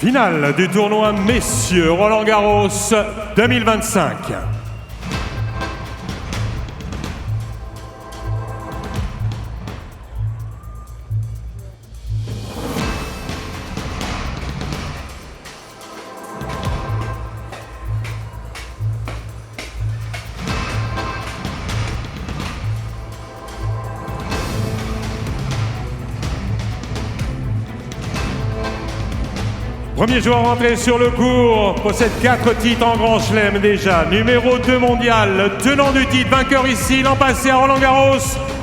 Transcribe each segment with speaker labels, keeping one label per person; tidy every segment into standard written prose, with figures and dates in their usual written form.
Speaker 1: Finale du tournoi messieurs Roland-Garros 2025. Premier joueur rentré sur le court, possède 4 titres en Grand Chelem déjà. Numéro 2 mondial, tenant du titre, vainqueur ici l'an passé à Roland-Garros,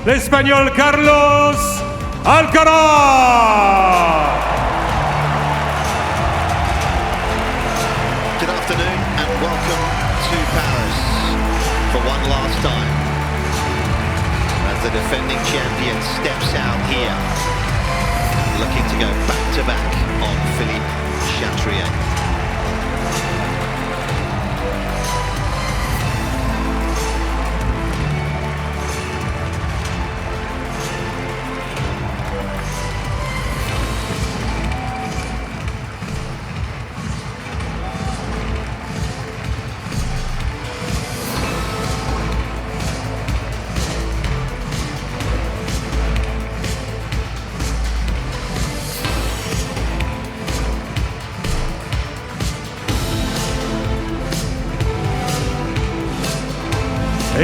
Speaker 1: l'Espagnol Carlos Alcaraz.
Speaker 2: Good afternoon and welcome to Paris for one last time as the defending champion steps out here, looking to go back-to-back on Philippe Chatrier.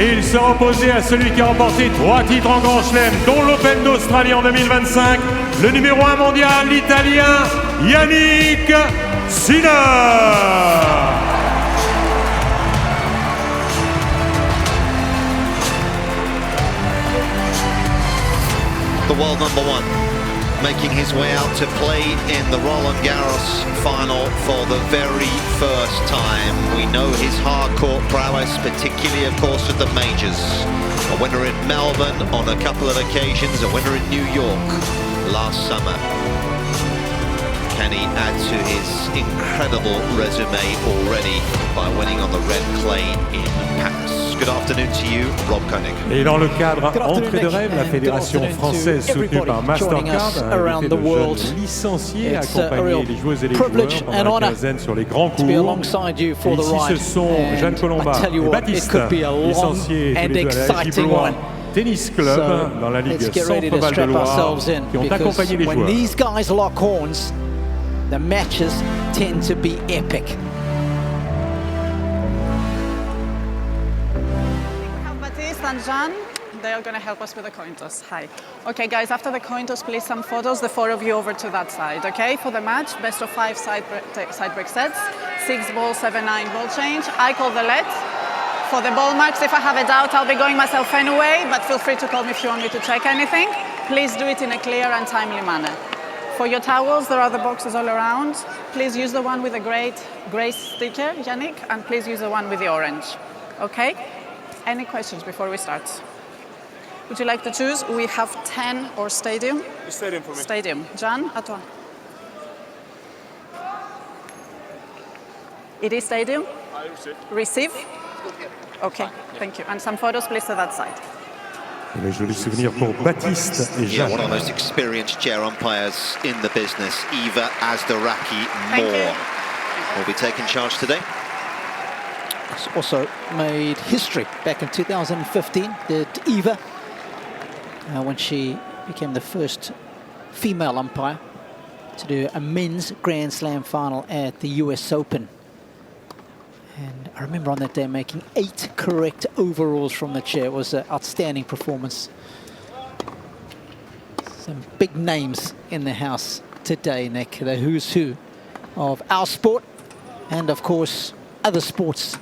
Speaker 1: Et il sera opposé à celui qui a remporté 3 titres en Grand Chelem, dont l'Open d'Australie en 2025, le numéro 1 mondial, l'Italien Jannik.
Speaker 2: The world number 1 making his way out to play in the Roland-Garros final for the very first time. We know his hard-court prowess, particularly, of course, at the majors. A winner in Melbourne on a couple of occasions, a winner in New York last summer. Can he add to his incredible resume already by winning on the red clay in Paris? Good afternoon to you, Rob Koenig.
Speaker 1: Et dans le cadre Entrée de rêve, la fédération française soutenue par Mastercard a invité de jeunes licenciés à accompagner les joueuses et les joueurs pendant la quinzaine sur les grands cours. Et ici, ce sont Jeanne Colomba et Baptiste, licenciés tous les deux à la Équipe Loire Tennis Club dans la Ligue Centre-Val de Loire, qui ont accompagné les joueurs.
Speaker 3: The matches tend to be epic.
Speaker 4: We have Baptiste and Jeanne. They are going to help us with the coin toss. Hi. Okay, guys, after the coin toss, please some photos, the 4 of you over to that side, okay? For the match, best of 5 side break sets, 6 ball, 7-9 ball change. I call the let. For the ball marks, if I have a doubt, I'll be going myself anyway, but feel free to call me if you want me to check anything. Please do it in a clear and timely manner. For your towels, there are the boxes all around. Please use the one with the grey sticker, Jannik, and please use the one with the orange. Okay? Any questions before we start? Would you like to choose? We have 10 or stadium.
Speaker 5: Stadium for me.
Speaker 4: Stadium. Jeanne, à toi. It is stadium?
Speaker 5: I receive.
Speaker 4: Receive? Okay, thank you. And some photos, please, to that side.
Speaker 1: Et le joli souvenir pour Baptiste et Jeanne.
Speaker 2: One of the most experienced chair umpires in the business, Eva Azdaraki Moore, will be taking charge today.
Speaker 3: It's also made history back in 2015, did Eva, when she became the first female umpire to do a men's Grand Slam final at the US Open. And I remember on that day making 8 correct overalls from the chair. It was an outstanding performance. Some big names in the house today, Nick. The who's who of our sport and, of course, other sports.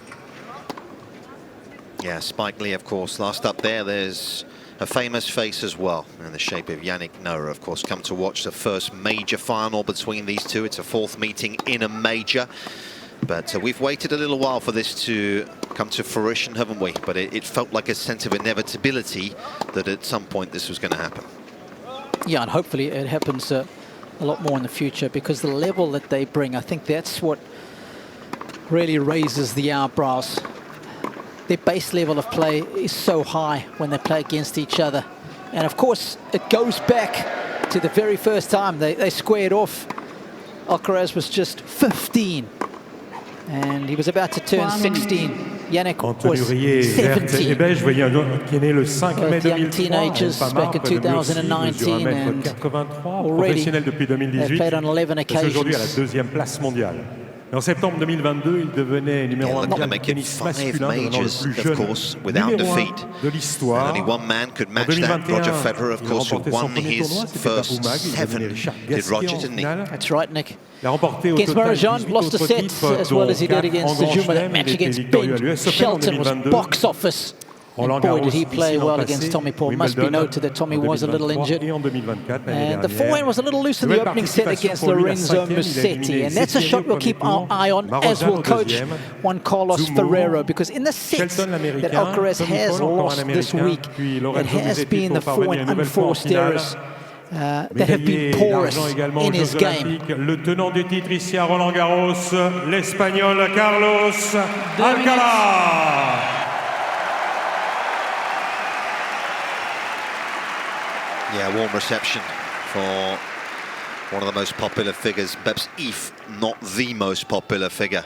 Speaker 2: Yeah, Spike Lee, of course, last up there. There's a famous face as well in the shape of Jannik Noah, of course, come to watch the first major final between these two. It's a 4th meeting in a major. But we've waited a little while for this to come to fruition, haven't we? But it felt like a sense of inevitability that at some point this was going to happen.
Speaker 3: Yeah, and hopefully it happens a lot more in the future, because the level that they bring, I think that's what really raises the eyebrows. Their base level of play is so high when they play against each other. And of course, it goes back to the very first time they squared off Alcaraz was just 15. And he was about to turn 16. Jannik was 17. Both young teenagers back in 2019 and already they've played on 11 occasions.
Speaker 1: En septembre 2022, il devenait numéro 1 mondial de tennis masculin, devenant le plus jeune numéro 1 de l'histoire.
Speaker 2: Only one man could match
Speaker 1: En
Speaker 2: that.
Speaker 1: 2021,
Speaker 2: Roger Federer, of
Speaker 1: il
Speaker 2: course, who
Speaker 1: remportait
Speaker 2: won
Speaker 1: son premier
Speaker 2: his
Speaker 1: tournoi, c'était
Speaker 2: first
Speaker 1: à Boumag. Il
Speaker 2: 7.
Speaker 1: devenait Richard
Speaker 2: Did
Speaker 1: Gasquet
Speaker 2: Roger,
Speaker 1: en
Speaker 2: didn't he?
Speaker 1: finale.
Speaker 3: That's right, Nick.
Speaker 1: Il a remporté au
Speaker 3: Against
Speaker 1: total
Speaker 3: Marajan,
Speaker 1: 18
Speaker 3: lost a
Speaker 1: autres
Speaker 3: set
Speaker 1: titres,
Speaker 3: as well as he
Speaker 1: dont
Speaker 3: did
Speaker 1: 4
Speaker 3: against
Speaker 1: en
Speaker 3: the
Speaker 1: Grand
Speaker 3: Juma. That
Speaker 1: Chelem.
Speaker 3: match
Speaker 1: Il était
Speaker 3: against
Speaker 1: victorieux à
Speaker 3: Ben
Speaker 1: l'US Open en
Speaker 3: Shelton was
Speaker 1: 2022.
Speaker 3: box office. And boy, did he play well against Tommy Paul. Must be noted that Tommy was a little injured. And the forehand was a little loose in the opening set against Lorenzo Musetti. And that's a shot we'll keep our eye on, as will coach Juan Carlos Ferrero, because in the sets that Alcaraz has lost this week, it has been the forehand unforced errors that have been porous in his game.
Speaker 1: Le tenant du titre ici à Roland-Garros, l'Espagnol Carlos Alcaraz.
Speaker 2: Yeah, warm reception for one of the most popular figures, perhaps if not the most popular figure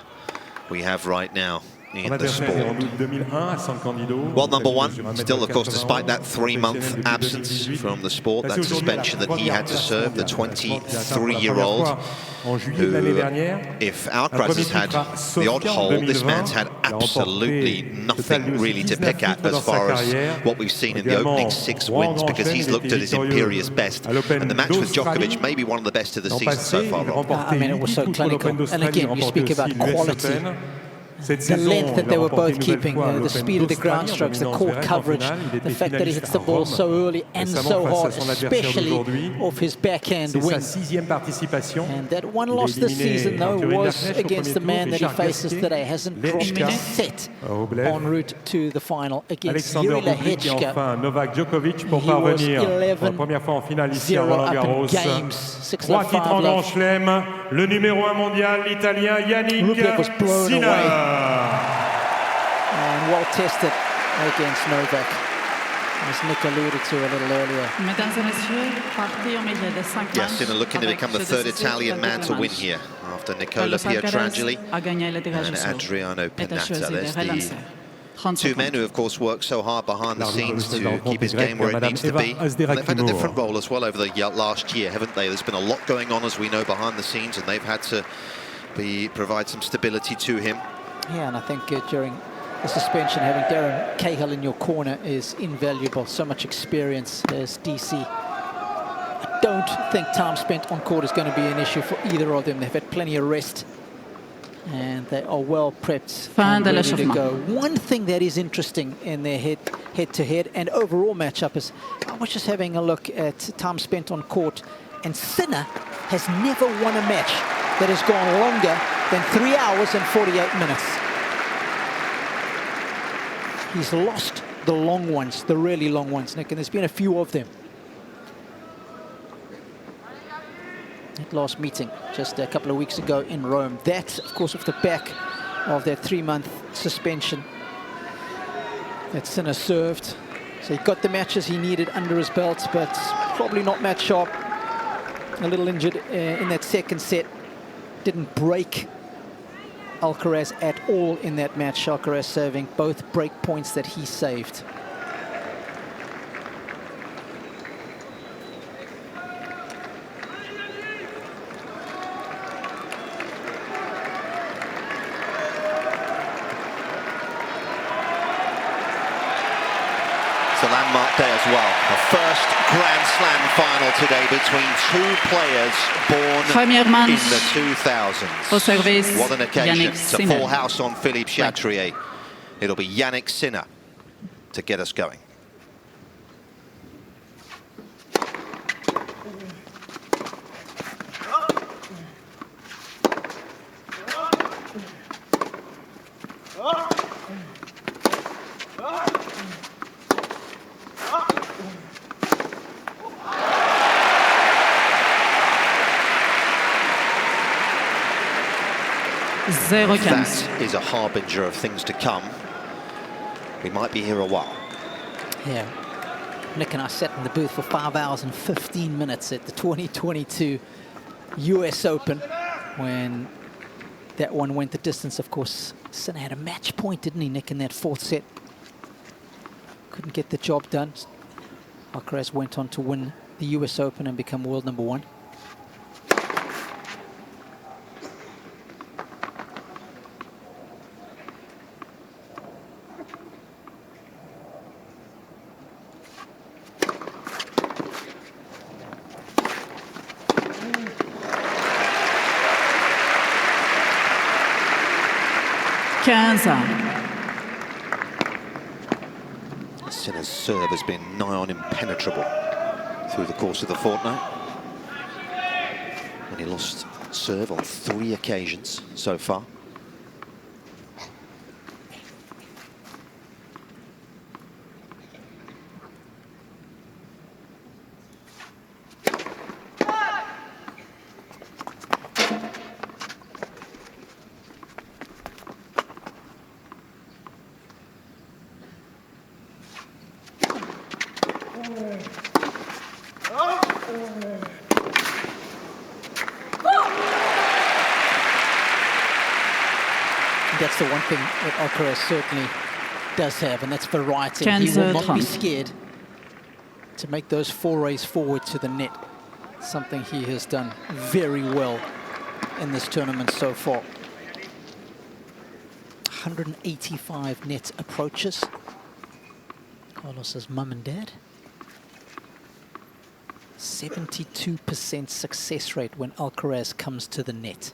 Speaker 2: we have right now in the sport. World number 1, still of course, despite that 3-month absence from the sport, that suspension that he had to serve, the 23-year-old, who, if Alcaraz has had the odd hole, this man's had absolutely nothing really to pick at as far as what we've seen in the opening 6 wins, because he's looked at his imperious best. And the match with Djokovic may be one of the best of the season so far.
Speaker 3: I mean, it was so clinical. And again, you speak about quality. The length that they were both keeping, the speed of the ground strokes, the court coverage, the fact that he hits the ball so early and so hard, especially off his backhand wing. And that one loss this season, though, was against the man that he faces today. Hasn't dropped a set en route to the final against Yuri Lehechka. He was 11-0 up in games, 6-5 love.
Speaker 1: Le numéro 1 mondial, l'Italien Jannik
Speaker 3: Rublev was blown
Speaker 1: Sinner.
Speaker 3: away. And well tested against Novak, as Nick alluded to a little earlier.
Speaker 2: Yes, Sinner looking to become the 3rd Italian man to win here, after Nicola Pietrangeli and Adriano Pinatta. There's the 2 men who, of course, work so hard behind the scenes to keep his game where it needs to be. They've had a different role as well over the last year, haven't they? There's been a lot going on, as we know, behind the scenes, and they've had to provide some stability to him.
Speaker 3: Yeah, and I think during the suspension, having Darren Cahill in your corner is invaluable. So much experience as DC. I don't think time spent on court is going to be an issue for either of them. They've had plenty of rest, and they are well prepped and ready to go. One thing that is interesting in their head-to-head and overall matchup is, I was just having a look at time spent on court, and Sinner has never won a match that has gone longer than 3 hours and 48 minutes. He's lost the long ones, the really long ones, Nick, and there's been a few of them. That last meeting just a couple of weeks ago in Rome. That, of course, off the back of that 3-month suspension that Sinner served. So he got the matches he needed under his belt, but probably not match sharp. A little injured in that second set. Didn't break Alcaraz at all in that match. Alcaraz serving both break points that he saved.
Speaker 2: It's a landmark day as well. The first Grand Slam final today between 2 players born in the 2000s. What an occasion. It's a full house on Philippe Chatrier. It'll be Jannik Sinner to get us going. That is a harbinger of things to come. We might be here a while.
Speaker 3: Yeah. Nick and I sat in the booth for 5 hours and 15 minutes at the 2022 US Open. when that one went the distance. Of course, Sinner had a match point, didn't he, Nick, in that fourth set? Couldn't get the job done. Alcaraz went on to win the US Open and become world number 1.
Speaker 2: Sinner's serve has been nigh on impenetrable through the course of the fortnight. And he lost serve on 3 occasions so far.
Speaker 3: That's the one thing that Alcaraz certainly does have, and that's variety. He will not be scared to make those forays forward to the net. Something he has done very well in this tournament so far. 185 net approaches. Carlos's mum and dad. 72% success rate when Alcaraz comes to the net.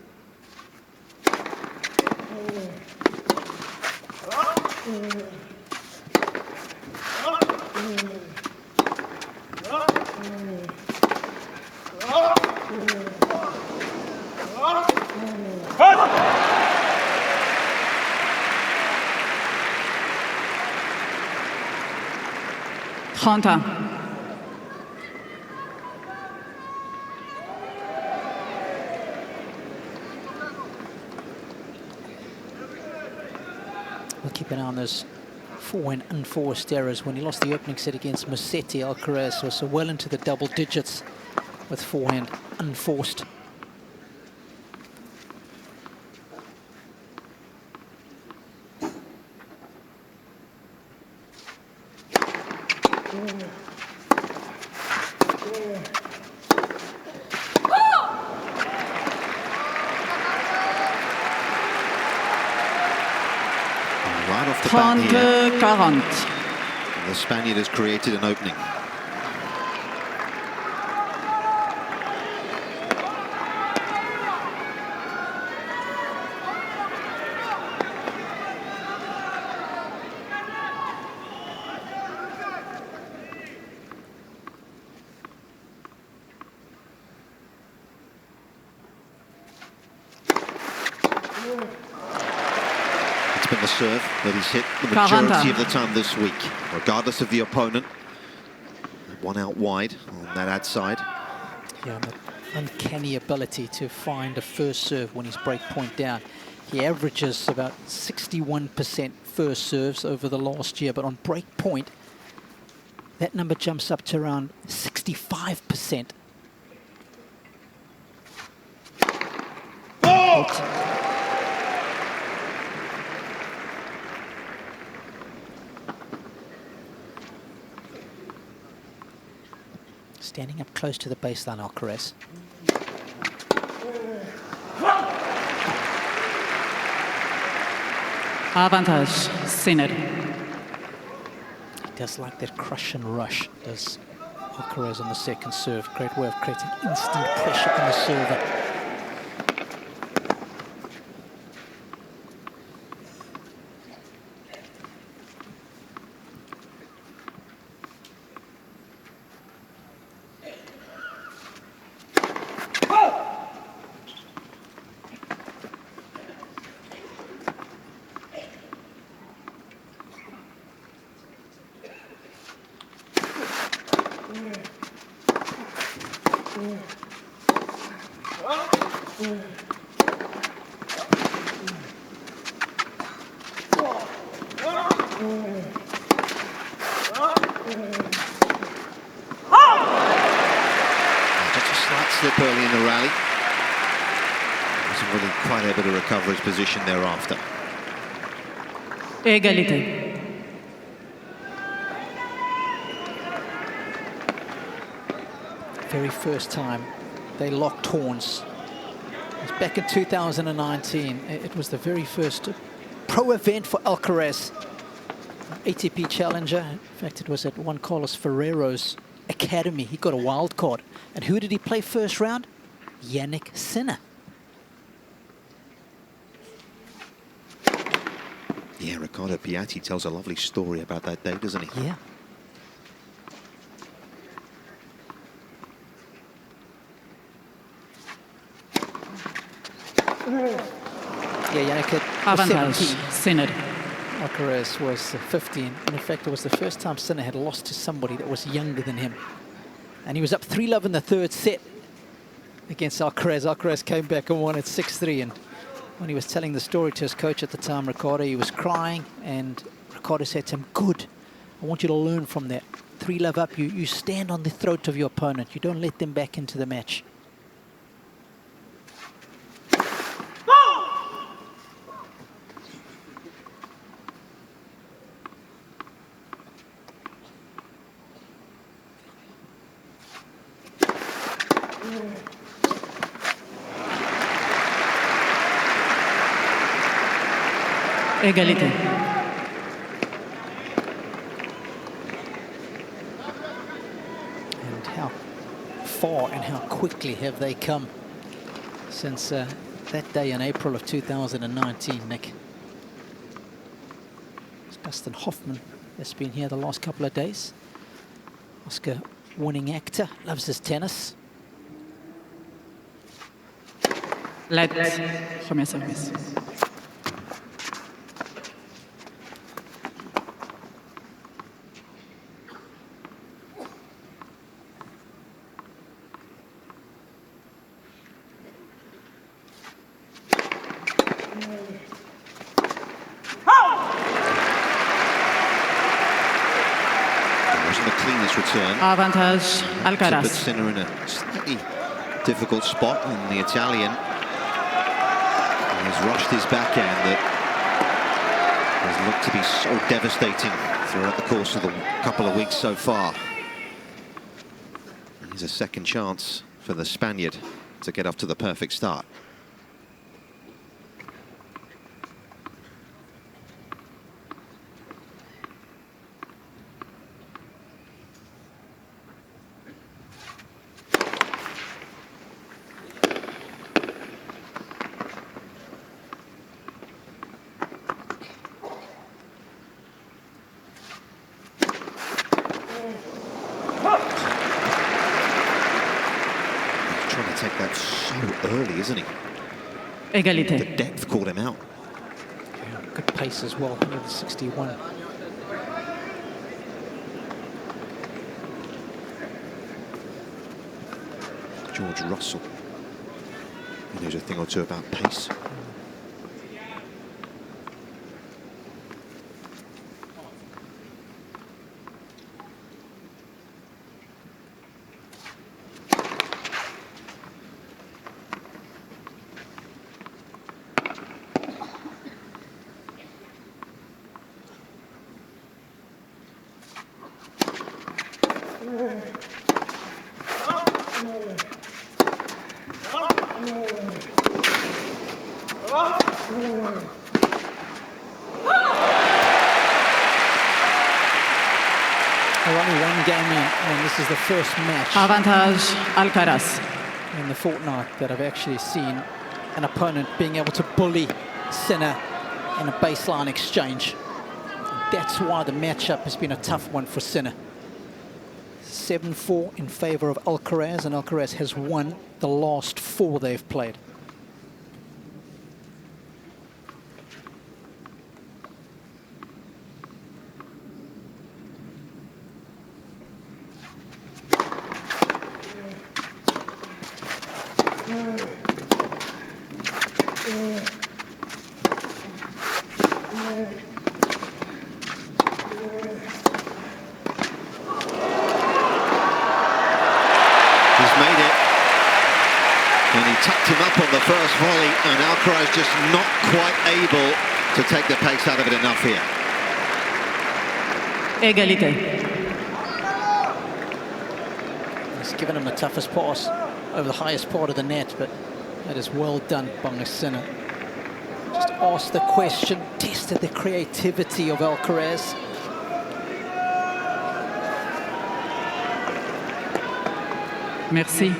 Speaker 4: Hunter.
Speaker 3: We'll keep an eye on those forehand unforced errors. When he lost the opening set against Musetti, Alcaraz was well into the double digits with forehand unforced.
Speaker 2: Right off the bat here,
Speaker 4: 30-40.
Speaker 2: the Spaniard has created an opening. It's been the serve that he's hit the majority of the time this week, regardless of the opponent. One out wide on that ad side.
Speaker 3: Yeah, the uncanny ability to find a first serve when he's break point down. He averages about 61% first serves over the last year, but on break point, that number jumps up to around 65%. Standing up close to the baseline, Alcaraz.
Speaker 4: Avantage, Sinner.
Speaker 3: He does like that crush and rush, does Alcaraz on the second serve. Great way of creating instant pressure on the server. Just a slight slip early in the rally.
Speaker 2: Wasn't really quite able to recover his position thereafter.
Speaker 5: Égalité.
Speaker 3: Very first time they locked horns. It was back in 2019. It was the very first pro event for Alcaraz. ATP Challenger. In fact, it was at Juan Carlos Ferrero's academy. He got a wild card. And who did he play first round? Jannik Sinner.
Speaker 2: Yeah, Riccardo Piatti tells a lovely story about that day, doesn't he?
Speaker 3: Yeah. Yeah, Jannik had 17.
Speaker 5: Sinner.
Speaker 3: Alcaraz was 15. And in fact, it was the first time Sinner had lost to somebody that was younger than him. And he was up 3-love in the third set against Alcaraz. Alcaraz came back and won at 6-3. And when he was telling the story to his coach at the time, Riccardo, he was crying. And Riccardo said to him, "Good. I want you to learn from that. 3-love up, you stand on the throat of your opponent. You don't let them back into the match."
Speaker 5: Égalité.
Speaker 3: And how far and how quickly have they come since that day in April of 2019, Nick. It's Dustin Hoffman that's been here the last couple of days. Oscar-winning actor, loves his tennis.
Speaker 5: Let. Premier service.
Speaker 2: Avantage
Speaker 5: Alcaraz.
Speaker 2: To put Sinner in a slightly difficult spot, and the Italian has rushed his backhand that has looked to be so devastating throughout the course of the couple of weeks so far. And here's a second chance for the Spaniard to get off to the perfect start. Take that so early, isn't he?
Speaker 5: Égalité.
Speaker 2: The depth called him out.
Speaker 3: Yeah, good pace as well, 161.
Speaker 2: George Russell. He knows a thing or two about pace.
Speaker 3: They're only one game in, and this is the first match
Speaker 5: Avantage Alcaraz.
Speaker 3: in the fortnight that I've actually seen an opponent being able to bully Sinner in a baseline exchange. And that's why the matchup has been a tough one for Sinner. 7-4 in favor of Alcaraz, and Alcaraz has won the last 4 they've played.
Speaker 2: And he tucked him up on the first volley, and Alcaraz just not quite able to take the pace out of it enough here.
Speaker 5: Égalité.
Speaker 3: He's given him the toughest pass over the highest part of the net, but that is well done by Sinner. Just asked the question, tested the creativity of Alcaraz.
Speaker 5: Merci.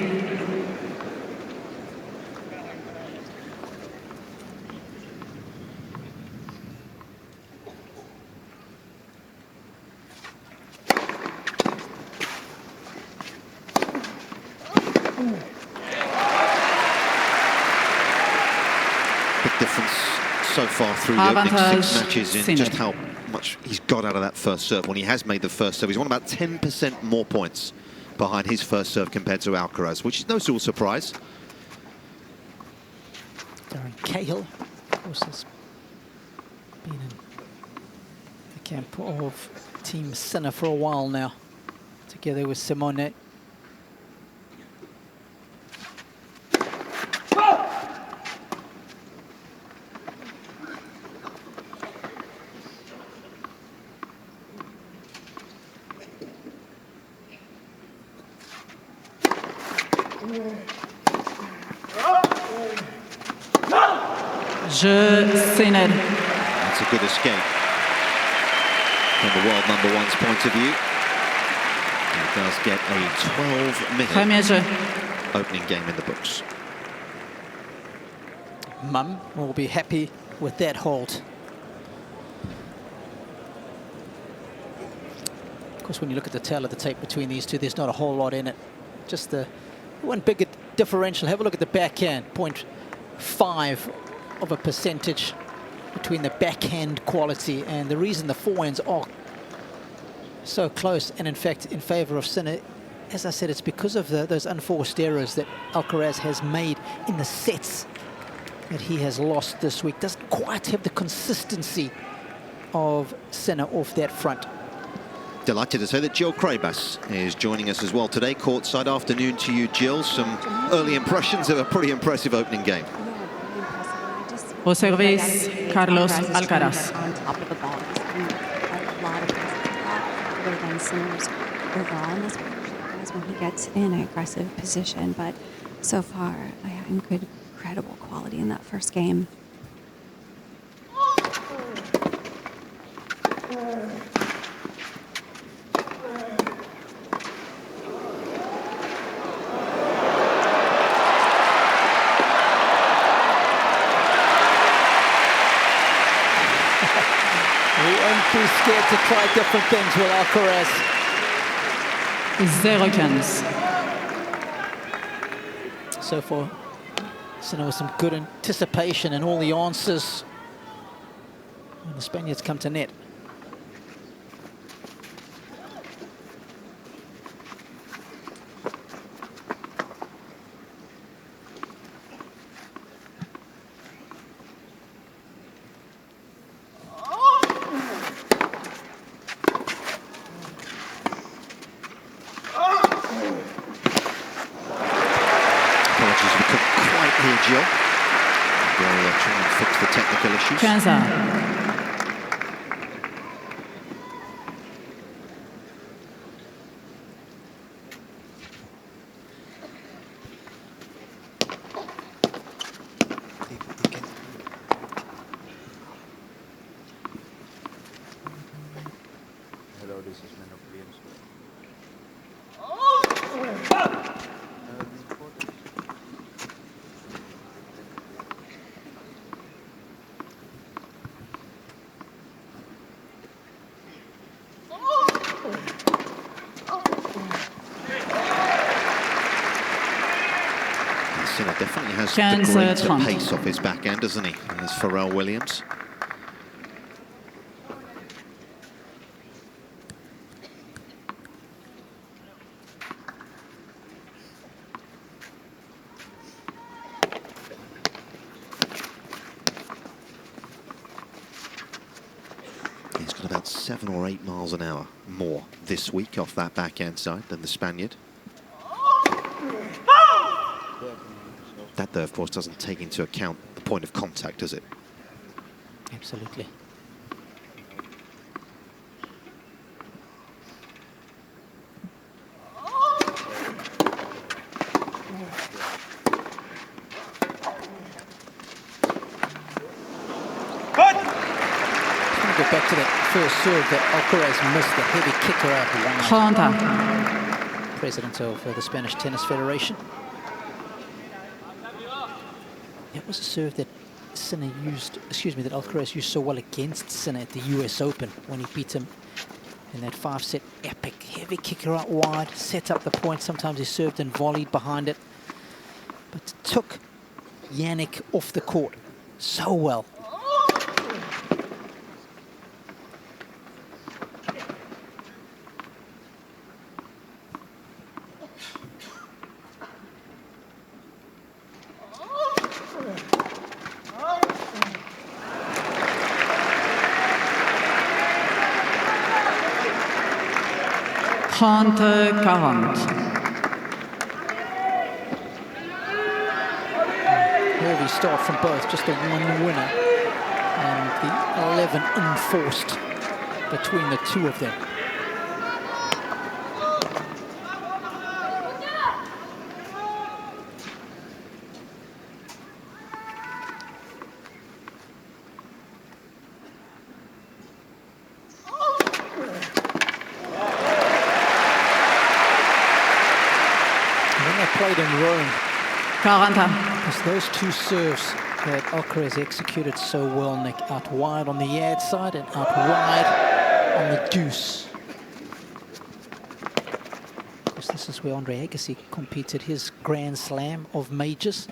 Speaker 2: Big difference so far through the opening 6 matches in just how much he's got out of that first serve. When he has made the first serve, he's won about 10% more points behind his first serve compared to Alcaraz, which is no sort of surprise.
Speaker 3: Darren Cahill, of course, has been in the camp of Team Sinner for a while now, together with Simone.
Speaker 2: That's a good escape from the world #1's point of view. He does get a 12-minute opening game in the books.
Speaker 3: Mum will be happy with that hold. Of course, when you look at the tail of the tape between these two, there's not a whole lot in it. Just the one big differential. Have a look at the backhand, 0.5 of a percentage between the backhand quality, and the reason the forehands are so close and in fact in favor of Sinner, as I said, it's because of those unforced errors that Alcaraz has made in the sets that he has lost this week. Doesn't quite have the consistency of Sinner off that front.
Speaker 2: Delighted to say that Jill Krabas is joining us as well today. Courtside afternoon to you, Jill. Some early impressions of a pretty impressive opening game.
Speaker 5: Au service, Carlos Alcaraz.
Speaker 6: On top of the ball. He's a lot of other than Sinner's overall in this match when he gets in an aggressive position. But so far, I had good, credible quality in that first game.
Speaker 3: Too scared to try different things with Alcaraz.
Speaker 5: 0-15.
Speaker 3: So far, Sinner with some good anticipation and all the answers when the Spaniards come to net.
Speaker 2: Jill. They'll try and fix the technical issues.
Speaker 5: 15.
Speaker 1: Hello, this is Menno Williams.
Speaker 2: Sinner definitely has the greater pace off his backhand, doesn't he? As Pharrell Williams. He's got about 7 or 8 miles an hour more this week off that backhand side than the Spaniard. That, though, of course, doesn't take into account the point of contact, does it?
Speaker 3: Absolutely. Go back to that first serve that Alcaraz missed, the heavy kicker out wide. President of the Spanish Tennis Federation. It was a serve that Sinner used, that Alcaraz used so well against Sinner at the US Open when he beat him in that 5-set epic heavy kicker out wide, set up the point. Sometimes he served and volleyed behind it, but took Jannik off the court so well. Heavy start from both, just a one winner, and the 11 unforced between the two of them. Played in Rome. Because those two serves that Alcaraz executed so well, Nick, out wide on the yard side and out wide on the deuce. Of course, this is where Andre Agassi competed his Grand Slam of majors.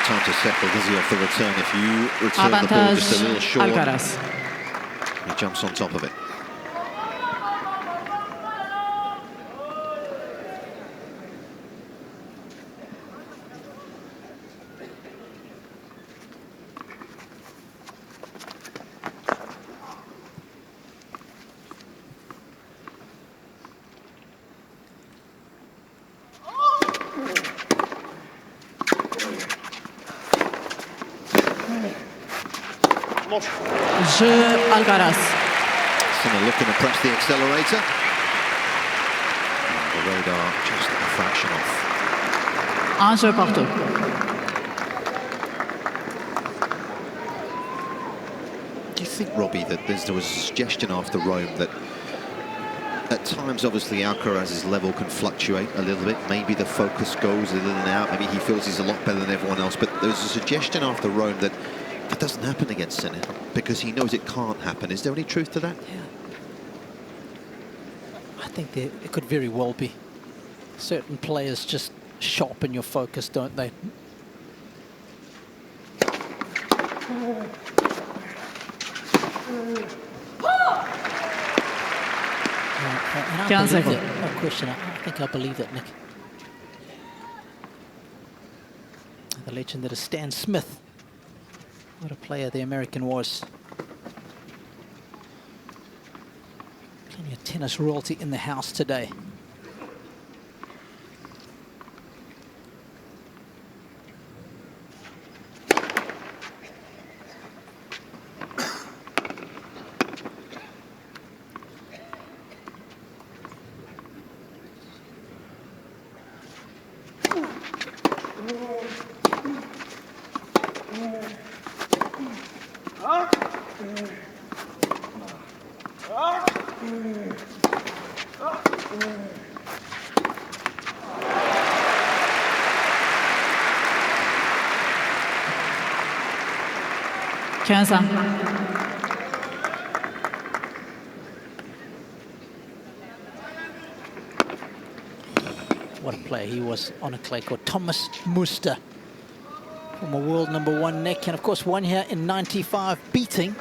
Speaker 2: Time to settle, does he, off the return? If you return the ball just a little short,
Speaker 5: Alcaraz.
Speaker 2: He jumps on top of it.
Speaker 5: Alcaraz.
Speaker 2: Sinner looking to press the accelerator. And the radar just a fraction off.
Speaker 5: Partout.
Speaker 2: Do you think, Robbie, that there was a suggestion after Rome that at times, obviously, Alcaraz's level can fluctuate a little bit. Maybe the focus goes a little in and out. Maybe he feels he's a lot better than everyone else. But there was a suggestion after Rome that it doesn't happen against Sinner because he knows it can't happen. Is there any truth to that?
Speaker 3: Yeah. I think that it could very well be. Certain players just sharpen your focus, don't they? And I believe that, no question, I think I believe that, Nick. The legend that is Stan Smith. What a player the American was. Plenty of tennis royalty in the house today. What a player he was on a clay court. Thomas Muster. Former world #1 Nick, and of course won here in '95, beating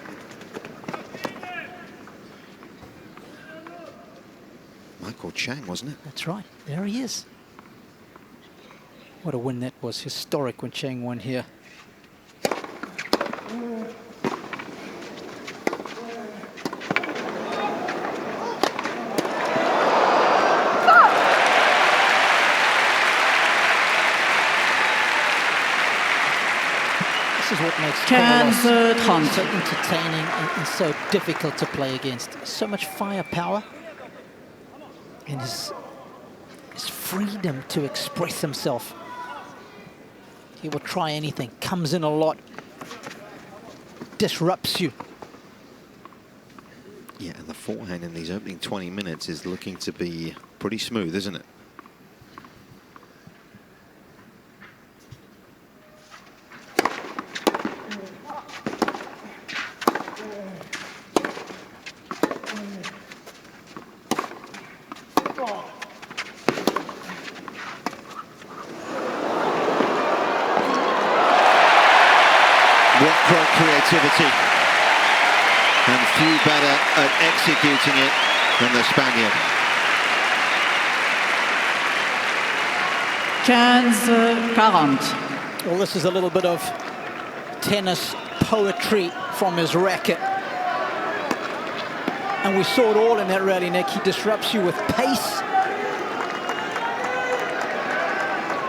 Speaker 2: Michael Chang, wasn't it?
Speaker 3: That's right, there he is. What a win that was, historic when Chang won here. This is what makes Carlos so entertaining and so difficult to play against. So much firepower and his freedom to express himself. He will try anything, comes in a lot, disrupts you.
Speaker 2: Yeah, and the forehand in these opening 20 minutes is looking to be pretty smooth, isn't it? Creativity, and few better at executing it than the Spaniard.
Speaker 5: 15-40.
Speaker 3: Well, this is a little bit of tennis poetry from his racket. And we saw it all in that rally, Nick. He disrupts you with pace.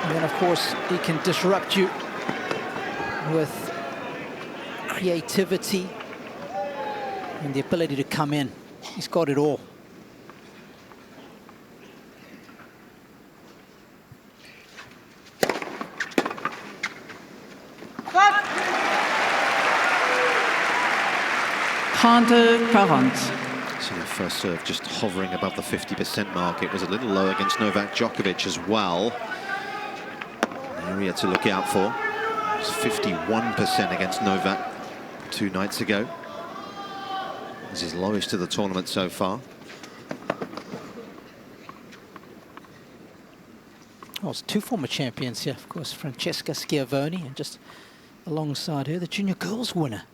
Speaker 3: And then, of course, he can disrupt you with creativity and the ability to come in. He's got it all.
Speaker 2: So the first serve just hovering above the 50% mark. It was a little low against Novak Djokovic as well. An area to look out for. It was 51% against Novak 2 nights ago. This is his lowest of the tournament so far.
Speaker 3: Well, it's 2 former champions here, of course, Francesca Schiavone, and just alongside her, the junior girls winner.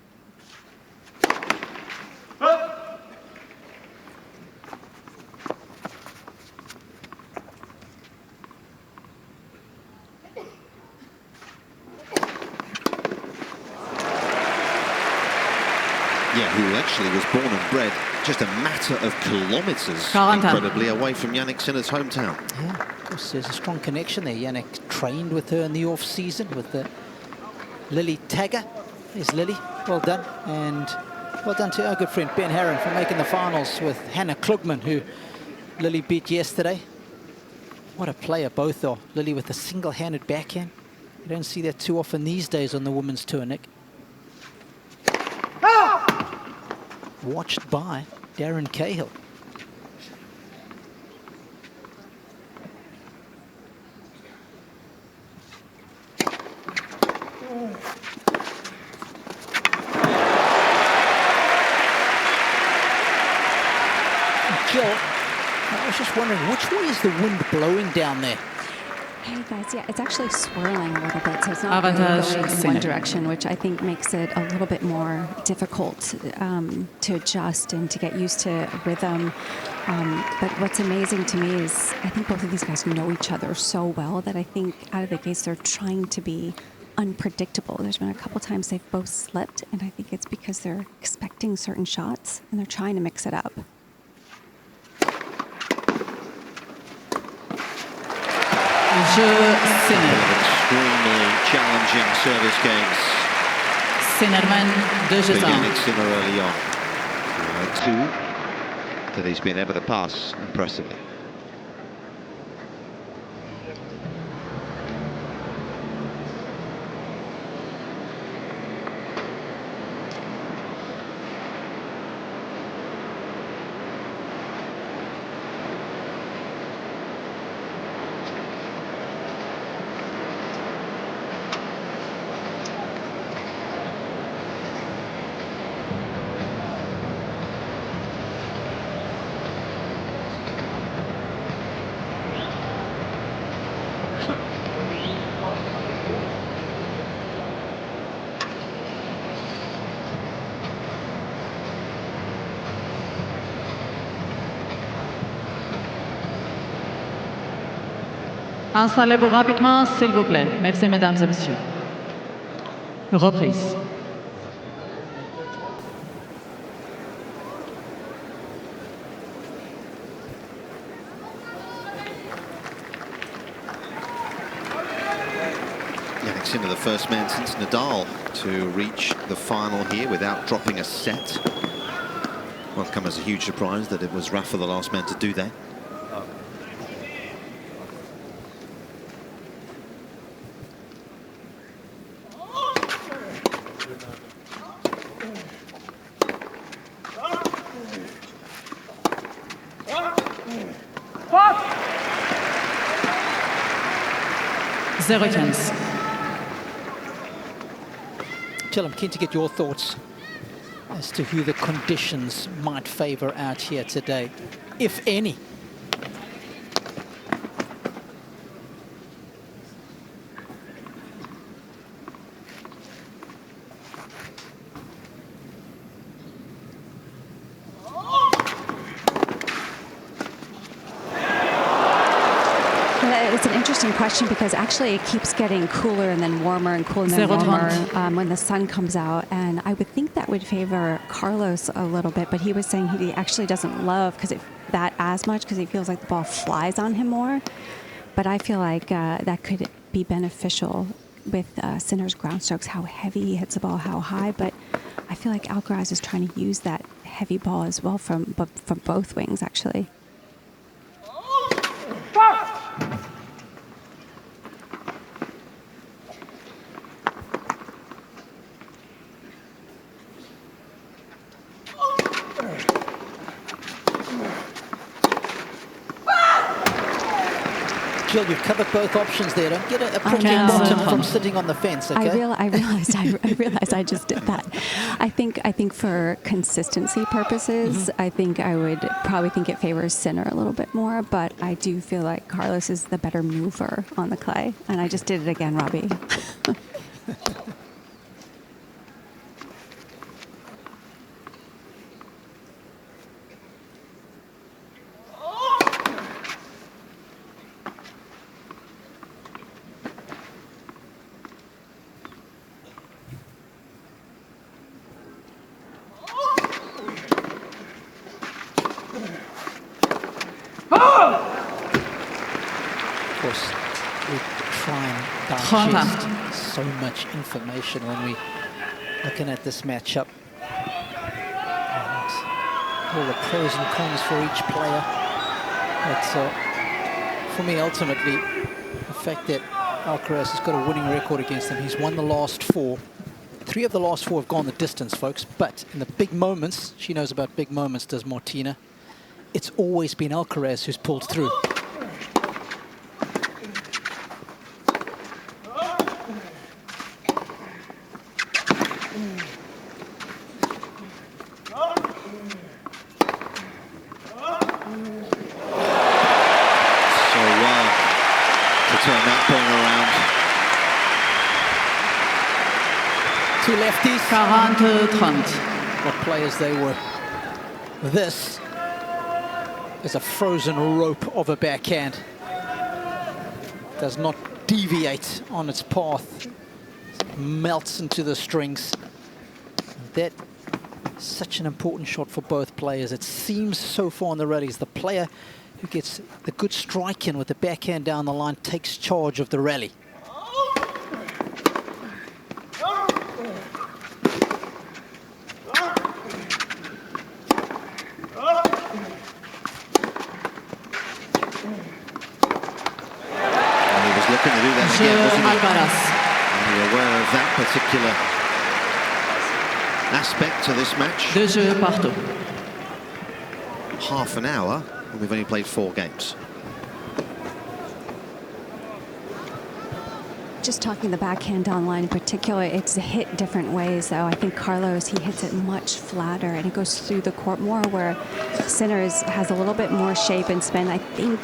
Speaker 2: Who actually was born and bred just a matter of kilometres, incredibly, away from Jannik Sinner's hometown.
Speaker 3: Yeah, of course, there's a strong connection there. Jannik trained with her in the off-season with the Lily Tagger. There's Lily, well done. And well done to our good friend Ben Herron for making the finals with Hannah Klugman, who Lily beat yesterday. What a player both are. Lily with a single-handed backhand. You don't see that too often these days on the women's tour, Nick. Watched by Darren Cahill. Jill, I was just wondering, which way is the wind blowing down there?
Speaker 6: Hey guys, yeah, it's actually swirling a little bit, so it's not really going in one direction, which I think makes it a little bit more difficult to adjust and to get used to rhythm. But what's amazing to me is I think both of these guys know each other so well that I think out of the gates they're trying to be unpredictable. There's been a couple times they've both slipped, and I think it's because they're expecting certain shots and they're trying to mix it up.
Speaker 2: Extremely challenging service games. Jannik Sinner early on. 2 that he's been able to pass impressively.
Speaker 5: Installez-vous rapidement, s'il vous plaît. Merci, mesdames et messieurs. Reprise.
Speaker 2: Jannik's into the first man since Nadal to reach the final here without dropping a set. Well, come as a huge surprise that it was Rafa the last man to do that.
Speaker 3: Jill, I'm keen to get your thoughts as to who the conditions might favor out here today, if any.
Speaker 6: It's an interesting question because actually it keeps getting cooler and then warmer and cooler and then warmer when the sun comes out. And I would think that would favor Carlos a little bit, but he was saying he actually doesn't love that as much because he feels like the ball flies on him more. But I feel like that could be beneficial with Sinner's ground strokes, how heavy he hits the ball, how high. But I feel like Alcaraz is trying to use that heavy ball as well from both wings, actually.
Speaker 3: Jill, you've covered both options there. Don't get a prick in bottom from sitting on the fence, okay?
Speaker 6: I realized I just did that. I think for consistency purposes, I think I would probably think it favors Sinner a little bit more, but I do feel like Carlos is the better mover on the clay. And I just did it again, Robbie.
Speaker 3: Of course, we try and digest so much information when we looking at this matchup. And all the pros and cons for each player. But for me, ultimately, the fact that Alcaraz has got a winning record against him, he's won the last 4. 3 of the last 4 have gone the distance, folks. But in the big moments, she knows about big moments, does Martina. It's always been Alcaraz who's pulled through.
Speaker 2: Turn that ball
Speaker 3: Two
Speaker 2: around.
Speaker 3: lefties.
Speaker 5: 40-30.
Speaker 3: What players they were. This is a frozen rope of a backhand. Does not deviate on its path. Melts into the strings. That is such an important shot for both players. It seems so far in the rallies the player who gets the good strike in with the backhand down the line takes charge of the rally.
Speaker 2: And he was looking to do that again, wasn't he?
Speaker 5: Alcaraz.
Speaker 2: And you're aware of that particular aspect to this match.
Speaker 5: 2 jeux partout.
Speaker 2: Half an hour, and we've only played 4 games.
Speaker 6: Just talking the backhand down line in particular, it's hit different ways, though. I think Carlos, he hits it much flatter, and it goes through the court more, where Sinner's has a little bit more shape and spin. I think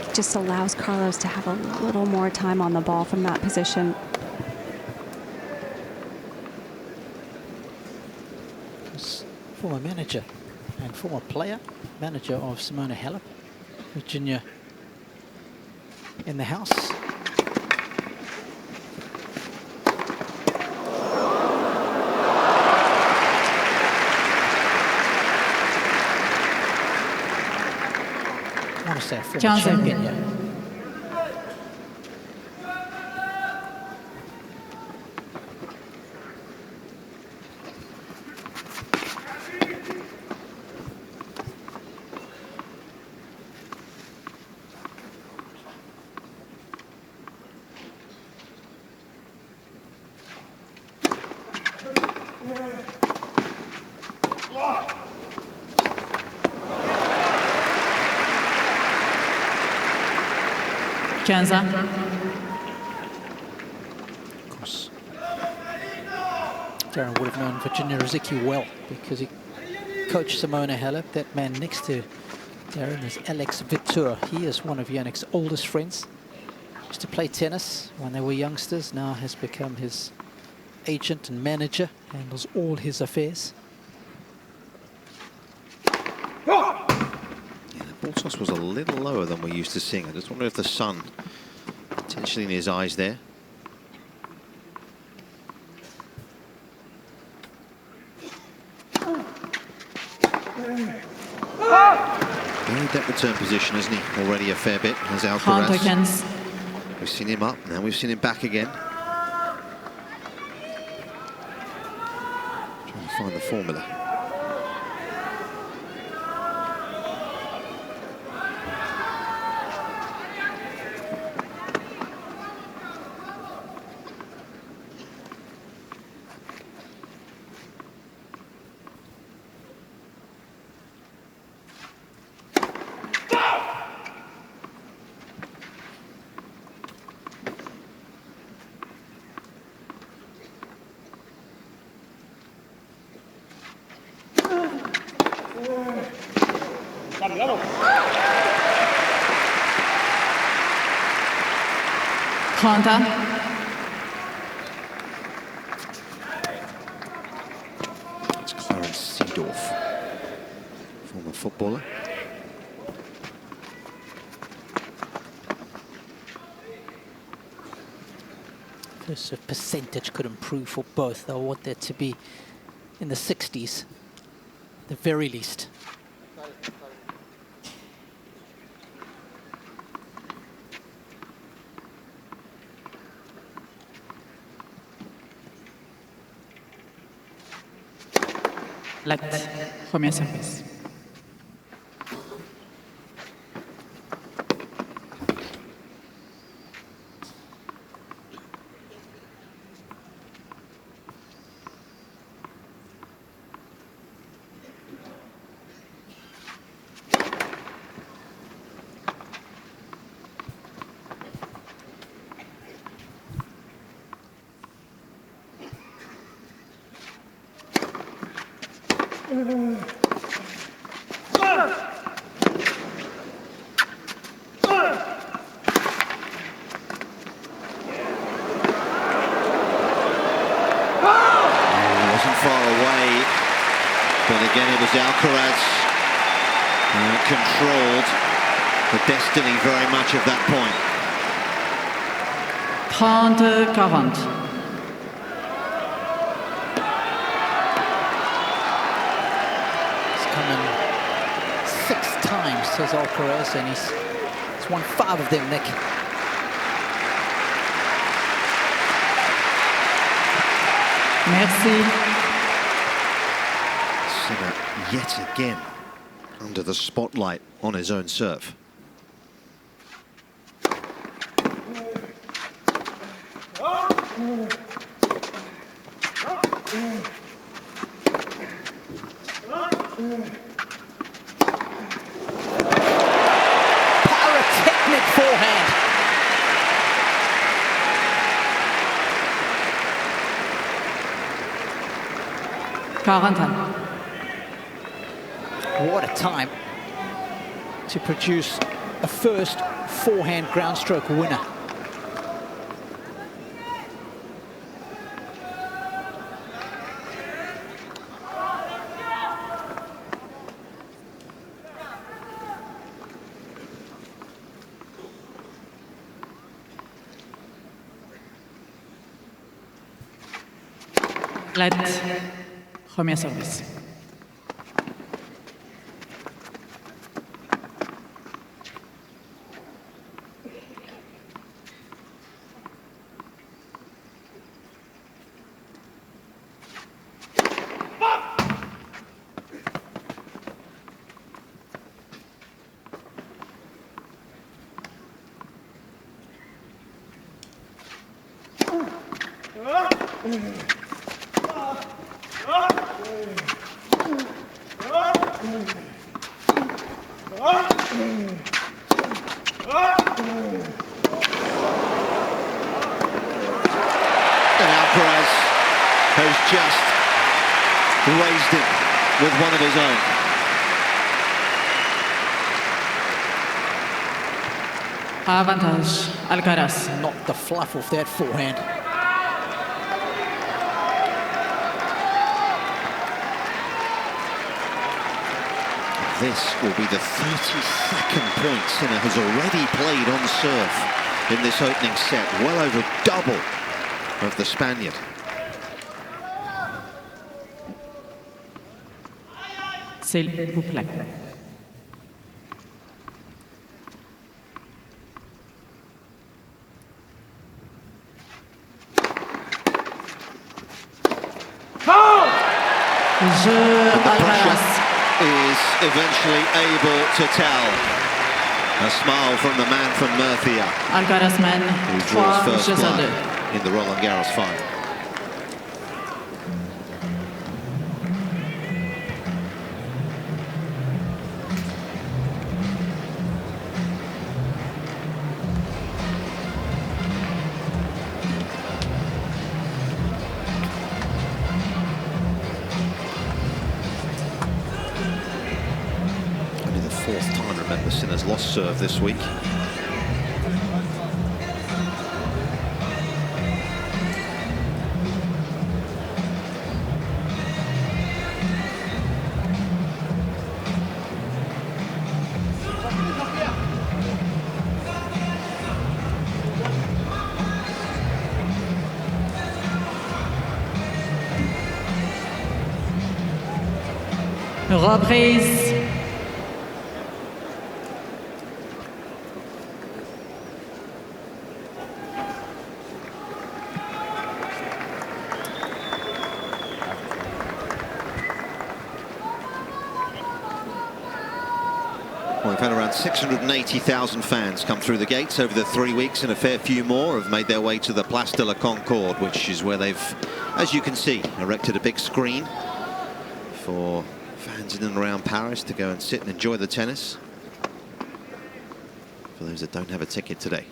Speaker 6: it just allows Carlos to have a little more time on the ball from that position.
Speaker 3: Former manager and former player, manager of Simona Halep, Virginia in the house. course, our former champion here. Of course, Darren would have known Virginia Rizicki well because he coached Simona Halep. That man next to Darren is Alex Vitur. He is one of Jannik's oldest friends. Used to play tennis when they were youngsters, now has become his agent and manager, handles all his affairs.
Speaker 2: Ball toss was a little lower than we're used to seeing. I just wonder if the sun potentially in his eyes there. In that return position, isn't he? Already a fair bit, as Alcaraz. We've seen him up, now we've seen him back again. Trying to find the formula. It's Clarence Seedorf, former footballer.
Speaker 3: This percentage could improve for both. I want that to be in the 60s, the very least.
Speaker 5: Premier service.
Speaker 2: Alcaraz controlled the destiny very much of that point.
Speaker 5: 30-40.
Speaker 3: He's come in 6 times, says Alcaraz, and he's won 5 of them, Nick.
Speaker 5: Merci.
Speaker 2: Sinner yet again under the spotlight on his own serve.
Speaker 3: Pyrotechnic forehand. What a time to produce a first forehand ground stroke winner.
Speaker 5: Premier service.
Speaker 2: And Alcaraz has just raised it with one of his own.
Speaker 5: Avantage, Alcaraz.
Speaker 3: Knocked the fluff off that forehand.
Speaker 2: This will be the 32nd point Sinner has already played on serve in this opening set, well over double of the Spaniard.
Speaker 5: S'il vous plaît. Alcaraz
Speaker 2: is eventually able to tell. A smile from the man from Murcia,
Speaker 5: Alcaraz man,
Speaker 2: who draws first
Speaker 5: 3
Speaker 2: blood
Speaker 5: jeux à 2.
Speaker 2: in the Roland-Garros final. Fourth time, remember, Sinner's lost serve this week.
Speaker 5: Reprise.
Speaker 2: Well, we've had around 680,000 fans come through the gates over the 3 weeks, and a fair few more have made their way to the Place de la Concorde, which is where they've, as you can see, erected a big screen for fans in and around Paris to go and sit and enjoy the tennis, for those that don't have a ticket today.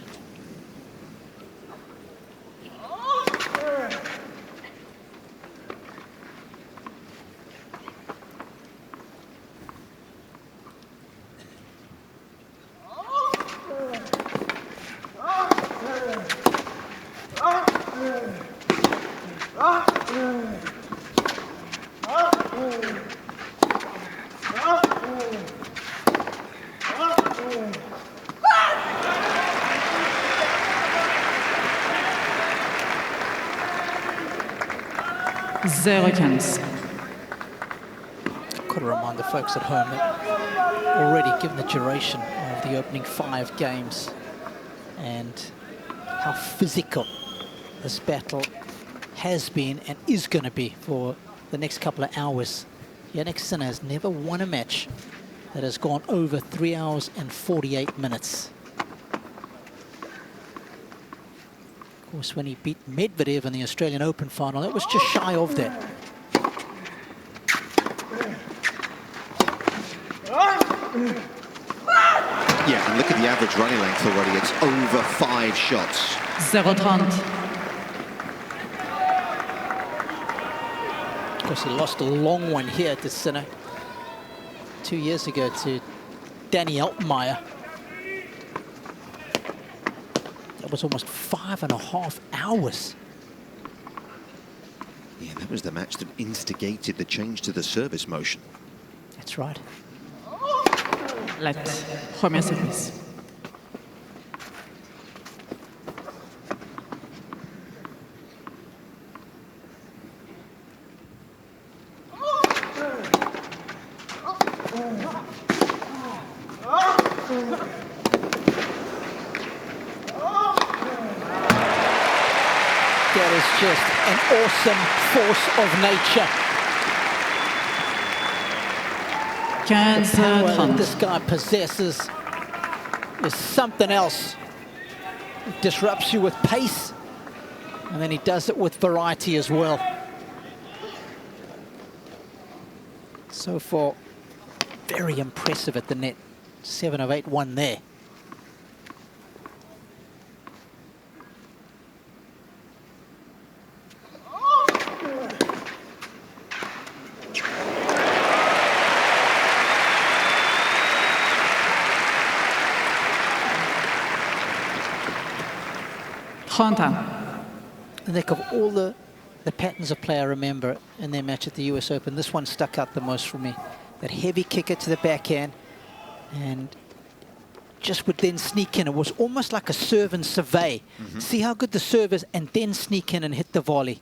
Speaker 3: Got to remind the folks at home that already, given the duration of the opening 5 games and how physical this battle has been and is going to be for the next couple of hours, Jannik Sinner has never won a match that has gone over 3 hours and 48 minutes. Of course, when he beat Medvedev in the Australian Open final, it was just shy of that.
Speaker 2: Yeah, and look at the average running length already. It's over 5 shots.
Speaker 5: 0-30.
Speaker 3: Of course, he lost a long one here to Sinner 2 years ago to Danny Altmaier. That was almost 5.5 hours.
Speaker 2: Yeah, that was the match that instigated the change to the service motion.
Speaker 3: That's right.
Speaker 5: Let premier service.
Speaker 3: That is just an awesome force of nature. The power that this guy possesses is something else. It disrupts you with pace. And then he does it with variety as well. So far, very impressive at the net. 7 of 8 won there. Nick, of all the patterns of play I remember in their match at the US Open, this one stuck out the most for me. That heavy kicker to the backhand, and just would then sneak in. It was almost like a serve and survey. See how good the serve is, and then sneak in and hit the volley.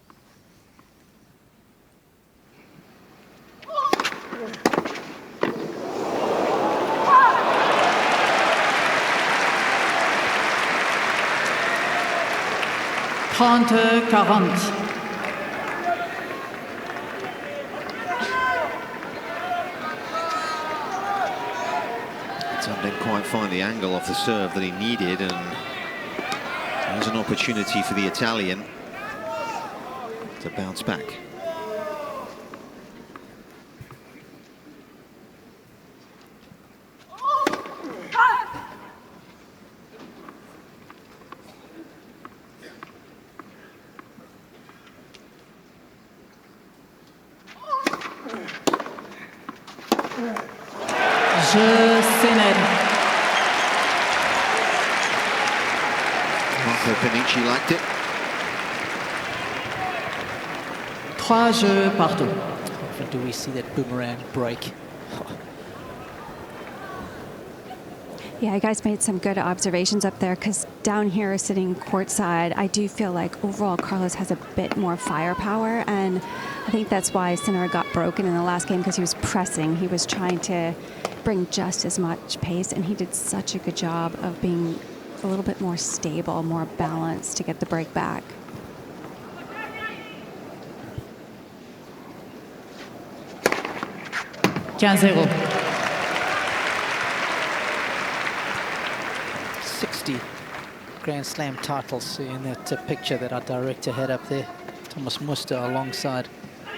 Speaker 2: Didn't quite find the angle of the serve that he needed, and there's an opportunity for the Italian to bounce back. Panici liked it.
Speaker 5: 3 jeux partout.
Speaker 3: Often do we see that boomerang break?
Speaker 6: Yeah, you guys made some good observations up there, because down here sitting courtside, I do feel like overall Carlos has a bit more firepower, and I think that's why Sinner got broken in the last game, because he was pressing. He was trying to bring just as much pace, and he did such a good job of being a little bit more stable, more balanced to get the break back.
Speaker 5: $15-0.
Speaker 3: 60 Grand Slam titles in that picture that our director had up there. Thomas Muster alongside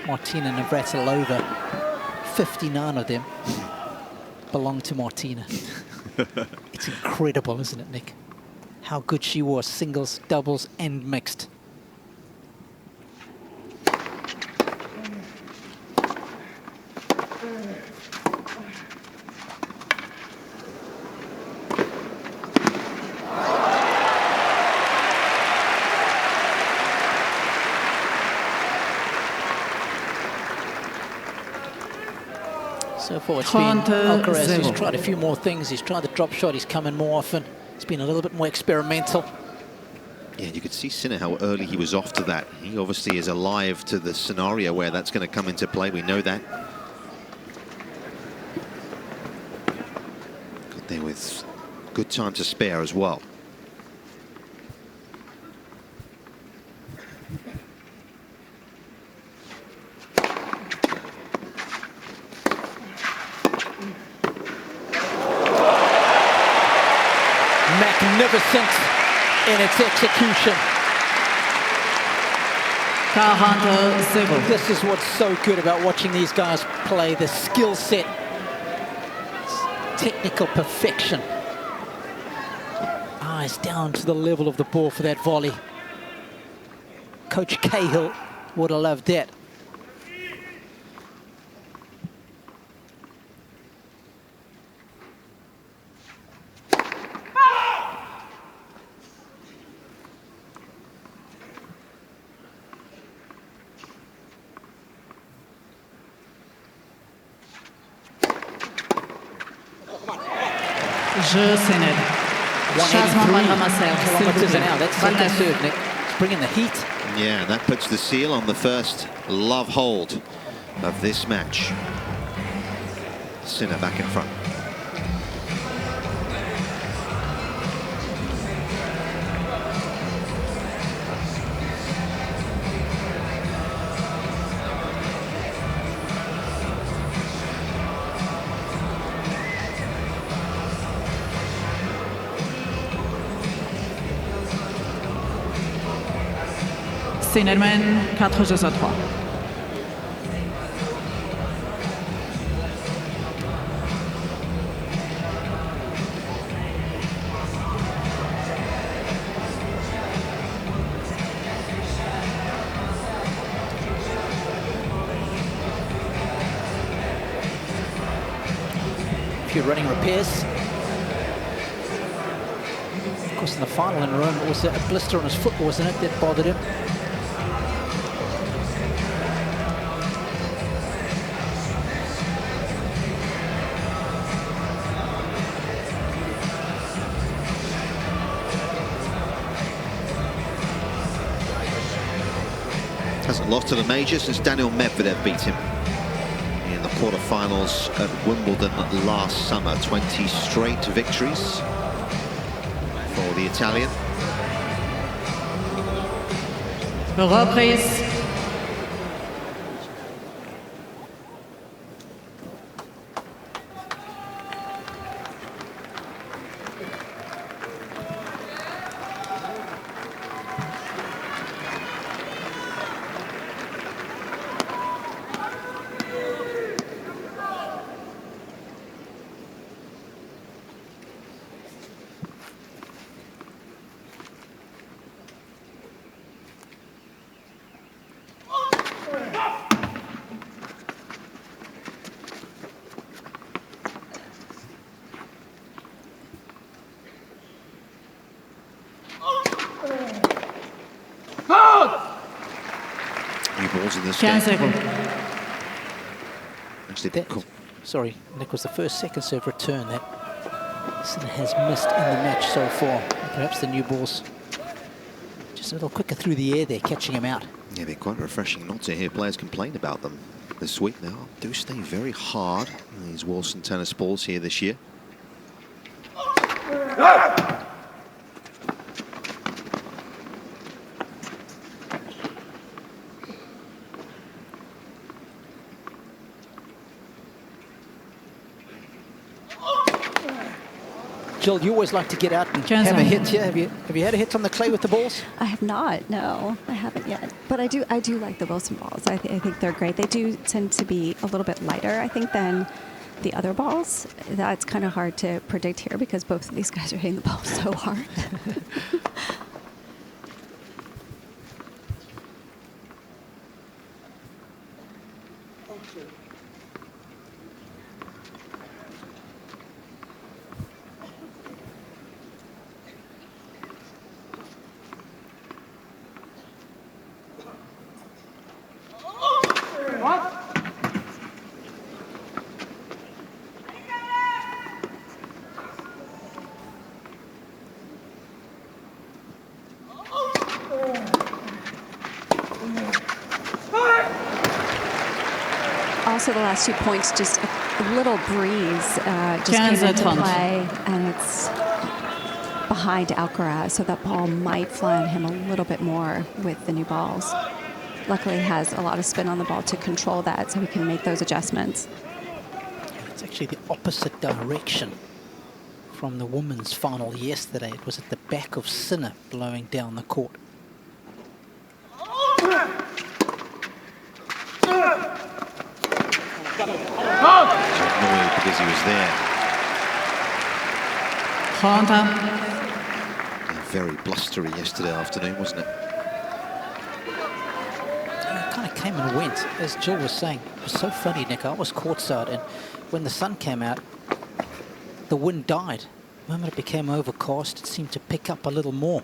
Speaker 3: Martina Navratilova. 59 of them belong to Martina. It's incredible, isn't it, Nick? How good she was, singles, doubles, and mixed. So far it's been Alcaraz who's tried a few more things. He's tried the drop shot, he's come in more often. It's been a little bit more experimental.
Speaker 2: Yeah, you could see Sinner how early he was off to that. He obviously is alive to the scenario where that's going to come into play. We know that. Got there with good time to spare as well.
Speaker 3: Magnificent in its execution.
Speaker 5: 40-0.
Speaker 3: This is what's so good about watching these guys play. The skill set, technical perfection. Eyes down to the level of the ball for that volley. Coach Cahill would have loved that.
Speaker 5: Jeu Sinner.
Speaker 3: 183 kilometers an hour. That's second serve, Nick. It's bringing the heat.
Speaker 2: Yeah, that puts the seal on the first love hold of this match. Sinner back in front.
Speaker 5: Sinnerman, 4 jeux à 3.
Speaker 3: A few running repairs. Of course, in the final in Rome, it was a blister on his foot, wasn't it, that bothered him?
Speaker 2: Hasn't lost to the major since Daniel Medvedev beat him in the quarterfinals at Wimbledon last summer. 20 straight victories for the Italian.
Speaker 5: Reprise.
Speaker 2: New balls in this game.
Speaker 5: 15-0.
Speaker 2: Actually,
Speaker 3: Sorry, Nick, was the first second serve return that Sinner has missed in the match so far. Perhaps the new balls just a little quicker through the air there, catching him out.
Speaker 2: yeah, they're quite refreshing not to hear players complain about them this week. They do stay very hard, these Wilson tennis balls here this year.
Speaker 3: Jill, you always like to get out and have a hit here. Have you had a hit on the clay with the balls?
Speaker 6: I have not. No, I haven't yet. But I do like the Wilson balls. I think they're great. They do tend to be a little bit lighter, I think, than the other balls. That's kind of hard to predict here because both of these guys are hitting the ball so hard. Also, the last 2 points, just a little breeze just came into play, and it's behind Alcaraz, so that ball might fly on him a little bit more with the new balls. Luckily, he has a lot of spin on the ball to control that, so he can make those adjustments.
Speaker 3: It's actually the opposite direction from the women's final yesterday. It was at the back of Sinner blowing down the court.
Speaker 2: Because he was there. Very blustery yesterday afternoon, wasn't it?
Speaker 3: Yeah, it kind of came and went, as Jill was saying. It was so funny, Nick. I was courtside, and when the sun came out, the wind died. The moment it became overcast, it seemed to pick up a little more.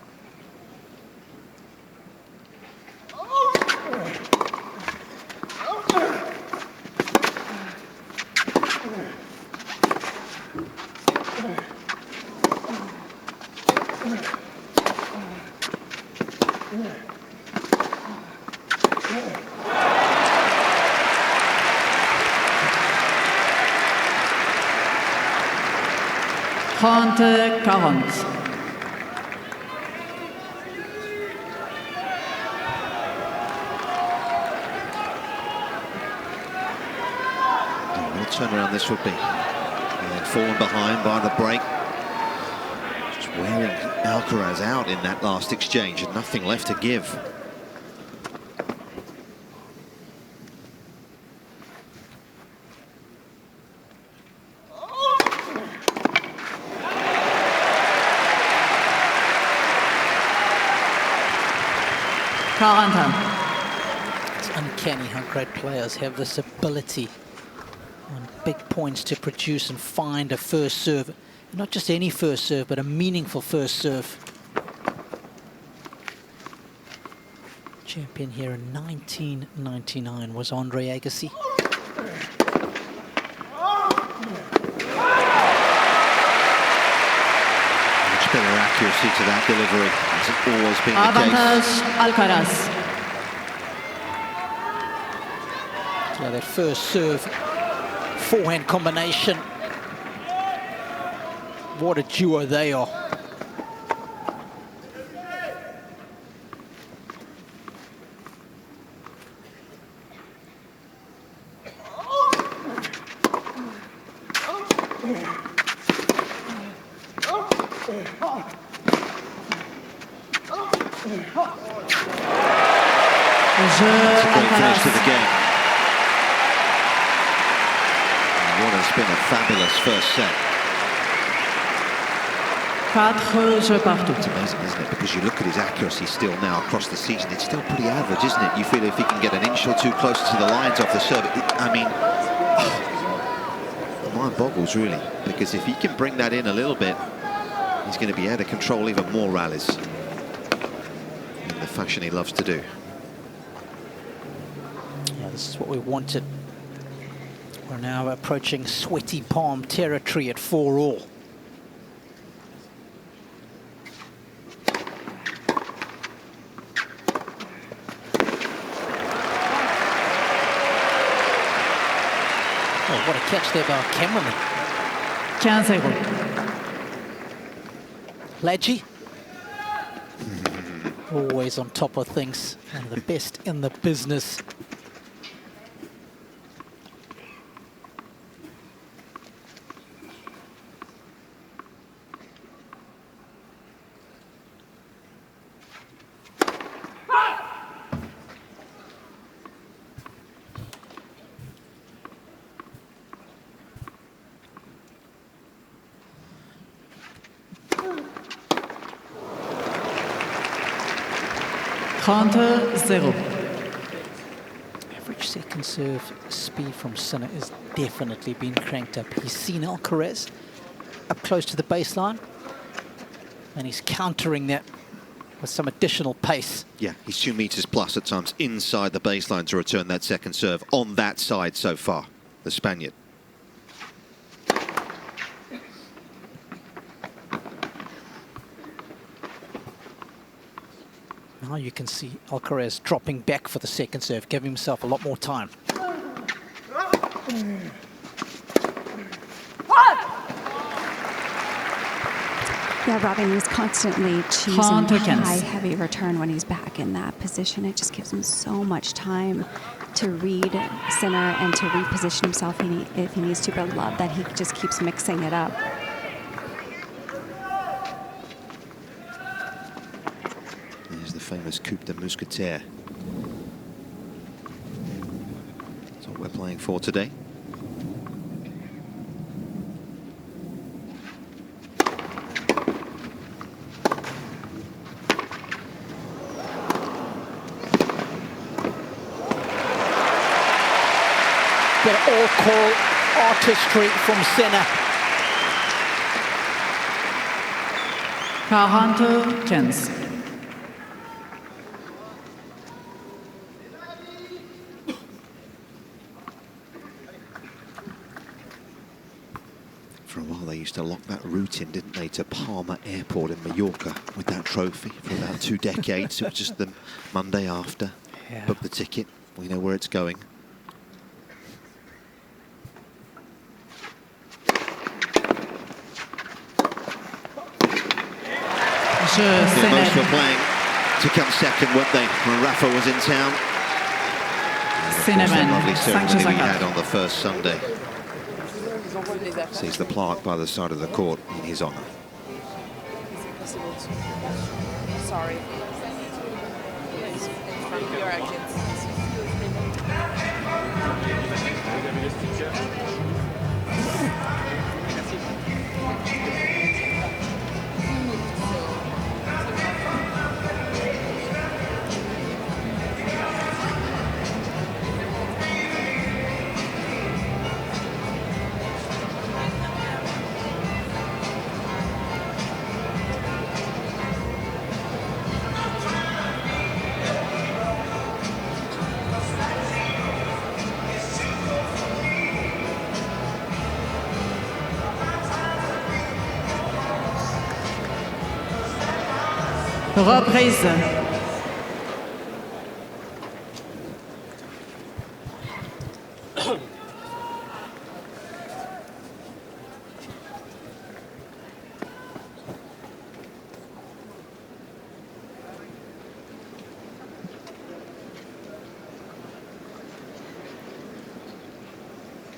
Speaker 2: What a turnaround this would be. And fallen behind by the break. Just wearing Alcaraz out in that last exchange and nothing left to give.
Speaker 3: It's uncanny how great players have this ability on big points to produce and find a first serve. Not just any first serve, but a meaningful first serve. Champion here in 1999 was Andre Agassi.
Speaker 2: Much better accuracy to that delivery. It's always been the
Speaker 5: Avantage Alcaraz.
Speaker 3: So that first serve, forehand combination. What a duo they are.
Speaker 2: It's a great finish to the game. And what has been a fabulous first set.
Speaker 5: 4 jeux partout.
Speaker 2: It's amazing, isn't it? Because you look at his accuracy still now across the season, it's still pretty average, isn't it? You feel if he can get an inch or two closer to the lines off the serve, I mean, the mind boggles really, because if he can bring that in a little bit, he's going to be able to control even more rallies in the fashion he loves to do.
Speaker 3: Yeah, this is what we wanted. We're now approaching sweaty palm territory at 4-all. Oh, what a catch there by our cameraman.
Speaker 5: 15-0.
Speaker 3: Ladji. Always on top of things. One of the best in the business. Average second serve speed from Sinner has definitely been cranked up. He's seen Alcaraz up close to the baseline, and he's countering that with some additional pace.
Speaker 2: Yeah, he's 2 meters plus at times inside the baseline to return that second serve on that side so far, the Spaniard.
Speaker 3: Now you can see Alcaraz dropping back for the second serve, giving himself a lot more time.
Speaker 6: Yeah, Robin is constantly choosing high, heavy return when he's back in that position. It just gives him so much time to read Sinner and to reposition himself if he needs to, but I love that he just keeps mixing it up.
Speaker 2: There's the famous Coupe de Mousquetaire. That's what we're playing for today.
Speaker 3: All-call artistry from Sinner.
Speaker 5: 40-15.
Speaker 2: For a while they used to lock that route in, didn't they, to Palma Airport in Mallorca with that trophy for about 2 decades. It was just the Monday after.
Speaker 3: Yeah.
Speaker 2: Book the ticket, we know where it's going. Most were playing to come second, weren't they, when Rafa was in town? That lovely ceremony we had on the first Sunday. Sees the plaque by the side of the court in his honour.
Speaker 7: Sorry. Your actions.
Speaker 5: Reprise.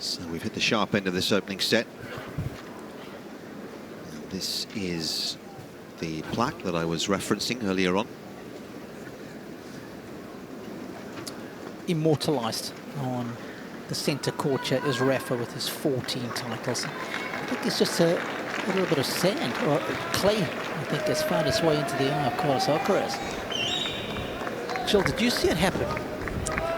Speaker 2: So we've hit the sharp end of this opening set. And this is the plaque that I was referencing earlier on.
Speaker 3: Immortalised on the centre court chair is Rafa with his 14 titles. I think it's just a little bit of sand or clay, I think, has found its way into the eye of Carlos Alcaraz. Jill, did you see it happen?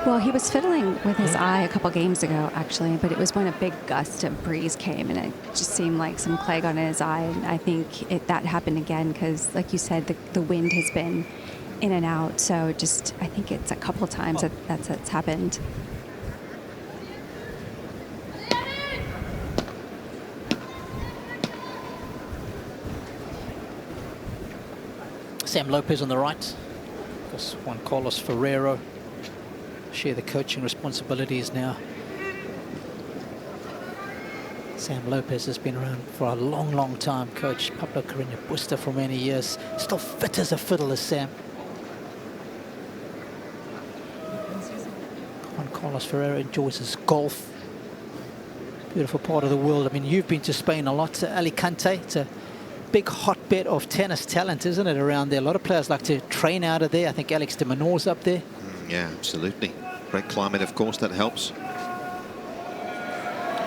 Speaker 6: Well, he was fiddling with his eye a couple games ago, actually, but it was when a big gust of breeze came and it just seemed like some clay got in his eye. And I think that happened again because, like you said, the wind has been in and out. So just, I think it's a couple times that's happened.
Speaker 3: Sam Lopez on the right. Of course, Juan Carlos Ferrero share the coaching responsibilities now. Sam Lopez has been around for a long, long time. Coached Pablo Carreño Busta for many years. Still fit as a fiddle as Sam. Juan Carlos Ferrero enjoys his golf. Beautiful part of the world. I mean, you've been to Spain a lot, to Alicante. It's a big hotbed of tennis talent, isn't it, around there? A lot of players like to train out of there. I think Alex de Minaur's up there.
Speaker 2: Yeah, absolutely. Great climate, of course, that helps.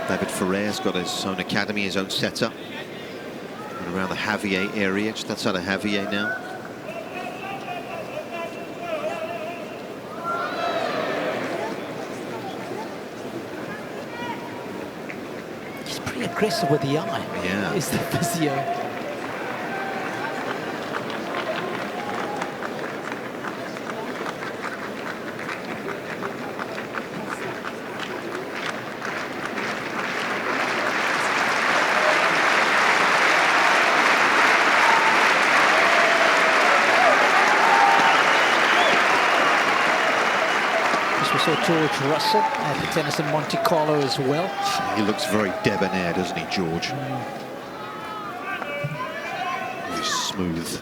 Speaker 2: David Ferrer's got his own academy, his own setup. And around the Javier area, just outside of Javier now.
Speaker 3: He's pretty aggressive with the eye.
Speaker 2: Yeah.
Speaker 3: Is the physio. George Russell at the tennis in Monte Carlo as well.
Speaker 2: He looks very debonair, doesn't he, George? Very smooth.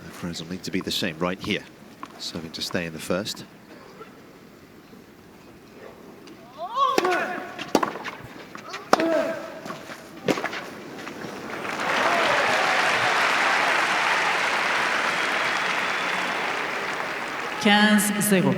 Speaker 2: Alcaraz will need to be the same right here. Serving to stay in the first.
Speaker 5: (15-0).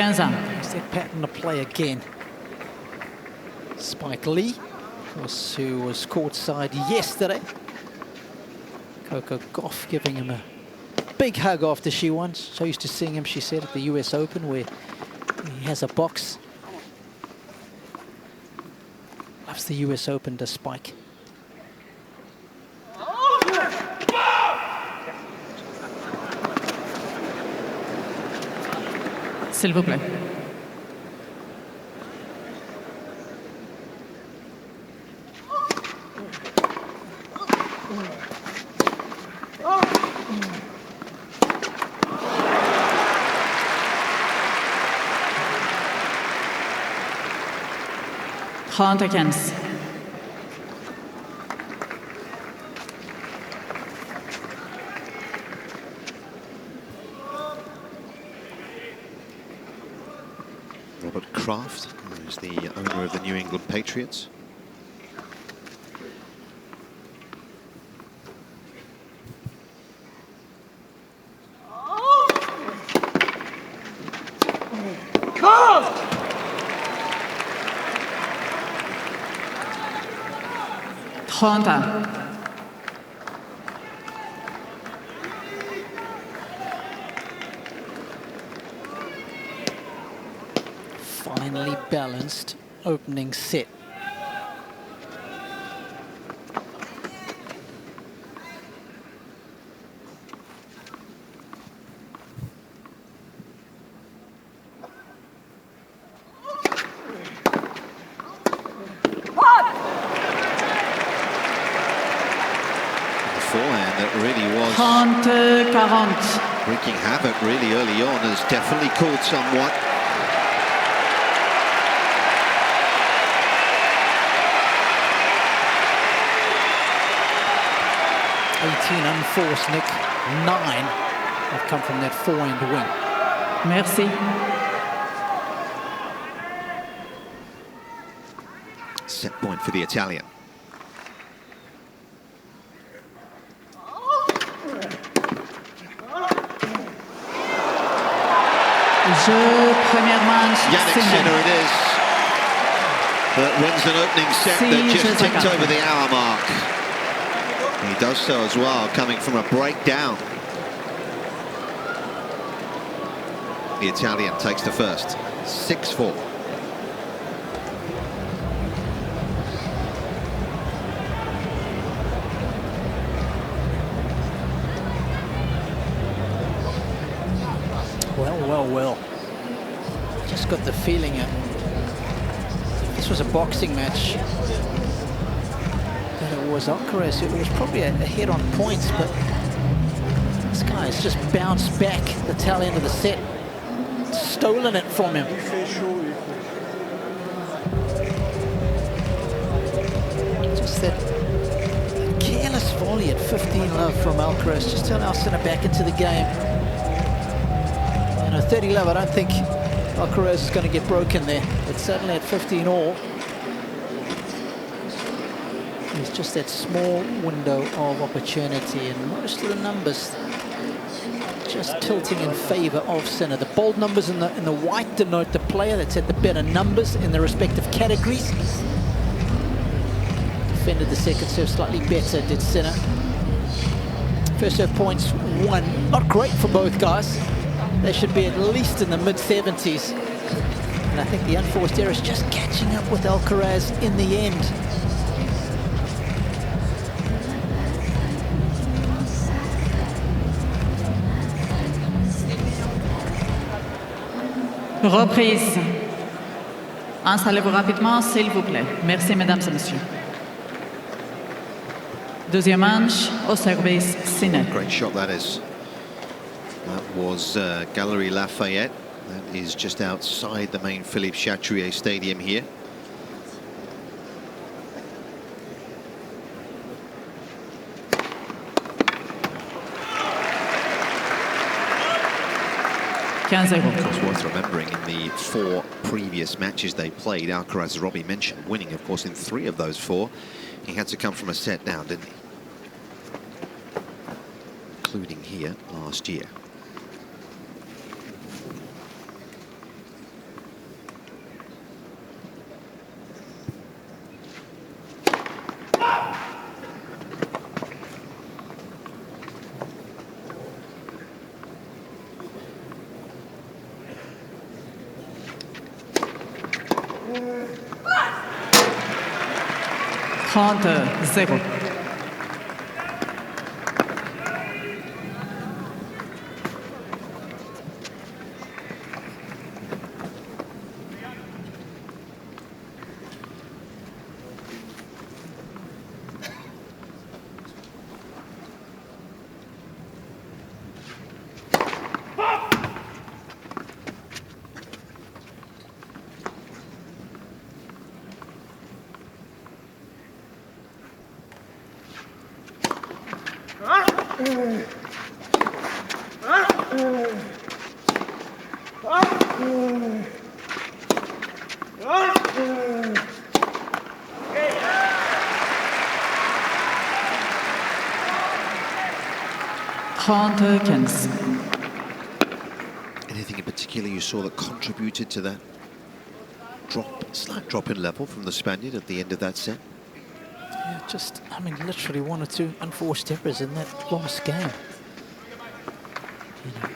Speaker 3: Is that pattern of play again? Spike Lee, of course, who was courtside yesterday. Coco Gauff giving him a big hug after she won. So used to seeing him, she said, at the US Open, where he has a box. Loves the US Open, does Spike.
Speaker 5: S'il vous plaît. (30-15).
Speaker 2: Robert Kraft, who is the owner of the New England Patriots.
Speaker 3: finely balanced opening set.
Speaker 2: Forehand that really was
Speaker 5: 30-40.
Speaker 2: wreaking havoc really early on, has definitely cooled somewhat.
Speaker 3: Unforced, Nick. 9 have come from that forehand wing.
Speaker 5: Merci.
Speaker 2: Set point for the Italian.
Speaker 5: Première manche.
Speaker 2: Jannik Sinner it is, that wins an opening set that just ticked over the hour mark. He does so as well, coming from a breakdown. The Italian takes the first, 6-4.
Speaker 3: Well. Just got the feeling this was a boxing match. That it was Alcaraz. It was probably a hit on points, but this guy has just bounced back the tail end of the set, stolen it from him. Just that careless volley at 15-love from Alcaraz just to allow Sinner back into the game. 30-love, I don't think Alcaraz is going to get broken there, but certainly at 15-all, there's just that small window of opportunity, and most of the numbers just tilting in favor of Sinner. The bold numbers in the white denote the player that's had the better numbers in the respective categories. Defended the second serve slightly better, did Sinner. First serve points, 1. Not great for both guys. They should be at least in the mid-70s. And I think the unforced error is just catching up with Alcaraz in the end.
Speaker 5: Reprise. Installez-vous rapidement, s'il vous plaît. Merci, mesdames et messieurs. Deuxième manche, au service, Sinner.
Speaker 2: Great shot that is. That was Galerie Lafayette. That is just outside the main Philippe Chatrier Stadium here. It's worth remembering in the 4 previous matches they played, Alcaraz, as Robbie mentioned, winning, of course, in 3 of those 4. He had to come from a set down, didn't he? Including here last year.
Speaker 5: Zero. Anything in particular you saw that contributed to that slight drop in level from the Spaniard at the end of that set?
Speaker 3: Yeah, just, I mean, literally 1 or 2 unforced errors in that last game. You know,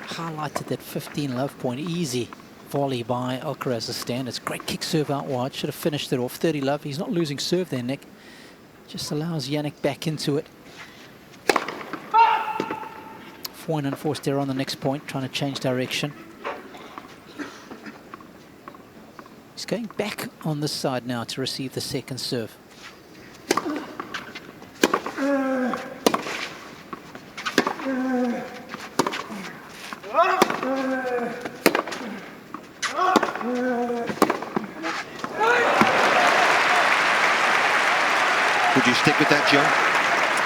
Speaker 3: highlighted that 15-love point, easy volley by Alcaraz's stand. It's great kick serve out wide. Should have finished it off. 30 love. He's not losing serve there, Nick. Just allows Jannik back into it. Foyne unforced there on the next point, trying to change direction. He's going back on this side now to receive the second serve.
Speaker 5: Would you stick with that, Joe?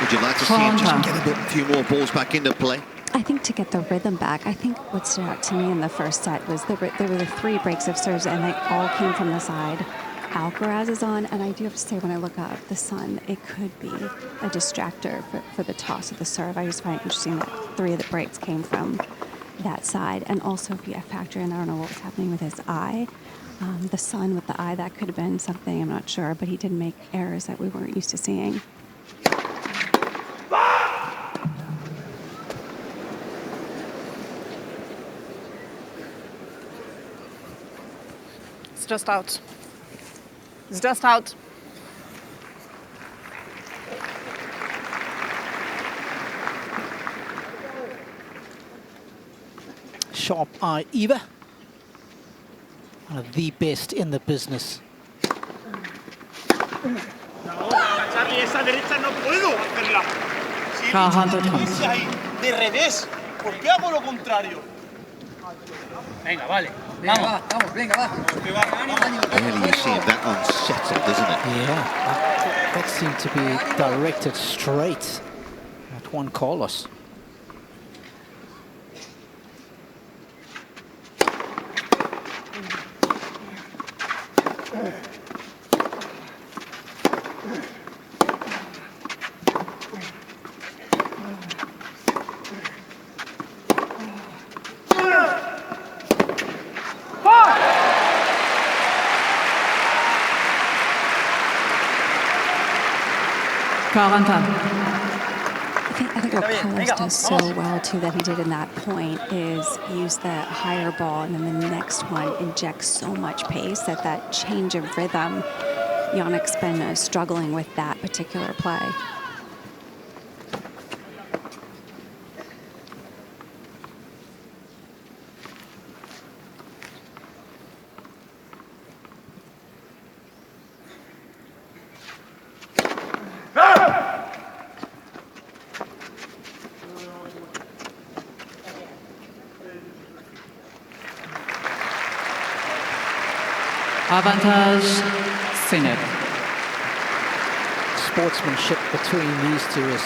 Speaker 5: Would you like to see him just get a few more balls back into play?
Speaker 6: I think to get the rhythm back, I think what stood out to me in the first set was there were the 3 breaks of serves, and they all came from the side Alcaraz is on. And I do have to say, when I look out at the sun, it could be a distractor for the toss of the serve. I just find it interesting that 3 of the breaks came from that side. And also, if you factor in, I don't know what was happening with his eye, the sun with the eye, that could have been something, I'm not sure, but he did make errors that we weren't used to seeing.
Speaker 4: It's just out. It's just out.
Speaker 3: Sharp eye, Eva. One of the best in the business.
Speaker 8: Charlie, esa derecha no puedo hacerla. Si ahí de revés, ¿por qué hago lo contrario? Venga, vale. Vamos, vamos, venga, va.
Speaker 5: Really, you see him that unsettled, isn't it?
Speaker 3: Yeah, that seemed to be directed straight at Juan Carlos.
Speaker 6: I think what Carlos does so well, too, that he did in that point is use the higher ball, and then the next one injects so much pace that change of rhythm, Jannik's been struggling with that particular play.
Speaker 9: Avantage, Sinner.
Speaker 3: Sportsmanship between these two is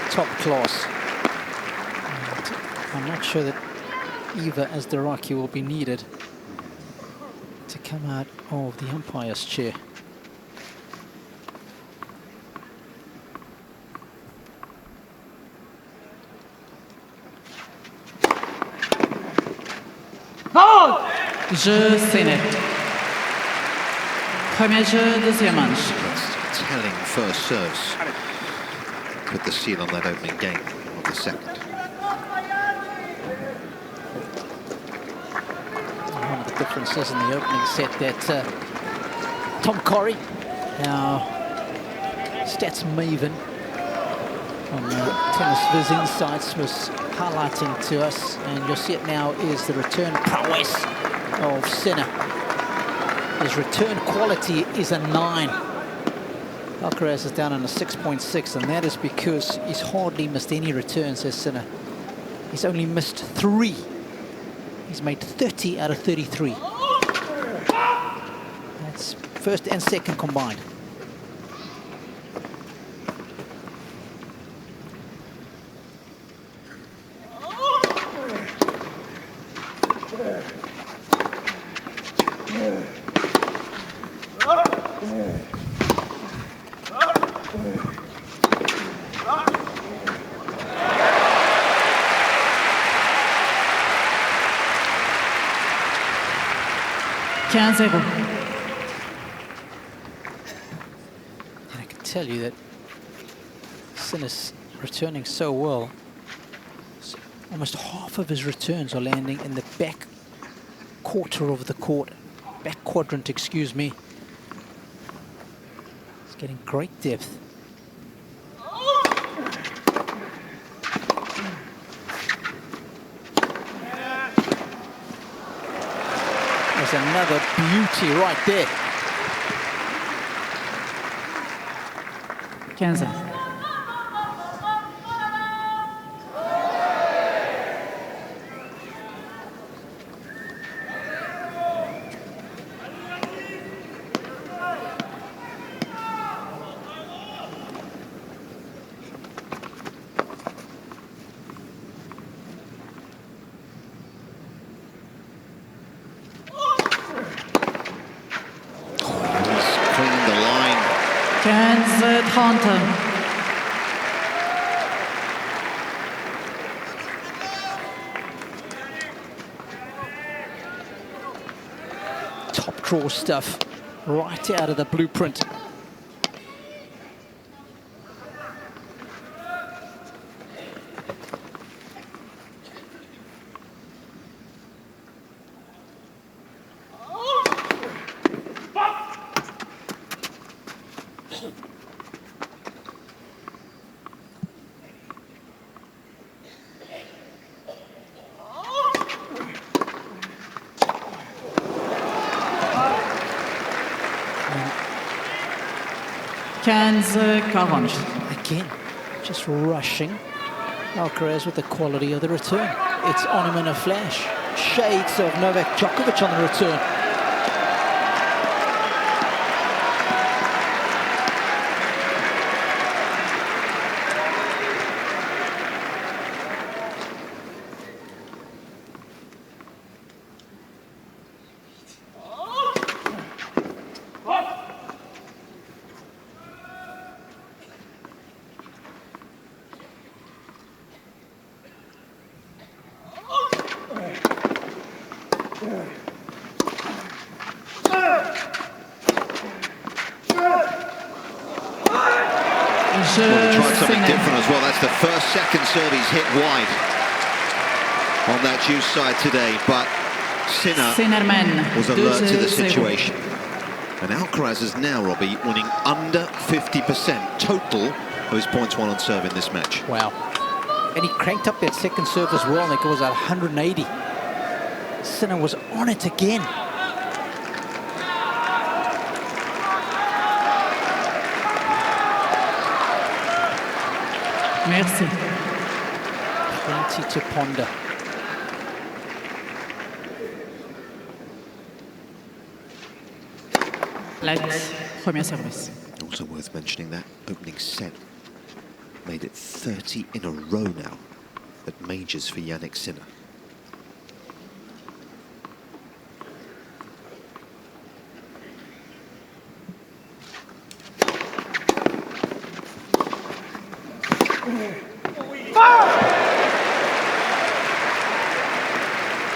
Speaker 3: top class. And I'm not sure that Eva as the Rocky will be needed to come out of the umpire's chair.
Speaker 9: Jeu Sinner. Premier jeu, deuxième manche.
Speaker 5: That's telling first serves. Put the seal on that opening game of the second.
Speaker 3: One of the differences in the opening set that Tom Corrie, our stats maven on Tennis Viz Insights, was highlighting to us, and you'll see it now, is the return prowess of Sinner. His return quality is a 9. Alcaraz is down on a 6.6, and that is because he's hardly missed any returns as Sinner. He's only missed 3. He's made 30 out of 33. That's first and second combined.
Speaker 9: And
Speaker 3: I can tell you that Sinner's returning so well. So almost half of his returns are landing in the back quarter of the court, back quadrant, excuse me. It's getting great depth. There's another beauty right there.
Speaker 9: 15.
Speaker 3: Top draw stuff, right out of the blueprint. Again, just rushing. Alcaraz with the quality of the return. It's on him in a flash. Shades of Novak Djokovic on the return.
Speaker 5: Well, he tried something different as well. That's the first second serve he's hit wide on that juice side today, but Sinner was alert to the situation. And Alcaraz is now, Robbie, winning under 50% total of his points won on serve in this match.
Speaker 3: Wow. And he cranked up that second serve as well, and it goes at 180. Sinner was on it again.
Speaker 9: Merci.
Speaker 3: Plenty to ponder.
Speaker 9: Light, premier service.
Speaker 5: Also worth mentioning that opening set made it 30 in a row now at majors for Jannik Sinner.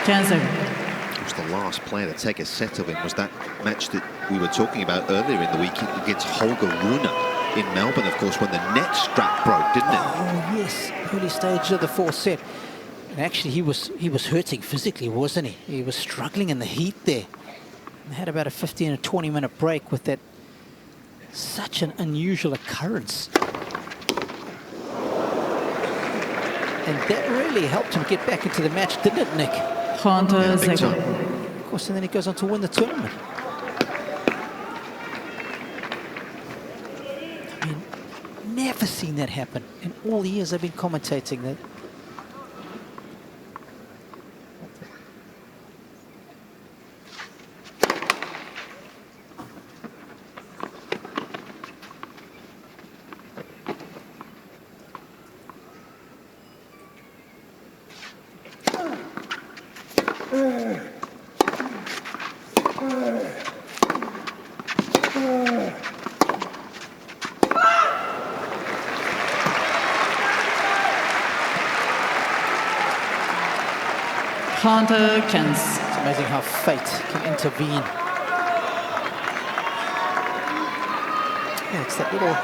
Speaker 3: It
Speaker 5: was the last player to take a set of him. Was that match that we were talking about earlier in the week against Holger Rune in Melbourne, of course, when the net strap broke, didn't it?
Speaker 3: Oh yes, early stage of the fourth set. And actually he was hurting physically, wasn't he? He was struggling in the heat there. And had about a 15 or 20 minute break with that. Such an unusual occurrence. And that really helped him get back into the match, didn't it, Nick?
Speaker 5: Yeah, big time.
Speaker 3: Of course, and then he goes on to win the tournament. I mean, never seen that happen in all the years I've been commentating that. It's amazing how fate can intervene. Yeah, it's that little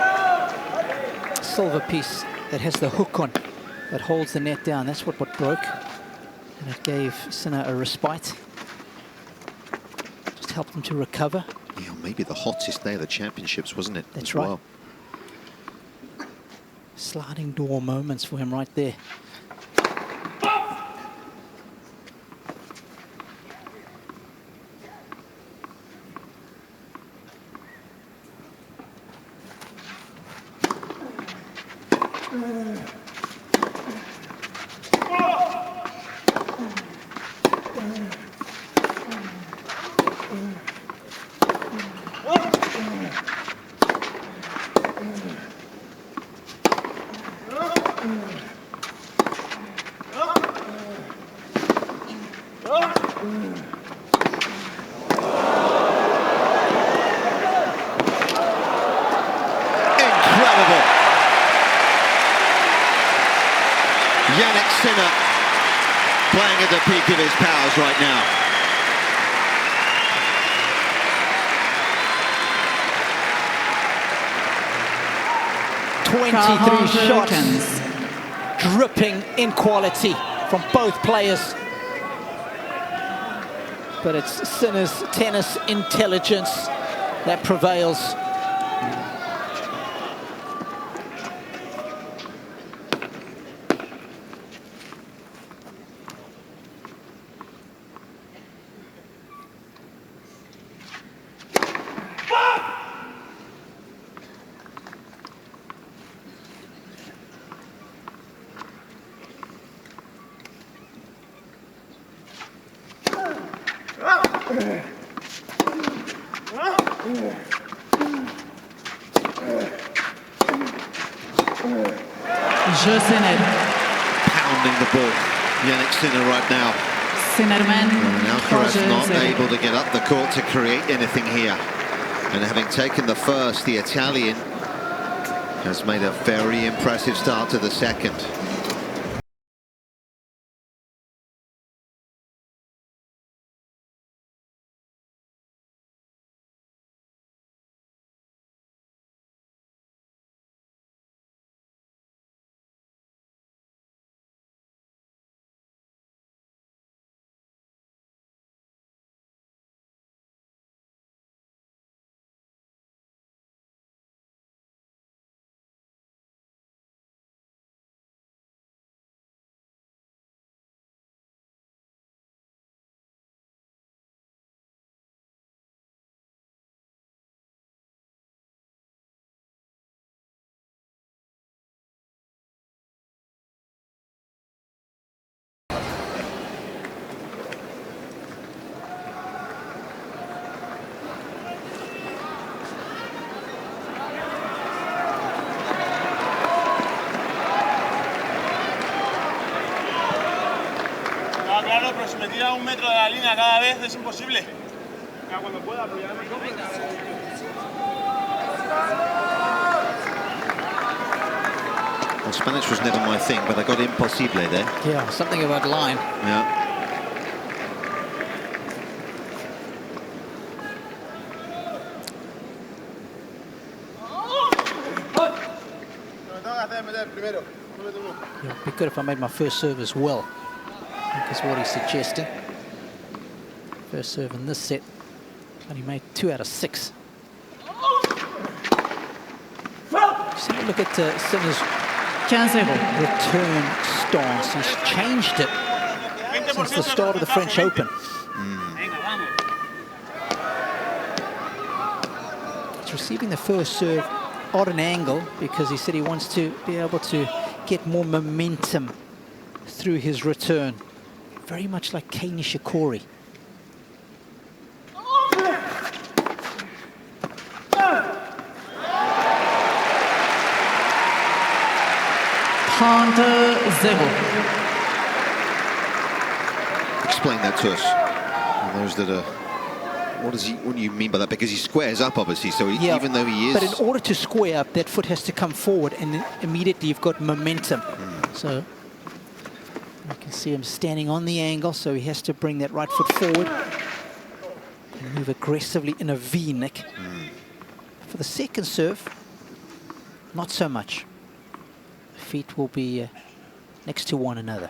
Speaker 3: silver piece that has the hook on that holds the net down. That's what broke. And it gave Sinner a respite. just helped him to recover.
Speaker 5: Yeah, maybe the hottest day of the championships, wasn't it?
Speaker 3: That's right.
Speaker 5: Well.
Speaker 3: Sliding door moments for him right there.
Speaker 5: Jannik Sinner playing at the peak of his powers right now.
Speaker 3: Shots, dripping in quality from both players. But it's Sinner's tennis intelligence that prevails.
Speaker 5: Pounding the ball, Jannik Sinner right now. Alcaraz not able to get up the court to create anything here. And having taken the first, the Italian has made a very impressive start to the second.
Speaker 8: Claro, pero si me tira 1 metro de la línea cada vez es imposible. Ya cuando pueda, pero ya no me
Speaker 5: Well, Spanish was never my thing, but I got imposible there.
Speaker 3: Yeah, something about line.
Speaker 5: Yeah.
Speaker 3: Yeah, it'd be good if I made my first serve as well. I think is what he's suggesting. First serve in this set, and he made 2 out of 6. Just have a look at Sinner's return stance. He's changed it since the start of the French Open. He's receiving the first serve at an angle because he said he wants to be able to get more momentum through his return. Very much like Kei Nishikori.
Speaker 5: Explain that to us. And those that are, what do you mean by that? Because he squares up, obviously, so he, even though he is...
Speaker 3: But in order to square up, that foot has to come forward, and then immediately you've got momentum. So you can see him standing on the angle, so he has to bring that right foot forward and move aggressively in a V-neck. For the second serve, not so much. Feet will be next to one another.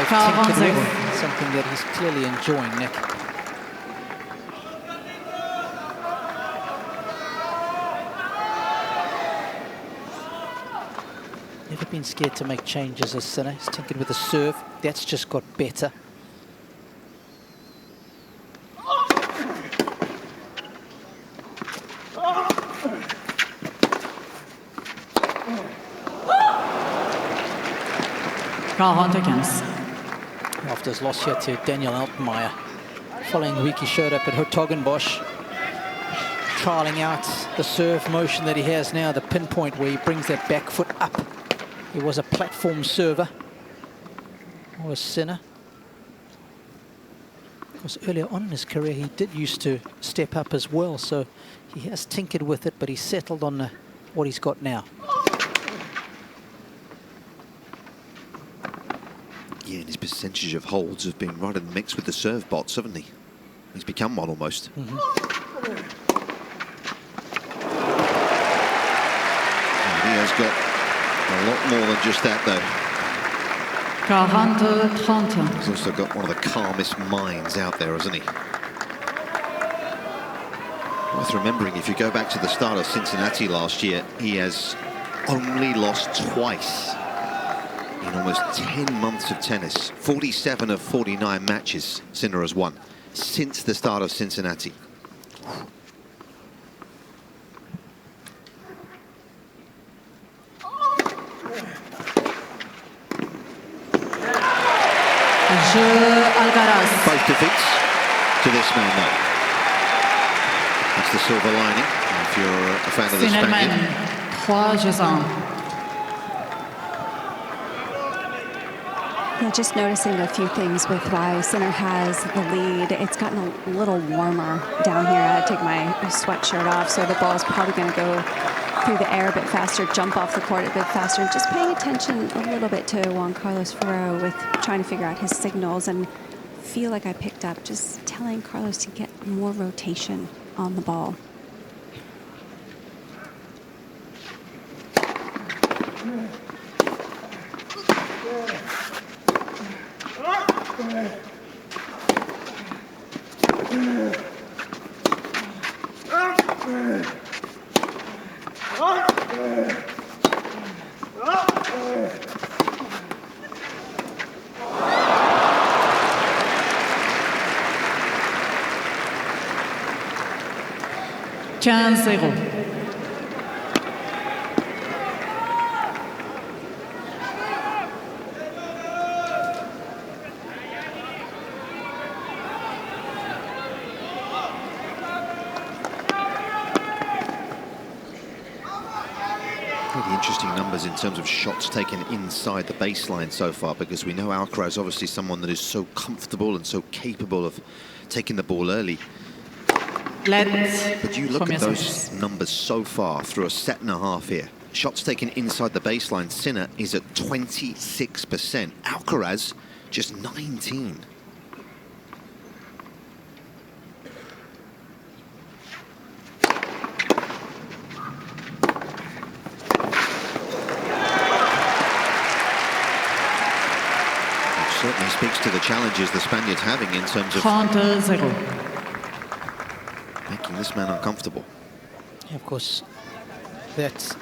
Speaker 3: they've tinkered with, something that he's clearly enjoying, Nick. Never been scared to make changes as Sinner. He's tinkered with the serve. That's just got better. After his loss here to Daniel Altmaier, following week he showed up at Hertogenbosch, trialing out the serve motion that he has now, the pinpoint where he brings that back foot up. He was a platform server, was Sinner. Of course, earlier on in his career, he did used to step up as well, so he has tinkered with it, but he's settled on what he's got now.
Speaker 5: Yeah, and his percentage of holds have been right in the mix with the serve bots, haven't he? He's become one almost. And he has got a lot more than just that, though. He's also got one of the calmest minds out there, hasn't he? Worth remembering, if you go back to the start of Cincinnati last year, he has only lost twice in almost 10 months of tennis. 47 of 49 matches Sinner has won since the start of Cincinnati.
Speaker 9: Alcaraz.
Speaker 5: Both defeats to this man, though. That's the silver lining, if you're a fan of the Spaniard.
Speaker 6: Yeah, just noticing a few things with why Sinner has the lead. It's gotten a little warmer down here. I had to take my sweatshirt off, so the ball's probably going to go through the air a bit faster, jump off the court a bit faster. Just paying attention a little bit to Juan Carlos Ferrero with trying to figure out his signals, and feel like I picked up just telling Carlos to get more rotation on the ball.
Speaker 5: Really interesting numbers in terms of shots taken inside the baseline so far, because we know Alcaraz obviously someone that is so comfortable and so capable of taking the ball early. But you look at those numbers so far through a set and a half here. Shots taken inside the baseline, Sinner is at 26%. Alcaraz, just 19%. Certainly speaks to the challenges the Spaniard's having in terms of making this man uncomfortable.
Speaker 3: Yeah, of course, that's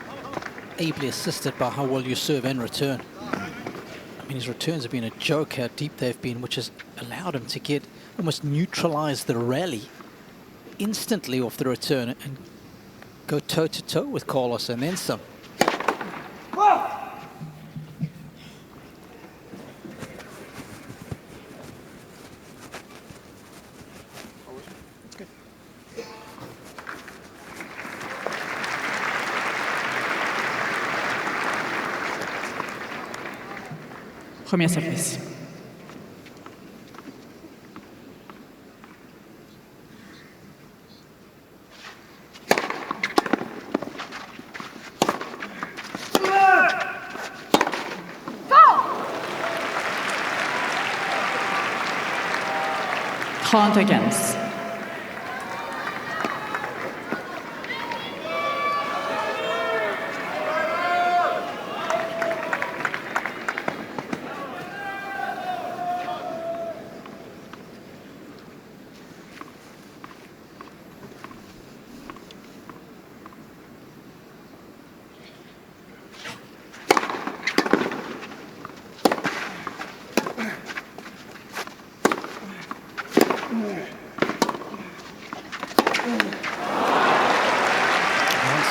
Speaker 3: ably assisted by how well you serve and return. I mean, his returns have been a joke how deep they've been, which has allowed him to get almost neutralize the rally instantly off the return and go toe-to-toe with Carlos and then some.
Speaker 9: Premier service. Count against.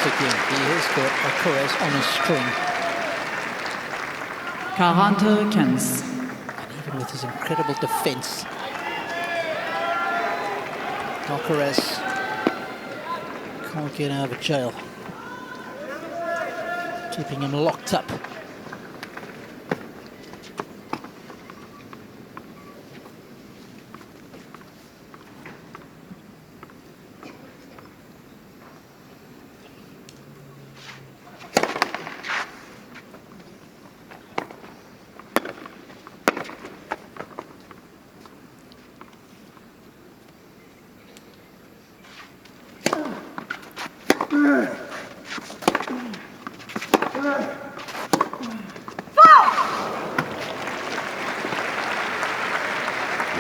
Speaker 3: once again. He has got Alcaraz on his string.
Speaker 9: 40-15.
Speaker 3: And even with his incredible defense, Alcaraz can't get out of jail, keeping him locked up.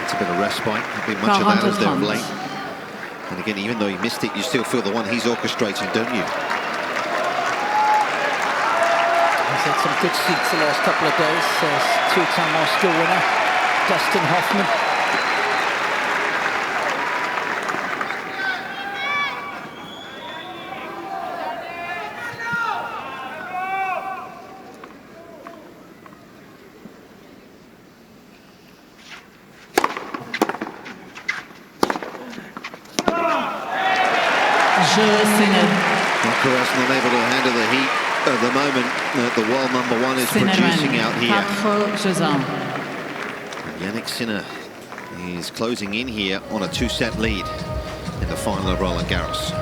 Speaker 5: It's a bit of respite. Been much of that as there of late. And again, even though he missed it, you still feel the one he's orchestrating, don't you?
Speaker 3: He's had some good seats the last couple of days. Two-time Oscar winner, Dustin Hoffman.
Speaker 5: Alcaraz not able to handle the heat at the moment that the world #1 is producing out here. Jannik Sinner is closing in here on a 2-set lead in the final of Roland-Garros.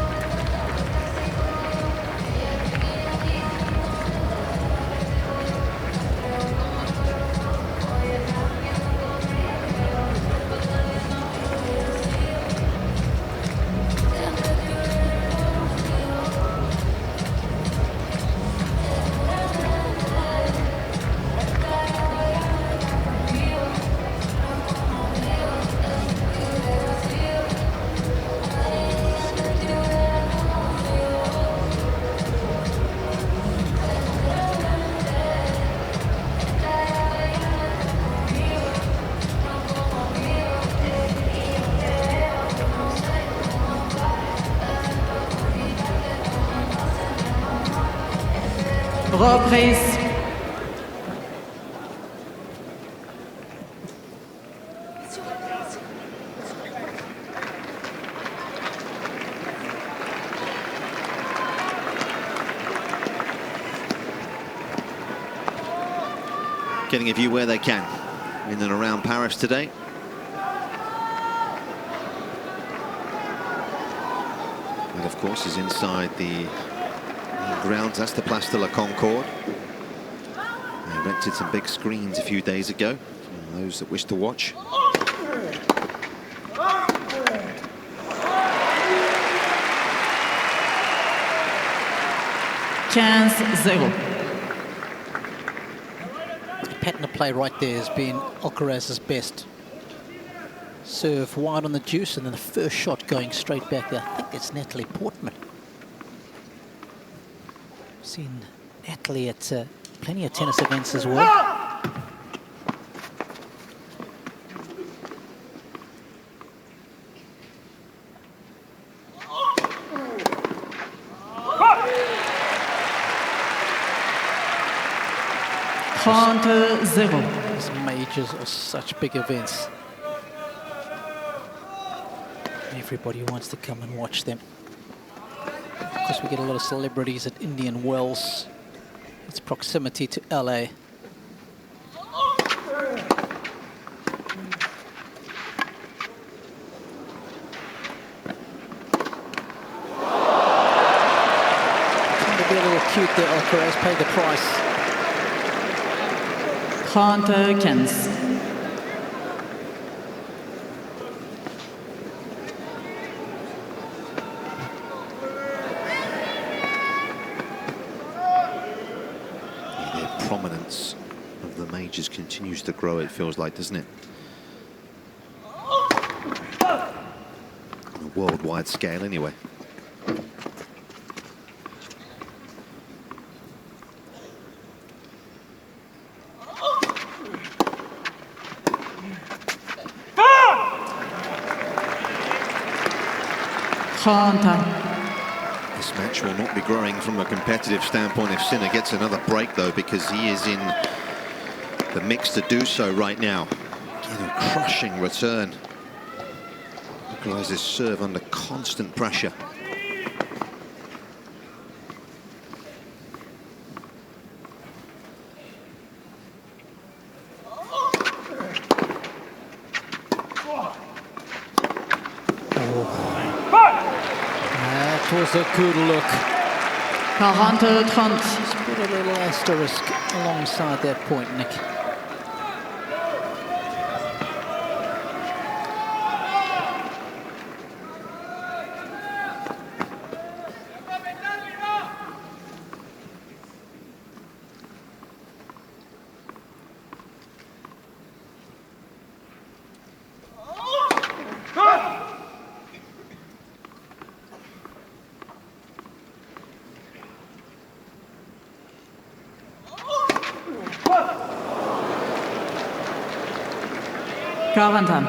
Speaker 9: Reprise.
Speaker 5: Getting a view where they can in and around Paris today. And of course is inside the grounds. That's the Place de la Concorde. They rented some big screens a few days ago for those that wish to watch.
Speaker 3: The pattern of play right there has been Alcaraz's best. Serve wide on the deuce and then the first shot going straight back there. I think it's Natalie Portman. Seen Natalie at plenty of tennis events as well. These majors are such big events. Everybody wants to come and watch them. Of course, we get a lot of celebrities at Indian Wells. Its proximity to LA. Trying to be a little cute there, Alcaraz paid the price.
Speaker 9: 30-15.
Speaker 5: Prominence of the majors continues to grow, it feels like, doesn't it? On a worldwide scale, anyway. This match will not be growing from a competitive standpoint if Sinner gets another break, though, because he is in the mix to do so right now. Again, a crushing return. Alcaraz's serve under constant pressure.
Speaker 3: That was a good look.
Speaker 9: 40-30.
Speaker 3: Just put a little asterisk alongside that point, Nick.
Speaker 9: Quarantin.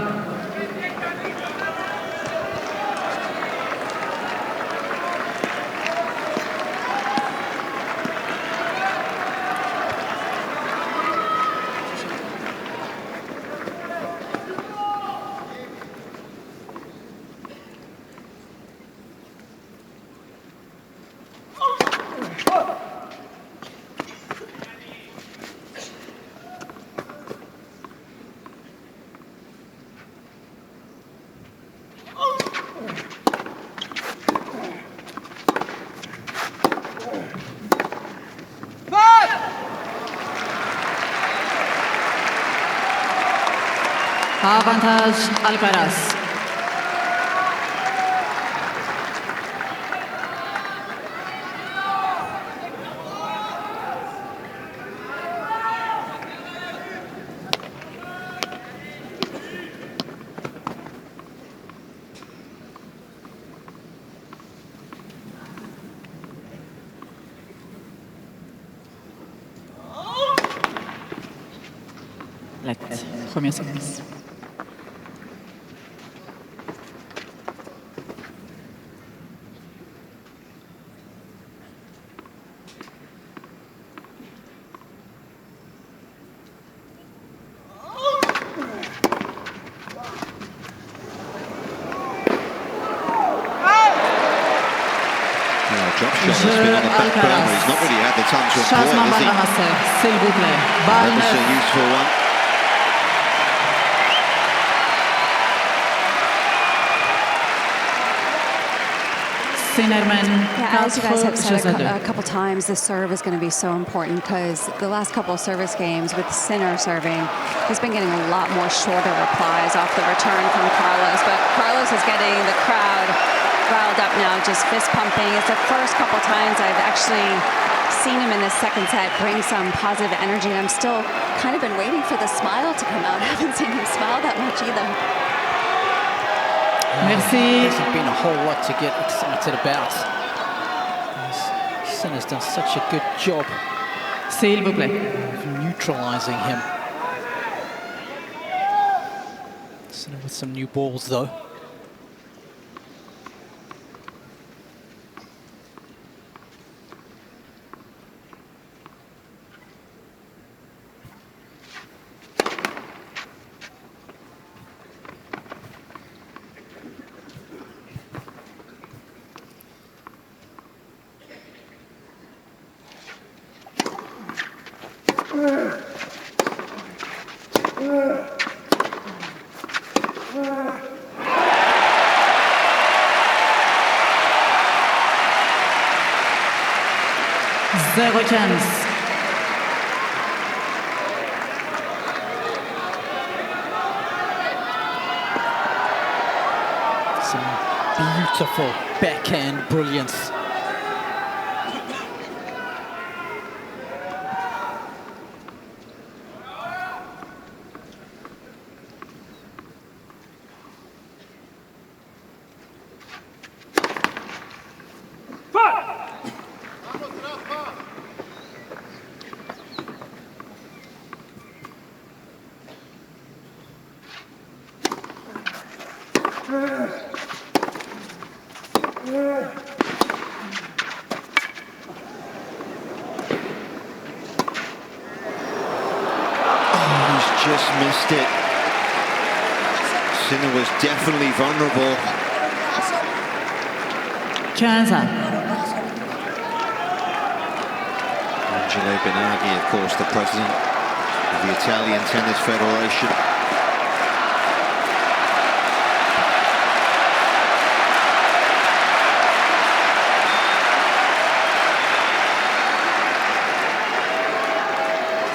Speaker 9: Avantage Alcaraz. Premier service.
Speaker 5: Drop shot has been on the back burner. He's not really had the time to employ it, has he?
Speaker 9: S'il vous plaît. Balle
Speaker 5: That was a useful one.
Speaker 6: Yeah, as you guys have said a couple times, the serve is going to be so important because the last couple of service games with Sinner serving, he's been getting a lot more shorter replies off the return from Carlos. But Carlos is getting the crowd riled up now, just fist pumping. It's the first couple times I've actually seen him in the second set bring some positive energy, and I'm still kind of been waiting for the smile to come out. I haven't seen him smile that much either.
Speaker 9: Merci.
Speaker 3: There hasn't been a whole lot to get excited about. Sinner's done such a good job
Speaker 9: S'il vous plaît.
Speaker 3: of neutralizing him. Sinner with some new balls though.
Speaker 9: Zéro 15.
Speaker 3: Some beautiful backhand brilliance.
Speaker 5: missed it. Sinner was definitely vulnerable.
Speaker 9: 15.
Speaker 5: Angelo Benaghi, of course, the president of the Italian Tennis Federation.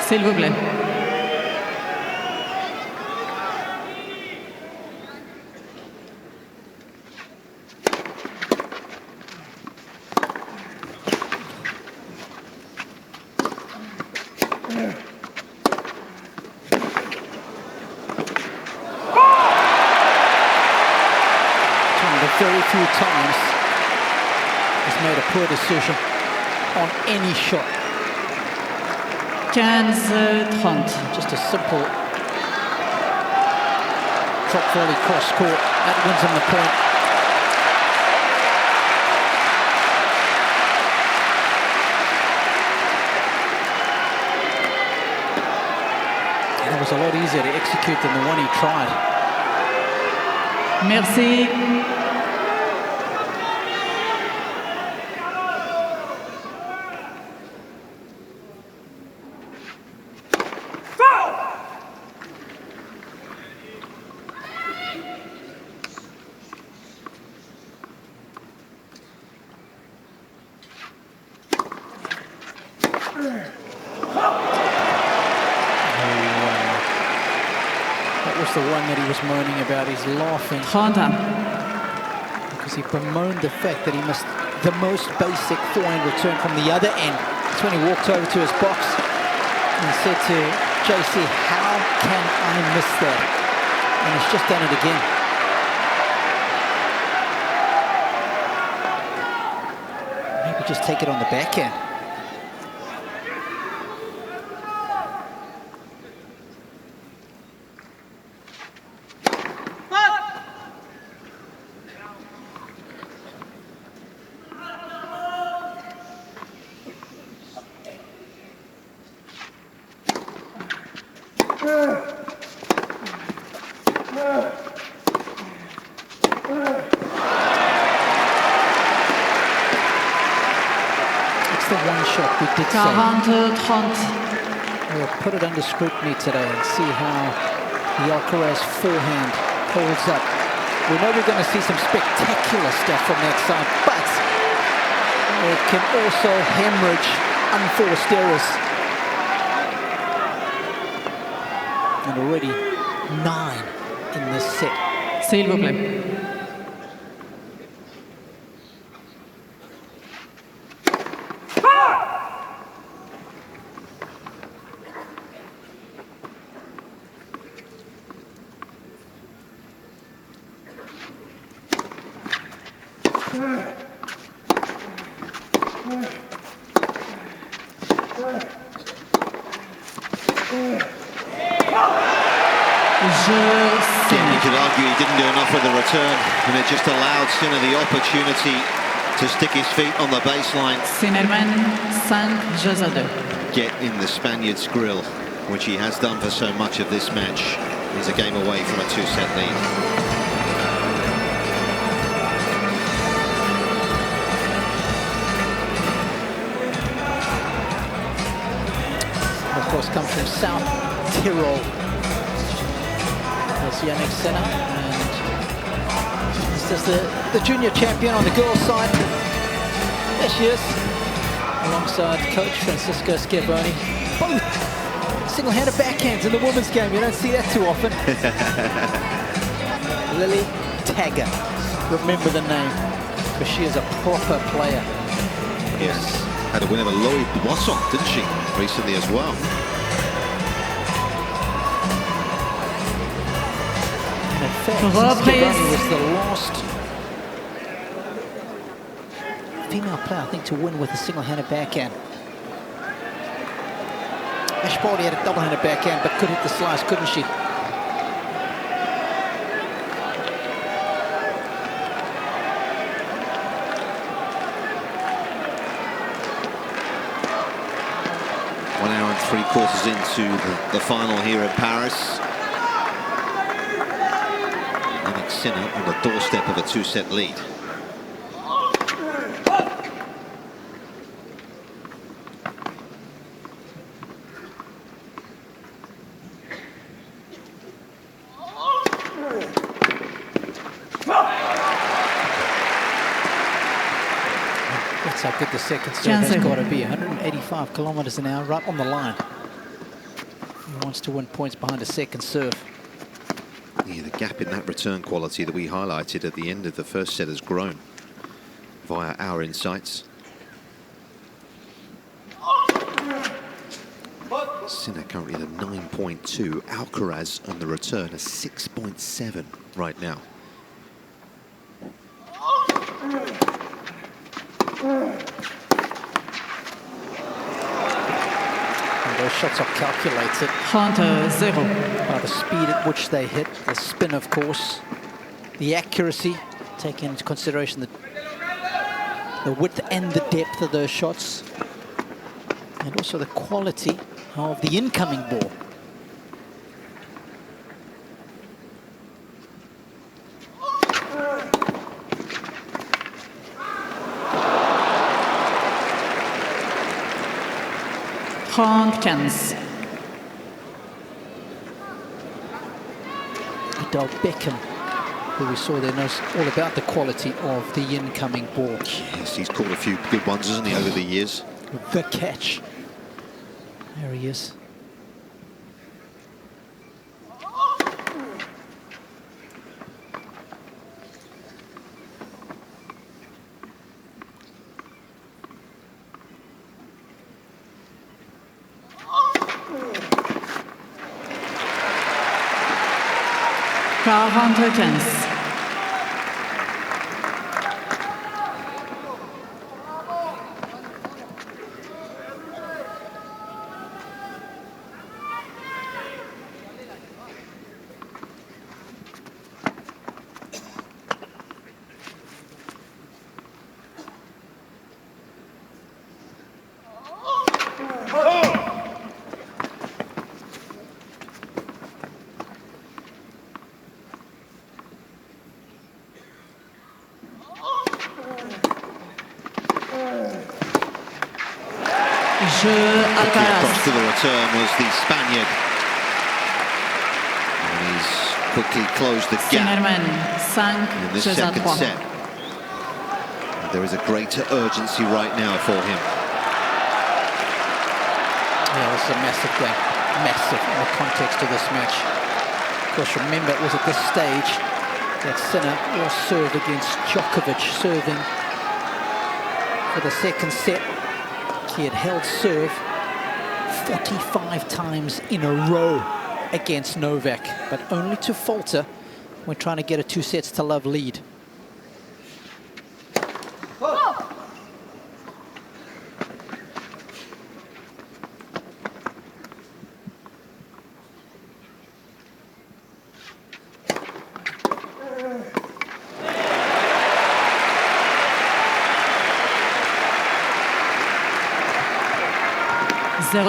Speaker 9: S'il vous plaît.
Speaker 3: Very few times he's made a poor decision on any shot.
Speaker 9: 15-30.
Speaker 3: Just a simple drop volley cross court that wins him the point. And it was a lot easier to execute than the one he tried.
Speaker 9: Merci.
Speaker 3: That was the one that he was moaning about. He's laughing
Speaker 9: 30.
Speaker 3: because he bemoaned the fact that he missed the most basic forehand return from the other end. That's when he walked over to his box and said to JC, how can I miss that? And he's just done it again. Maybe just take it on the backhand. It's the one shot we did say.
Speaker 9: 40-30.
Speaker 3: We'll put it under scrutiny today and see how the Alcaraz forehand holds up. We know we're going to see some spectacular stuff from that side, but it can also hemorrhage unforced errors. And already 9 in this set.
Speaker 9: S'il vous plaît.
Speaker 5: Again, you could argue he didn't do enough with the return, and it just allowed Sinner the opportunity to stick his feet on the baseline.
Speaker 9: Sinnerman, 5-2.
Speaker 5: Get in the Spaniard's grill, which he has done for so much of this match. He's a game away from a 2-set lead.
Speaker 3: Of course, comes from South Tyrol. That's Jannik Sinner, and this is the junior champion on the girls' side. There she is, alongside coach Francisco Schiavone. Both single-handed backhands in the women's game. You don't see that too often. Lily Tagger, remember the name, because she is a proper player.
Speaker 5: Yes, had a win over Loïc Boisson, didn't she, recently as well?
Speaker 3: In fact, Schiavone was the last female player, I think, to win with a single-handed backhand. Ash Barty had a double-handed backhand, but could hit the slice, couldn't she?
Speaker 5: One hour and 3/4 into the final here in Paris. Sinner on the doorstep of a 2-set lead.
Speaker 3: That's how good the second serve has got to be. 185 kilometers an hour, right on the line. He wants to win points behind a second serve.
Speaker 5: Yeah, the gap in that return quality that we highlighted at the end of the first set has grown via our insights. Sinner currently at a 9.2. Alcaraz on the return a 6.7 right now.
Speaker 3: And those shots are calculated.
Speaker 9: 30-0.
Speaker 3: By the speed at which they hit, the spin, of course, the accuracy, taking into consideration the width and the depth of those shots, and also the quality of the incoming ball. Adele Beckham, who we saw there, knows all about the quality of the incoming ball.
Speaker 5: Yes, he's caught a few good ones, hasn't he, over the years?
Speaker 3: The catch. There he is.
Speaker 5: Across to the return was the Spaniard. And he's quickly closed the gap in this second set. And there is a greater urgency right now for him.
Speaker 3: Yeah, it's a massive game. Massive in the context of this match. Of course, remember, it was at this stage that Sinner will serve against Djokovic, serving for the second set. He had held serve 45 times in a row against Novak, but only to falter when trying to get a 2-sets-to-love lead.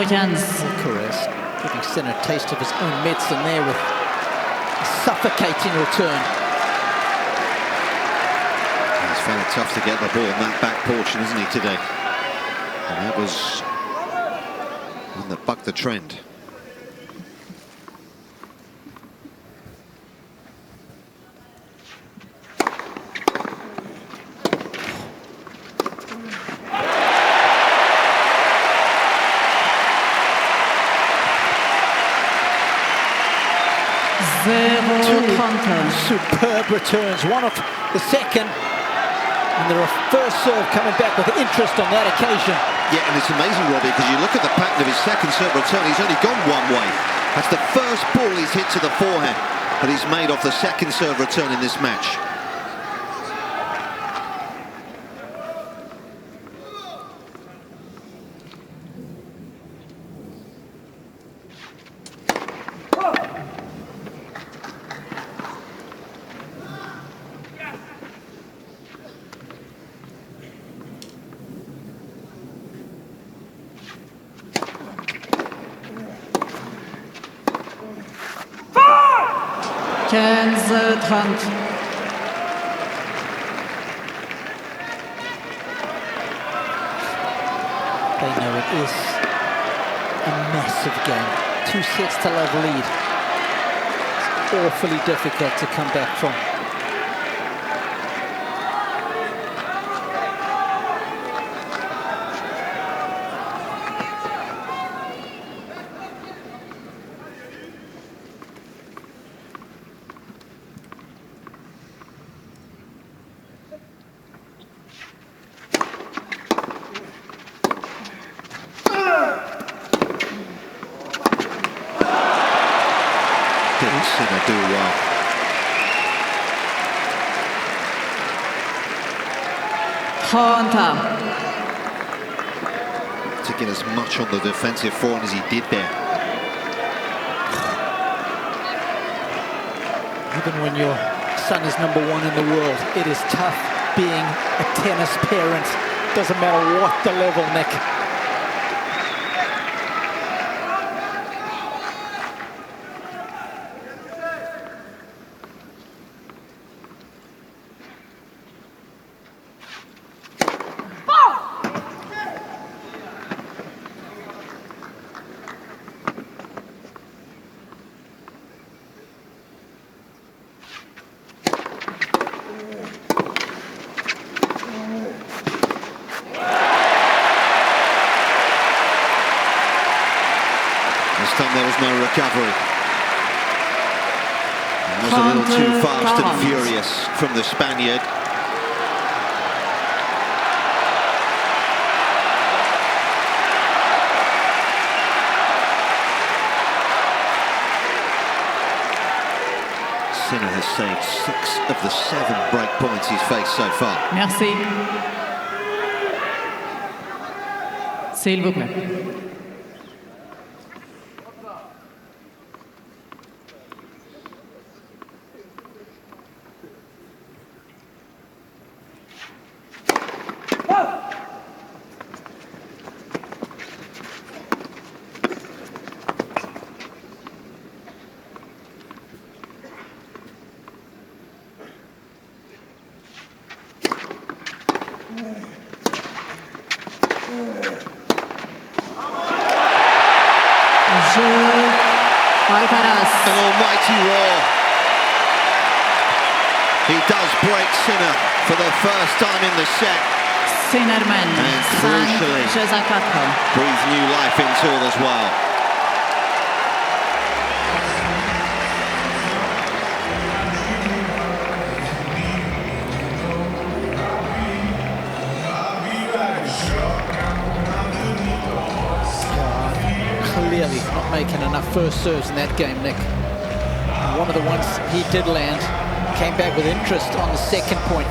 Speaker 3: Alcaraz giving Sinner a taste of his own medicine there with a suffocating return.
Speaker 5: It's found it tough to get the ball in that back portion, isn't he, today? And that was one that bucked the trend.
Speaker 3: Superb returns, one off the second, and the first serve coming back with interest on that occasion.
Speaker 5: Yeah, and it's amazing, Robbie, because you look at the pattern of his second serve return, he's only gone one way. That's the first ball he's hit to the forehand that he's made off the second serve return in this match.
Speaker 9: Quinze 30.
Speaker 3: They know it is a massive game. 2 sets to love lead. It's awfully difficult to come back from.
Speaker 5: Sinner do well.
Speaker 9: Hunter.
Speaker 5: To get as much on the defensive forehand as he did there.
Speaker 3: Even when your son is #1 in the world, it is tough being a tennis parent. Doesn't matter what the level, Nick.
Speaker 5: There was no recovery. It was a little too fast and furious from the Spaniard. Sinner has saved 6 of the 7 break points he's faced so far.
Speaker 9: Merci. S'il vous plaît.
Speaker 5: Alcaraz. An almighty roar. He does break Sinner for the first time in the set.
Speaker 9: Sinnerman.
Speaker 5: And crucially, breathe new life into it as well.
Speaker 3: Clearly not making enough first serves in that game, Nick. And one of the ones he did land came back with interest on the second point.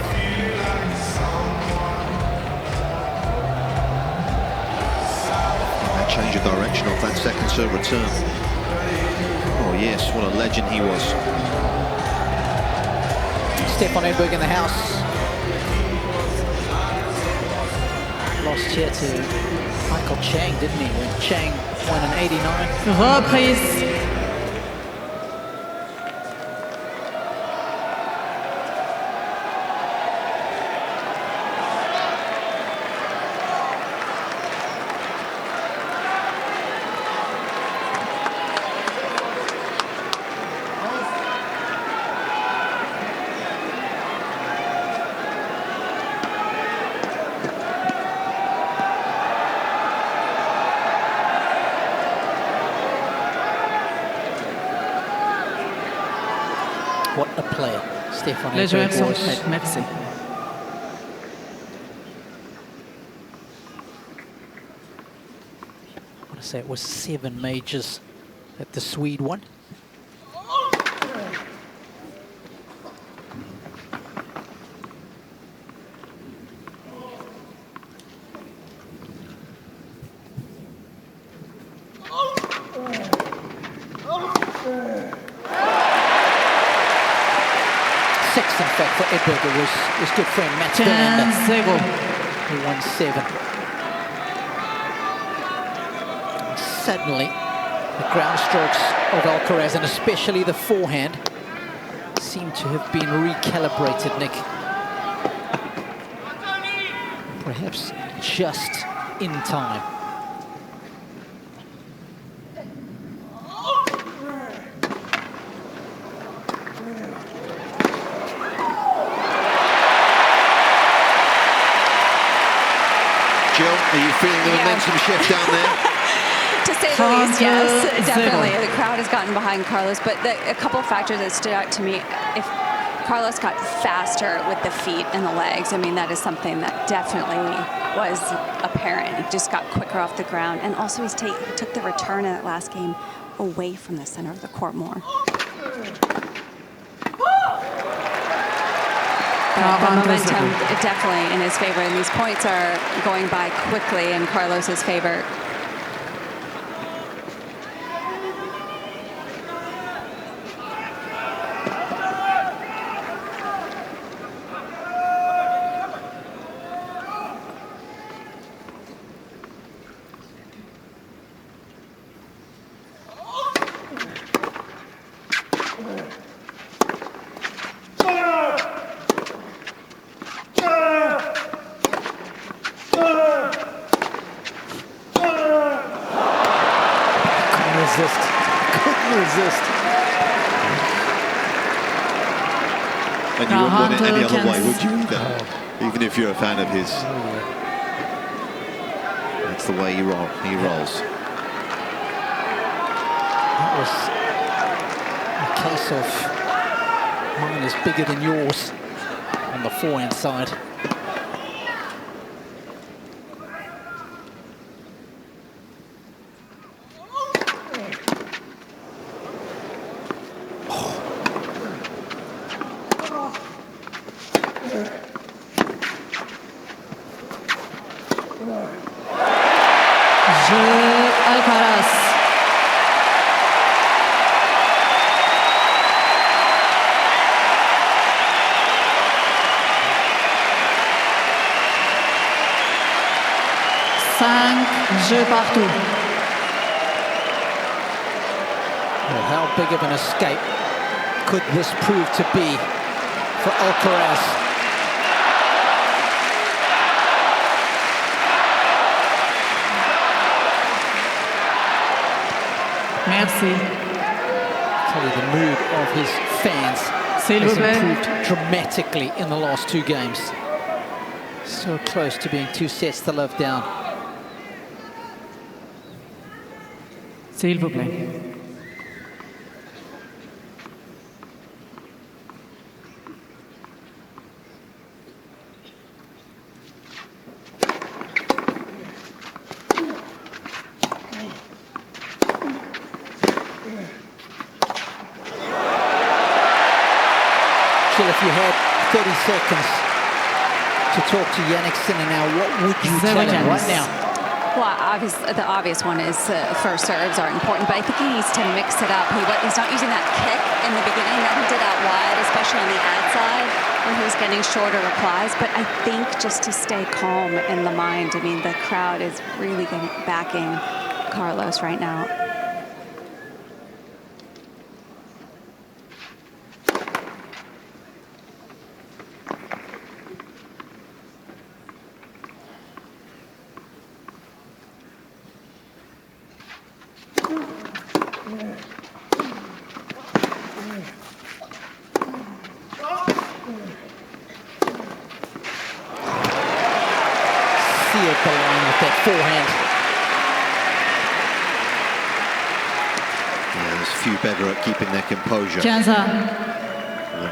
Speaker 5: That change of direction off that second serve return. Oh yes, what a legend he was.
Speaker 3: Stefan Edberg in the house. Lost here to Michael Chang, didn't he? When Chang won in '89.
Speaker 9: Reprise.
Speaker 3: What a player Stefan
Speaker 9: Les joueurs
Speaker 3: Edberg
Speaker 9: sont
Speaker 3: was.
Speaker 9: prêts, merci.
Speaker 3: I want to say it was 7 majors that the Swede won. Sixth, in fact, for Edberg was his good friend Mats Wilander, who won 7. Suddenly, the ground strokes of Alcaraz, and especially the forehand, seem to have been recalibrated, Nick. Perhaps just in time.
Speaker 5: feeling the momentum shift down there?
Speaker 6: To say the least, yes, definitely. The crowd has gotten behind Carlos, but a couple of factors that stood out to me. If Carlos got faster with the feet and the legs, I mean, that is something that definitely was apparent. He just got quicker off the ground, and also he took the return in that last game away from the center of the court more. But the momentum definitely in his favor, and these points are going by quickly in Carlos's favor.
Speaker 3: Couldn't resist.
Speaker 5: And you wouldn't want it any other way, would you, either? Even if you're a fan of his. That's the way he rolls.
Speaker 3: That was a case of mine is bigger than yours on the forehand side.
Speaker 9: Alcaraz. Jeux partout.
Speaker 3: Well, how big of an escape could this prove to be for Alcaraz?
Speaker 9: Merci.
Speaker 3: I tell you, the mood of his fans has improved dramatically in the last two games. So close to being 2 sets to love down.
Speaker 9: S'il vous plaît.
Speaker 3: Jill, if you had 30 seconds to talk to Jannik Sinner now, what would you tell him right now?
Speaker 6: Well, the obvious one is first serves are important, but I think he needs to mix it up. He's not using that kick in the beginning that he did out wide, especially on the ad side, when he was getting shorter replies. But I think just to stay calm in the mind, I mean, the crowd is really backing Carlos right now.
Speaker 3: Sealed the line with that forehand.
Speaker 5: Yeah, there's a few better at keeping their composure than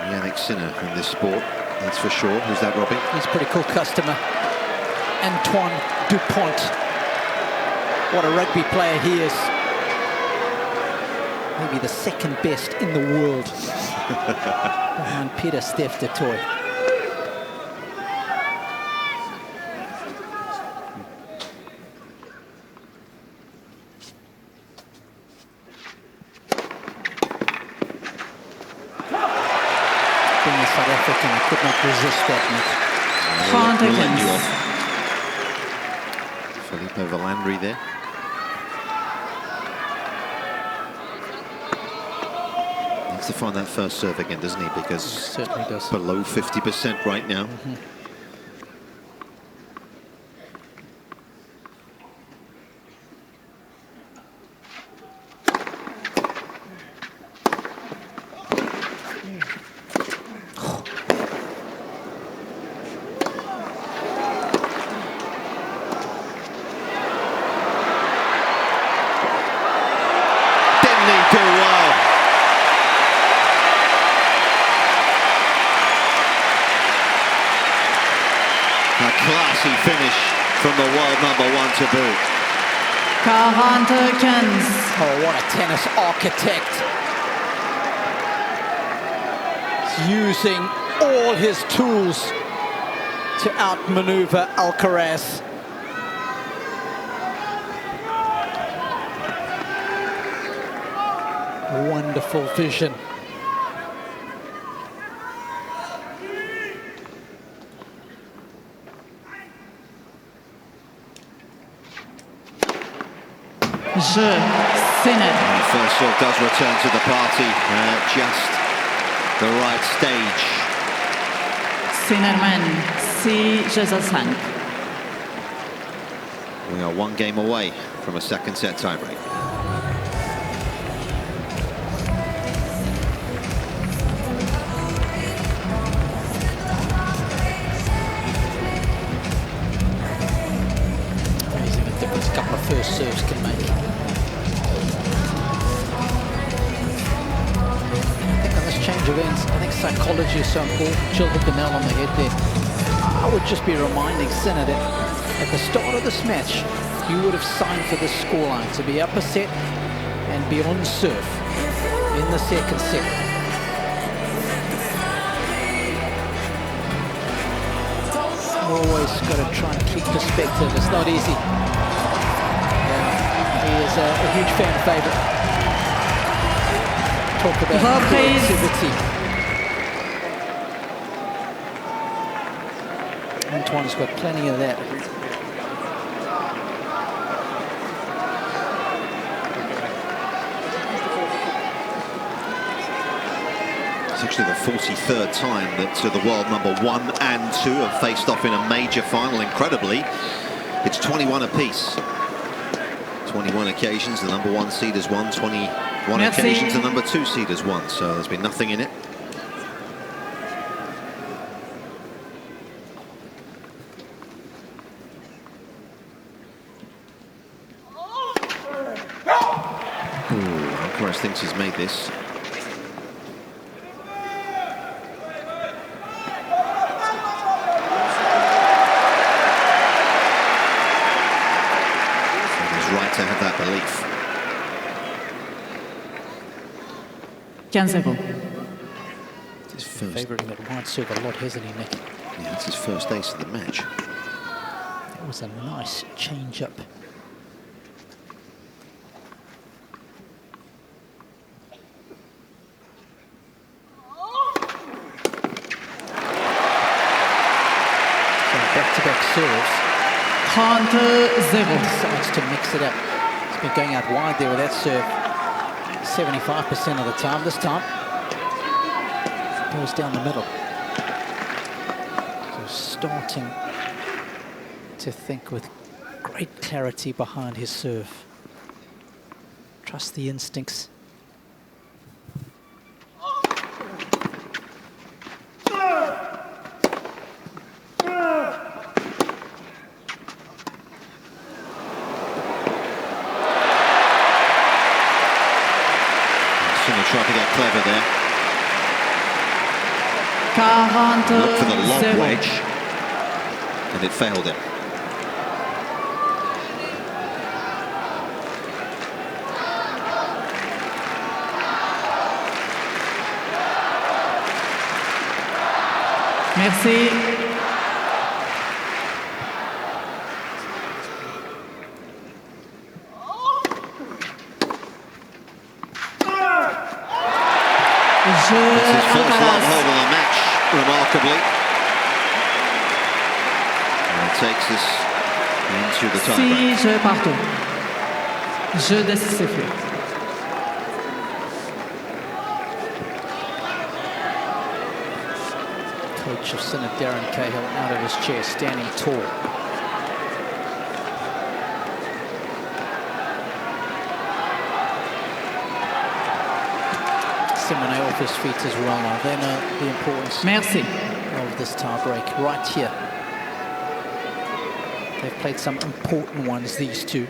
Speaker 5: Jannik Sinner in this sport, that's for sure. Who's that, Robbie?
Speaker 3: He's a pretty cool customer. Antoine Dupont. What a rugby player he is. Maybe the second best in the world. Behind Peter Steph du Toit. Being a South African, I could not resist that,
Speaker 5: Felipe Valandri there. Needs to find that first serve again, doesn't he? Because
Speaker 3: certainly does.
Speaker 5: Below 50% right now. world #1 to boot.
Speaker 9: 45.
Speaker 3: Oh, what a tennis architect. He's using all his tools to outmaneuver Alcaraz. Wonderful vision.
Speaker 9: Sinner.
Speaker 5: First serve does return to the party at just the right stage.
Speaker 9: Sinnerman, 6-5.
Speaker 5: We are one game away from a second set tiebreak.
Speaker 3: Amazing the difference a couple of first serves can make. Change of ends. I think psychology is so important. Jill hit the nail on the head there. I would just be reminding Sinner that at the start of this match, you would have signed for this scoreline to be up a set and be on serve in the second set. Always got to try and keep perspective. It's not easy. Yeah, he is a huge fan favorite. Talk about creativity. Antoine's got plenty of that.
Speaker 5: It's actually the 43rd time that the world #1 and 2 have faced off in a major final. Incredibly, it's 21 apiece. 21 occasions, the #1 seed has won. 21 occasions, the #2 seed has won. So there's been nothing in it. Alcaraz thinks he's made this. Right to have that belief.
Speaker 9: 15.
Speaker 5: His first,
Speaker 3: favouring that wide serve a lot, hasn't he, Nick?
Speaker 5: yeah, that's his first ace of the match.
Speaker 3: That was a nice change-up. So back-to-back serves.
Speaker 9: 30.
Speaker 3: Decides to mix it up. He's been going out wide there with that serve 75% of the time. This time goes down the middle. So starting to think with great clarity behind his serve. Trust the instincts.
Speaker 5: Tried to get clever there.
Speaker 9: 40.
Speaker 5: Looked for the lob wedge, and it failed him.
Speaker 9: Merci.
Speaker 5: It's his first love hold of the match, remarkably. And it takes us into the tiebreak.
Speaker 9: 6 jeux partout. Jeu décisif.
Speaker 3: Coach of Sinner, Darren Cahill, out of his chair, standing tall. Simone off his feet as well now. They know the importance of this tiebreak right here. They've played some important ones, these two.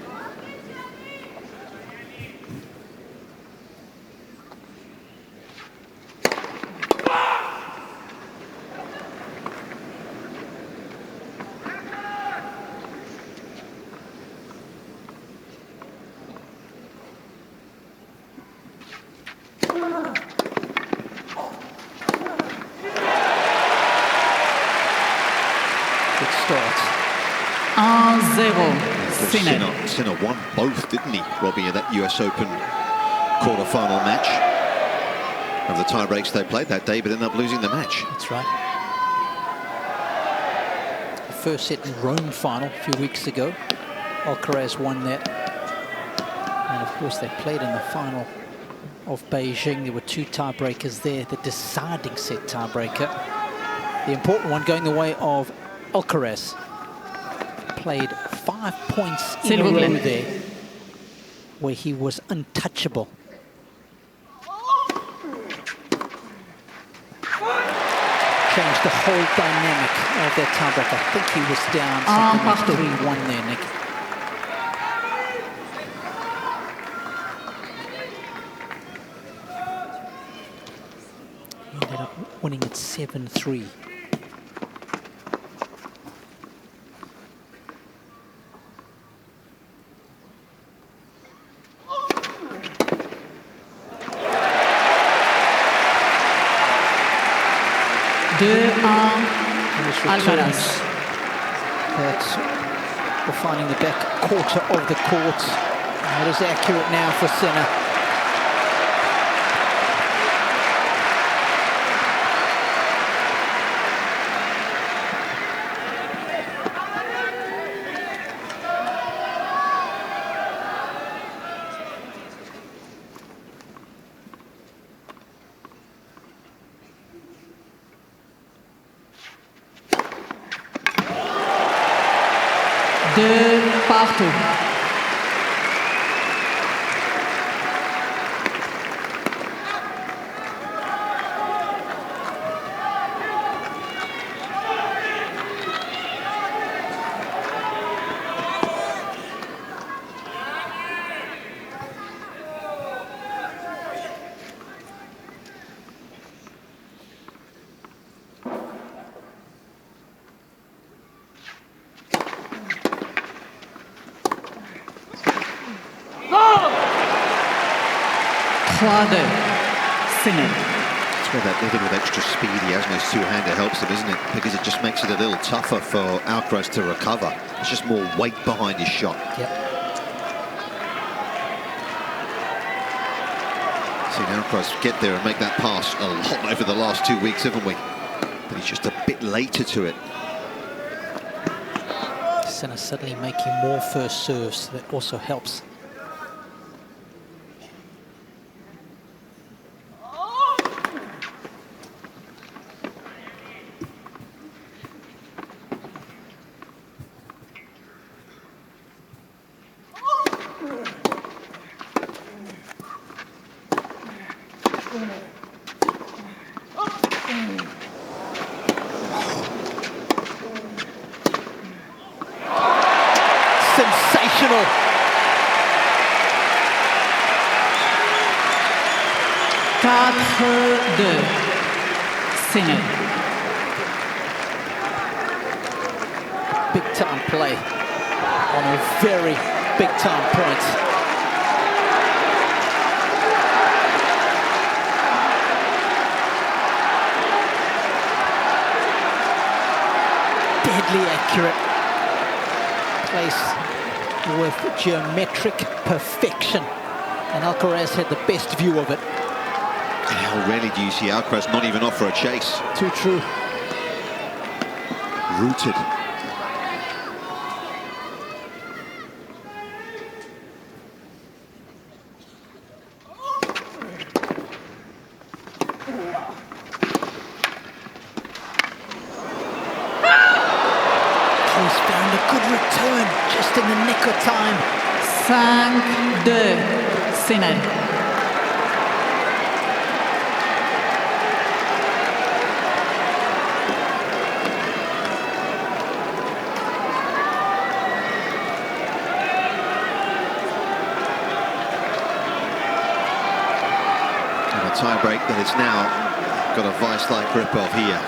Speaker 9: Sinner.
Speaker 5: Sinner won both, didn't he, Robbie, in that US Open quarter-final match? Of the tie-breaks they played that day, but ended up losing the match.
Speaker 3: That's right. The first set in Rome final a few weeks ago. Alcaraz won that. And of course they played in the final of Beijing. There were 2 tiebreakers there. The deciding set tiebreaker. The important one going the way of Alcaraz. Played 5 points in a row there, where he was untouchable. Changed the whole dynamic of that tiebreak. I think he was down something like 3-1 there, Nick. He ended up winning at 7-3.
Speaker 9: Alcaraz.
Speaker 3: That's, we're finding the back quarter of the court. That is accurate now for Sinner.
Speaker 9: Partout. Sinner.
Speaker 5: It's where that little with extra speed he has, and his two-hander helps him, isn't it? Because it just makes it a little tougher for Alcaraz to recover. It's just more weight behind his shot.
Speaker 3: Yep.
Speaker 5: Seen Alcaraz get there and make that pass a lot over the last 2 weeks, haven't we? But he's just a bit later to it.
Speaker 3: Sinner suddenly making more first serves. That also helps. Sensational.
Speaker 9: Sinner.
Speaker 3: Big time play on a very big time point. Deadly accurate. Place with geometric perfection, and Alcaraz had the best view of it.
Speaker 5: How rarely do you see Alcaraz not even offer a chase?
Speaker 3: Too true.
Speaker 5: Rooted.
Speaker 3: He's found a good return just in the nick of time.
Speaker 9: 5-2. Sinner.
Speaker 5: And a tie-break that it's now got a vice-like grip of here.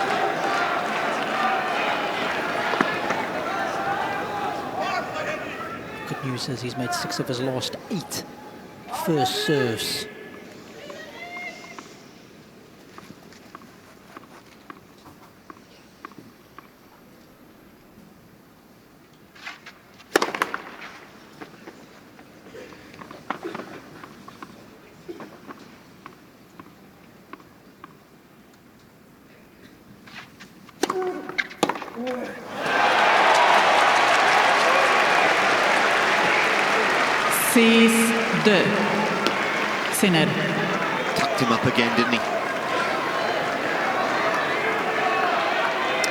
Speaker 3: Good news is he's made 6 of his last 8 first serves.
Speaker 9: 6-2. Sinner.
Speaker 5: Tucked him up again, didn't he?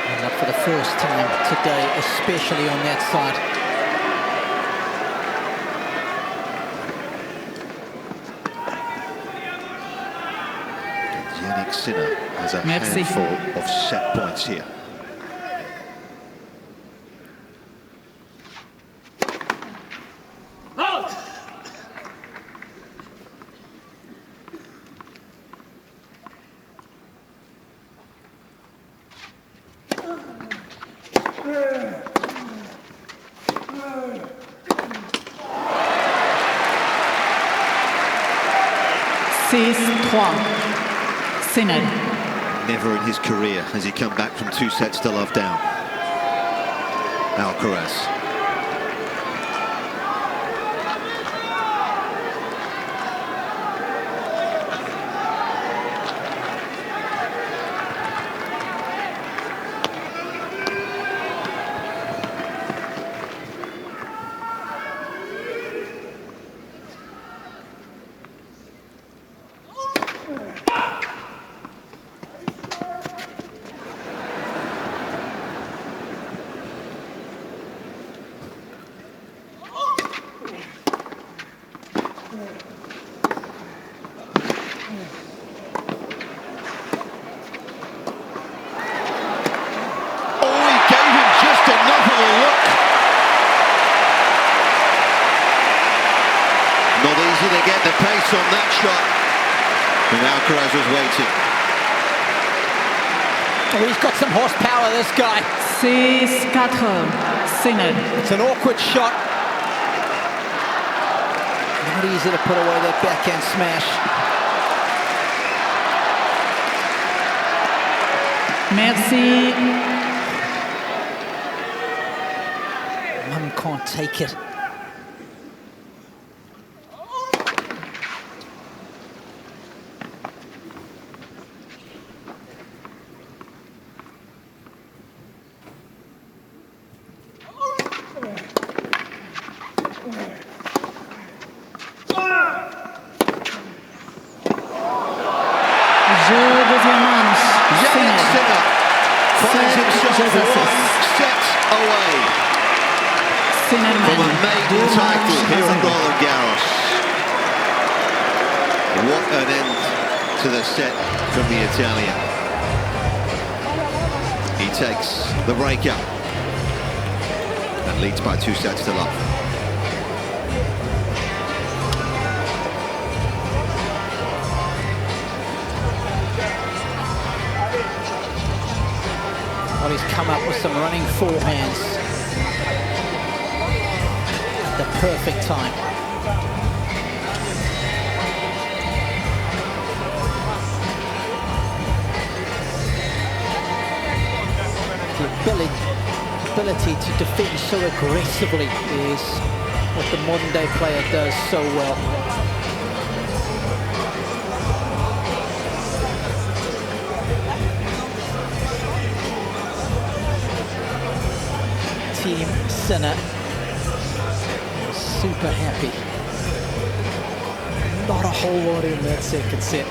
Speaker 3: And up for the first time today, especially on that side.
Speaker 5: Jannik Sinner has a handful of set points here.
Speaker 9: Sinner.
Speaker 5: Never in his career has he come back from 2 sets to love down. Alcaraz. Not easy to get the pace on that shot. And Alcaraz was waiting.
Speaker 3: Oh, he's got some horsepower, this guy.
Speaker 9: 6-4. Sinner.
Speaker 3: It's an awkward shot. Not easy to put away that backhand smash.
Speaker 9: Merci.
Speaker 3: Mum can't take it.
Speaker 5: Jannik Sinner finds himself 1 set away from a maiden title here at Roland-Garros. What an end to the set from the Italian. He takes the breakup and leads by 2 sets to love.
Speaker 3: Well, he's come up with some running forehands at the perfect time. The ability to defend so aggressively is what the modern day player does so well. Team Sinner super happy. Not a whole lot in that second set.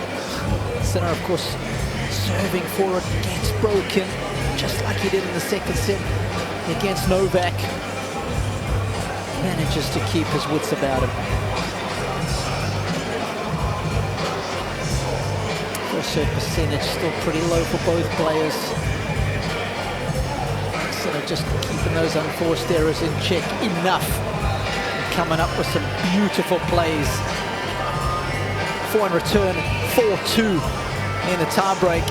Speaker 3: Sinner, of course, serving forward, gets broken, just like he did in the second set against Novak. Manages to keep his wits about him. First serve percentage still pretty low for both players. Sinner just keeping those unforced errors in check enough. And coming up with some beautiful plays. 4 in return, 4-2 in the tiebreak.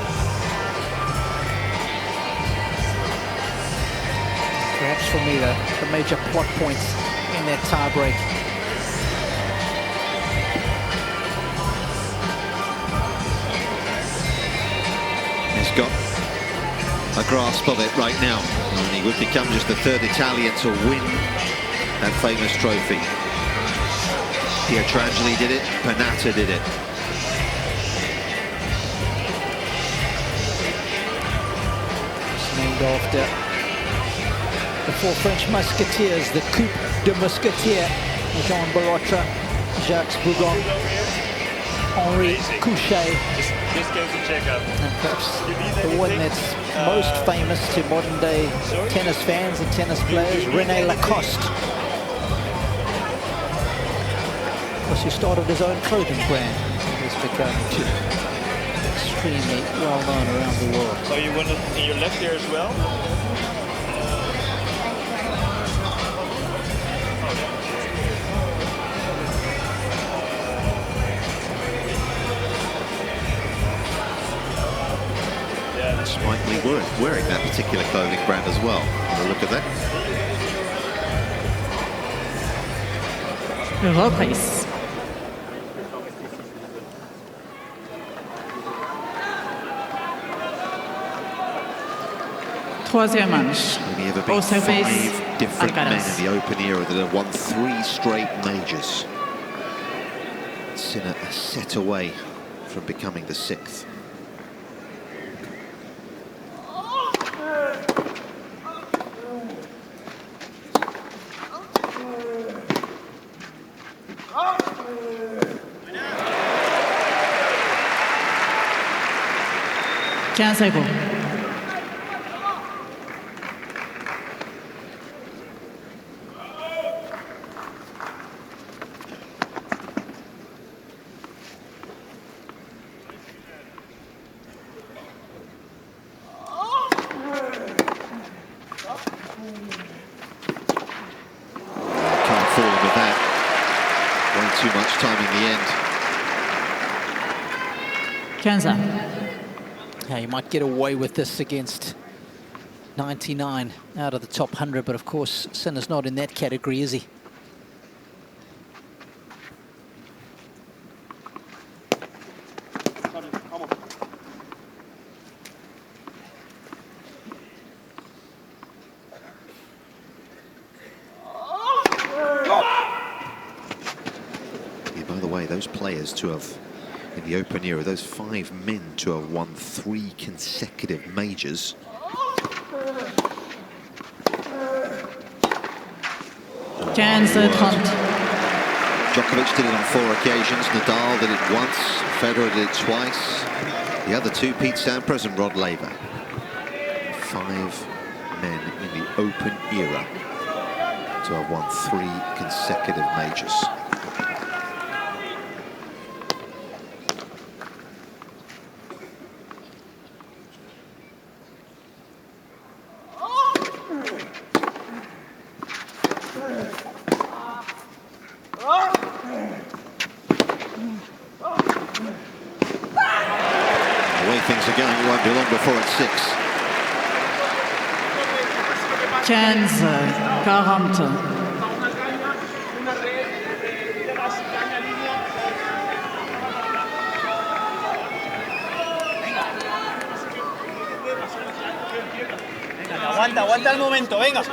Speaker 3: Perhaps for me, the major plot points in that tiebreak.
Speaker 5: He's got a grasp of it right now, and he would become just the 3rd Italian to win that famous trophy. Pietrangeli did it, Panatta did it.
Speaker 3: It's named after the 4 French Musketeers, the Coupe de Musketeer. Jean Barotra, Jacques Bougon, Henri Couchet, and perhaps the one that's most famous to modern day tennis fans and tennis players, René Lacoste. Of course, he started his own clothing brand. He's become extremely well known around the world.
Speaker 8: So you won it in your left ear as well?
Speaker 5: Spike Lee wearing that particular clothing brand as well. Have a look at that.
Speaker 9: Reprise. Troisième manche.
Speaker 5: Only ever been 5 different men in the Open era that have won 3 straight majors. Sinner a set away from becoming the 6th.
Speaker 9: Seconds.
Speaker 5: Can't fall in with that. Way too much time in the end.
Speaker 9: 15.
Speaker 3: Yeah, you might get away with this against 99 out of the top 100, but of course, Sinner's not in that category, is he?
Speaker 5: Yeah, by the way, those players to have, in the Open era, those 5 men to have won 3 consecutive majors. Djokovic did it on 4 occasions, Nadal did it once, Federer did it twice. The other 2, Pete Sampras and Rod Laver. 5 men in the Open era to have won 3 consecutive majors. Things are going, it won't be long before it's 6.
Speaker 9: 15, 40.
Speaker 8: Aguanta el momento, venga.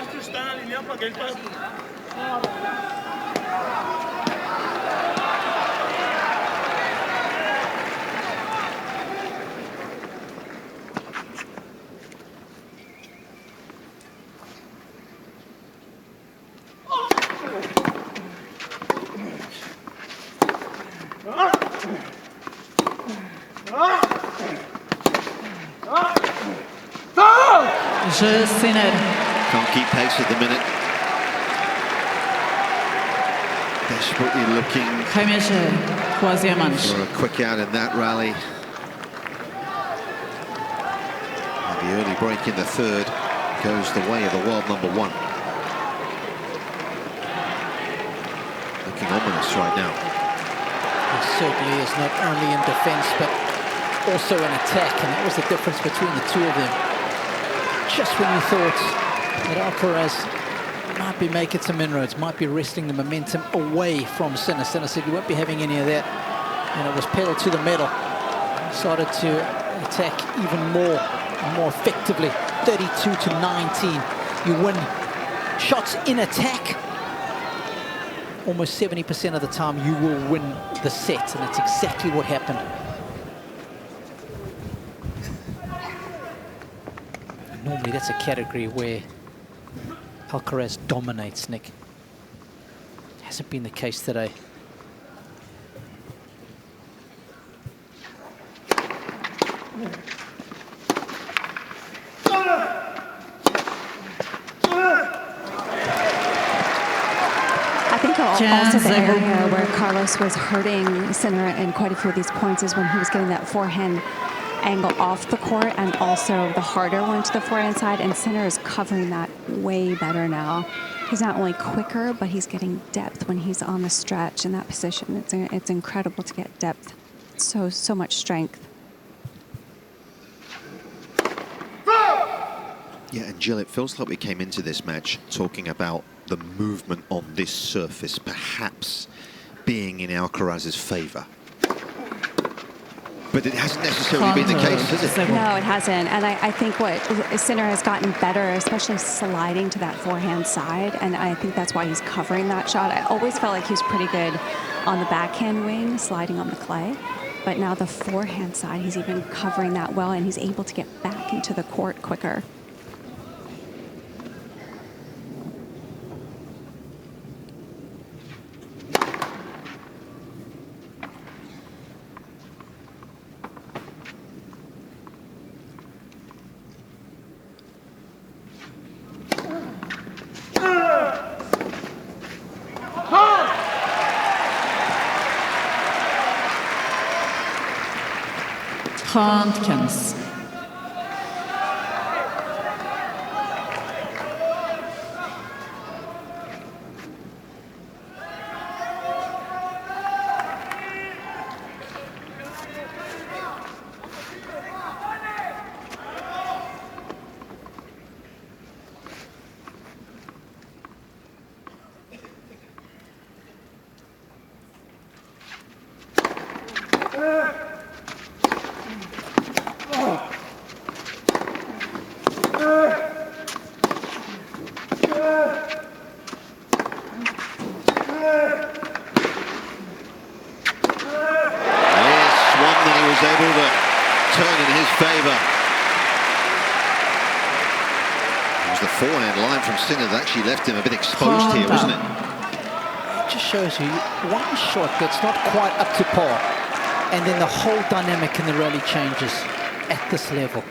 Speaker 9: Sinner.
Speaker 5: Can't keep pace at the minute. Desperately looking
Speaker 9: Troisième manche.
Speaker 5: for a quick out in that rally. And the early break in the 3rd goes the way of the world #1. Looking ominous right now.
Speaker 3: He certainly is, not only in defense, but also in attack, and that was the difference between the 2 of them. Just when you thought that Alcaraz might be making some inroads, might be wresting the momentum away from Sinner. Sinner said you won't be having any of that, and it was pedal to the metal. Started to attack even more effectively. 32-19. You win shots in attack. Almost 70% of the time you will win the set, and that's exactly what happened. Normally that's a category where Alcaraz dominates, Nick. Hasn't been the case today.
Speaker 6: I think also the area where Carlos was hurting Sinner in quite a few of these points is when he was getting that forehand angle off the court and also the harder one to the forehand side, and Sinner is covering that way better now. He's not only quicker, but he's getting depth when he's on the stretch in that position. It's incredible to get depth. So much strength.
Speaker 5: Yeah, and Jill, it feels like we came into this match talking about the movement on this surface perhaps being in Alcaraz's favour. But it hasn't necessarily been the case, has it?
Speaker 6: No, it hasn't. And I think what Sinner has gotten better, especially sliding to that forehand side. And I think that's why he's covering that shot. I always felt like he was pretty good on the backhand wing, sliding on the clay. But now the forehand side, he's even covering that well, and he's able to get back into the court quicker.
Speaker 9: Handkens.
Speaker 5: Sinner actually left him a bit exposed here, wasn't it?
Speaker 3: It just shows you one shot that's not quite up to par, and then the whole dynamic in the rally changes at this level.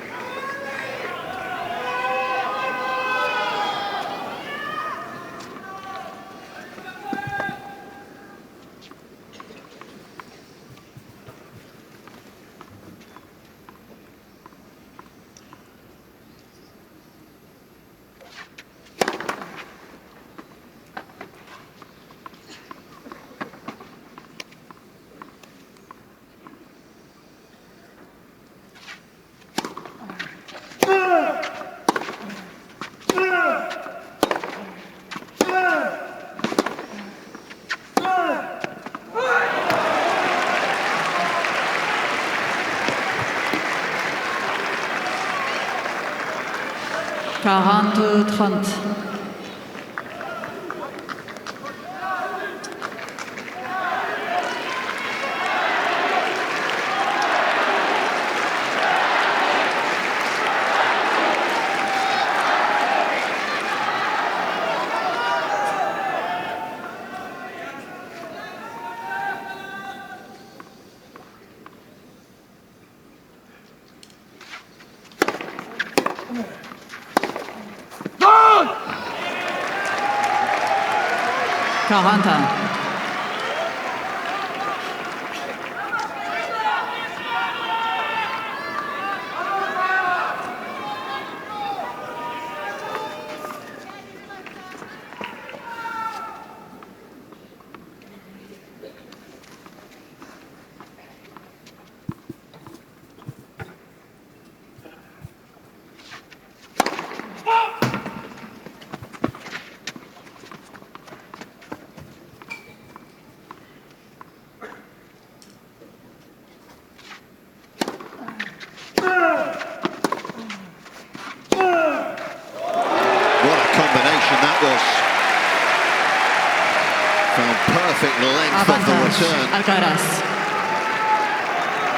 Speaker 5: Perfect length of the return.
Speaker 9: Alcaraz.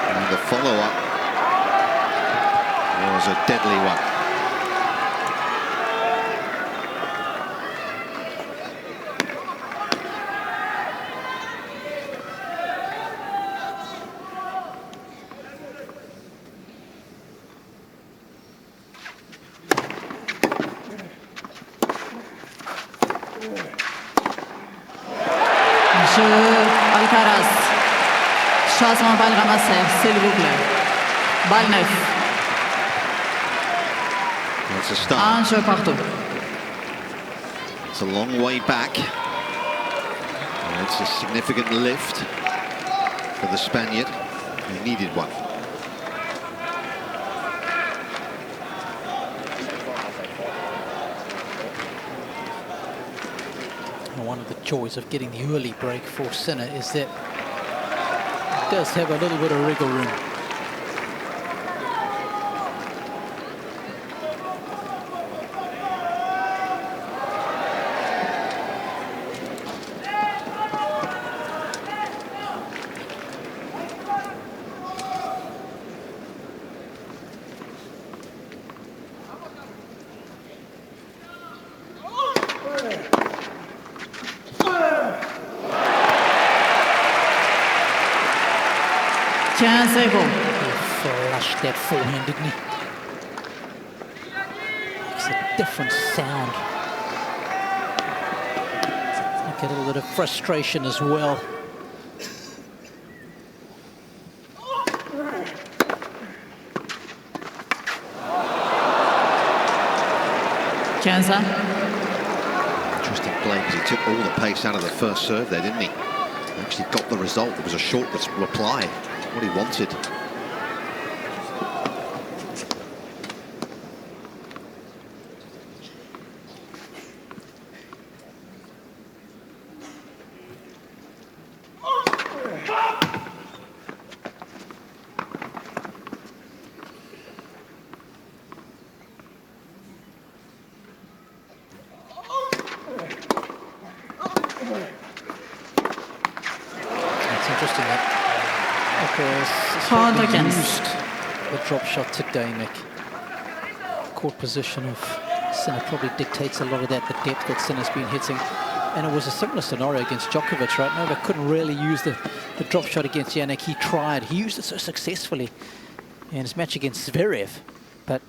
Speaker 5: And the follow-up was a deadly one.
Speaker 9: Jeu Alcaraz. Changement balle ramassée, s'il vous plaît. Balle 9.
Speaker 5: That's a start.
Speaker 9: Un jeu partout.
Speaker 5: It's a long way back. And it's a significant lift for the Spaniard. He needed one.
Speaker 3: One of the joys of getting the early break for Sinner is that it does have a little bit of wriggle room. He flushed that forehand, didn't he? Makes a different sound. Get a little bit of frustration as well.
Speaker 9: Interesting
Speaker 5: play because he took all the pace out of the first serve there, didn't he? Actually got the result. It was a short reply. What he wanted.
Speaker 3: It's interesting that used the drop shot today, Nick. Court position of Sinner probably dictates a lot of that, the depth that Sinner's been hitting. And it was a similar scenario against Djokovic, right? Novak couldn't really use the drop shot against Jannik. He tried. He used it so successfully in his match against Zverev, but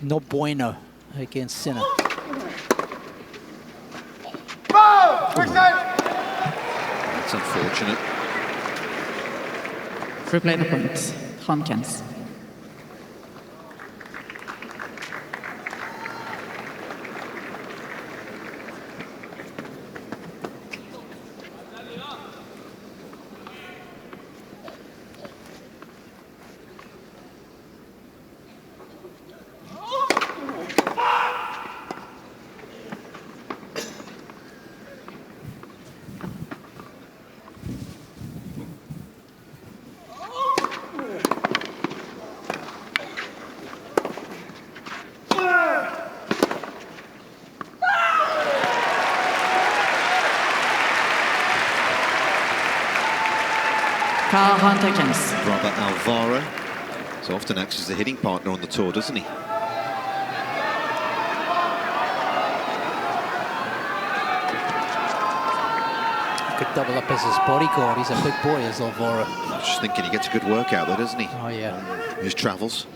Speaker 3: no bueno against Sinner.
Speaker 5: That's unfortunate.
Speaker 9: Replay the point. Tomkins.
Speaker 5: Brother Alvaro so often acts as the hitting partner on the tour, doesn't he?
Speaker 3: Could double up as his bodyguard. He's a big boy, as Alvaro.
Speaker 5: I was just thinking he gets a good workout there, doesn't he?
Speaker 3: Oh, yeah.
Speaker 5: His travels.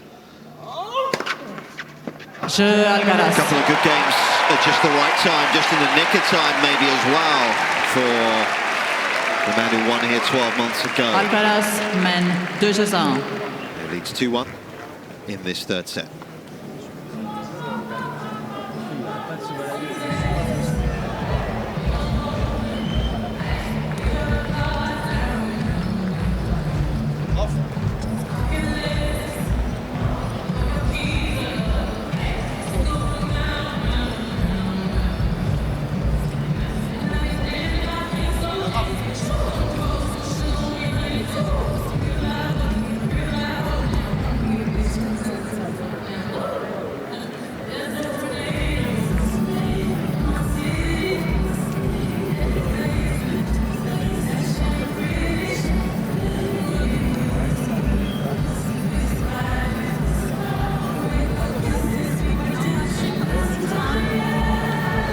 Speaker 9: Alcaraz.
Speaker 5: A couple of good games at just the right time, just in the nick of time maybe as well for the man who won here 12 months ago.
Speaker 9: Alcaraz mène 2-1.
Speaker 5: He leads 2-1 in this third set.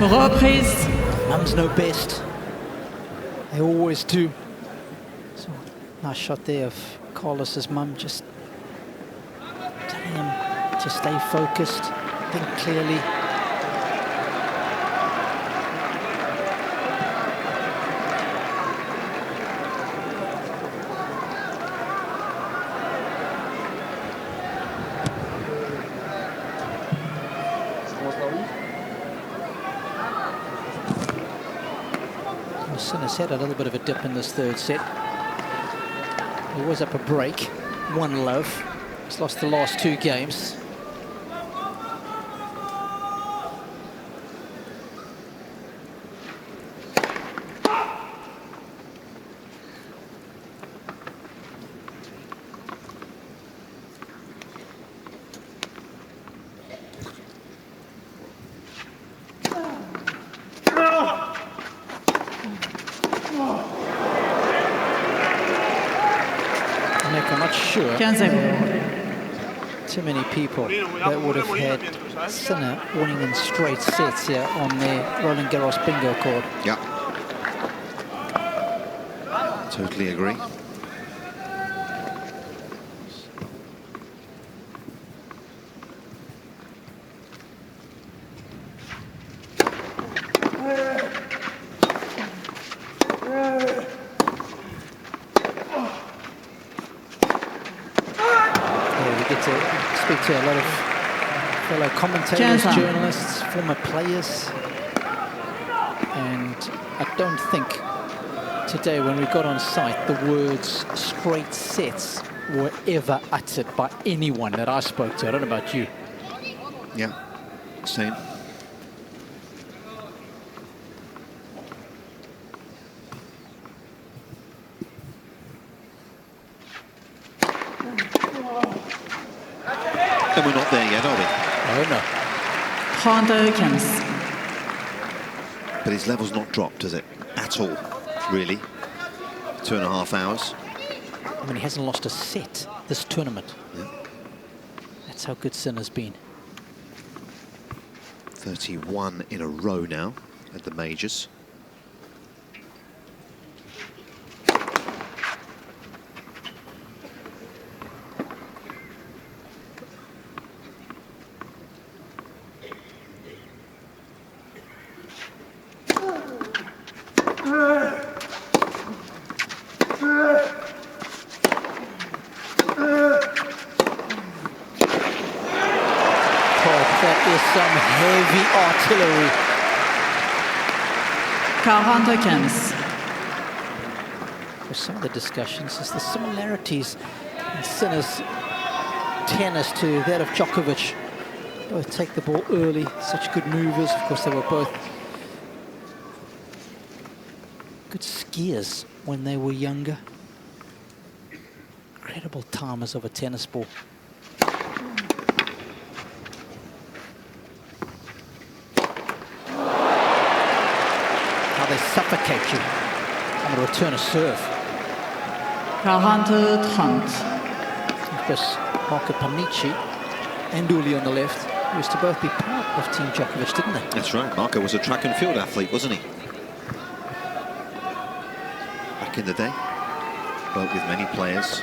Speaker 9: Reprise.
Speaker 3: Mums know best. They always do. So, nice shot there of Carlos's mum, just telling him to stay focused, think clearly. Sinner's had a little bit of a dip in this third set. He was up a break, 1-love. He's lost the last 2 games. I'm not sure too many people that would have had Sinner winning in straight sets here on their Roland-Garros bingo card.
Speaker 5: Yeah. Totally agree.
Speaker 3: Speak to a lot of fellow commentators, journalists, former players, and I don't think today when we got on site the words straight sets were ever uttered by anyone that I spoke to. I don't know about you.
Speaker 5: Yeah, same. And we're not there yet, are we?
Speaker 3: Oh,
Speaker 5: no. But his level's not dropped, has it? At all, really. 2.5 hours.
Speaker 3: I mean, he hasn't lost a set this tournament. Yeah. That's how good Sinner's been.
Speaker 5: 31 in a row now at the majors.
Speaker 3: Heavy artillery.
Speaker 9: 45.
Speaker 3: For some of the discussions is the similarities in Sinner's tennis to that of Djokovic. Both take the ball early, such good movers. Of course, they were both good skiers when they were younger. Incredible timers of a tennis ball. They suffocate you on the return of serve.
Speaker 9: 40-30.
Speaker 3: Because Marco Panici and Uli on the left used to both be part of Team Djokovic, didn't they?
Speaker 5: That's right. Marco was a track and field athlete, wasn't he? Back in the day. Worked with many players.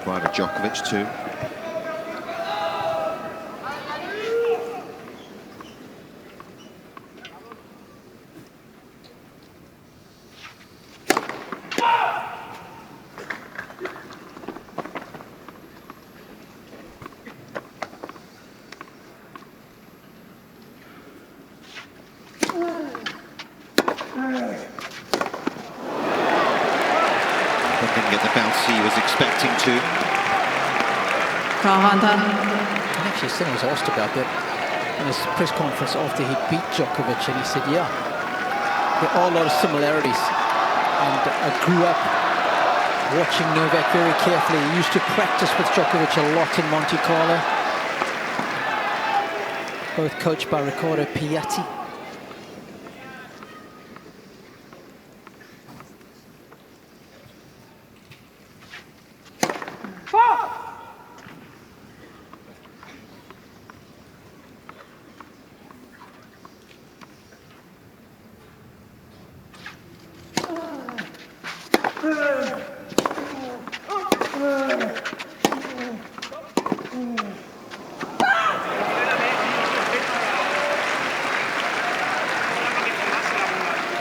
Speaker 5: Prior to Djokovic too. Didn't get the bounce he was expecting to.
Speaker 9: 40.
Speaker 3: Actually, Sinner was asked about that in his press conference after he beat Djokovic, and he said, yeah, there are a lot of similarities. And I grew up watching Novak very carefully. He used to practice with Djokovic a lot in Monte Carlo. Both coached by Riccardo Piatti.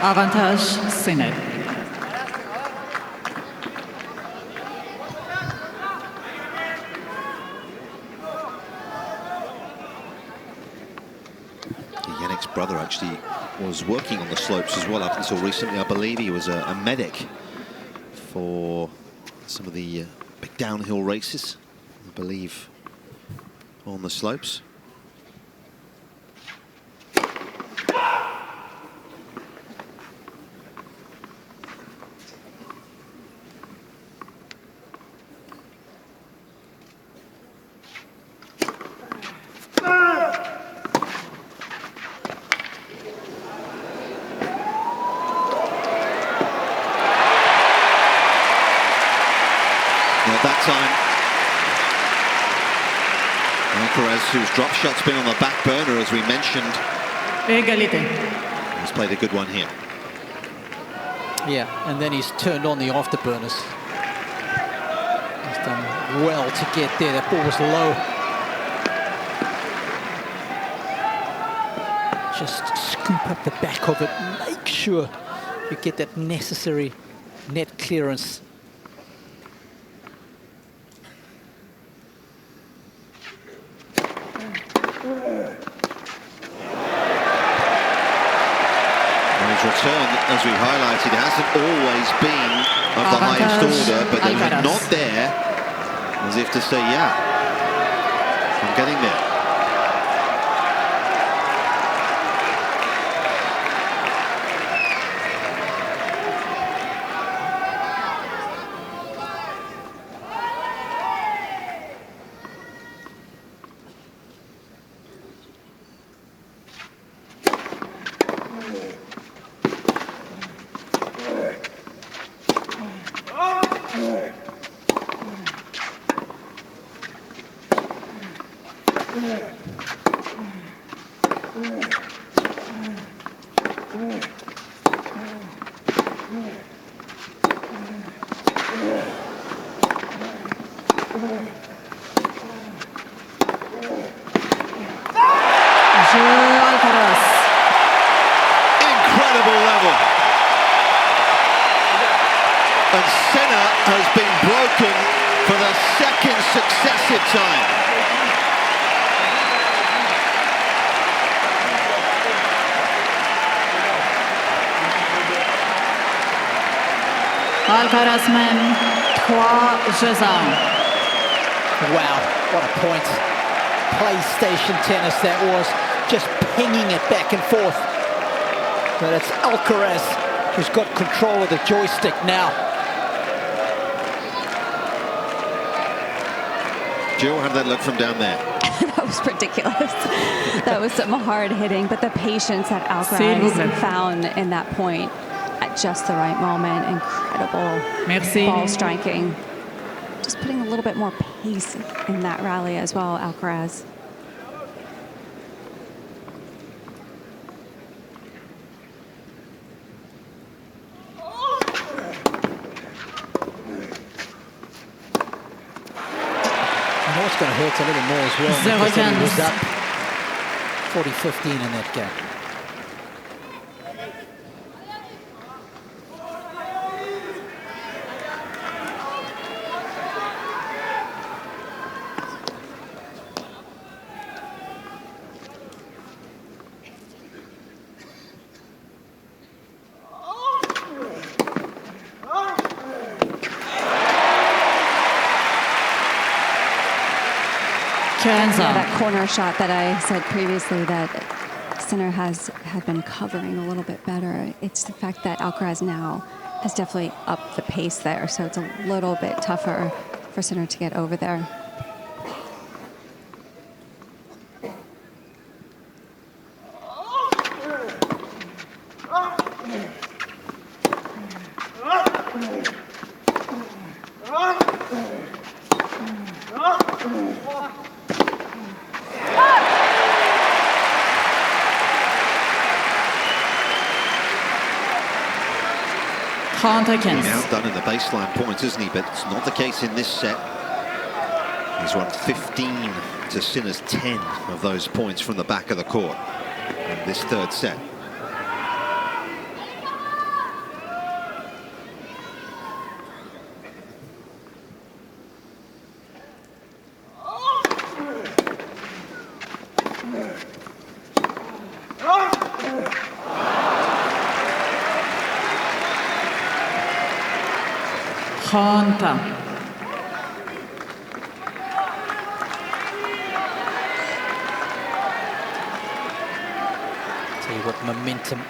Speaker 9: Avantage Sinner.
Speaker 5: Jannik's brother actually was working on the slopes as well up until recently. I believe he was a medic for some of the big downhill races, I believe, on the slopes. Alcaraz, whose drop shot's been on the back burner, as we mentioned.
Speaker 9: Égalité.
Speaker 5: He's played a good one here.
Speaker 3: Yeah, and then he's turned on the afterburners. He's done well to get there. That ball was low. Just scoop up the back of it. Make sure you get that necessary net clearance.
Speaker 5: Return, as we've highlighted, hasn't always been of the highest order, but they were not there, as if to say, yeah, I'm getting there.
Speaker 9: Alcaraz.
Speaker 5: Incredible level. And Sinner has been broken for the second successive time.
Speaker 9: Alcaraz mène 3-1.
Speaker 3: Wow, what a point. PlayStation tennis that was, just pinging it back and forth. But it's Alcaraz who's got control of the joystick now.
Speaker 5: Jill, how did that look from down there?
Speaker 6: That was ridiculous. That was some hard hitting, but the patience that Alcaraz found in that point at just the right moment. Incredible ball striking. Just putting a little bit more pace in that rally as well, Alcaraz.
Speaker 3: I know it's going to hurt a little more as well. Because he was up 40-15 in that game.
Speaker 6: Yeah, that corner shot that I said previously that Sinner had been covering a little bit better. It's the fact that Alcaraz now has definitely upped the pace there, so it's a little bit tougher for Sinner to get over there.
Speaker 5: Been outdone in the baseline points, isn't he? But it's not the case in this set. He's won 15 to Sinner's 10 of those points from the back of the court in this third set.
Speaker 9: Conta.
Speaker 3: Tell you what, momentum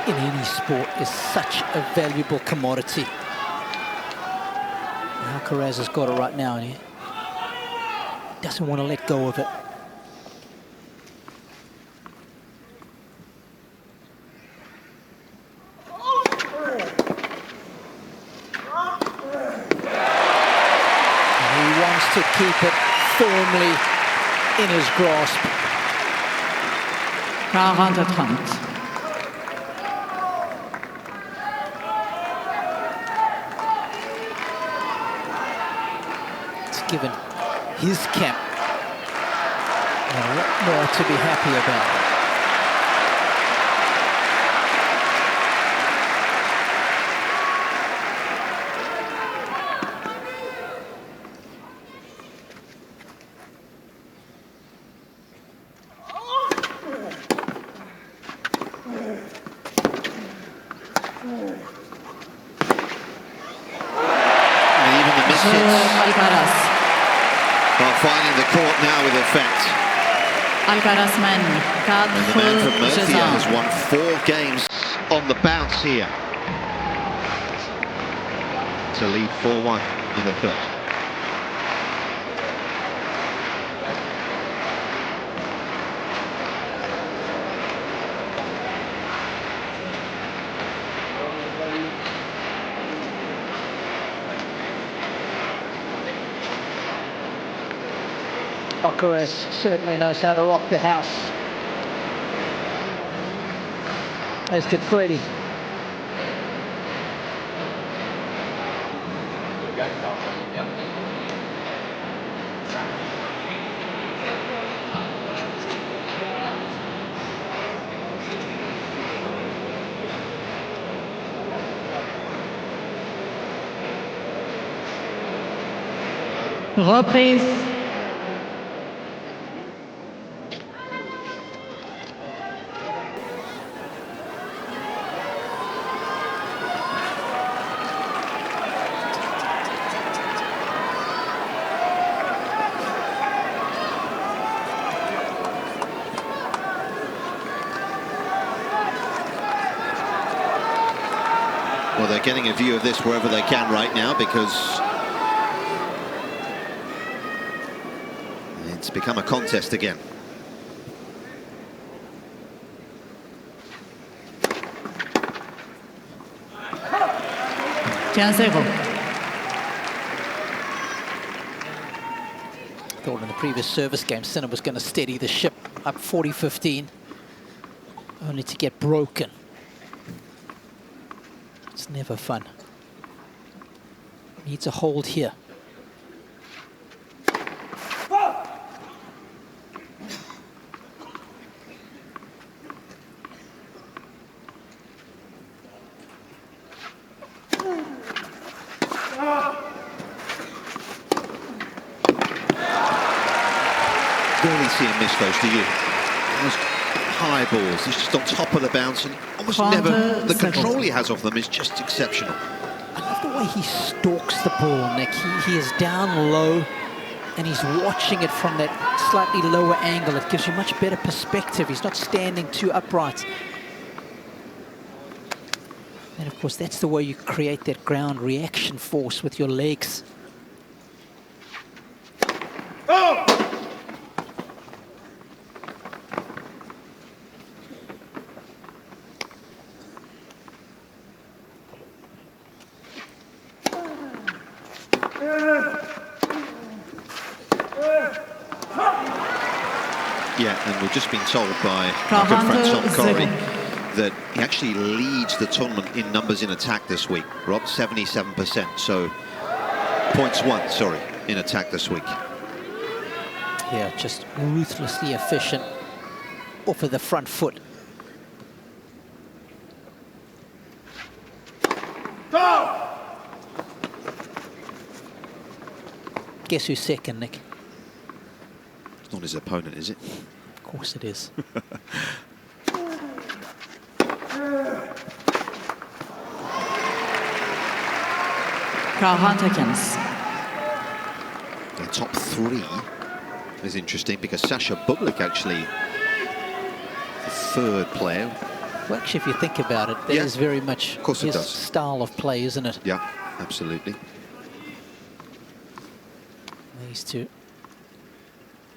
Speaker 3: in any sport is such a valuable commodity. Alcaraz has got it right now, and he doesn't want to let go of it. And he wants to keep it firmly in his grasp.
Speaker 9: 40-30.
Speaker 3: Given his camp and a lot more to be happy about.
Speaker 2: And even the misses
Speaker 9: Alcaraz.
Speaker 2: are finding the court now with effect.
Speaker 9: Alcaraz men.
Speaker 2: And the man from Murcia
Speaker 9: 4-0.
Speaker 2: has won 4 games on the bounce here to lead 4-1 in the third.
Speaker 3: Alcaraz certainly knows how to rock the house. As did Freddie.
Speaker 9: Reprise.
Speaker 2: Well, they're getting a view of this wherever they can right now because it's become a contest again.
Speaker 3: Thought in the previous service game, Sinner was going to steady the ship up 40-15, only to get broken. It's never fun. Needs a hold here.
Speaker 2: Rarely see him miss those, do you? Those high balls, he's just on top of the bounce and almost never, the control he has of them is just exceptional.
Speaker 3: I love the way he stalks the ball, Nick. He is down low and he's watching it from that slightly lower angle. It gives you much better perspective. He's not standing too upright. And of course, that's the way you create that ground reaction force with your legs.
Speaker 8: Oh!
Speaker 2: Yeah, and we've just been told by our good friend Tom Corey that he actually leads the tournament in numbers in attack this week. We're up 77%, so points won, sorry, in attack this week.
Speaker 3: Yeah, just ruthlessly efficient off of the front foot.
Speaker 8: Go!
Speaker 3: Guess who's second, Nick?
Speaker 2: It's not his opponent, is it?
Speaker 3: Of course it is.
Speaker 9: 40-15.
Speaker 5: The top three is interesting because Sasha Bublik actually the third player.
Speaker 3: Well, actually, if you think about it, that is very much his style of play, isn't it?
Speaker 5: Yeah, absolutely.
Speaker 3: These two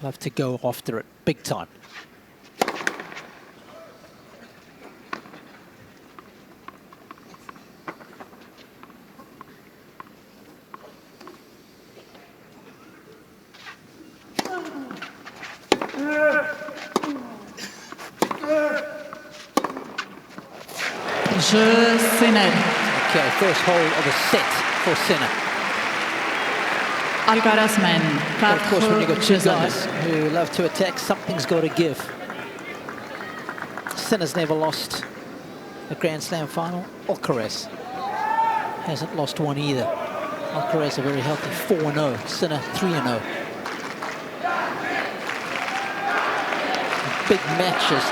Speaker 3: love to go after it big time.
Speaker 9: Sinner.
Speaker 3: Okay, first hole of the set for Sinner.
Speaker 9: Alcaraz men.
Speaker 3: Of course, when you've got two guys who love to attack, something's got to give. Sinner's never lost a Grand Slam final. Alcaraz hasn't lost one either. Alcaraz a very healthy 4-0. Sinner 3-0. Big matches.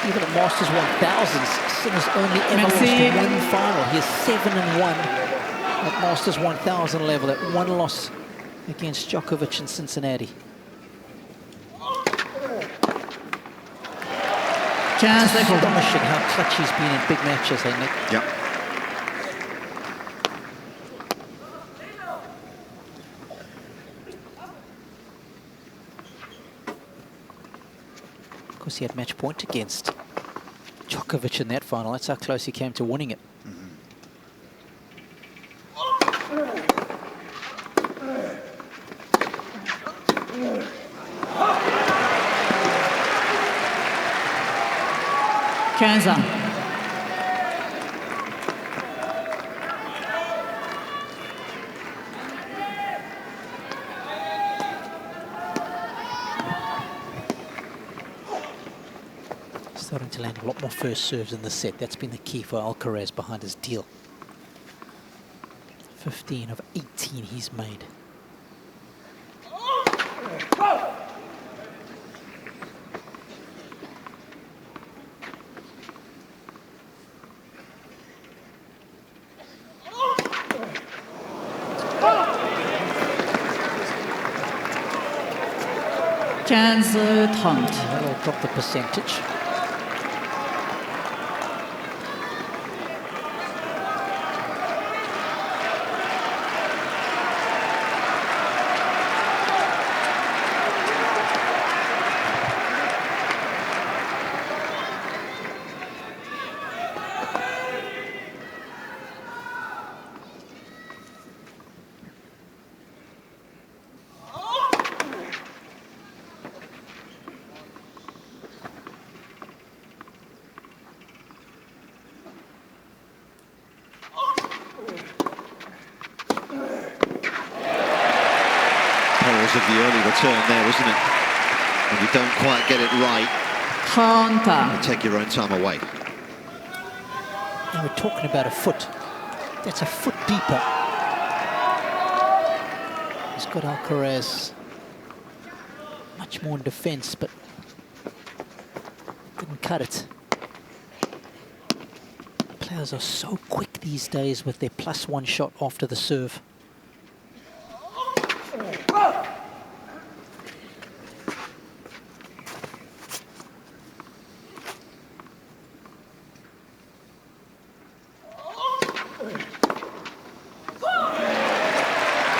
Speaker 3: Even at Masters 1000s, Sinner's only ever lost one final. He is 7-1 at Masters 1000 level. At one loss against Djokovic in Cincinnati. It's astonishing how clutch he's been in big matches, eh, Nick?
Speaker 5: Yeah.
Speaker 3: Of course, he had match point against Djokovic in that final. That's how close he came to winning it.
Speaker 9: Kenza.
Speaker 3: Starting to land a lot more first serves in the set. That's been the key for Alcaraz behind his deal. 15 of 18 he's made. That'll drop the percentage.
Speaker 5: Of the early return there, isn't it? When you don't quite get it right, you take your own time away.
Speaker 3: And we're talking about a foot. That's a foot deeper. He's got Alcaraz much more in defense, but didn't cut it. Players are so quick these days with their +1 shot after the serve.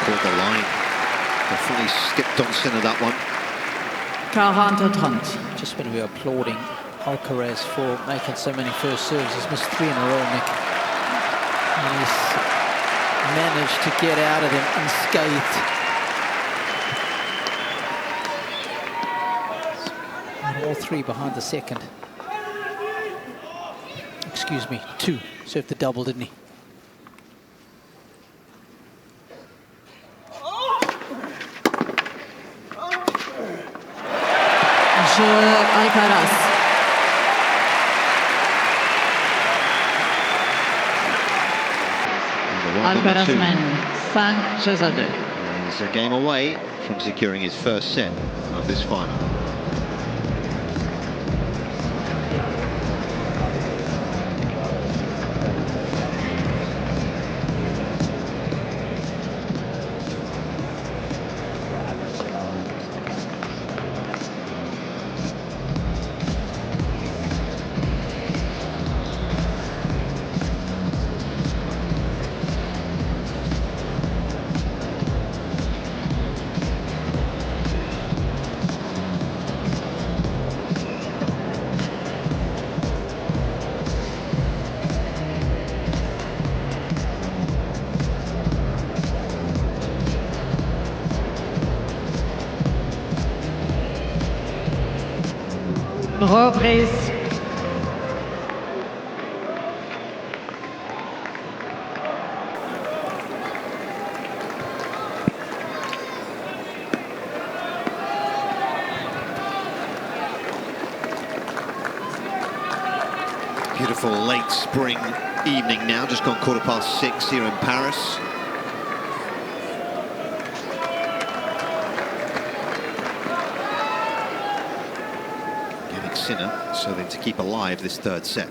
Speaker 5: The line. Definitely skipped on Sinner that one.
Speaker 9: 40-30.
Speaker 3: Just when we were applauding Alcaraz for making so many first serves, he's missed 3 in a row, Nick. And he's managed to get out of them unscathed. And all 3 behind the second. Excuse me, 2. Served the double, didn't he?
Speaker 9: Alcaraz. Alcaraz men, 5-2.
Speaker 5: He's a game away from securing his first set of this final.
Speaker 9: Reprise.
Speaker 2: Beautiful late spring evening now, just gone 6:15 here in Paris. Jannik Sinner serving to keep alive this third set.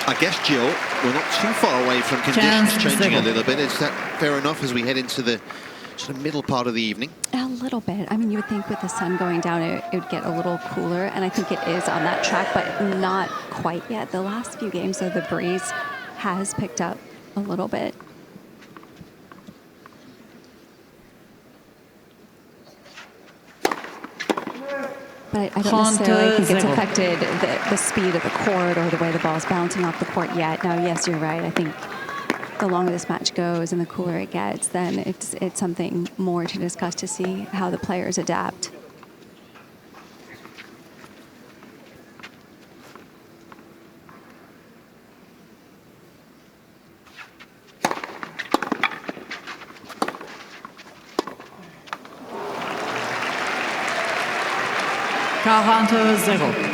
Speaker 2: I guess, Jill, we're not too far away from conditions changing a little bit. Is that fair enough as we head into the sort of middle part of the evening?
Speaker 6: A little bit. I mean, you would think with the sun going down, it would get a little cooler, and I think it is on that track, but not quite yet. The last few games, though, the breeze has picked up a little bit. But I don't necessarily think it's affected the speed of the court or the way the ball's bouncing off the court yet. Now, yes, you're right. I think the longer this match goes and the cooler it gets, then it's something more to discuss to see how the players adapt.
Speaker 9: $40-0.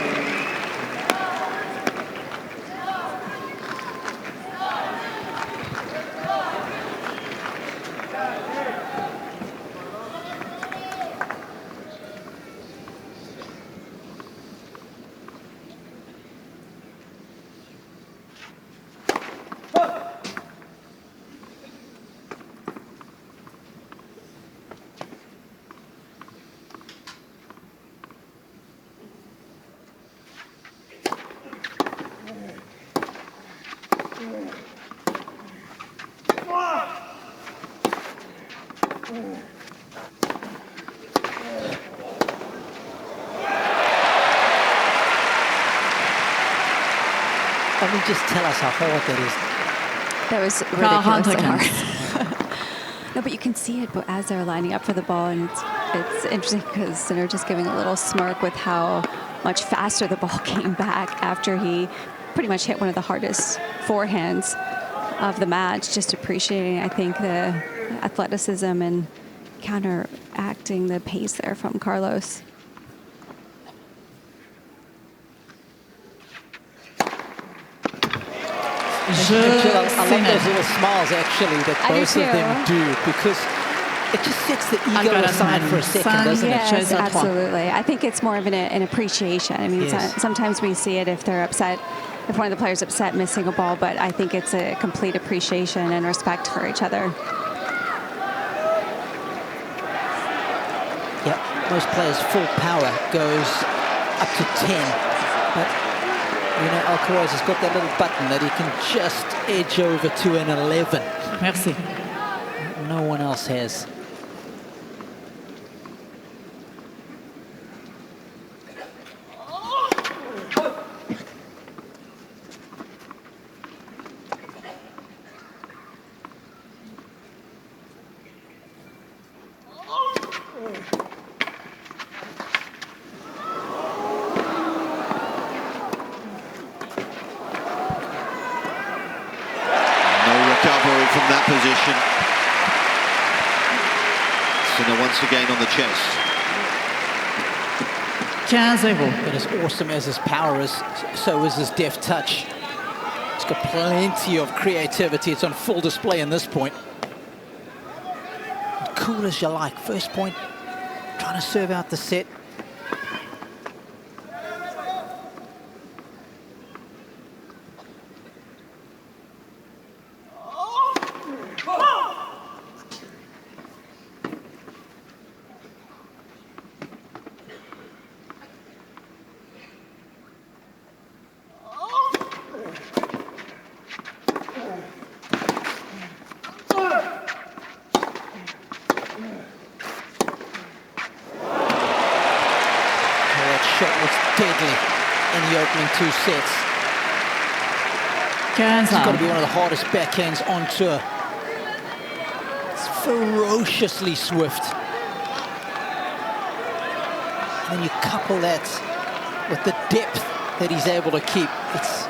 Speaker 3: Can you just tell us how hard that is?
Speaker 6: That was ridiculously hard. No, but you can see it as they're lining up for the ball, and it's interesting because Sinner just giving a little smirk with how much faster the ball came back after he pretty much hit one of the hardest forehands of the match, just appreciating, I think, the athleticism and counteracting the pace there from Carlos.
Speaker 3: I love those little smiles, actually, that both of them do, because it just sets the ego aside for a second, doesn't it?
Speaker 6: Yes, absolutely. I think it's more of an appreciation. I mean, sometimes we see it if they're upset, if one of the players is upset missing a ball, but I think it's a complete appreciation and respect for each other.
Speaker 3: Yeah, most players' full power goes up to 10, but you know, Alcaraz has got that little button that he can just edge over to an 11.
Speaker 9: Merci.
Speaker 3: No one else has.
Speaker 2: From that position. Sinner once again on the chase.
Speaker 9: 15-0.
Speaker 3: But as awesome as his power is, so is his deft touch. He's got plenty of creativity. It's on full display in this point. Cool as you like. First point, trying to serve out the set. Shot was deadly in the opening 2 sets. It's got to be one of the hardest backhands on tour. It's ferociously swift. And you couple that with the depth that he's able to keep. It's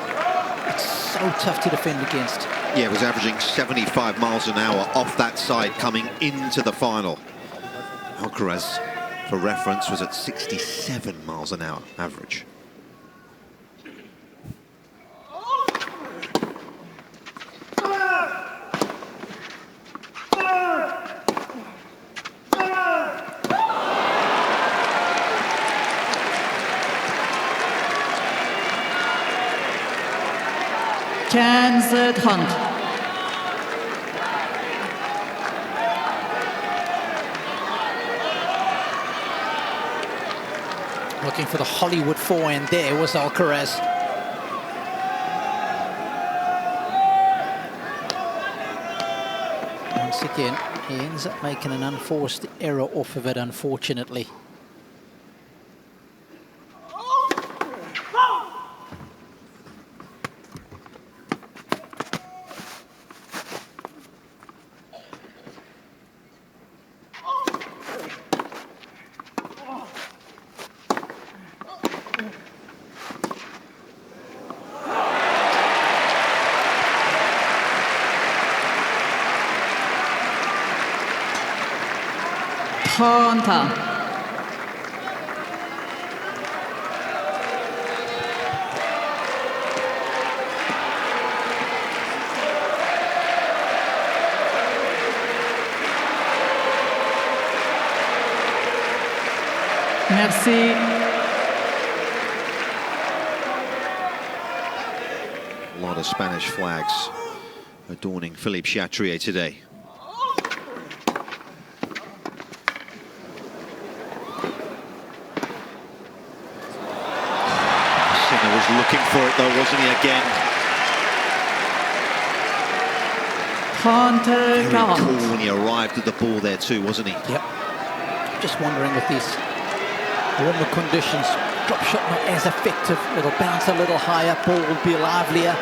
Speaker 3: so tough to defend against.
Speaker 5: Yeah, it was averaging 75 miles an hour off that side coming into the final. Alcaraz, for reference, was at 67 miles an hour average.
Speaker 9: Hunt.
Speaker 3: Looking for the Hollywood forehand there was Alcaraz. Once again, he ends up making an unforced error off of it, unfortunately.
Speaker 9: Pronta. Merci.
Speaker 5: A lot of Spanish flags adorning Philippe Chatrier today. Was looking for it though, wasn't he, again? Very cool when he arrived at the ball there too, wasn't he?
Speaker 3: Yep. Just wondering with these warmer conditions, drop shot not as effective. It'll bounce a little higher, ball will be livelier.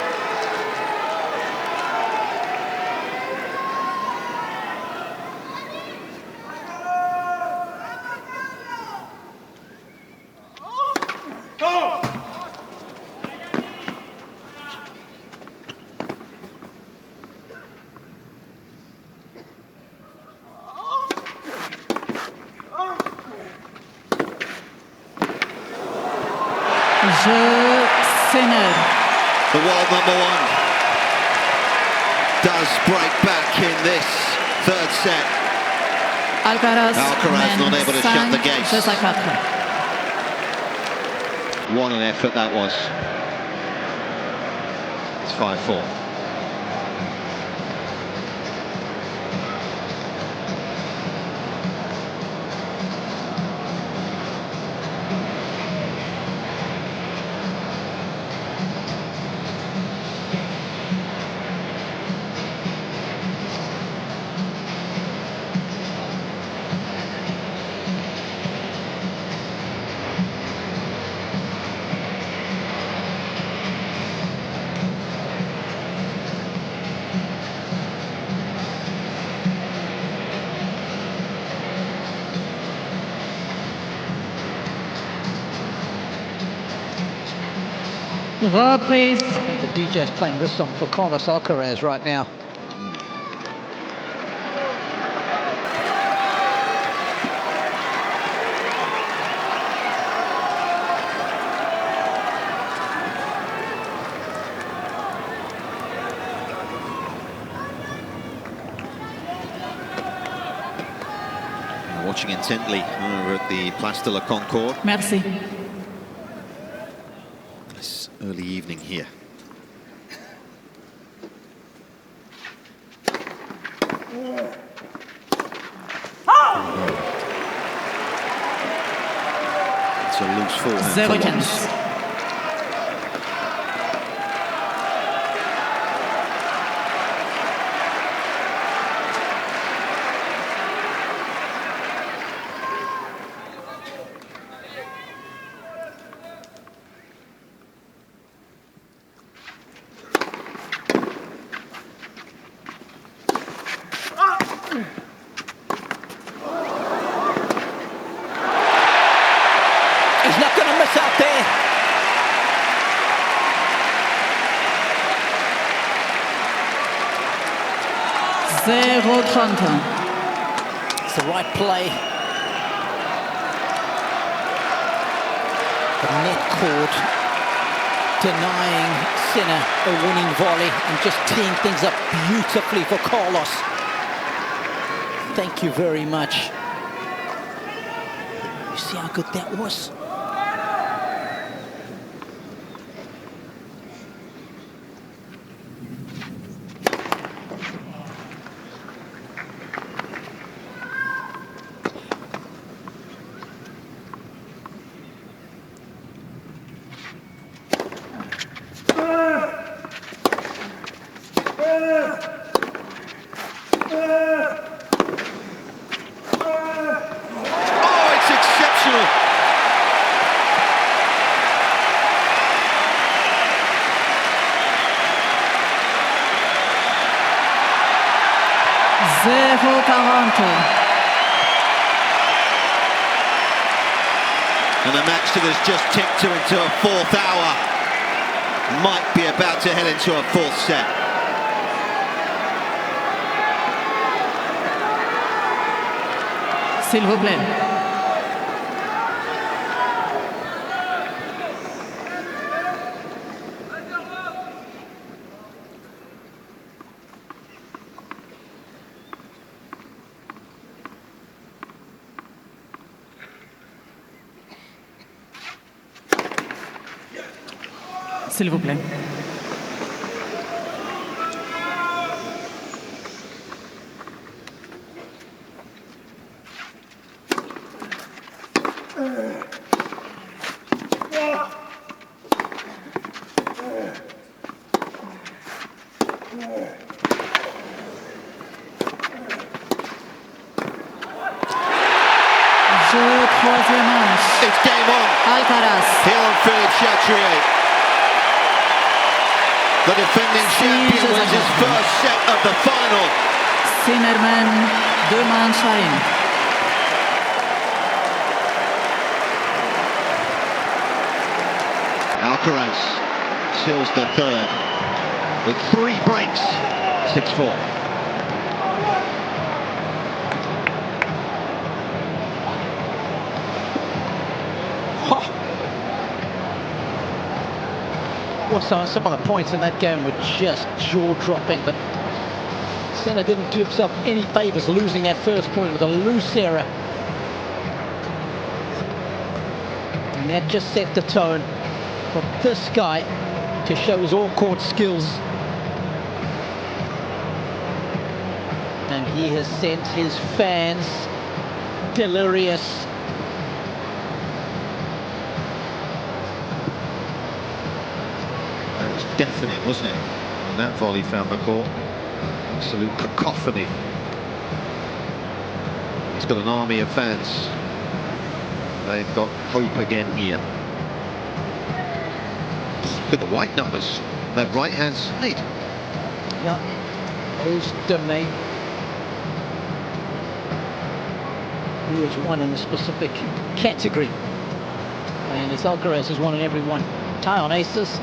Speaker 5: The world #1 does break back in this third set.
Speaker 9: Alcaraz
Speaker 5: not able to shut the gates. What an effort that was. It's 5-4.
Speaker 3: Reprise. The DJ's playing this song for Carlos Alcaraz right now.
Speaker 5: Watching intently over at the Place de la Concorde.
Speaker 9: Merci.
Speaker 5: This early evening here. It's a loose forehand.
Speaker 9: 0-30.
Speaker 3: It's the right play. The net cord denying Sinner a winning volley and just teeing things up beautifully for Carlos. Thank you very much. You see how good that was?
Speaker 2: And the match that has just ticked into a fourth hour might be about to head into a fourth set.
Speaker 9: S'il vous plaît. S'il vous plaît.
Speaker 2: It's game on.
Speaker 9: Alcaraz.
Speaker 2: Here on Philippe Chatrier. The defending champion wins his first set of the final.
Speaker 9: Sinnerman, 2 maanden zijn.
Speaker 2: Alcaraz seals the third with 3 breaks, 6-4.
Speaker 3: Also, some of the points in that game were just jaw-dropping, but Sinner didn't do himself any favours losing that first point with a loose error. And that just set the tone for this guy to show his all-court skills. And he has sent his fans delirious.
Speaker 5: It was deafening, wasn't it? When that volley found the court. Absolute cacophony. He's got an army of fans. They've got hope again here. Look at the white numbers. That right hand side.
Speaker 3: Yeah, who's dominate? Who has won in a specific category? And it's Alcaraz has won in every one. Tie on aces.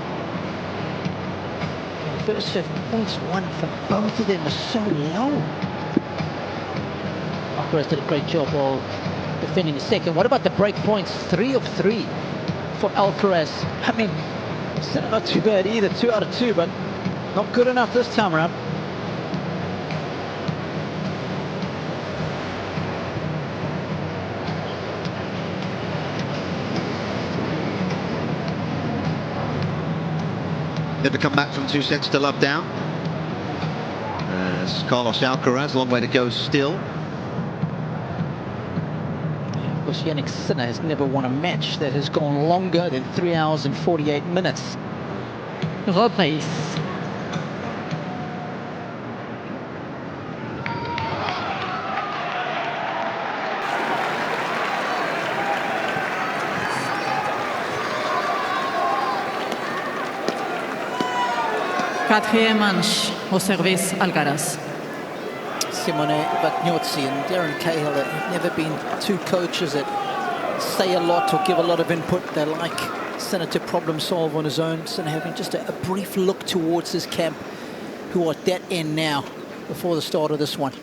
Speaker 3: First 5 points won for both of them are so low. Alcaraz did a great job of defending the second. What about the break points? 3 of 3 for Alcaraz. I mean, it's not too bad either. 2 out of 2, but not good enough this time around.
Speaker 2: Never come back from 2 sets to love down. As Carlos Alcaraz, a long way to go still.
Speaker 3: Of course, Jannik Sinner has never won a match that has gone longer than 3 hours and 48 minutes.
Speaker 9: Reprise. Quatrième manche au service Alcaraz.
Speaker 3: Simone Vagnozzi and Darren Cahill have never been 2 coaches that say a lot or give a lot of input. They like Sinner to problem solve on his own. Sinner having just a brief look towards his camp, who are at that end now. before the start of this one.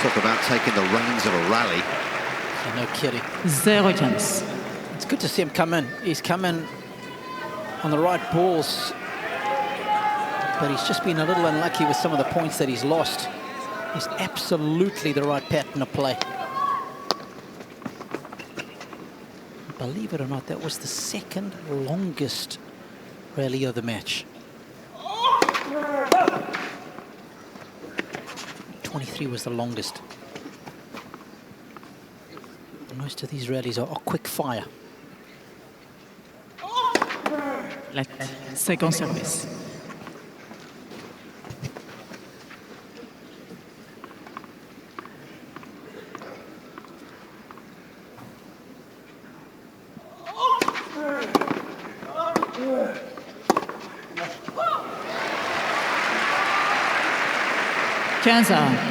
Speaker 2: Talk about taking the reins of a rally.
Speaker 3: No kidding.
Speaker 9: 0 chance.
Speaker 3: It's good to see him come in. He's come in on the right balls, but he's just been a little unlucky with some of the points that he's lost. He's absolutely the right pattern of play. Believe it or not, that was the second longest rally of the match. 23 was the longest. Most of these rallies are quick fire.
Speaker 9: Second service. Cancer.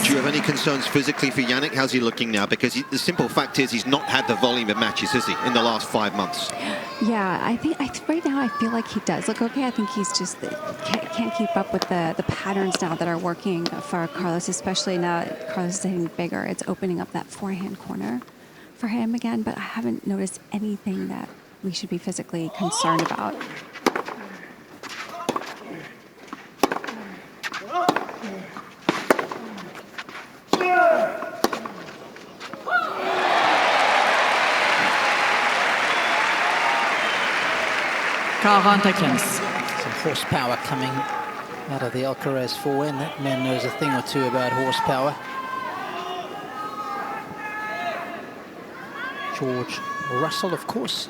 Speaker 2: Do you have any concerns physically for Jannik? How's he looking now? Because the simple fact is he's not had the volume of matches, has he, in the last 5 months?
Speaker 6: Yeah, I think right now I feel like he does look okay. I think he's just can't keep up with the patterns now that are working for Carlos, especially now that Carlos is hitting bigger. It's opening up that forehand corner for him again, but I haven't noticed anything that we should be physically concerned about.
Speaker 3: Some horsepower coming out of the Alcaraz forehand. That man knows a thing or two about horsepower. George Russell, of course.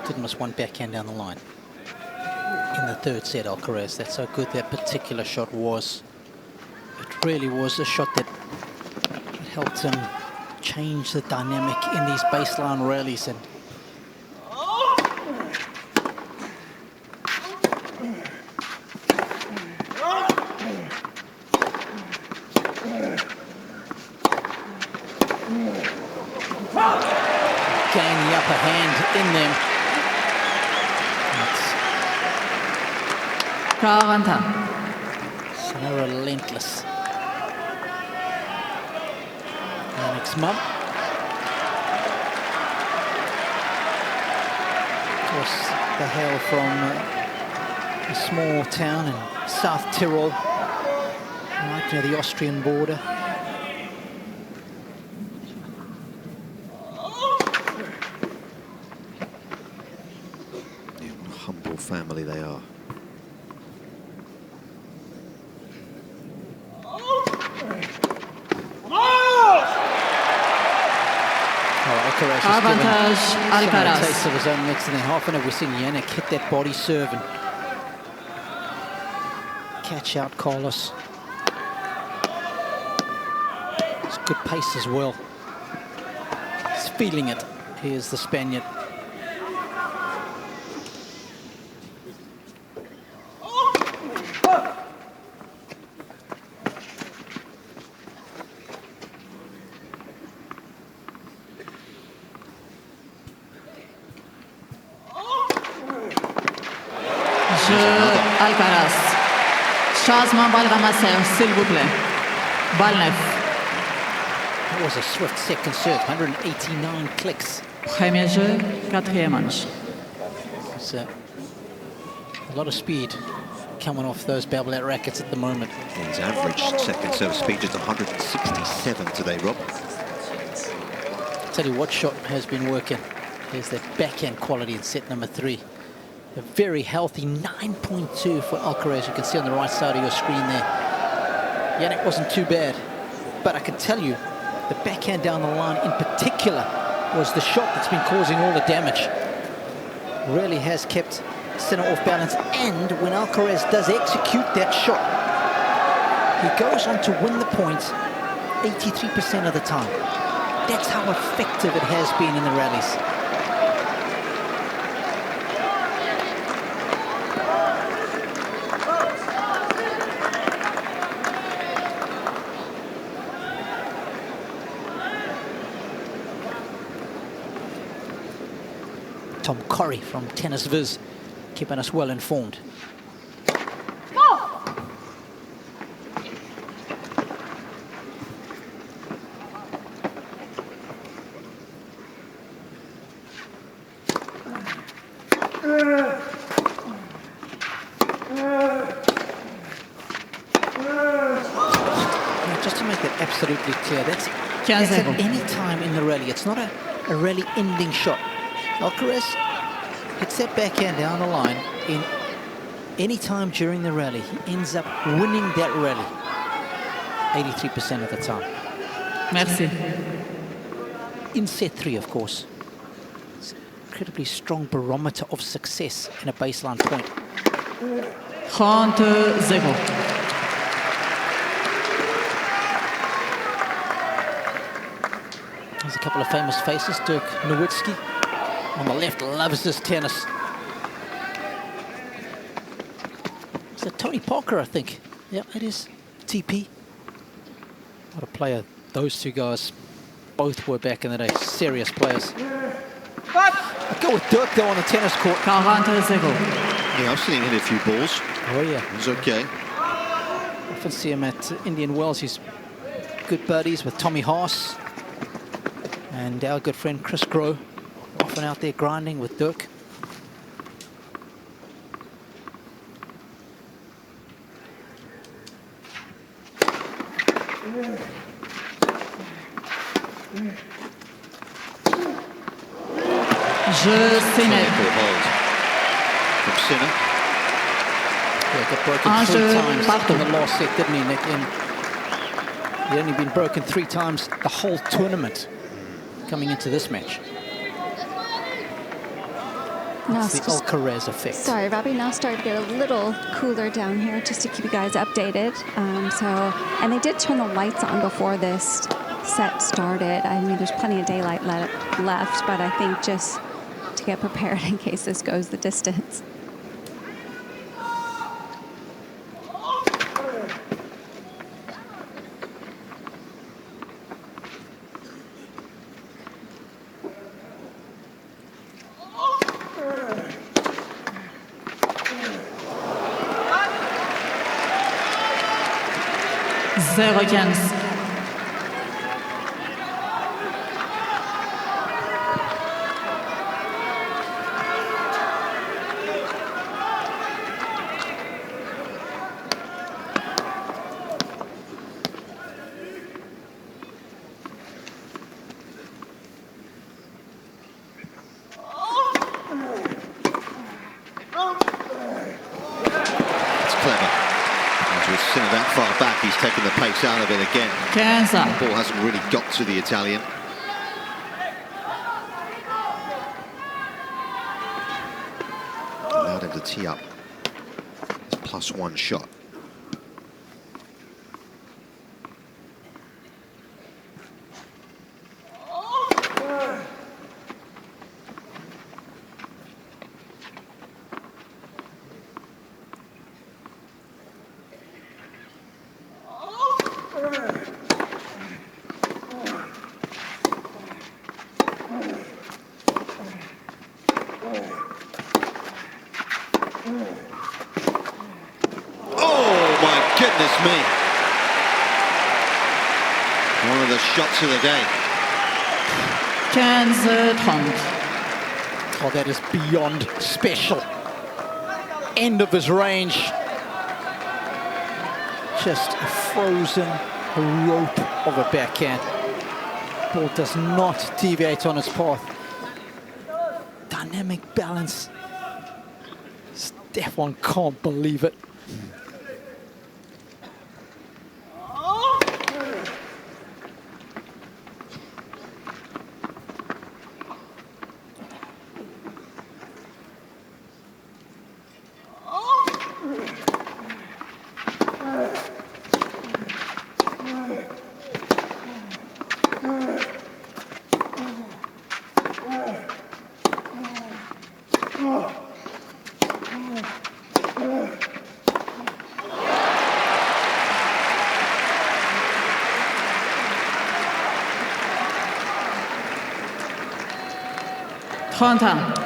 Speaker 3: Didn't miss one backhand down the line. In the third set, Alcaraz. That's how good that particular shot was. It really was a shot that helped him change the dynamic in these baseline rallies. And gain the upper hand in them. So relentless. Jannik's mum. Of course, they hail from a small town in South Tyrol, right near the Austrian border.
Speaker 2: Yeah, what a humble family they are.
Speaker 9: Avantage Alcaraz.
Speaker 3: Taste of his own medicine. How often have we seen Jannik hit that body serve and catch out Carlos? Good pace as well. He's feeling it. Here's the Spaniard.
Speaker 9: Alcaraz. Changement balle ramassée, s'il vous plaît. Balle neuf.
Speaker 3: That was a swift second serve, 189 clicks.
Speaker 9: Premier jeu, quatrième manche.
Speaker 3: It's a lot of speed coming off those Babolat rackets at the moment.
Speaker 5: His average second serve speed just 167 today, Rob.
Speaker 3: Tell you what shot has been working. Here's that backhand quality in set number 3. A very healthy 9.2 for Alcaraz. You can see on the right side of your screen there. Jannik wasn't too bad, but I can tell you the backhand down the line in particular was the shot that's been causing all the damage. Really has kept Sinner off balance, and when Alcaraz does execute that shot, he goes on to win the points 83% of the time. That's how effective it has been in the rallies. Tom Corrie from Tennis Viz, keeping us well informed. Just to make that absolutely clear, that's at any time in the rally. It's not a rally ending shot. Alcaraz hits that backhand down the line in any time during the rally. He ends up winning that rally 83% of the time.
Speaker 9: Merci.
Speaker 3: In set 3, of course. It's an incredibly strong barometer of success in a baseline point.
Speaker 9: 30-0.
Speaker 3: There's a couple of famous faces. Dirk Nowitzki on the left loves this tennis. Is that Tony Parker, I think? Yeah, it is. TP. What a player those two guys both were back in the day. Serious players. I'll go with Dirk, though, on the tennis court.
Speaker 9: 40-0.
Speaker 5: Yeah, I've seen him hit a few balls.
Speaker 3: Oh, yeah.
Speaker 5: He's okay.
Speaker 3: Often see him at Indian Wells. He's good buddies with Tommy Haas and our good friend Chris Groh. Often out there grinding with Dirk.
Speaker 9: Je Sinner.
Speaker 5: Hold from Sinner.
Speaker 3: Yeah, got broken 3 times in the last set, didn't he, Nick? And he'd only been broken 3 times the whole tournament coming into this match. It's the Alcaraz effect.
Speaker 6: Sorry, Robbie, now starting to get a little cooler down here just to keep you guys updated. And they did turn the lights on before this set started. I mean, there's plenty of daylight left, but I think just to get prepared in case this goes the distance.
Speaker 9: Zero chance.
Speaker 5: That far back, he's taken the pace out of it again. The ball hasn't really got to the Italian. Allowed him to tee up. It's +1 shot. Oh, my goodness me. One of the shots of the day.
Speaker 9: 15-30.
Speaker 3: Oh, that is beyond special. End of his range. Just a frozen rope of a backhand. Ball does not deviate on its path. Dynamic balance. Stefan can't believe it.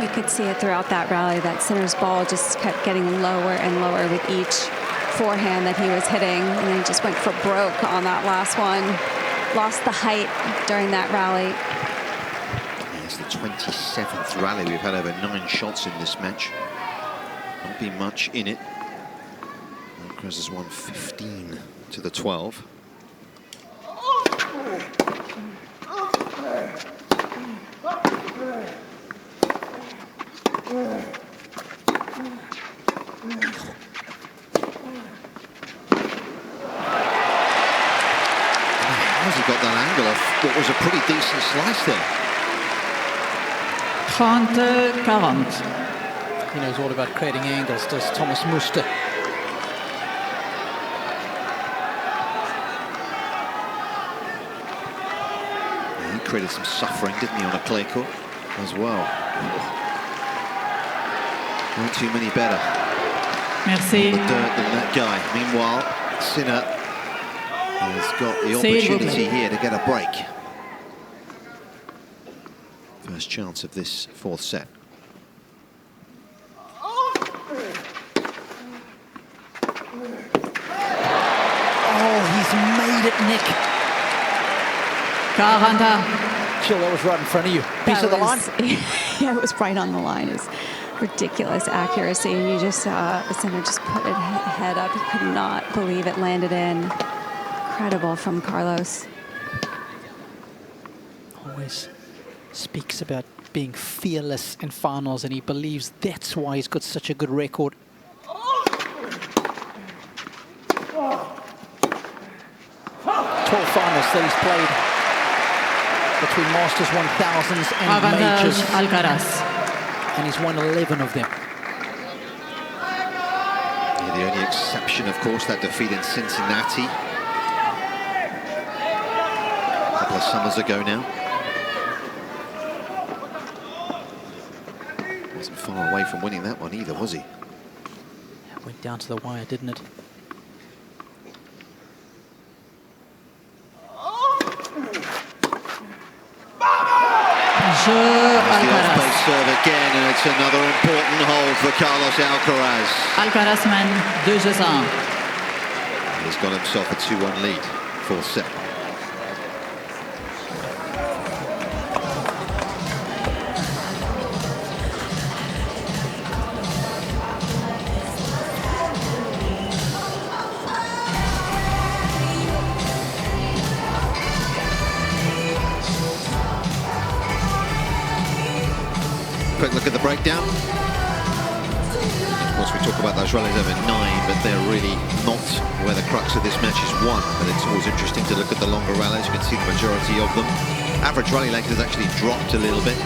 Speaker 6: You could see it throughout that rally. That Sinner's ball just kept getting lower and lower with each forehand that he was hitting, and then just went for broke on that last one. Lost the height during that rally.
Speaker 5: It's the 27th rally. We've had over 9 shots in this match. Not been much in it. Alcaraz has won 15 to the 12. How's he got that angle off what was a pretty decent slice there?
Speaker 9: 30-40.
Speaker 3: He knows all about creating angles, does Thomas Muster.
Speaker 5: Yeah, he created some suffering, didn't he, on a clay court as well. Not too many better.
Speaker 9: Merci.
Speaker 5: The dirt than that guy. Meanwhile, Sinner has got the opportunity here to get a break. First chance of this 4th set.
Speaker 3: Oh, he's made it, Nick.
Speaker 9: 40.
Speaker 3: Jill, that was right in front of you. Piece of the line?
Speaker 6: Yeah, it was right on the line. It was ridiculous accuracy. And you just saw Sinner just put it head up. He could not believe it landed in. Incredible from Carlos.
Speaker 3: Always speaks about being fearless in finals, and he believes that's why he's got such a good record. 12 finals that he's played between Masters 1000s and majors.
Speaker 9: Alcaraz.
Speaker 3: And he's won 11 of them.
Speaker 5: Yeah, the only exception, of course, that defeat in Cincinnati. A couple of summers ago now. Wasn't far away from winning that one either, was he?
Speaker 3: Went down to the wire, didn't it?
Speaker 5: The off-base serve again, and it's another important hold for Carlos Alcaraz.
Speaker 9: Alcaraz mène 2-1.
Speaker 5: He's got himself a 2-1 lead, 4th set. Quick look at the breakdown. Of course, we talk about those rallies over 9, but they're really not where the crux of this match is won. But it's always interesting to look at the longer rallies. You can see the majority of them. Average rally length has actually dropped a little bit.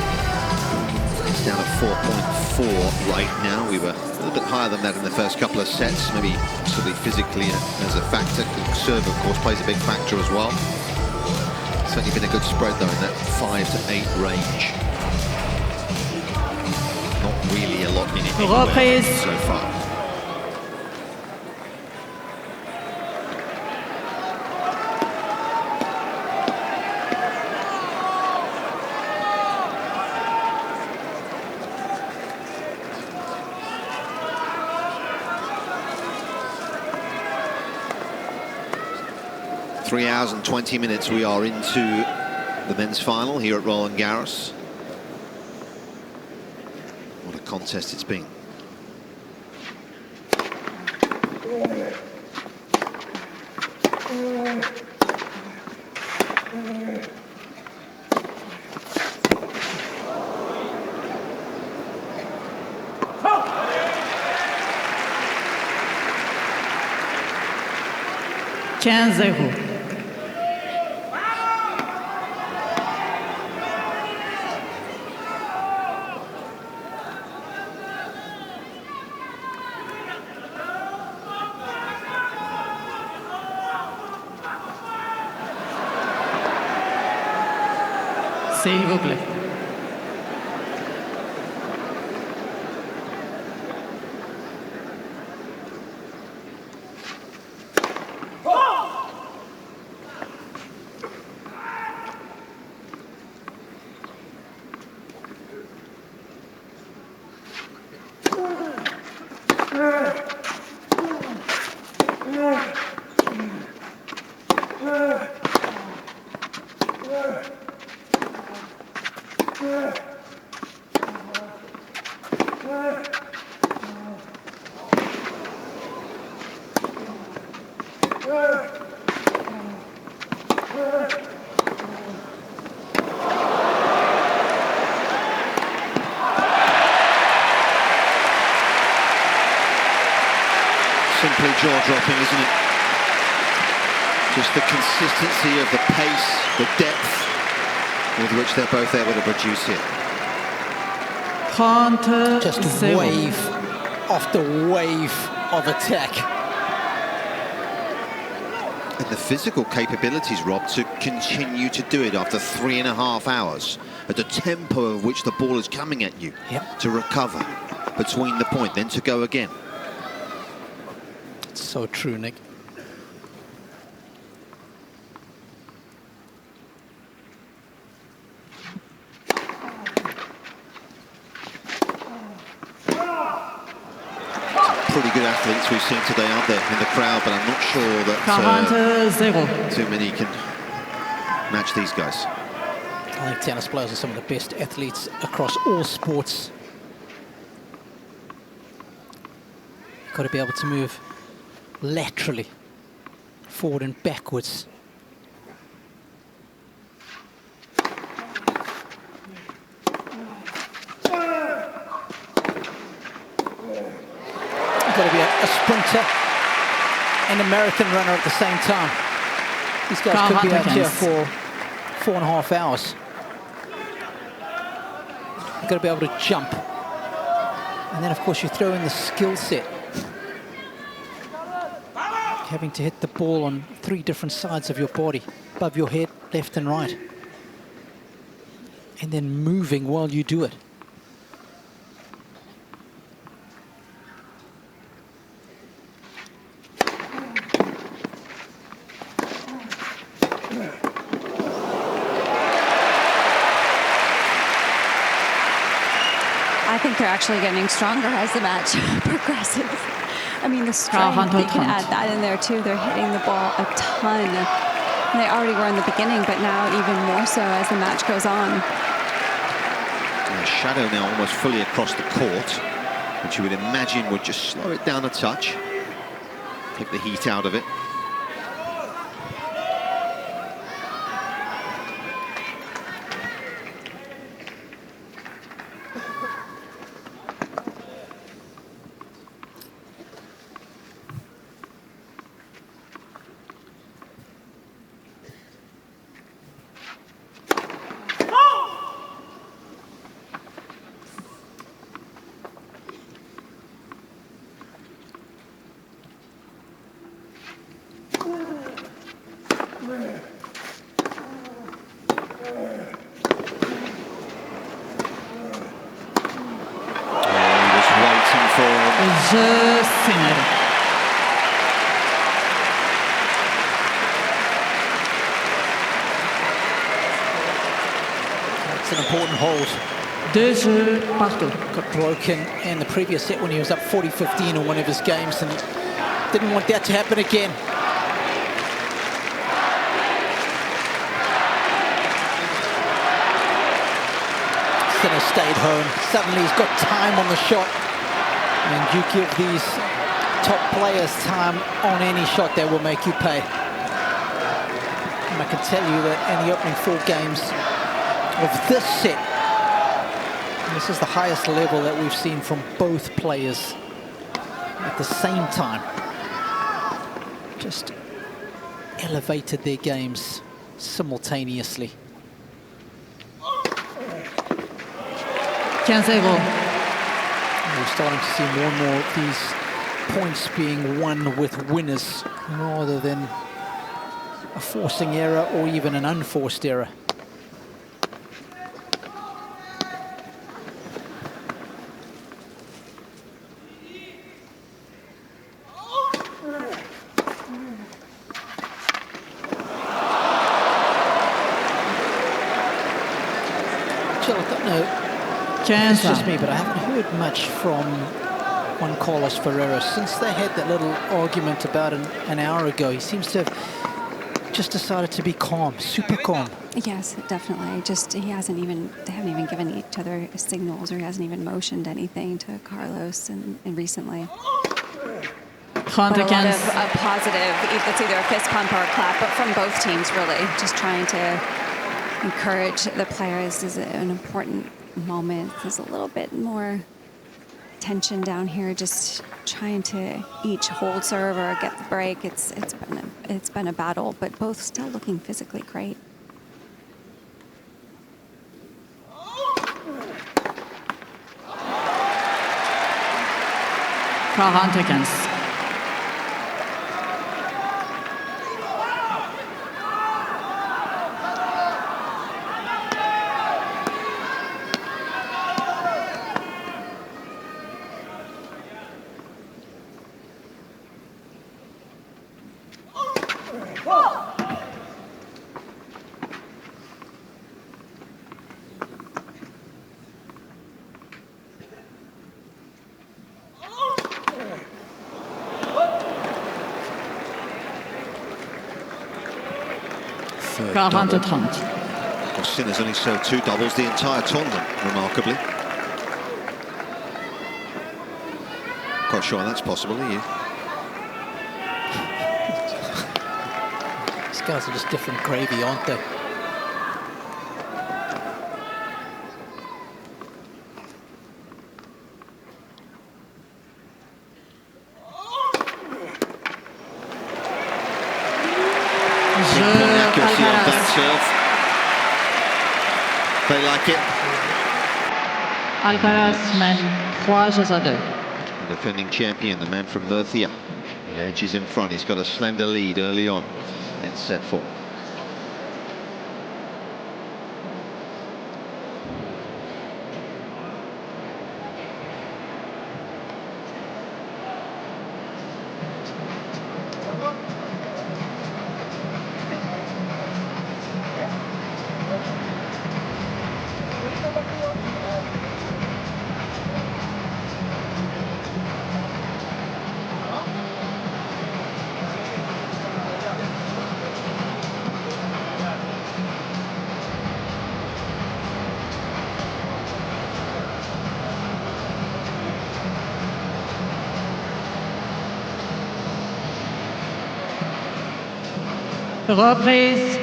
Speaker 5: It's down at 4.4 right now. We were a little bit higher than that in the first couple of sets. Maybe possibly physically as a factor. Serve, of course, plays a big factor as well. Certainly been a good spread, though, in that 5 to 8 range. Not really a lot in it anywhere so far. 3 hours and 20 minutes we are into the men's final here at Roland-Garros. What a contest it's been.
Speaker 9: S'il vous plaît.
Speaker 5: Simply jaw-dropping, isn't it? Just the consistency of the pace, the depth with which they're both able to produce it.
Speaker 3: Just wave after wave of attack.
Speaker 5: And the physical capabilities, Rob, to continue to do it after 3.5 hours at the tempo of which the ball is coming at you.
Speaker 3: Yep.
Speaker 5: To recover between the point, then to go again.
Speaker 3: So true, Nick.
Speaker 5: Pretty good athletes we've seen today, aren't there, in the crowd, but I'm not sure that too many can match these guys.
Speaker 3: I think tennis players are some of the best athletes across all sports. You've got to be able to move laterally, forward and backwards. You've got to be a sprinter and a marathon runner at the same time. These guys could be out here for 4.5 hours. You've got to be able to jump. And then, of course, you throw in the skill set. Having to hit the ball on 3 different sides of your body, above your head, left and right. And then moving while you do it.
Speaker 6: I think they're actually getting stronger as the match progresses. I mean, the strength, you can add that in there too. They're hitting the ball a ton. They already were in the beginning, but now even more so as the match goes on.
Speaker 5: A shadow now almost fully across the court, which you would imagine would just slow it down a touch, take the heat out of it.
Speaker 3: It's an important hold. Got broken in the previous set when he was up 40-15 in one of his games, and didn't want that to happen again. Sinner stayed home. Suddenly he's got time on the shot. And you give these top players time on any shot, they will make you pay. And I can tell you that in the opening 4 games of this set, this is the highest level that we've seen from both players at the same time. Just elevated their games simultaneously.
Speaker 9: 15-0.
Speaker 3: We're starting to see more and more of these points being won with winners rather than a forcing error or even an unforced error. It's just me, but I haven't heard much from Juan Carlos Ferrero since they had that little argument about an hour ago. He seems to have just decided to be calm, super calm.
Speaker 6: Yes, definitely. Just they haven't even given each other signals, or he hasn't even motioned anything to Carlos and recently. But a lot of positive, it's either a fist pump or a clap, but from both teams really, just trying to encourage the players is an important moment. There's a little bit more tension down here, just trying to each hold serve or get the break. It's been a battle, but both still looking physically great.
Speaker 5: Sinner's only served 2 doubles the entire tournament, remarkably. Quite sure that's possible, are you?
Speaker 3: These guys are just different gravy, aren't they?
Speaker 5: Accuracy on that serve. They like it.
Speaker 9: Alcaraz mène 3-2.
Speaker 5: The defending champion, the man from Murcia. The edge is in front. He's got a slender lead early on in set 4.
Speaker 9: Reprise.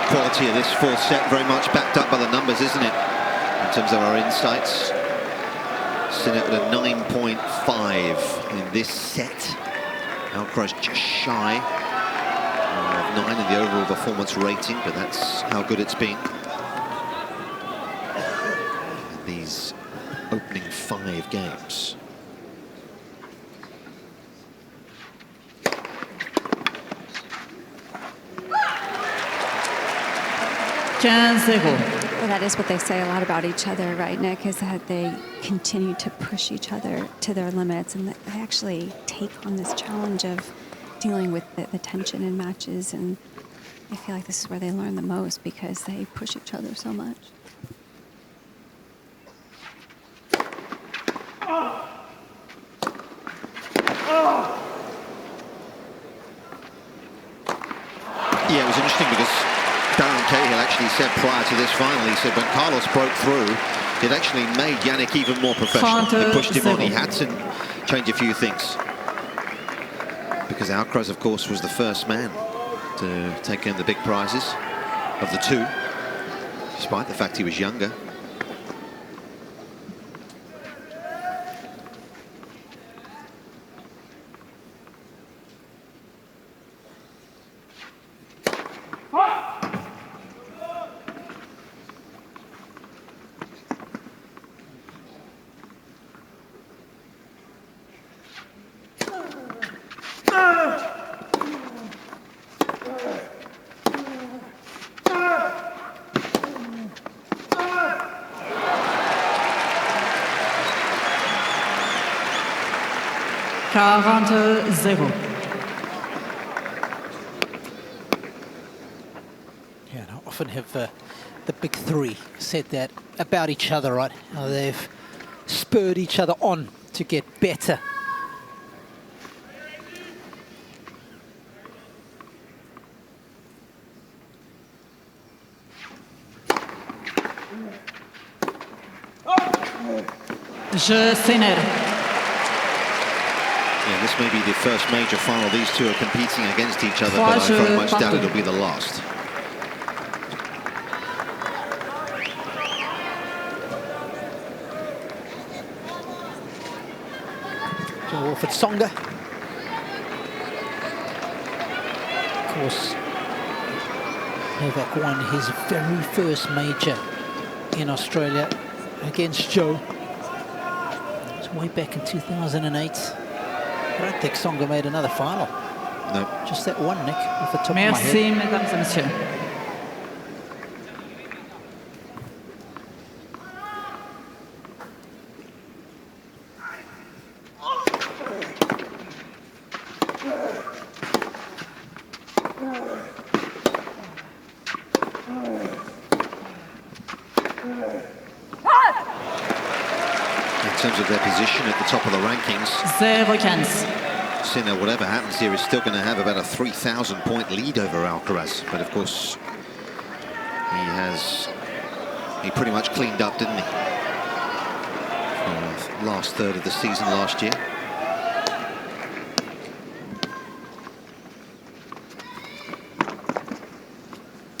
Speaker 5: Quality of this 4th set very much backed up by the numbers, isn't it? In terms of our insights. Sinner at a 9.5 in this set. Alcaraz just shy of 9 in the overall performance rating, but that's how good it's been. In these opening 5 games.
Speaker 6: Well, that is what they say a lot about each other, right, Nick, is that they continue to push each other to their limits, and they actually take on this challenge of dealing with the tension in matches and I feel like this is where they learn the most because they push each other so much.
Speaker 5: Yeah, it was interesting because Darren Cahill actually said prior to this final, he said when Carlos broke through, it actually made Jannik even more professional. It pushed him on. He had to change a few things. Because Alcaraz, of course, was the first man to take in the big prizes of the two, despite the fact he was younger.
Speaker 3: Yeah, and I often have the big three said that about each other, right? How they've spurred each other on to get better.
Speaker 5: Yeah, this may be the first major final these two are competing against each other, but I very much doubt it'll be the last.
Speaker 3: Wilfried Tsonga. Of course, Novak won his very first major in Australia against Joe. It was way back in 2008. I don't think Tsonga made another final.
Speaker 5: No.
Speaker 3: Just that one, Nick, off the top of my head.
Speaker 9: Merci, mesdames et messieurs.
Speaker 5: In terms of their position at the top of the rankings,
Speaker 9: 0-15.
Speaker 5: Sinner, whatever happens here, is still going to have about a 3,000-point lead over Alcaraz. But of course, he pretty much cleaned up, didn't he? For the last third of the season last year.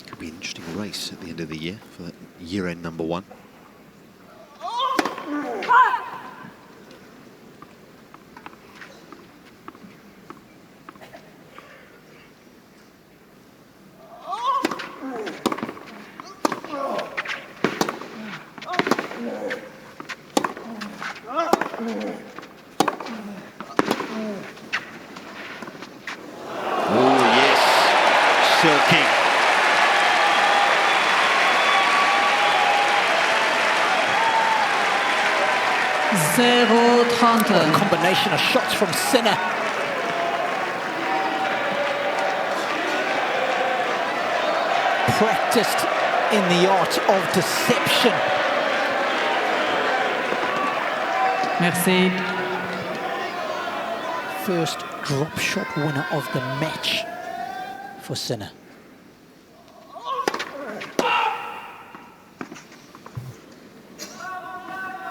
Speaker 5: Could be an interesting race at the end of the year for that year-end #1.
Speaker 3: A combination of shots from Sinner. Practiced in the art of deception.
Speaker 9: Merci.
Speaker 3: First drop shot winner of the match for Sinner.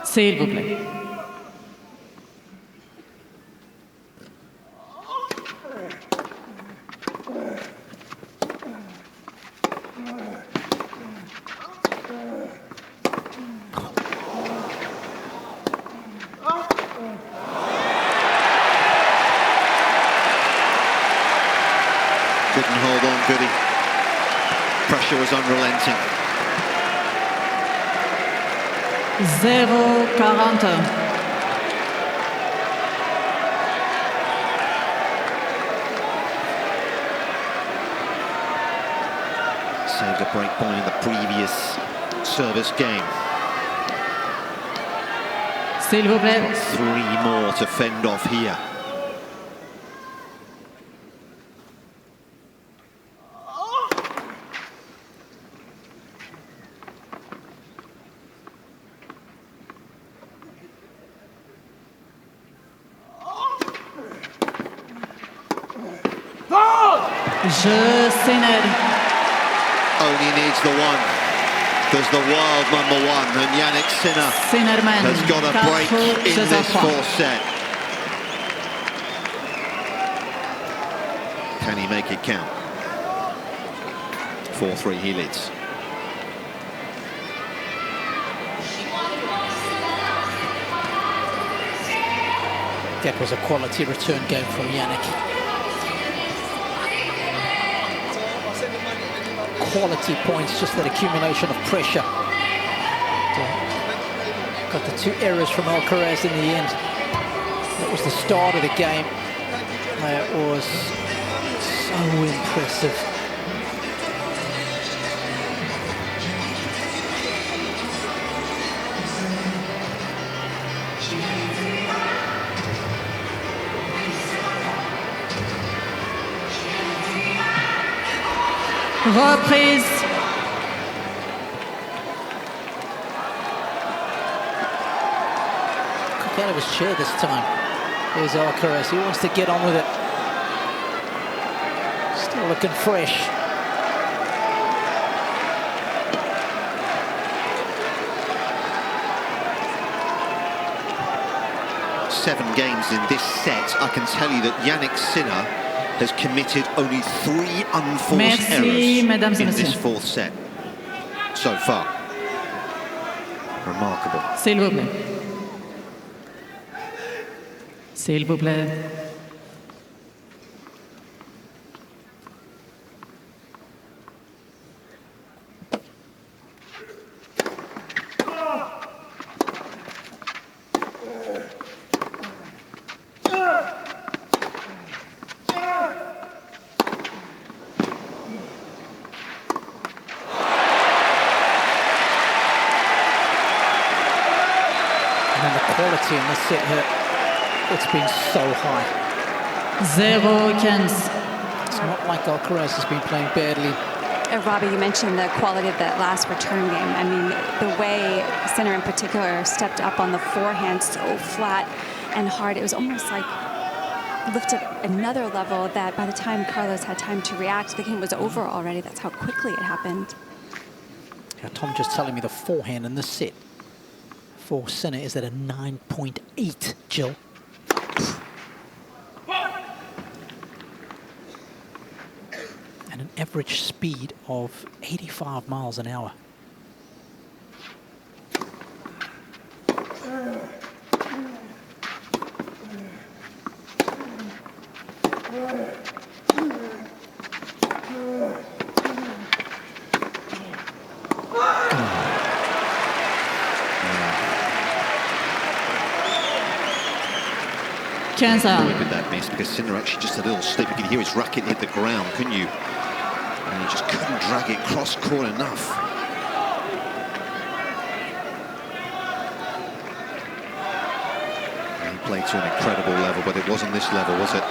Speaker 9: S'il vous plaît.
Speaker 5: Couldn't hold on, could he? Pressure was unrelenting.
Speaker 9: 0-40.
Speaker 5: Saved a break point in the previous service game.
Speaker 9: S'il vous plaît.
Speaker 5: 3 more to fend off here.
Speaker 9: Sinner.
Speaker 5: Only needs the one. There's the world number one, and Jannik Sinner has got a break in this fourth set. Can he make it count? 4-3, he leads.
Speaker 3: That was a quality return game from Jannik. Quality points, just that accumulation of pressure. Got the two errors from Alcaraz in the end. That was the start of the game. That was so impressive.
Speaker 9: Reprise.
Speaker 3: Kick out of his chair this time. Here's Alcaraz. He wants to get on with it. Still looking fresh.
Speaker 5: Seven games in this set. I can tell you that Jannik Sinner has committed only 3 unforced errors in this fourth set so far. Remarkable.
Speaker 9: S'il vous plaît. S'il vous plaît.
Speaker 3: And the quality in this set here, it's been so high.
Speaker 9: 0-15.
Speaker 3: It's not like Alcaraz has been playing badly.
Speaker 6: Robbie, you mentioned the quality of that last return game. I mean, the way Sinner in particular stepped up on the forehand so flat and hard, it was almost like lifted another level that by the time Carlos had time to react, the game was over already. That's how quickly it happened.
Speaker 3: Yeah, Tom just telling me the forehand in this set for Sinner is at a 9.8, Jill. And an average speed of 85 miles an hour.
Speaker 5: Annoyed with that miss because Sinner actually just a little slip. You could hear his racket hit the ground, couldn't you? And he just couldn't drag it cross court enough. And he played to an incredible level, but it wasn't this level, was it?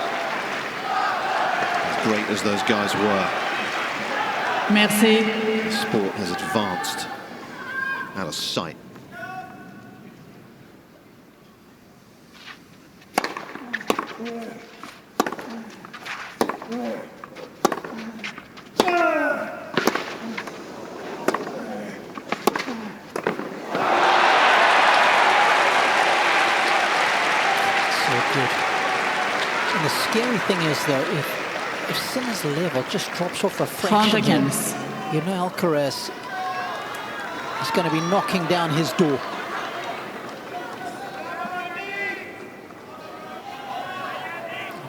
Speaker 5: As great as those guys were.
Speaker 9: Merci.
Speaker 5: The sport has advanced out of sight.
Speaker 3: And the scary thing is, though, if Sinner's level just drops off a fraction, you know Alcaraz is going to be knocking down his door.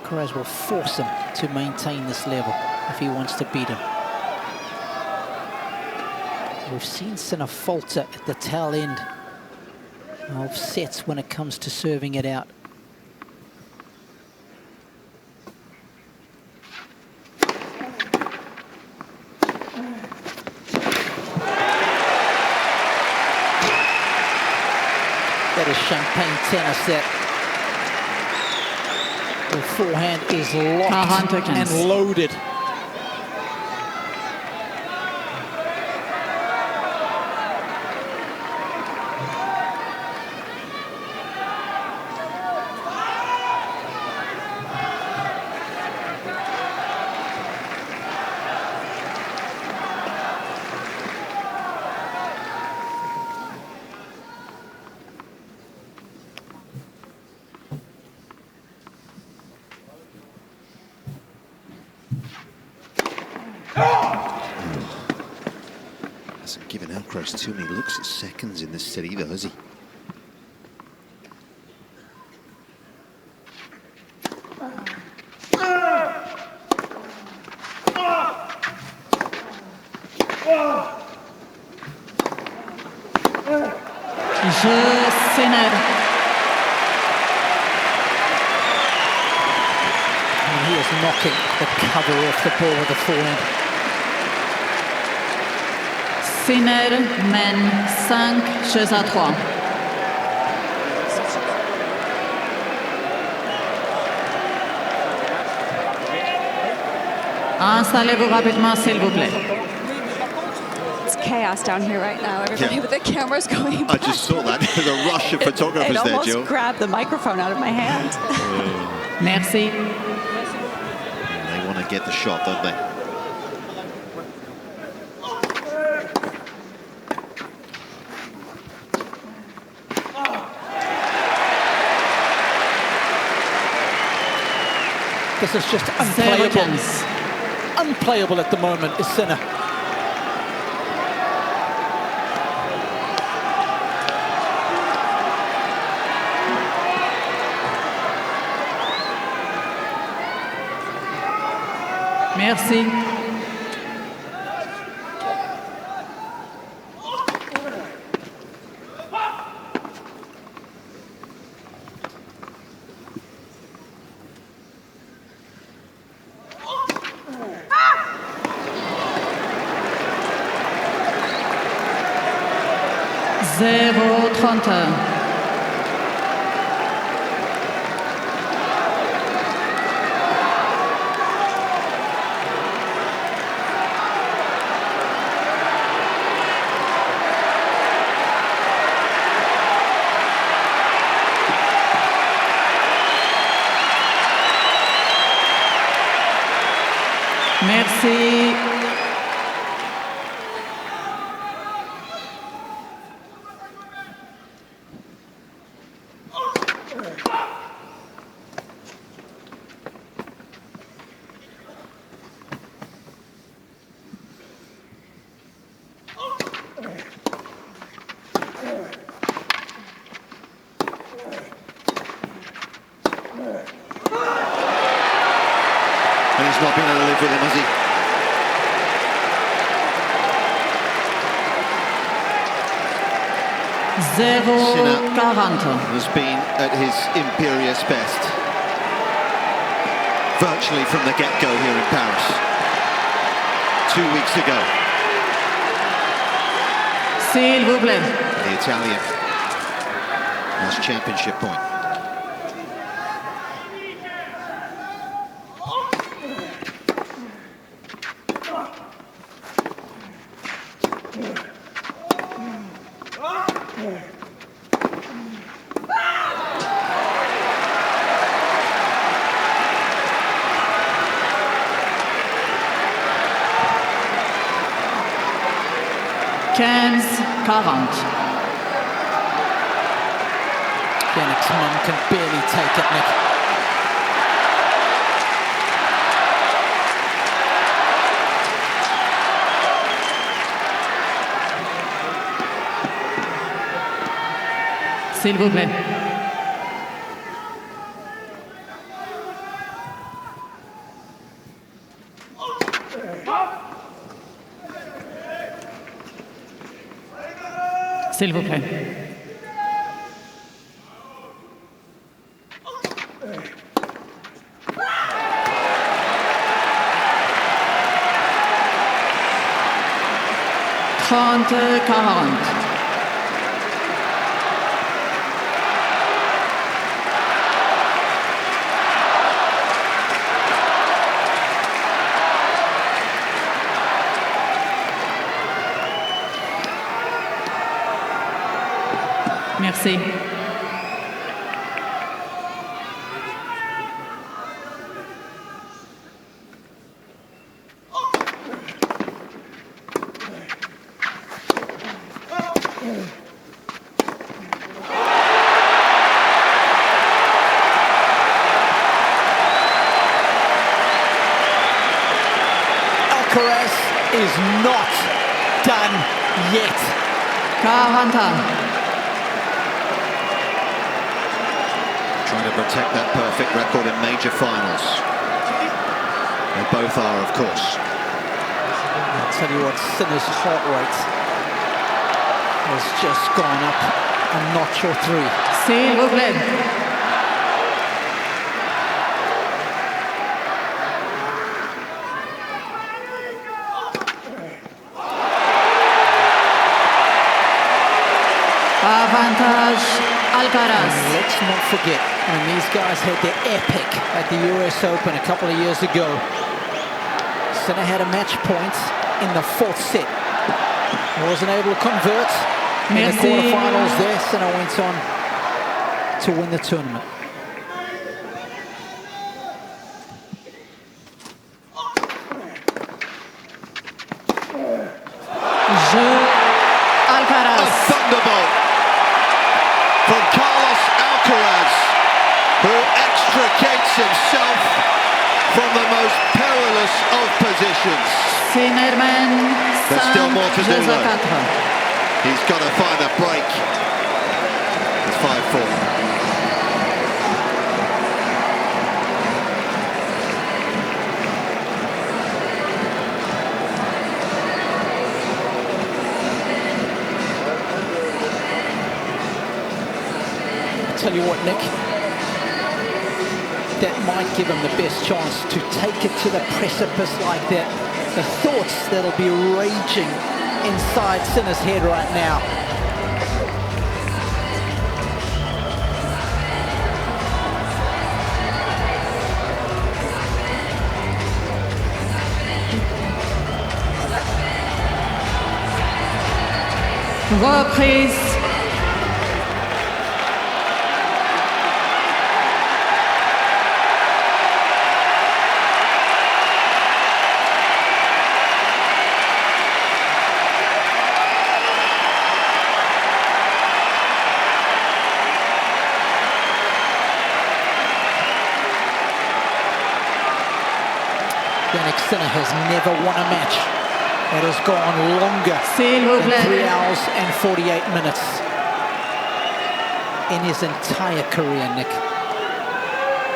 Speaker 3: Alcaraz will force him to maintain this level if he wants to beat him. We've seen Sinner falter at the tail end of sets when it comes to serving it out. That is champagne tennis. That the forehand is locked and loaded.
Speaker 5: giving Alcaraz too many looks at seconds in this set either, has he?
Speaker 9: Sinner.
Speaker 3: He is knocking the cover off the ball with the forehand.
Speaker 9: Sinner mène 5-3. Installez-vous rapidement, s'il vous plaît.
Speaker 6: It's chaos down here right now. Everybody with the cameras going by.
Speaker 5: I just saw that. There's a rush of photographers
Speaker 6: it
Speaker 5: there,
Speaker 6: almost
Speaker 5: Jill.
Speaker 6: grabbed the microphone out of my hand.
Speaker 9: Merci.
Speaker 5: They want to get the shot, don't they?
Speaker 3: This is just unplayable. Unplayable at the moment is Sinner.
Speaker 9: Merci. Zéro 30. Merci.
Speaker 5: And he's not been able to live with him, has he?
Speaker 9: Sinner 40.
Speaker 5: Has been at his imperious best. Virtually from the get-go here in Paris. 2 weeks ago.
Speaker 9: S'il vous plaît.
Speaker 5: The Italian has championship point.
Speaker 3: Jannik's mum can barely take it, Nick.
Speaker 9: S'il vous plaît. S'il vous plaît. Trente, 40. Merci.
Speaker 3: Alcaraz is not done yet.
Speaker 9: 40.
Speaker 5: Trying to protect that perfect record in major finals. They both are, of course.
Speaker 3: I'll tell you what, Sinner's heart rate has just gone up a notch or 3.
Speaker 9: S'il vous plaît. Avantage Alcaraz.
Speaker 3: And let's not forget, when these guys had their epic at the US Open a couple of years ago, Sinner had a match point in the 4th set. He wasn't able to convert in the quarterfinals there. Sinner went on to win the tournament.
Speaker 9: Alcaraz.
Speaker 5: A thunderbolt from Alcaraz, who extricates himself from the most perilous of positions.
Speaker 9: Sinnerman.
Speaker 5: There's still more to do though. He's got to find a break. It's 5-4.
Speaker 3: Tell you what, Nick, that might give him the best chance to take it to the precipice like that. The thoughts that'll be raging inside Sinner's head right now.
Speaker 9: Reprise.
Speaker 3: Jannik Sinner has never won a match that has gone longer than 3 hours and 48 minutes in his entire career, Nick.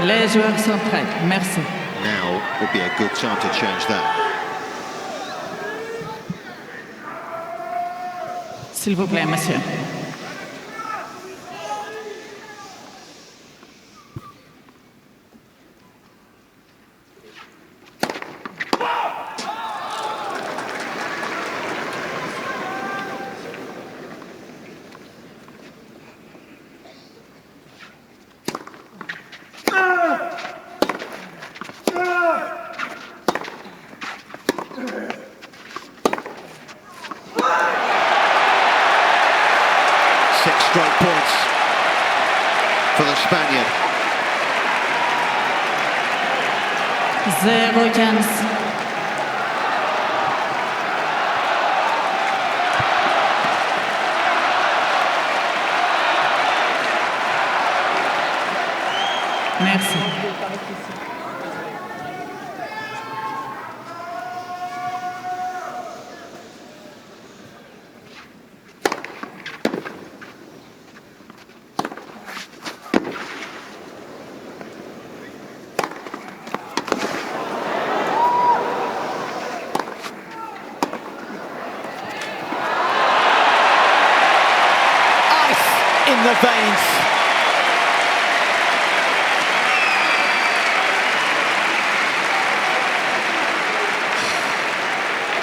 Speaker 9: Les joueurs sont prêts. Merci.
Speaker 5: Now would be a good time to change that.
Speaker 9: S'il vous plaît, monsieur.
Speaker 5: Straight points for the Spaniard.
Speaker 9: 0-15. Merci.
Speaker 3: In the veins.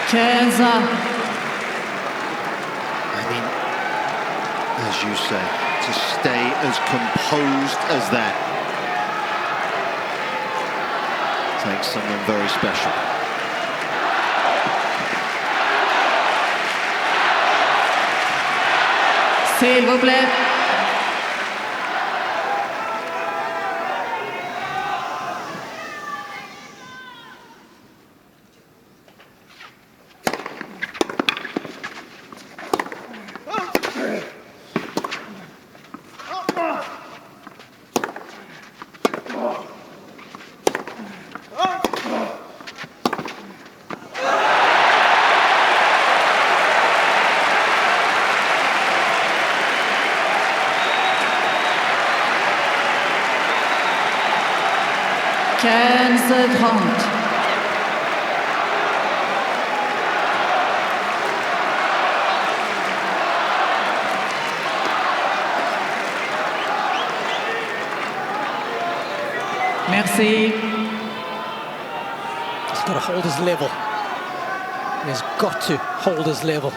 Speaker 9: Kenza.
Speaker 5: I mean, as you say, to stay as composed as that takes someone very special.
Speaker 9: S'il vous plaît. 15-30. Merci.
Speaker 3: He's got to hold his level. He's got to hold his level.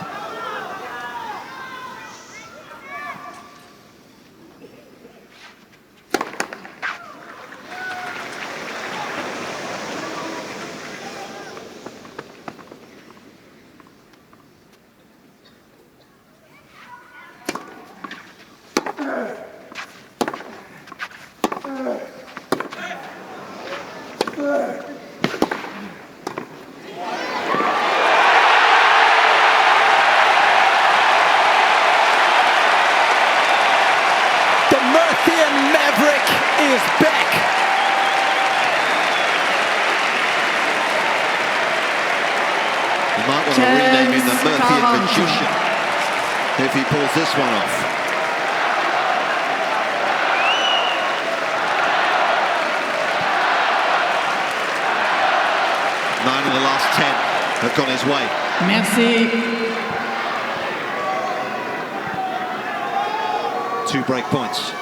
Speaker 5: If he pulls this one off. Nine of the last 10 have gone his way.
Speaker 9: Merci.
Speaker 5: 2 break points.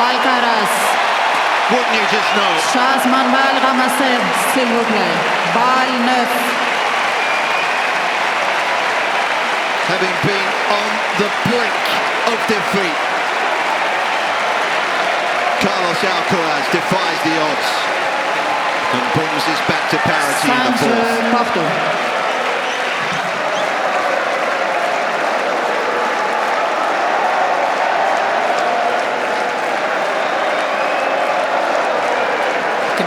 Speaker 9: Alcaraz.
Speaker 5: Wouldn't you just know it?
Speaker 9: Chasman balle ramassé, s'il vous plaît. Balle 9.
Speaker 5: Having been on the brink of defeat, Carlos Alcaraz defies the odds and brings this back to parity in the fourth.
Speaker 9: Partout.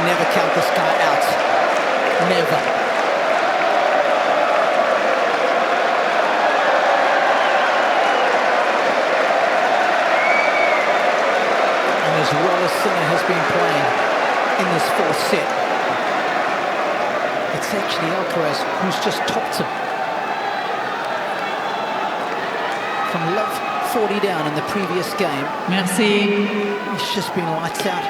Speaker 3: Never count this guy out. Never. And as well as Sinner has been playing in this fourth set, it's actually Alcaraz who's just topped him. From love 40 down in the previous game.
Speaker 9: Merci.
Speaker 3: He's just been lights out.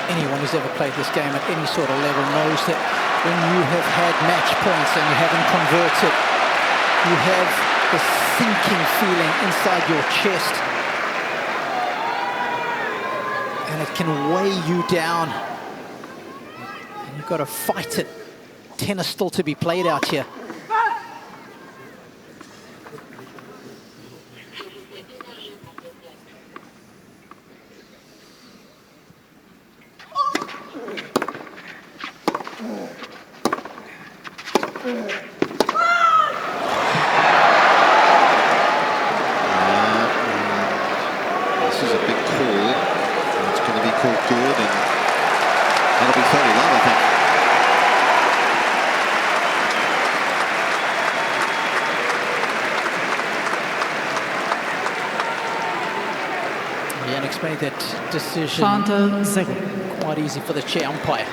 Speaker 3: Anyone who's ever played this game at any sort of level knows that when you have had match points and you haven't converted, you have this sinking feeling inside your chest and it can weigh you down and you've got to fight it. Tennis still to be played out here. Jannik's made that decision quite easy for the chair umpire.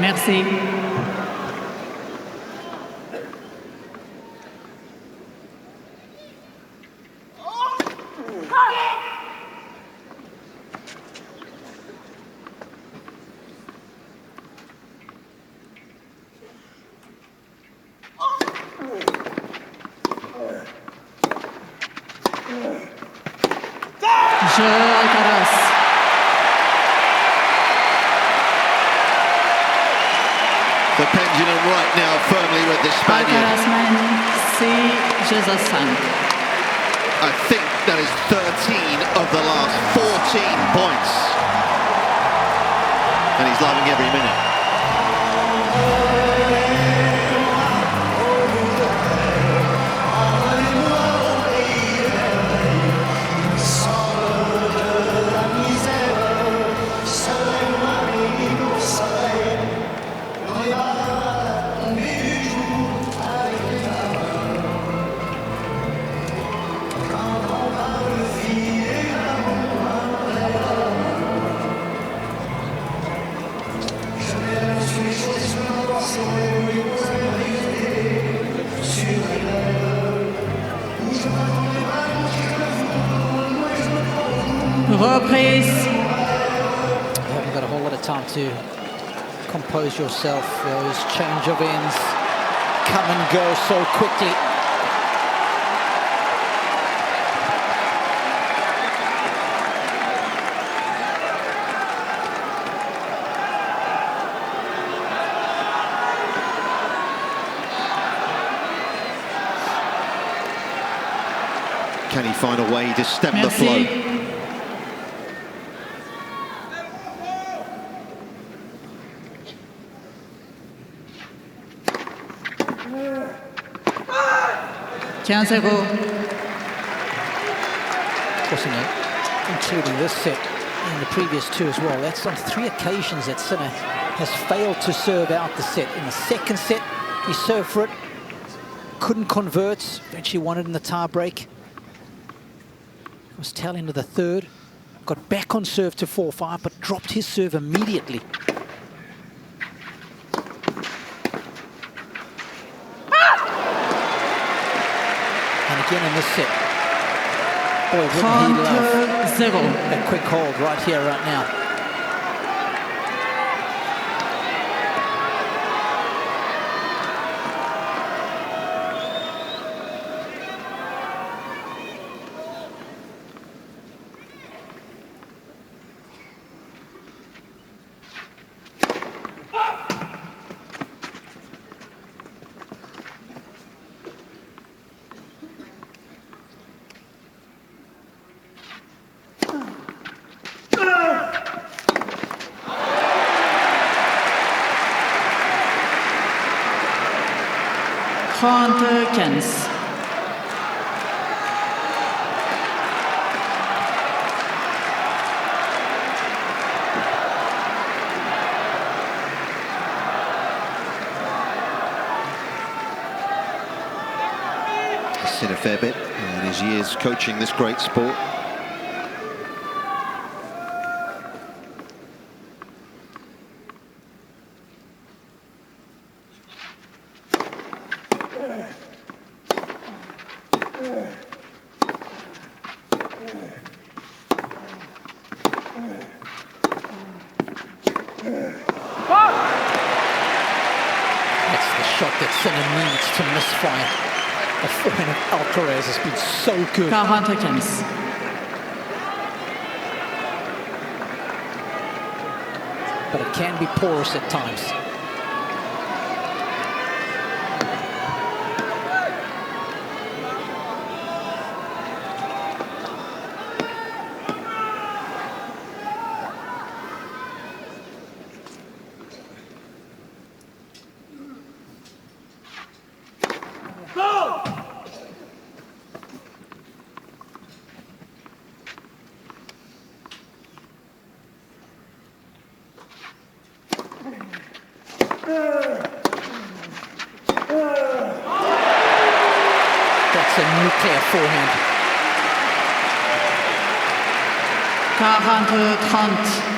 Speaker 9: Merci. Alcaraz.
Speaker 5: The pendulum right now firmly with the Spaniard.
Speaker 9: Alcaraz men 6-5.
Speaker 5: I think that is 13 of the last 14 points. And he's loving every minute.
Speaker 9: Reprise.
Speaker 3: You haven't got a whole lot of time to compose yourself. Those change of ends come and go so quickly.
Speaker 5: Can he find a way to stem
Speaker 9: Merci.
Speaker 5: the flow?
Speaker 9: 15-0.
Speaker 3: Of course, including this set and the previous two as well. That's on 3 occasions that Sinner has failed to serve out the set. In the second set, he served for it, couldn't convert, eventually won it in the tie break. Was tail into the third, got back on serve to 4-5, but dropped his serve immediately. And again in this set, boy, wouldn't he love that quick hold right here, right now.
Speaker 5: He's seen a fair bit in his years coaching this great sport.
Speaker 3: To misfire. The forehand of Alcaraz has been so good.
Speaker 9: 40-15.
Speaker 3: But it can be porous at times. That's a nuclear forehand.
Speaker 9: 40-30.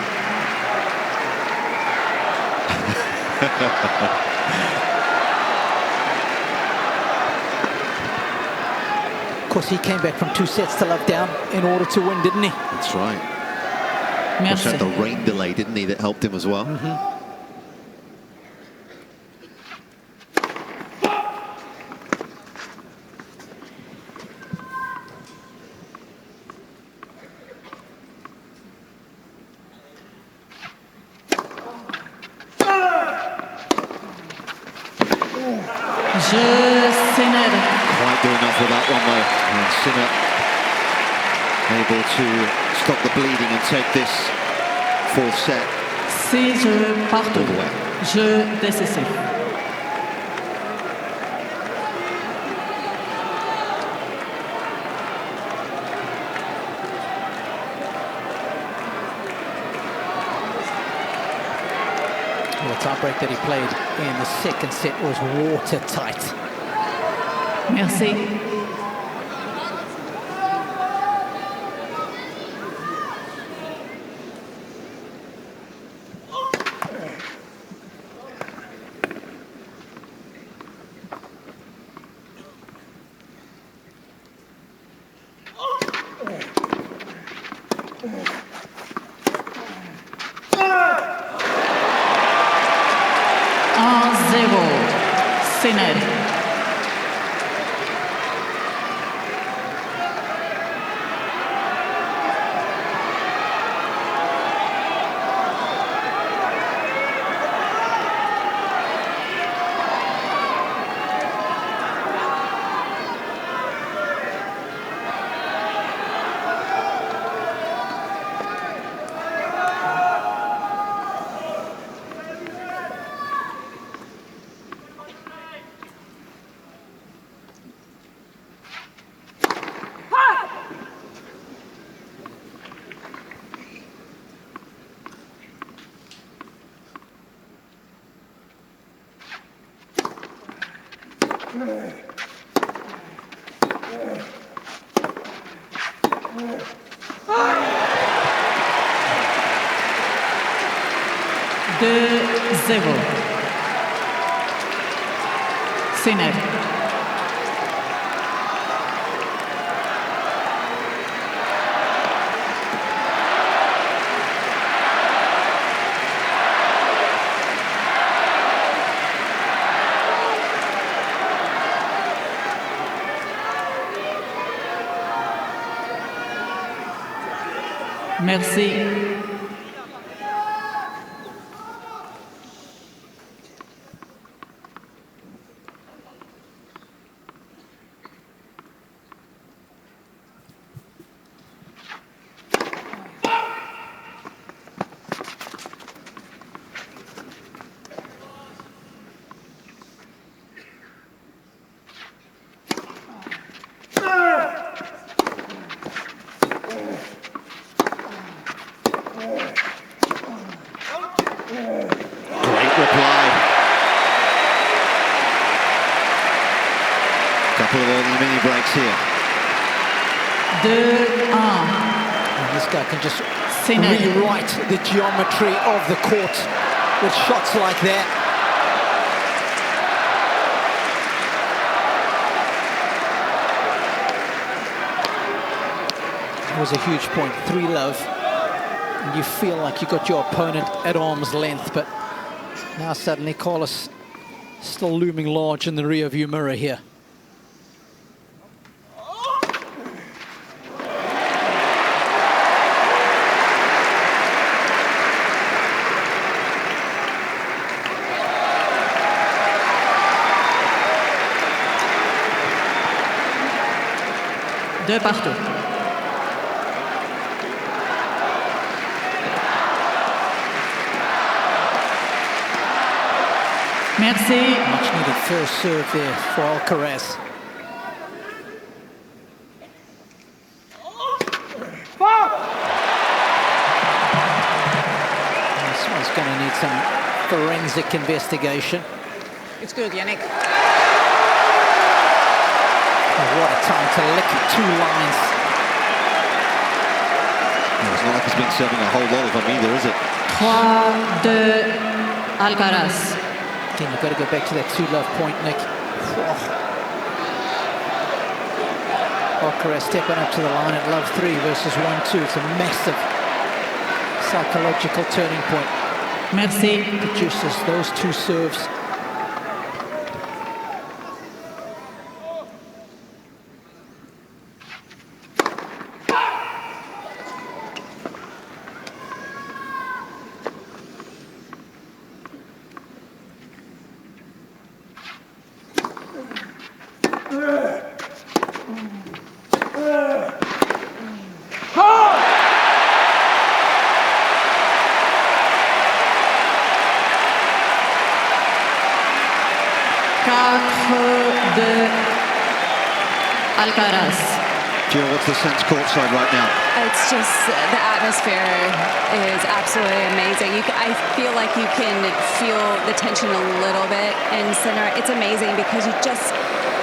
Speaker 3: Of course, he came back from 2 sets to love down in order to win, didn't he?
Speaker 5: That's right.
Speaker 9: Merci.
Speaker 5: Had the rain delay, didn't he, that helped him as well?
Speaker 9: Sinner.
Speaker 5: Quite good enough with that one though. And Sinner able to stop the bleeding and take this 4th set.
Speaker 9: 6 jeux partout.
Speaker 5: All the way.
Speaker 9: Jeu décisif.
Speaker 3: The tiebreak that he played in the 2nd set was watertight.
Speaker 9: Merci. Sinner. De 0. Sinner. Merci.
Speaker 5: Couple of early mini breaks here.
Speaker 9: 2-1.
Speaker 3: And this guy can just rewrite the geometry of the court with shots like that. It was a huge point, 3-love. And you feel like you got your opponent at arm's length, but now suddenly Carlos still looming large in the rear-view mirror here.
Speaker 9: Deux partout. Merci.
Speaker 3: Much needed first serve there for Alcaraz. This one's going to need some forensic investigation.
Speaker 4: It's good, Jannik.
Speaker 3: What a time to lick 2 lines.
Speaker 5: It's not like he's been serving a whole lot of them either, is it?
Speaker 9: 3-2 Alcaraz.
Speaker 3: Again, you've got to go back to that 2-love point, Nick. Alcaraz stepping up to the line at love 3 versus 1-2. It's a massive psychological turning point.
Speaker 9: Merci.
Speaker 3: Produces those 2 serves.
Speaker 9: Alcaraz.
Speaker 5: Jill, what's the sense courtside right now?
Speaker 6: It's just, the atmosphere is absolutely amazing. I feel like you can feel the tension a little bit in center. It's amazing because you just,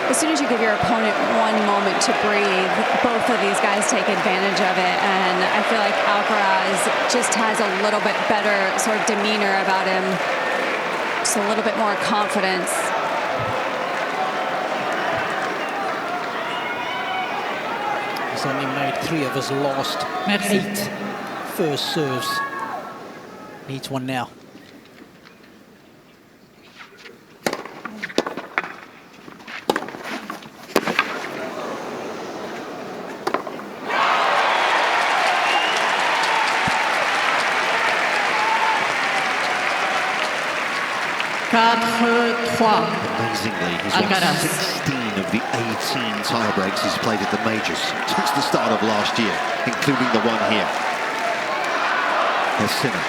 Speaker 6: as soon as you give your opponent one moment to breathe, both of these guys take advantage of it. And I feel like Alcaraz just has a little bit better sort of demeanor about him. Just a little bit more confidence.
Speaker 3: He's only made 3 of his last 8 first serves. Needs one now.
Speaker 5: Amazingly, he's won 16 of the 18 tiebreaks he's played at the majors since the start of last year, including the one here. Here's Sinner.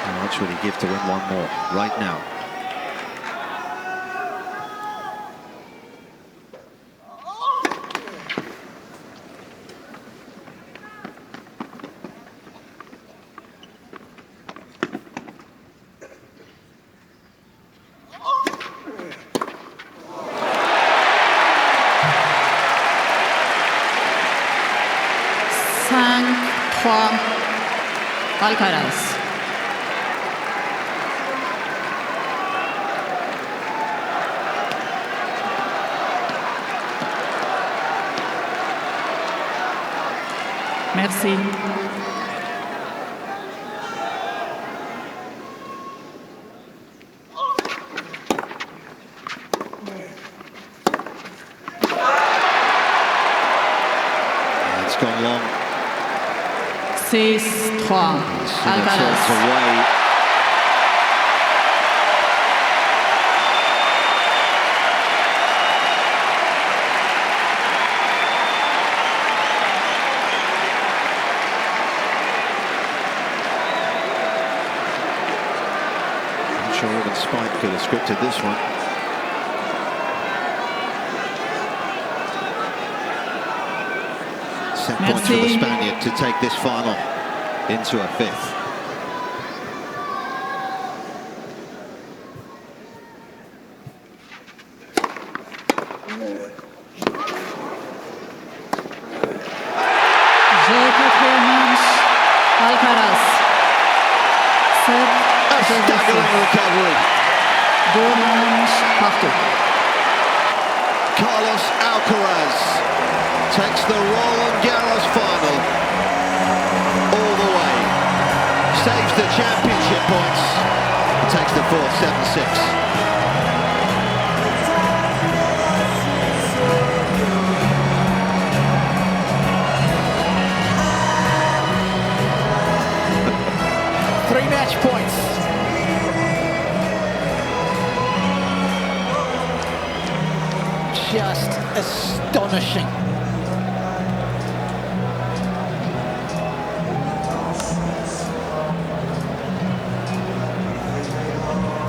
Speaker 5: How much would he give to win one more right now?
Speaker 9: Alcaraz. Merci.
Speaker 5: It's gone long.
Speaker 9: 6-3. Alcaraz.
Speaker 5: Away. I'm sure even Spike could have scripted this one. Set points for the Spaniard to take this final into a 5th.
Speaker 9: Alcaraz.
Speaker 5: A staggering recovery.
Speaker 9: 2 manches partout.
Speaker 5: Carlos Alcaraz takes the Roland-Garros final all the way. Saves the championship points and takes the 4th, 7-6.
Speaker 3: Match points. Just astonishing.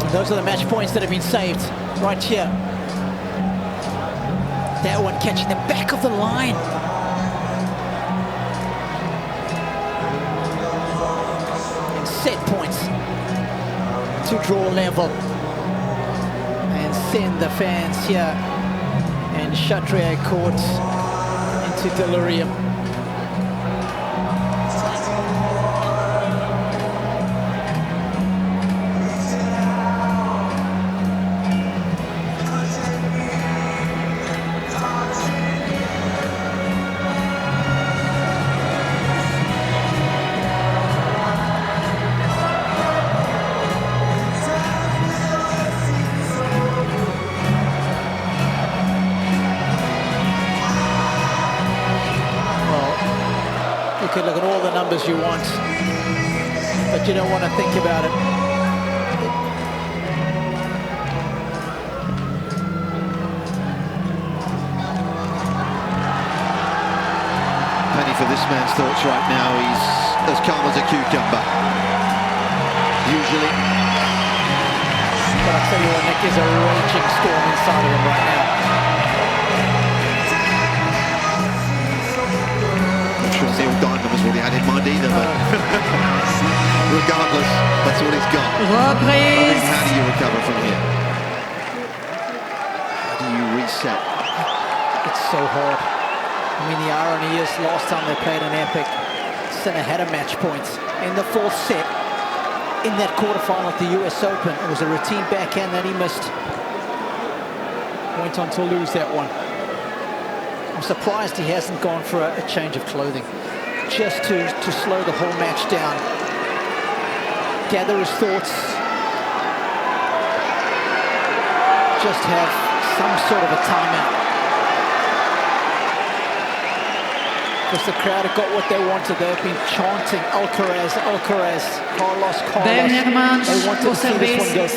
Speaker 3: And those are the match points that have been saved right here. That one catching the back of the line. Set points to draw level and send the fans here in Chatrier Court into delirium. numbers you want, but you don't want to think about it.
Speaker 5: Penny for this man's thoughts right now. He's as calm as a cucumber. Usually.
Speaker 3: But I'll tell you what, Nick, is a raging storm inside of him right now.
Speaker 5: I'm sure Neil Diamond was what he had in mind either, but regardless, that's all he's got. I mean, how do you recover from here? How do you reset?
Speaker 3: It's so hard. I mean, the irony is, last time they played an epic, Sinner had a match point in the fourth set in that quarterfinal at the US Open. It was a routine backhand that he missed. Went on to lose that one. I'm surprised he hasn't gone for a change of clothing, just to slow the whole match down, gather his thoughts, just have some sort of a timeout. Because the crowd have got what they wanted. They've been chanting Alcaraz, Alcaraz, Carlos, Carlos. They wanted to see this one go 5.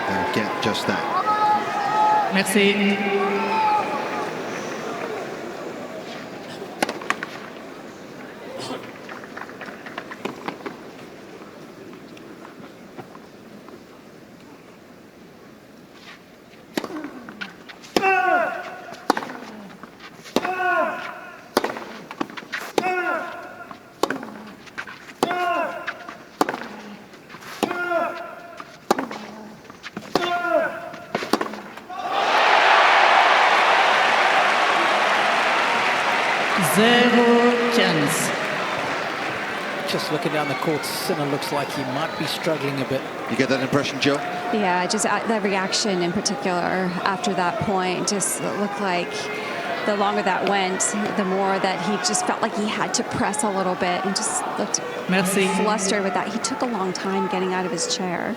Speaker 5: They'll get just that.
Speaker 9: Merci.
Speaker 3: Just looking down the court, Sinner looks like he might be struggling a bit.
Speaker 5: You get that impression, Joe?
Speaker 6: Yeah, just the reaction in particular after that point just looked like the longer that went, the more that he just felt like he had to press a little bit and just looked flustered with that. He took a long time getting out of his chair.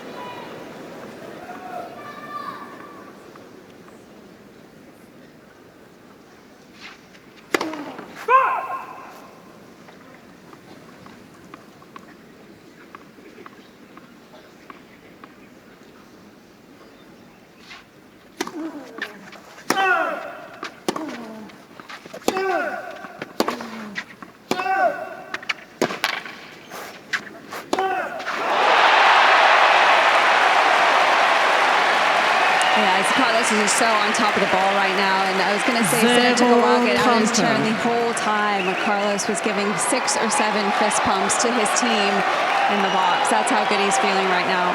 Speaker 6: Is so on top of the ball right now, and I was going to say Sinner took a while to get out of his turn the whole time when Carlos was giving 6 or 7 fist pumps to his team in the box. That's how good he's feeling right now.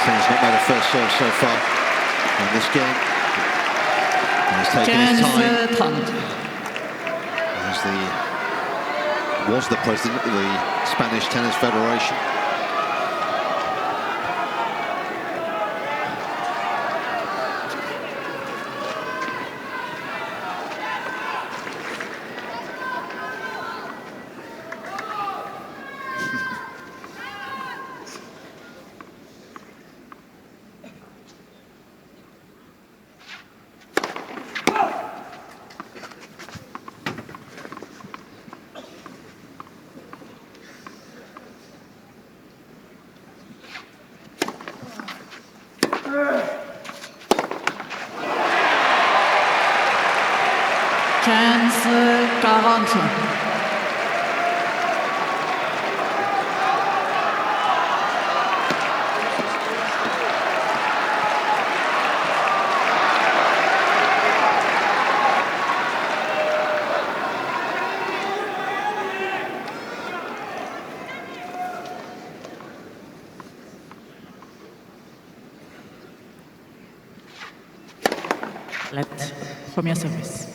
Speaker 5: Sinner's not made a first serve so far in this game. And he's taken his time. Was the president of the Spanish Tennis Federation.
Speaker 9: Left, premier service.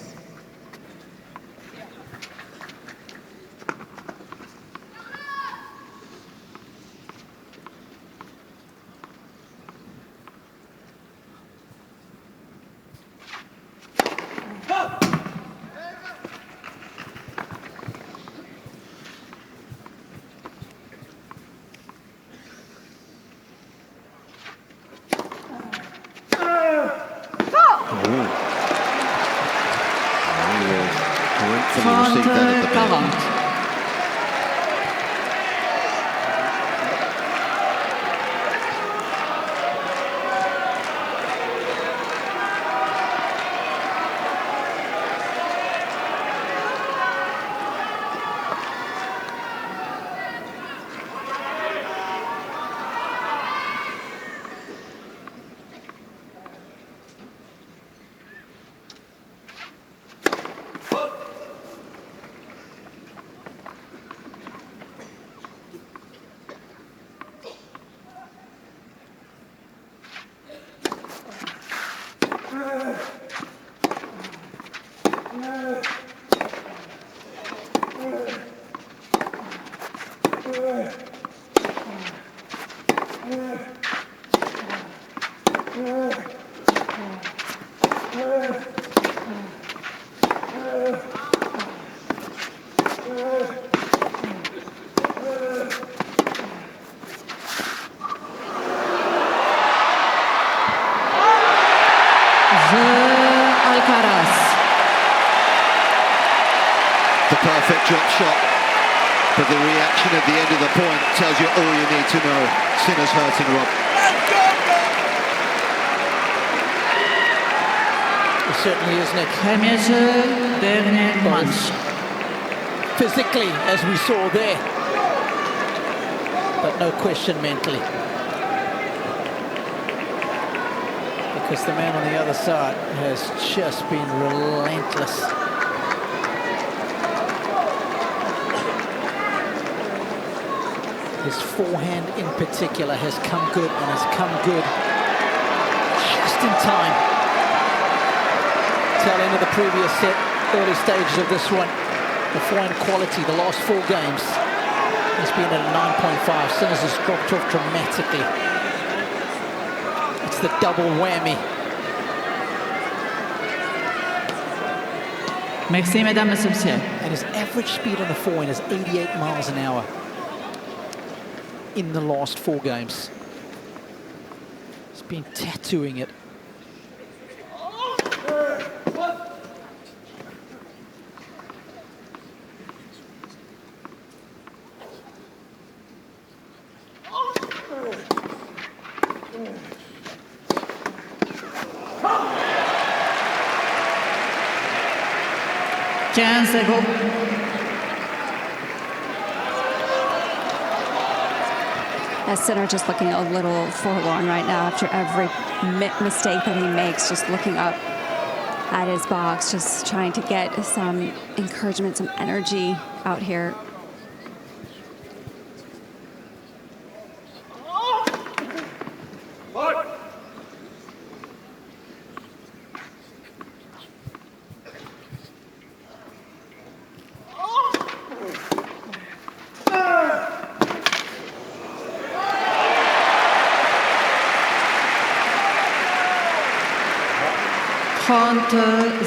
Speaker 5: Alcaraz. The perfect drop shot, but the reaction at the end of the point tells you all you need to know. Sinner's hurting Rob.
Speaker 3: It certainly is, Nick.
Speaker 9: Premier jeu, dernier match.
Speaker 3: Physically, as we saw there, but no question mentally. Because the man on the other side has just been relentless. His forehand in particular has come good, and has come good just in time. Tail end of the previous set, early stages of this one. The forehand quality, the last 4 games, has been at a 9.5. Sinners has dropped off dramatically. It's the double whammy.
Speaker 9: Merci, mesdames et messieurs.
Speaker 3: And his average speed on the forehand is 88 miles an hour in the last 4 games. He's been tattooing it.
Speaker 6: Sinner just looking a little forlorn right now after every mistake that he makes, just looking up at his box, just trying to get some encouragement, some energy out here.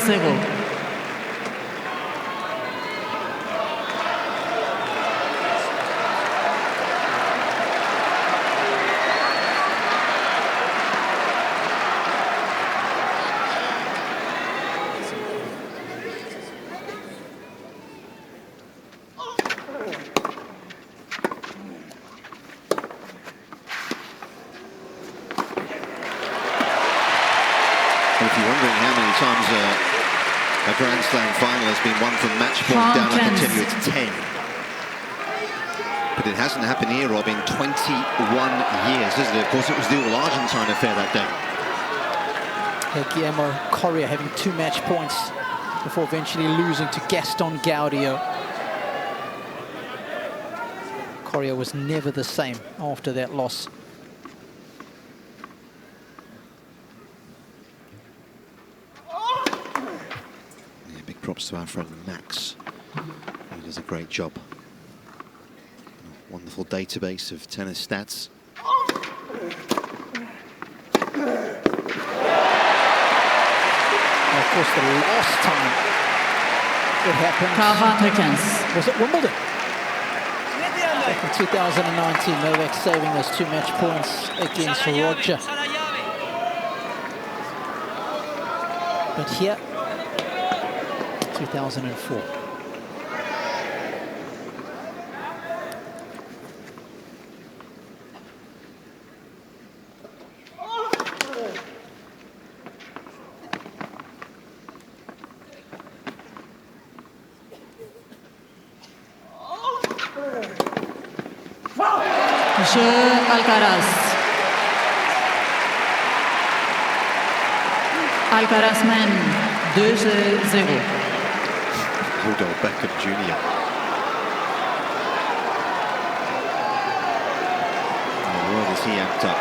Speaker 9: Zero.
Speaker 5: If you're wondering how many times a Grand Slam final has been won from match point down, I can tell you it's 10. But it hasn't happened here, Rob, in 21 years, is it? Of course, it was the all-Argentine affair that day.
Speaker 3: Guillermo Coria having 2 match points before eventually losing to Gaston Gaudio. Coria was never the same after that loss.
Speaker 5: props to our friend Max. He does a great job. Wonderful database of tennis stats.
Speaker 3: Of course, the last time it happened was at Wimbledon. Back in 2019, Novak saving those 2 match points against Roger. But here, 2004.
Speaker 9: Alcaraz. Alcaraz men 2-0.
Speaker 5: Rudolf Beckham Jr. Oh, well, is he amped up?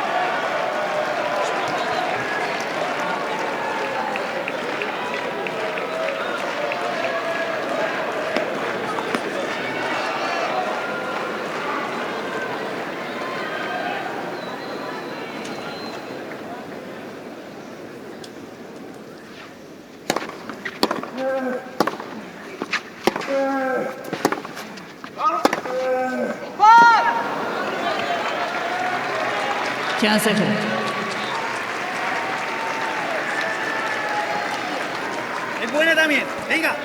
Speaker 8: Es buena también. Venga,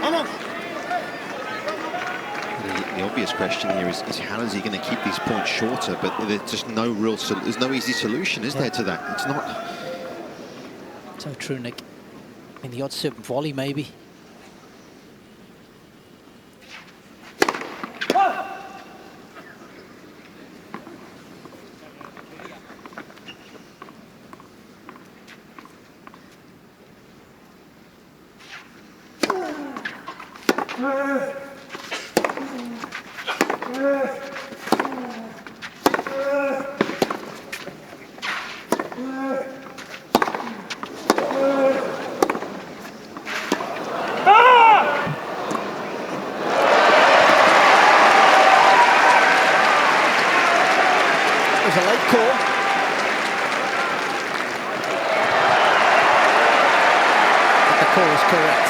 Speaker 8: vamos.
Speaker 5: The obvious question here is how is he going to keep these points shorter? But there's just no real, there's no easy solution, is there, to that? It's not.
Speaker 3: So true, Nick. In the odd serve volley, maybe. A late call. But the call is correct.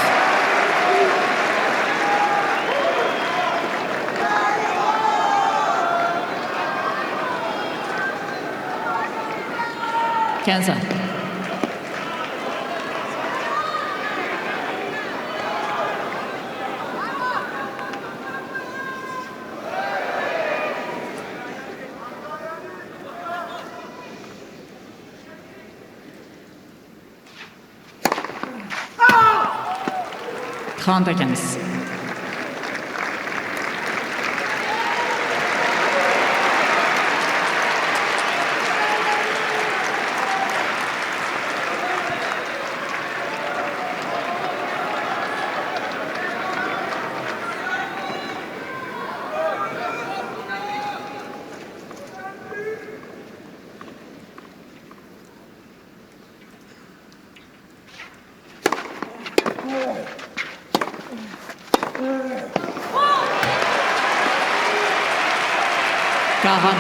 Speaker 9: Kansas.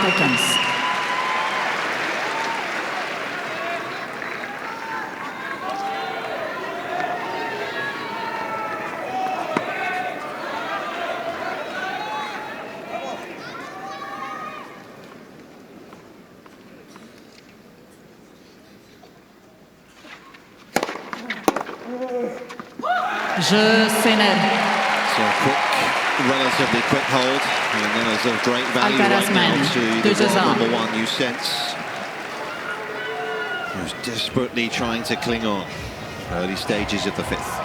Speaker 9: Seconds.
Speaker 5: So relatively quick hold, and then there's a great value right now to the world number one, you sense. He was desperately trying to cling on. Early stages of the fifth.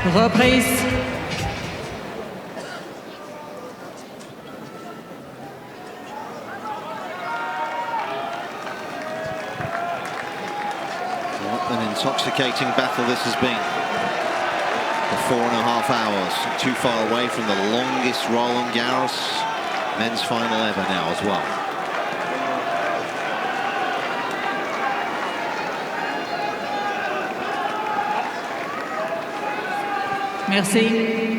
Speaker 9: Reprise.
Speaker 5: What an intoxicating battle this has been. For 4.5 hours, too far away from the longest Roland-Garros men's final ever now as well.
Speaker 9: Merci.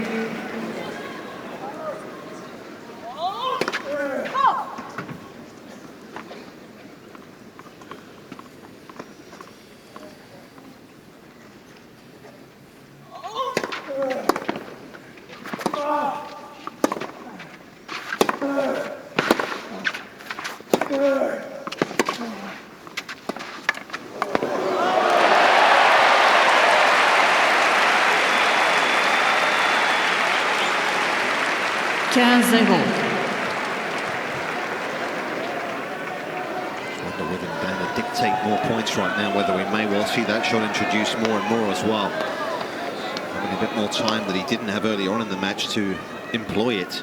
Speaker 5: Dictate more points right now, whether we may well see that shot introduced more and more as well. Having a bit more time that he didn't have earlier on in the match to employ it.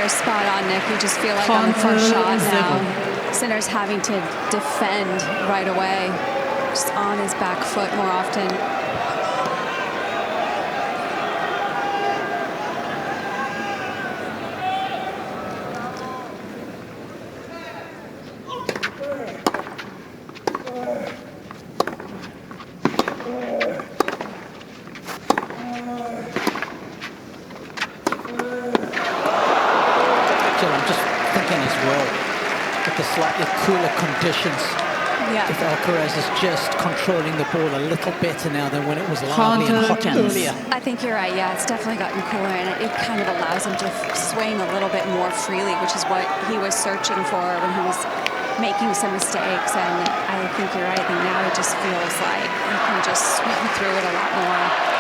Speaker 6: Spot on, Nick. You just feel like on the first shot now, Sinner's having to defend right away, just on his back foot more often.
Speaker 3: Cooler conditions.
Speaker 6: Yeah.
Speaker 3: If Alcaraz is just controlling the ball a little better now than when it was lively and hot earlier.
Speaker 6: I think you're right. Yeah, it's definitely gotten cooler, and it kind of allows him to swing a little bit more freely, which is what he was searching for when he was making some mistakes. And I think you're right. I think now it just feels like he can just swing through it a lot more.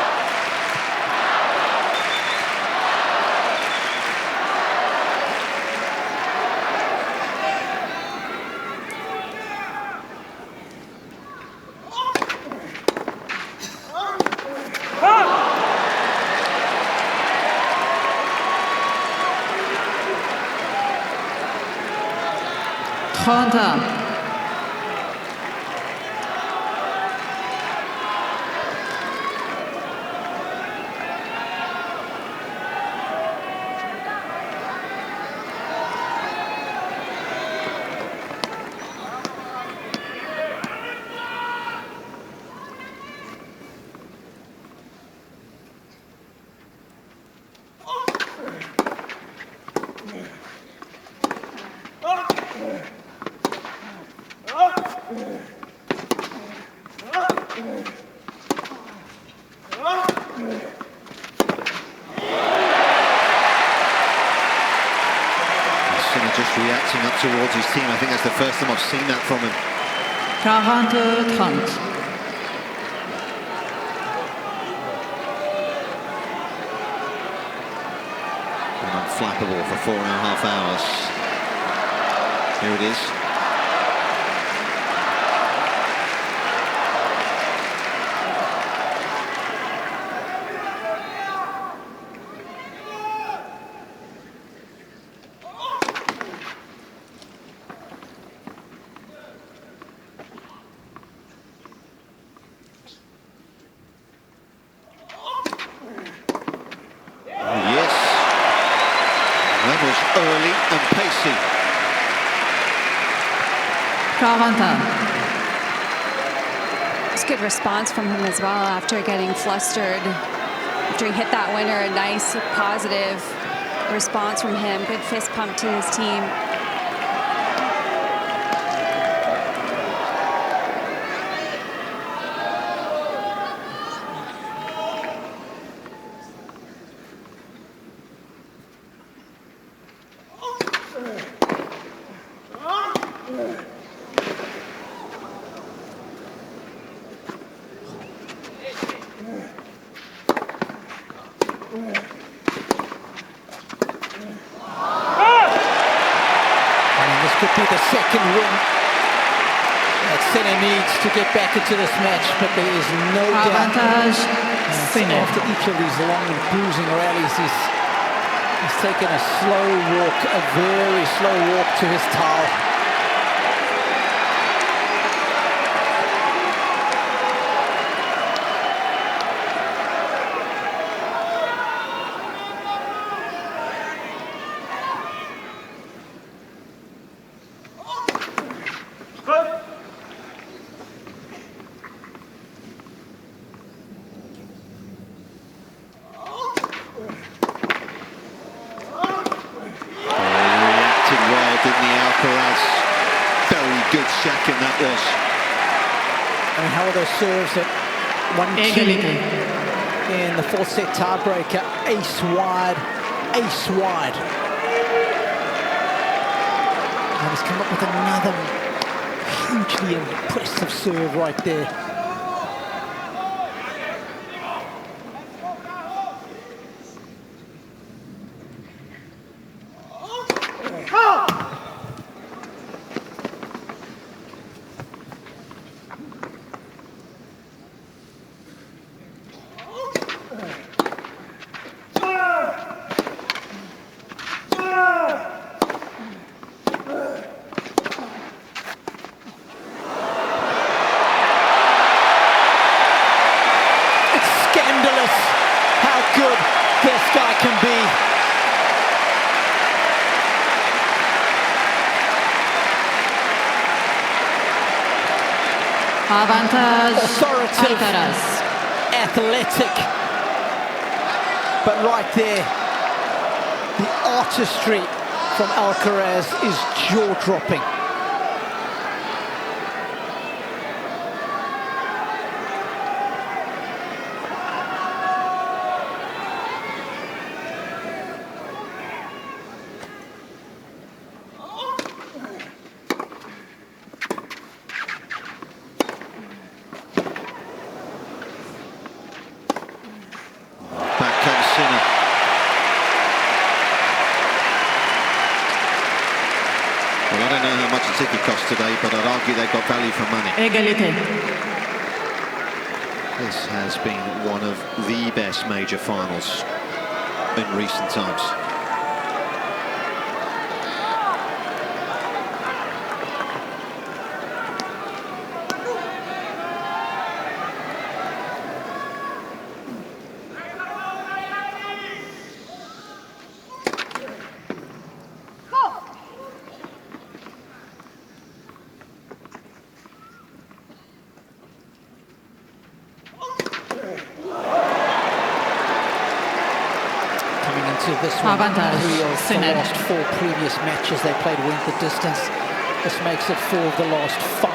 Speaker 5: Just reacting up towards his team. I think that's the first time I've seen that from him.
Speaker 9: 40-30.
Speaker 5: Unflappable for 4.5 hours. Here it is. Early and pacey.
Speaker 9: 40.
Speaker 6: It's good response from him as well after getting flustered. After he hit that winner, a nice positive response from him. Good fist pump to his team.
Speaker 3: could be the second win that Sinner needs to get back into this match, but there is no doubt. After each of these long and bruising rallies, he's taken a slow walk, a very slow walk to his towel.
Speaker 5: Didn't he, Alcaraz? Very good second that was.
Speaker 3: I mean, how are those serves at 1-2 in the fourth set tiebreaker? Ace wide, ace wide. And he's come up with another hugely impressive serve right there. Authoritative, Alcaraz. Athletic, but right there, the artistry from Alcaraz is jaw-dropping.
Speaker 5: Well, I don't know how much a ticket costs today, but I'd argue they've got value for money.
Speaker 9: Égalité.
Speaker 5: This has been one of the best major finals in recent times.
Speaker 3: This one, 3 of the last 4 previous matches they played went the distance. This makes it 4 of the last 5.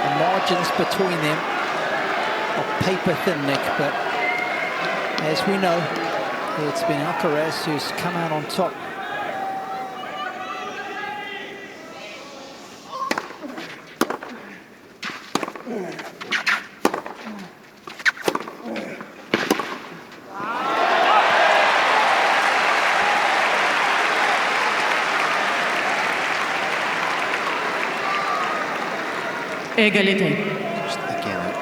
Speaker 3: The margins between them are paper thin, Nick, but as we know, it's been Alcaraz who's come out on top.
Speaker 9: Égalité.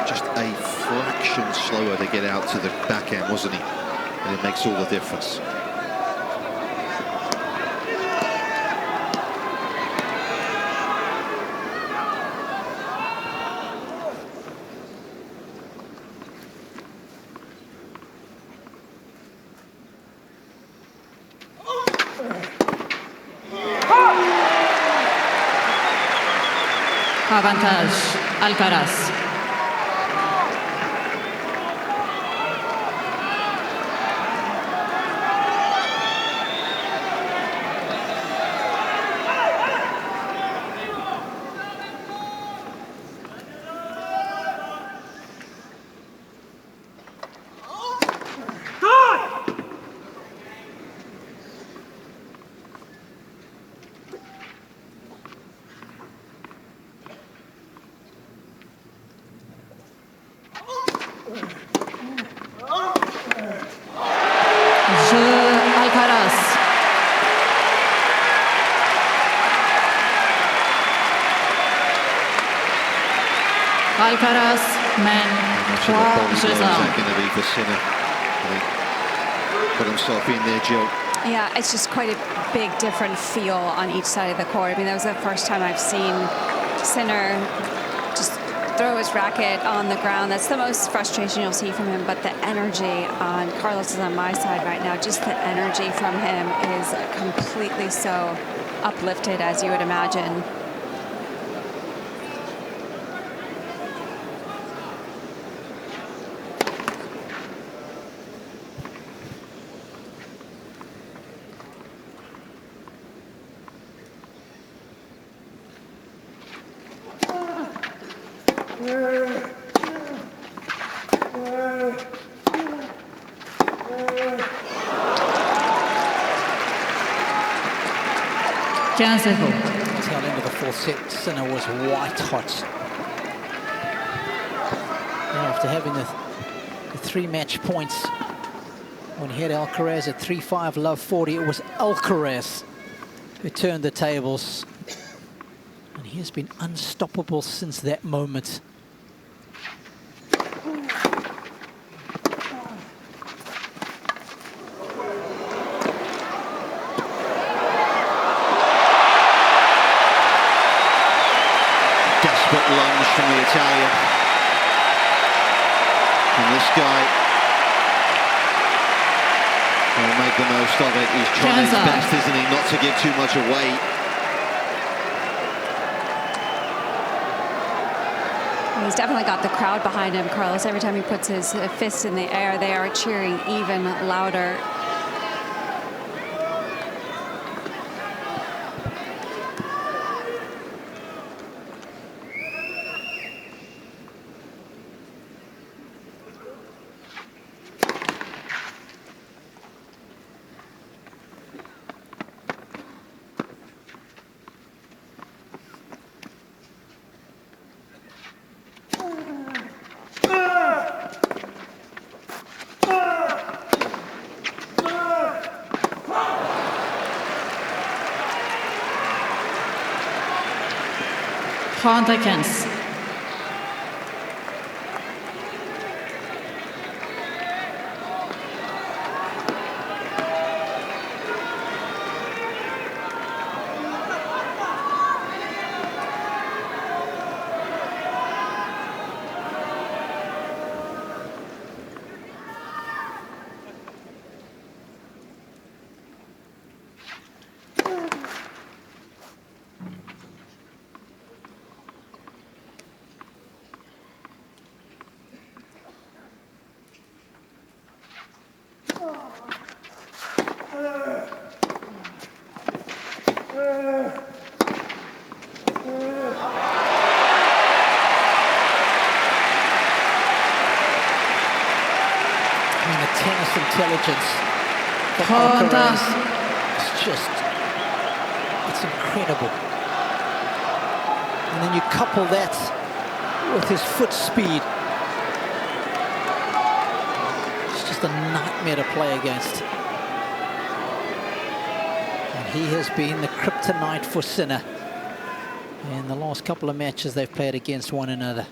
Speaker 5: Just a fraction slower to get out to the backhand, wasn't he? And it makes all the difference.
Speaker 9: Avantage, Alcaraz. Alcaraz, men, 3 jeux à 1.
Speaker 5: Going to be for Sinner. Put himself in there, Jill.
Speaker 6: Yeah, it's just quite a big different feel on each side of the court. I mean, that was the first time I've seen Sinner just throw his racket on the ground. That's the most frustration you'll see from him, but the energy on Carlos is on my side right now. Just the energy from him is completely so uplifted, as you would imagine.
Speaker 3: Tail end of the fourth set, Sinner was white hot. And after having the 3 match points, when he had Alcaraz at 3-5, love 40, it was Alcaraz who turned the tables. And he has been unstoppable since that moment.
Speaker 5: Lunge from the Italian. And this guy will make the most of it. He's trying his best, isn't he, not to give too much away.
Speaker 6: He's definitely got the crowd behind him, Carlos. Every time he puts his fist in the air, they are cheering even louder.
Speaker 9: Seconds.
Speaker 3: Intelligence from Alcaraz. It's incredible. And then you couple that with his foot speed. It's just a nightmare to play against. And he has been the kryptonite for Sinner in the last couple of matches they've played against one another.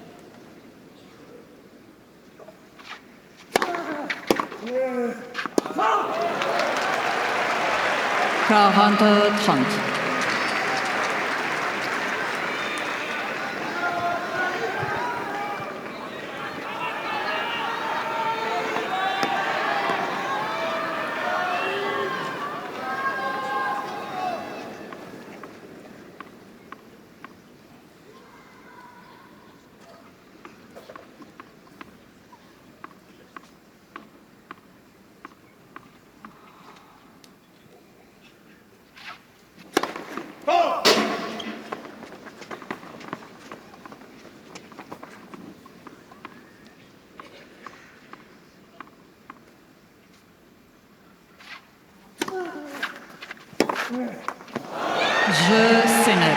Speaker 9: Sinner.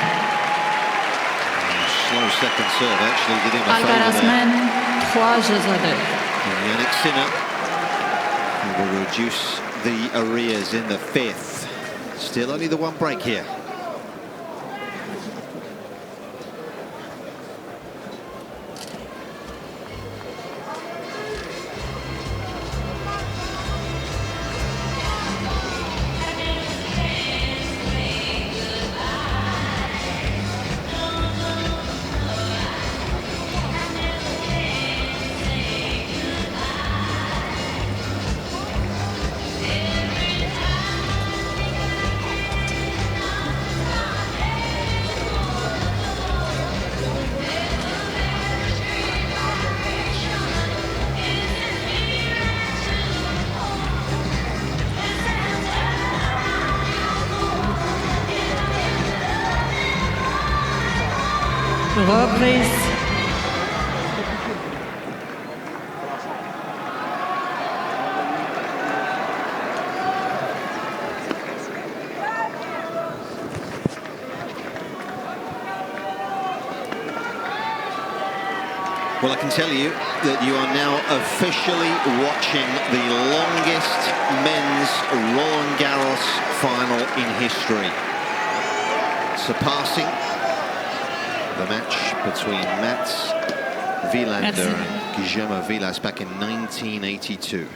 Speaker 5: Slow second serve actually did him a
Speaker 9: Alcaraz
Speaker 5: favour there.
Speaker 9: men, 3 jeux à 2.
Speaker 5: And Jannik Sinner will reduce the arrears in the 5th. Still only the 1 break here.
Speaker 9: Reprise.
Speaker 2: Well, I can tell you that you are now officially watching the longest men's Roland-Garros final in history, surpassing the match between Mats Wilander and Guillermo Vilas back in 1982.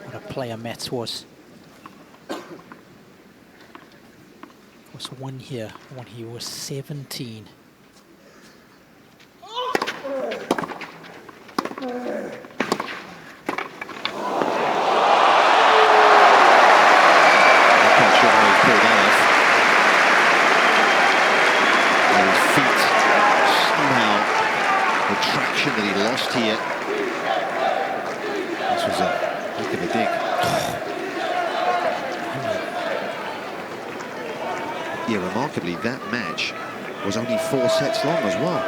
Speaker 3: What a player Mats was. Of course, won here when he was 17.
Speaker 2: That he lost here. This was a heck of a dig. Yeah, remarkably, that match was only 4 sets long as well.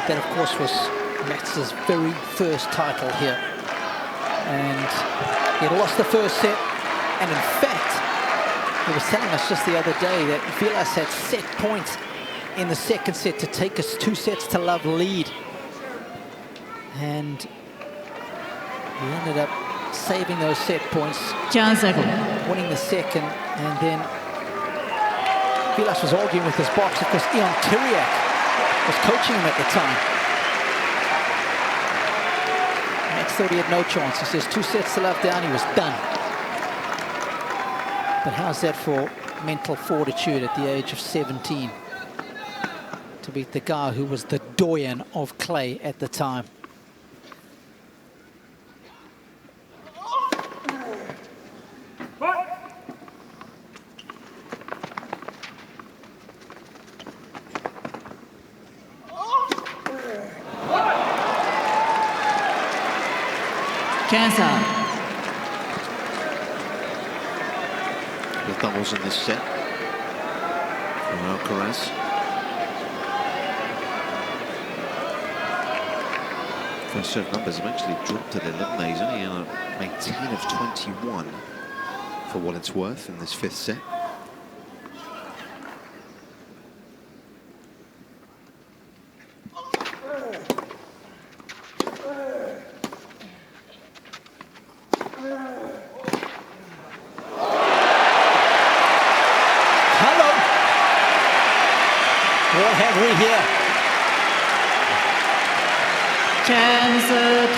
Speaker 3: That, of course, was Mats' very first title here. And he had lost the first set, and in fact, he was telling us just the other day that Vilas had set points in the second set to take us 2-0 lead. And he ended up saving those set points, winning the second, and then Vilas was arguing with his boxer because Ion Tiriac was coaching him at the time. Max thought he had no chance. He says 2-0 down, he was done. But how's that for mental fortitude at the age of 17? To beat the guy who was the doyen of clay at the time.
Speaker 9: Cancer.
Speaker 2: The doubles in this set for Alcaraz. First serve numbers have actually dropped a little, haven't they? He's only made 10 of 21 for what it's worth in this 5th set.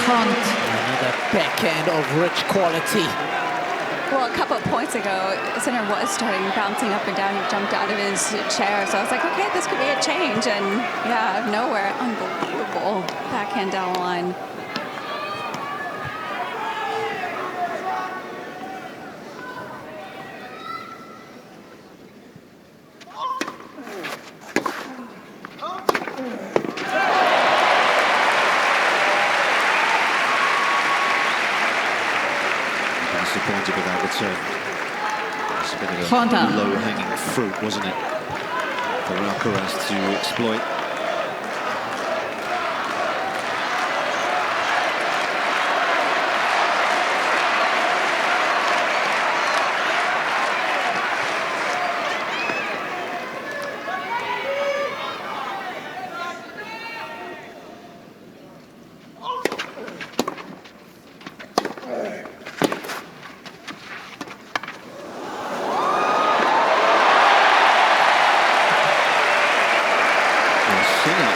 Speaker 3: Another backhand of rich quality.
Speaker 6: Well, a couple of points ago, Sinner was starting bouncing up and down. He jumped out of his chair. So I was like, okay, this could be a change. And yeah, out of nowhere, unbelievable backhand down the line.
Speaker 2: Disappointed with that return. It's a bit of a low-hanging fruit, wasn't it, for Alcaraz to exploit.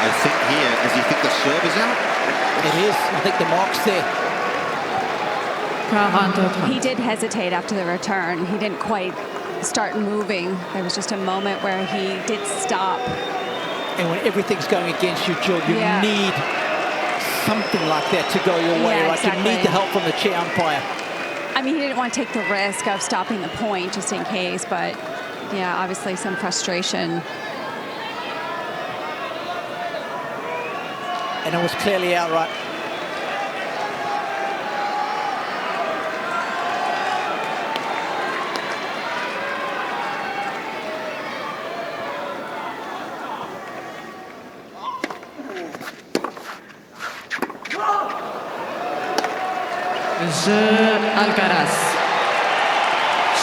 Speaker 2: I think here, does he think the serve is out?
Speaker 3: It is. I think the mark's there.
Speaker 6: He did hesitate after the return. He didn't quite start moving. There was just a moment where he did stop.
Speaker 3: And when everything's going against you, Jill, you need something like that to go your way. Right?
Speaker 6: Exactly.
Speaker 3: You need the help from the chair umpire.
Speaker 6: I mean, he didn't want to take the risk of stopping the point just in case, but yeah, obviously some frustration.
Speaker 3: And it was clearly outright.
Speaker 9: Alcaraz.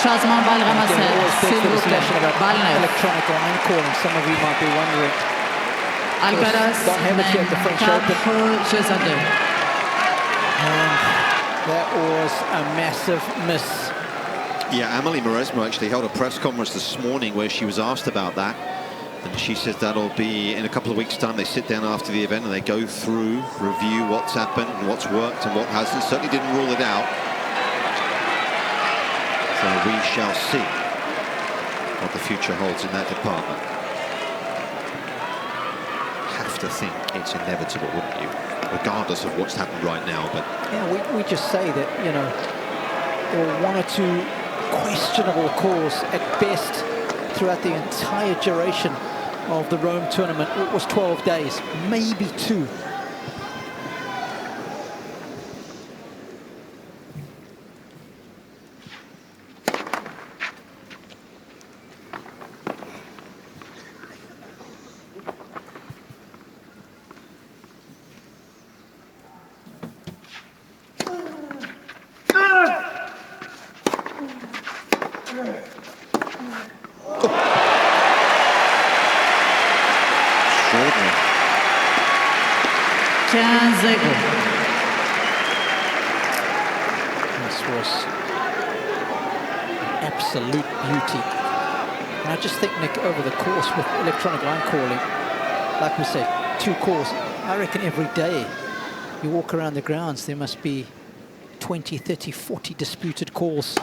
Speaker 9: Changement balle ramassée, s'il vous plaît. Balle neuve.
Speaker 3: Electronic line calling, some of you might be wondering.
Speaker 9: Alcaraz mène 4 jeux à 2.
Speaker 3: And that was a massive miss.
Speaker 5: Yeah, Amelie Mauresmo actually held a press conference this morning where she was asked about that. And she says that'll be in a couple of weeks' time. They sit down after the event and they go through, review what's happened, and what's worked and what hasn't. Certainly didn't rule it out. So we shall see what the future holds in that department. Have to think it's inevitable, wouldn't you? Regardless of what's happened right now. But
Speaker 3: yeah, we just say that, you know, there were 1 or 2 questionable calls at best throughout the entire duration of the Rome tournament. It was 12 days, maybe 2. This was absolute beauty. And I just think, Nick, over the course with electronic line calling, like we say, 2 calls, I reckon every day you walk around the grounds, there must be 20, 30, 40 disputed calls.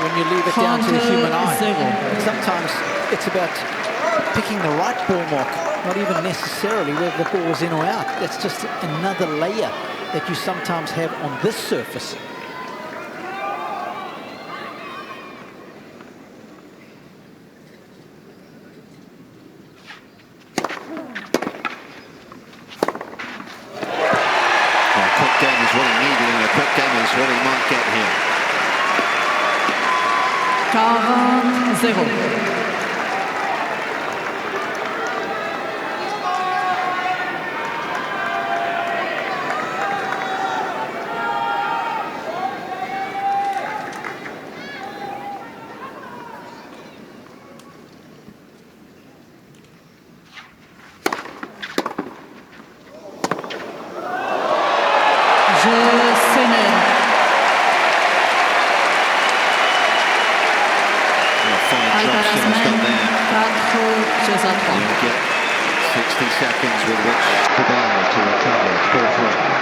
Speaker 3: When you leave it down to the human eye. Sometimes it's about picking the right ball mark, not even necessarily whether the ball is in or out. That's just another layer that you sometimes have on this surface.
Speaker 5: a quick game is what he needed, and a quick game is what he might get here.
Speaker 9: 40-0. Alcaraz men, 4 à 3.
Speaker 5: You'll get 60 seconds with which to buy to recover 4-3.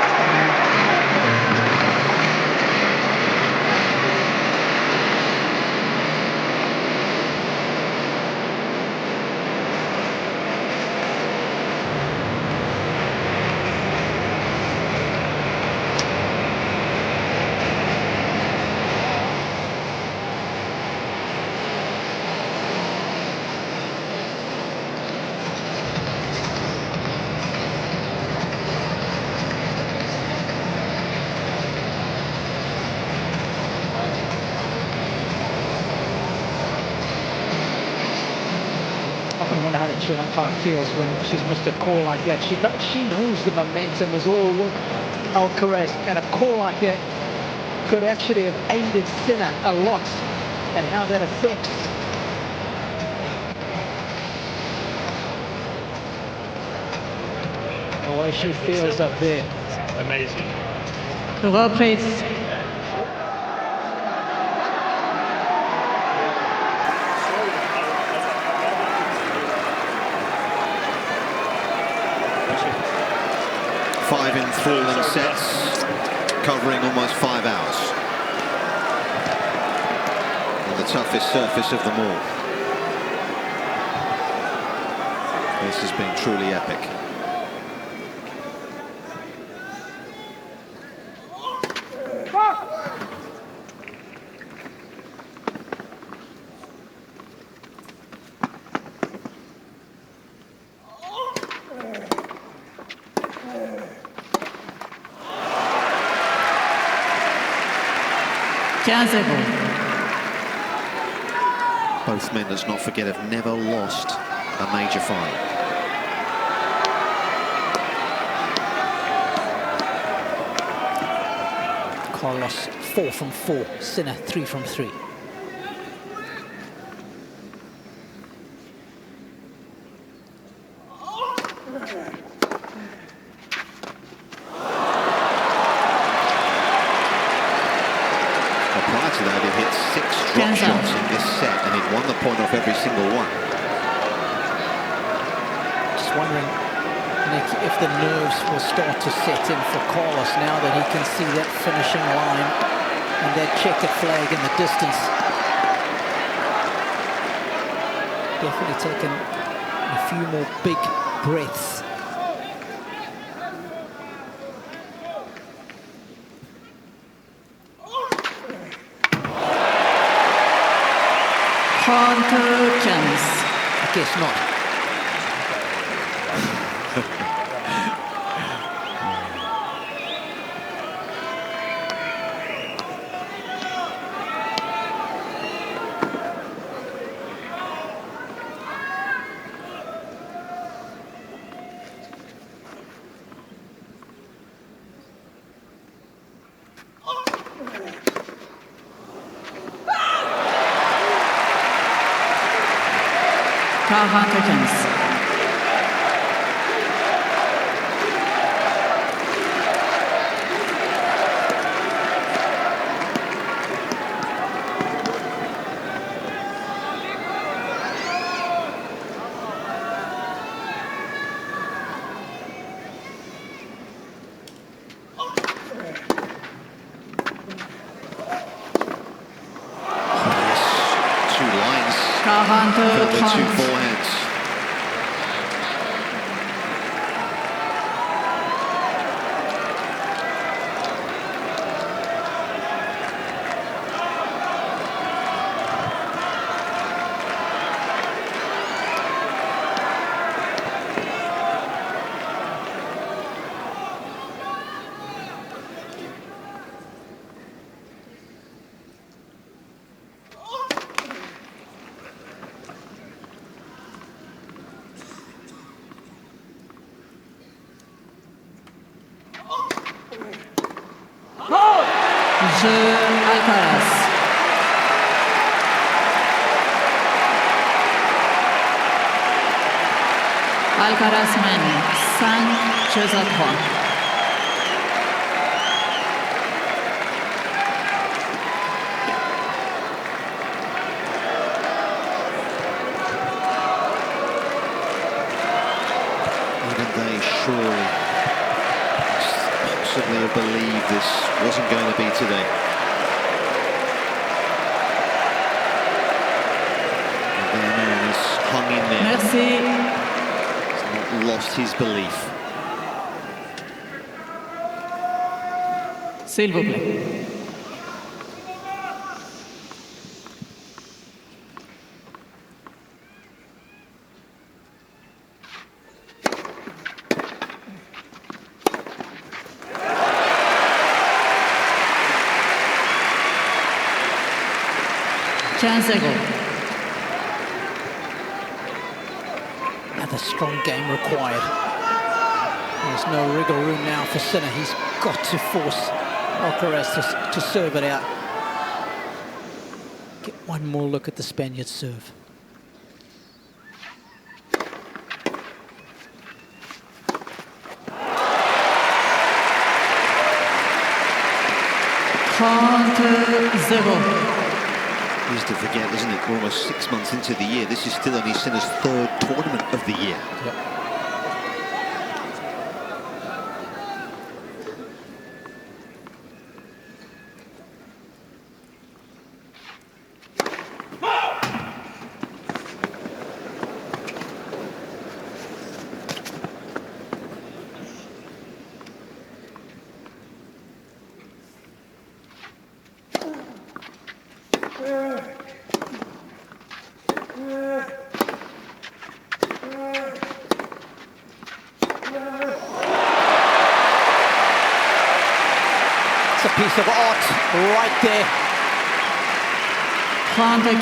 Speaker 10: I wonder how the Sri Lanka feels when she's missed a call like that. She knows the momentum is all with Alcaraz, and a call like that could actually have aided Sinner a lot, and how that affects the way she feels up there.
Speaker 8: Amazing.
Speaker 9: Reprise.
Speaker 5: Five enthralling sets, covering almost 5 hours. On the toughest surface of them all. This has been truly epic. Both men, let's not forget, have never lost a major final.
Speaker 3: Carlos 4 from 4, Sinner 3 from 3.
Speaker 5: Prior to that, he hit 6 drop shots in this set, and he'd won the point off every single one.
Speaker 3: Just wondering, Nick, if the nerves will start to set in for Carlos now that he can see that finishing line and that checkered flag in the distance. Definitely taken a few more big breaths. I guess not.
Speaker 5: The two forehands.
Speaker 9: Alcaraz. Alcaraz mène 5-3.
Speaker 5: Even they surely possibly have believed this wasn't going to be today. And their man has hung in there.
Speaker 9: Merci.
Speaker 5: He's not lost his belief.
Speaker 9: S'il vous plaît.
Speaker 3: Another strong game required. There's no wriggle room now for Sinner. He's got to force Alcaraz to serve it out. Get one more look at the Spaniard's serve.
Speaker 5: Easy to forget, isn't it? We're almost 6 months into the year. This is still only Sinner's 3rd tournament of the year.
Speaker 3: Yep. Piece of art right there.
Speaker 9: 35.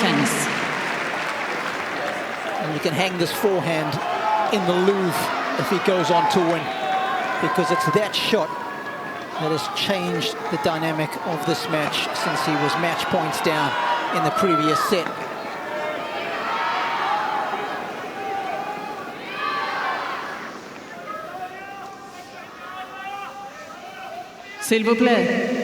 Speaker 3: And you can hang this forehand in the Louvre if he goes on to win, because it's that shot that has changed the dynamic of this match since he was match points down in the previous set.
Speaker 9: S'il vous plaît.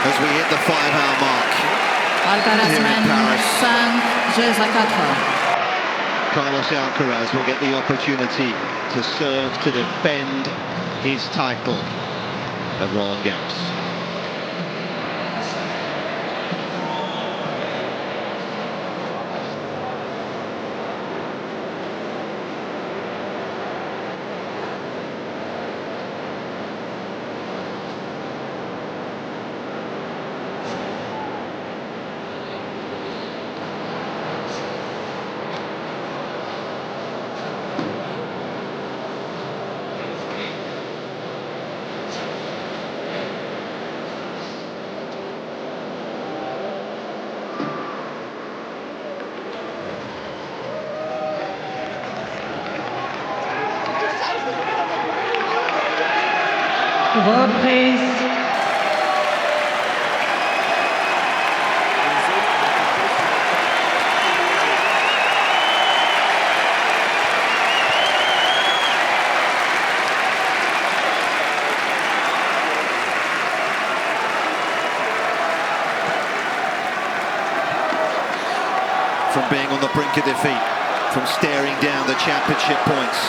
Speaker 2: As we hit the 5-hour mark
Speaker 9: Alcaraz
Speaker 2: here in
Speaker 9: mène
Speaker 2: Paris,
Speaker 9: 5-4.
Speaker 2: Carlos Alcaraz will get the opportunity to serve to defend his title at Roland-Garros.
Speaker 9: Reprise.
Speaker 2: From being on the brink of defeat, from staring down the championship points.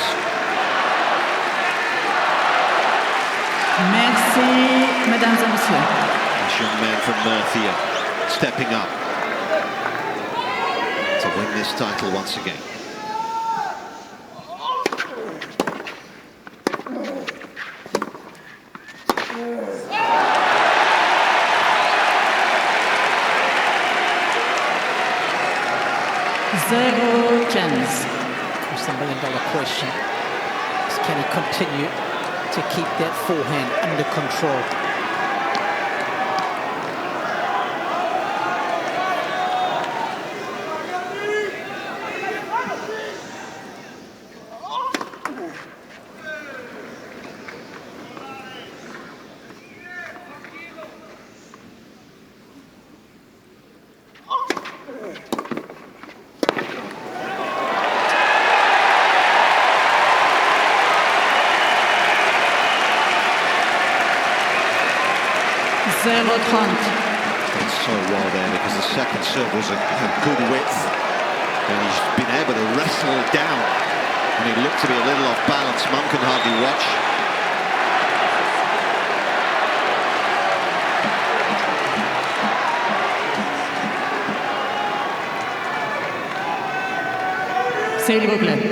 Speaker 9: Merci, mesdames et messieurs.
Speaker 2: This young man from Murcia stepping up to win this title once again.
Speaker 3: Of course, the million-dollar question is, can he continue to keep that forehand under control?
Speaker 2: It's so well there because the second serve was a good width and he's been able to wrestle it down, and he looked to be a little off balance. Mum can hardly watch.
Speaker 9: S'il vous plaît.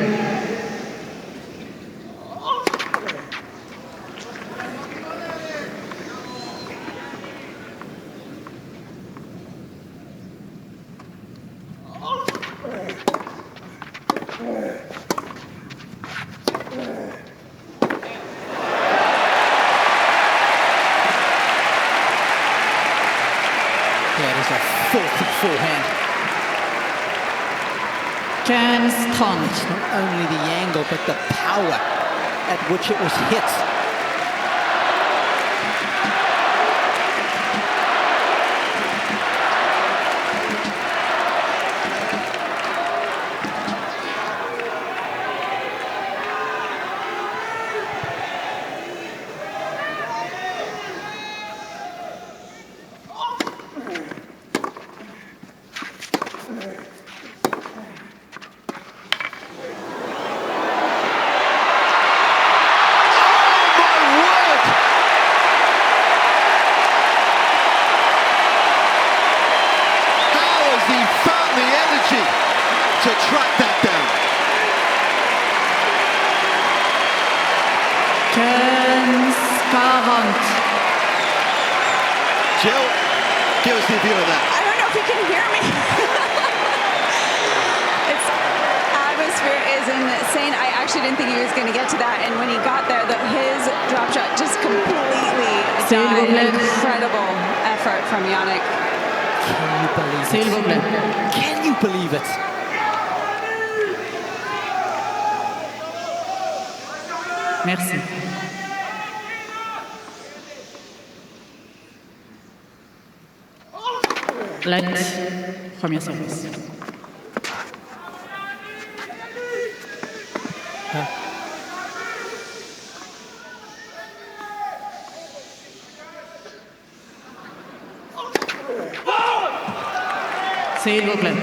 Speaker 3: That is a filthy forehand.
Speaker 9: 15-30.
Speaker 3: It's not only the angle, but the power at which it was hit.
Speaker 5: Jill, give us the view of that.
Speaker 6: I don't know if you can hear me. Its atmosphere is insane. I actually didn't think he was going to get to that, and when he got there, his drop shot just completely died. Incredible effort from Jannik.
Speaker 3: Can you believe it? Can you believe it?
Speaker 9: Merci. Let, premier service. S'il vous plaît.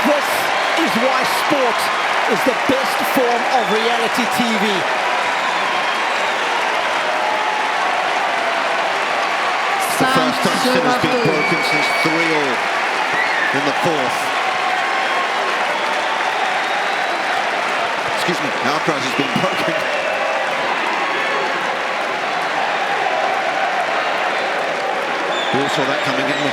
Speaker 3: This is why sport is the best form of reality TV.
Speaker 5: It's the first time Sinner's been broken since 3-all in the fourth. Excuse me, Alcaraz has been broken. We all saw that coming, didn't we?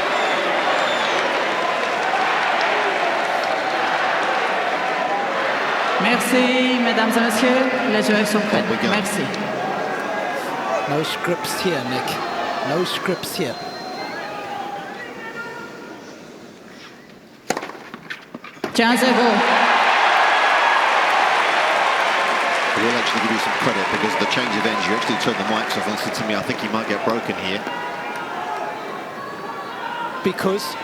Speaker 9: Merci, mesdames et messieurs. Les joueurs sont prêts. Merci.
Speaker 3: No scripts here, Nick. No scripts here.
Speaker 9: Tiens, zéro.
Speaker 5: I will actually give you some credit because the change of ends, you actually turned the mics off and said to me, I think he might get broken here.
Speaker 3: Because?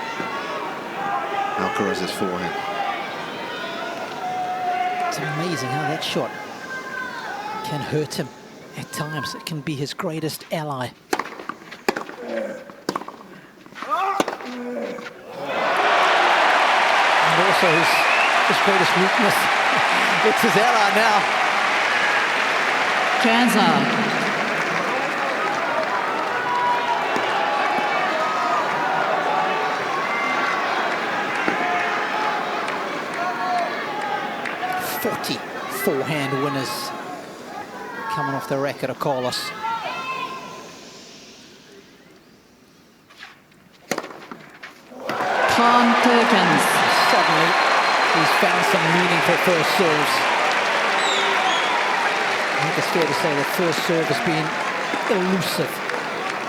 Speaker 5: Alcaraz's forehand.
Speaker 3: It's amazing how that shot can hurt him. At times, it can be his greatest ally. And also his greatest weakness. It's his ally now.
Speaker 9: Kansas.
Speaker 3: 40 forehand winners coming off the record of Carlos. Suddenly, he's found some meaningful first serves. I think it's fair to say that first serve has been elusive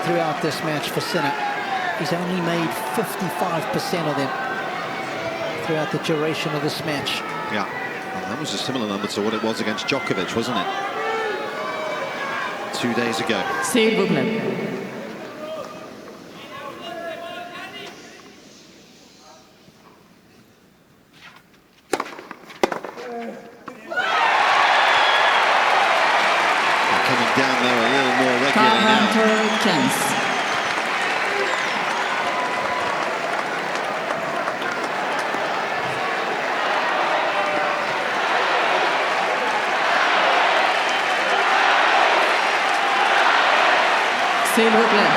Speaker 3: throughout this match for Sinner. He's only made 55% of them throughout the duration of this match.
Speaker 5: Yeah. Well, that was a similar number to what it was against Djokovic, wasn't it? 2 days ago.
Speaker 9: S'il vous plaît.
Speaker 5: They're coming down there a little more regularly now.
Speaker 9: 45. S'il vous plaît.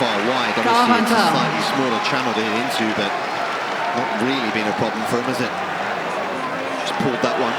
Speaker 5: far wide. Obviously, it's a slightly smaller channel to hit into, but not really been a problem for him, has it? Just pulled that one.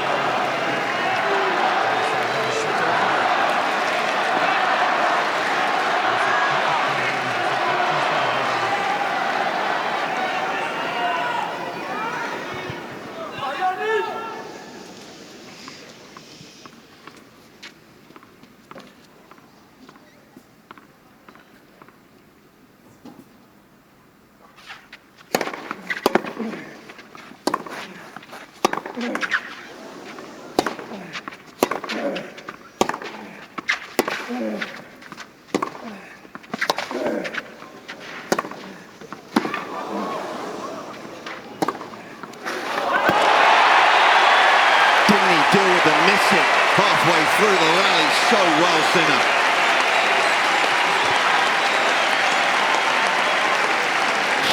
Speaker 5: Halfway through the rally, so well, Sinner.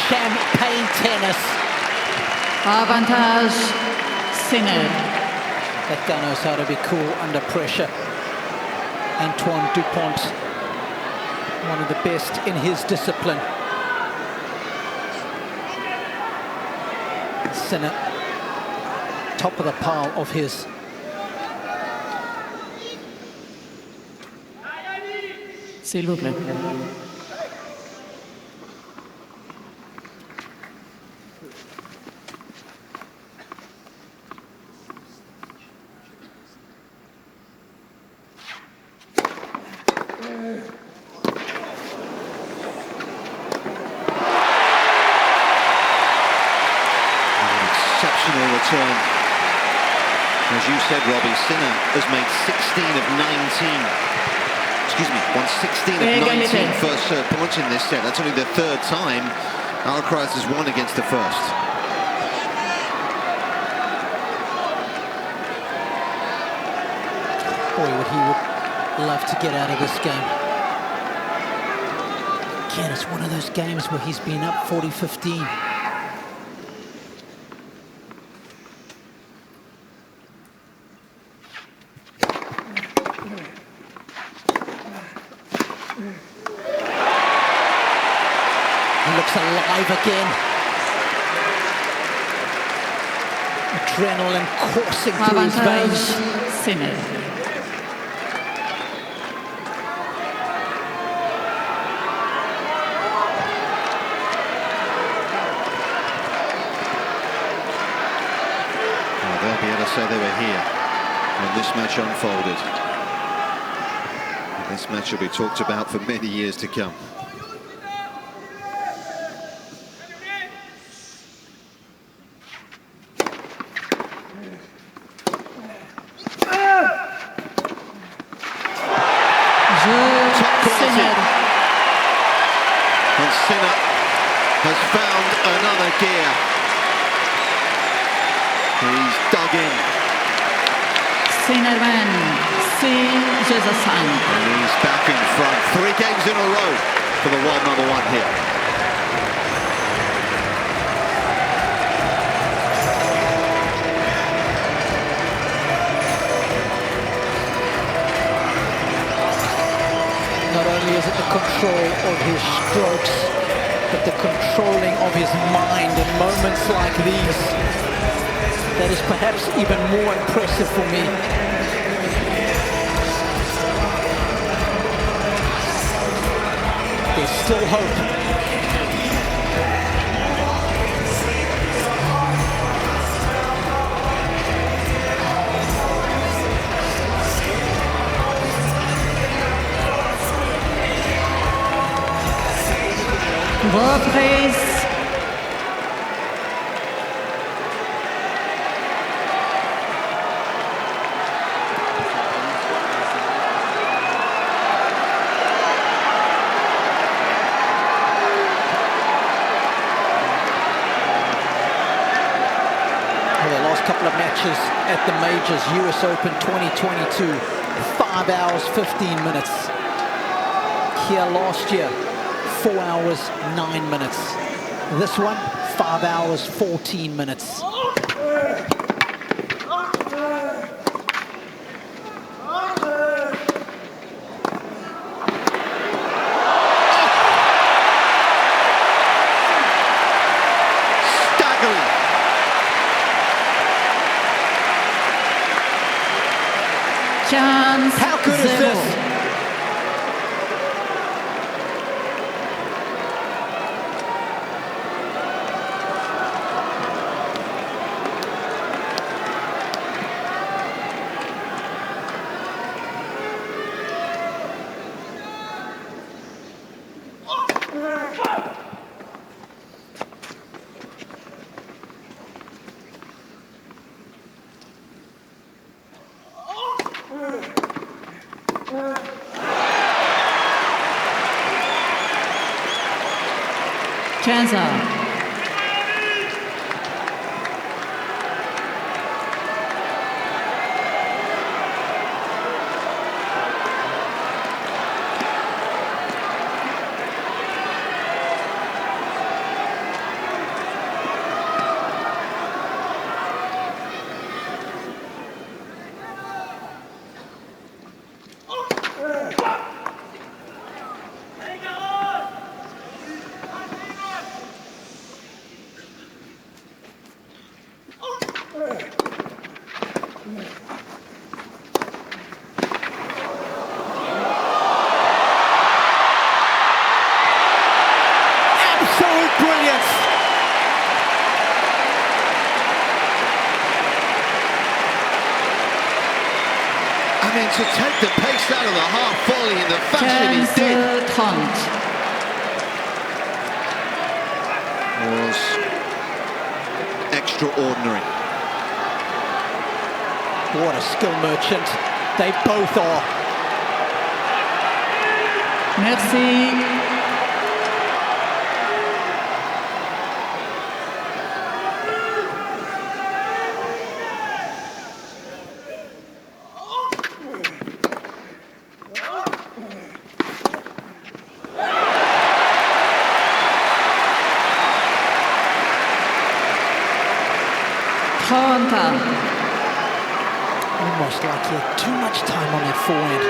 Speaker 3: Champagne tennis.
Speaker 9: Avantage, Sinner.
Speaker 3: That guy knows how to be cool under pressure. Antoine Dupont, one of the best in his discipline. Sinner, top of the pile of his.
Speaker 9: S'il vous plaît.
Speaker 5: Exceptional return. As you said, Robbie, Sinner has made 16 of 19. Excuse me, won 16 of 19 first serve points in this set. That's only the third time Alcaraz has won against the first.
Speaker 3: Boy, he would love to get out of this game. Again, it's one of those games where he's been up 40-15. Looks alive again. Adrenaline coursing through his veins.
Speaker 9: Sinner.
Speaker 5: Well, they'll be able to say they were here when this match unfolded. And this match will be talked about for many years to come. And Sinner has found another gear. He's dug in.
Speaker 9: Sinnerman,
Speaker 5: and he's back in front. 3 games in a row for the world #1 here.
Speaker 3: Not only is it the control of his strokes, but the controlling of his mind in moments like these. That is perhaps even more impressive for me. There's still hope.
Speaker 9: Reprise.
Speaker 3: The last couple of matches at the majors, US Open 2022, 5 hours, 15 minutes. Here last year, 4 hours, 9 minutes. This one, 5 hours, 14 minutes. How good is this?
Speaker 9: Chance up.
Speaker 3: Absolute brilliance.
Speaker 5: I mean, to take the pace out of the half volley in the fashion he did was extraordinary.
Speaker 3: What a skill merchant. They both are.
Speaker 9: Merci.
Speaker 3: Almost like he had too much time on that forehand.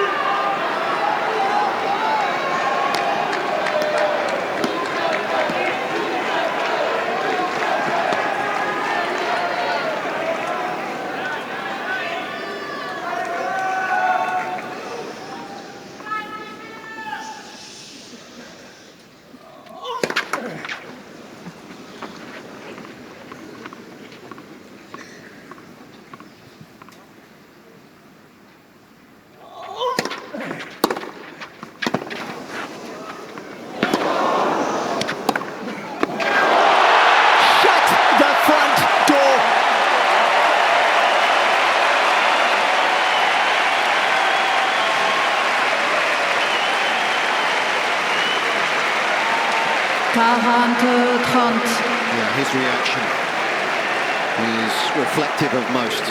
Speaker 5: Yeah, his reaction is reflective of most,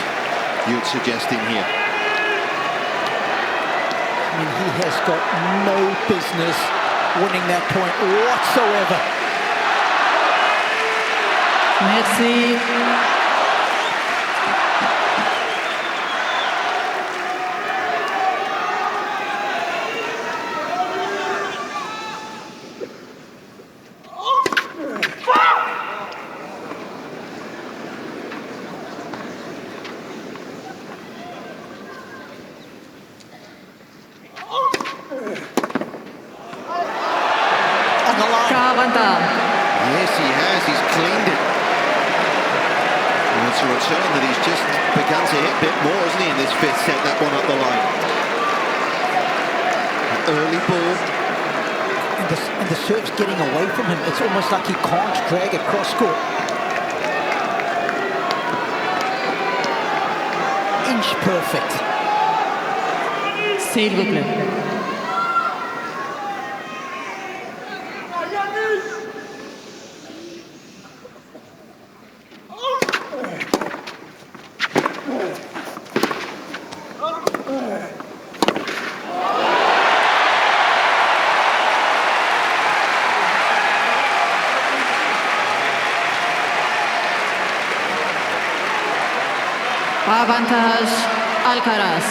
Speaker 5: you'd suggest in here.
Speaker 3: I mean, he has got no business winning that point whatsoever.
Speaker 9: Merci.
Speaker 5: Yes, he has. He's cleaned it. And it's a return that he's just begun to hit a bit more, isn't he, in this fifth set, that one up the line. An early ball.
Speaker 3: And the serve's getting away from him. It's almost like he can't drag it cross court. Inch perfect.
Speaker 9: S'il vous plaît. Avantage Alcaraz.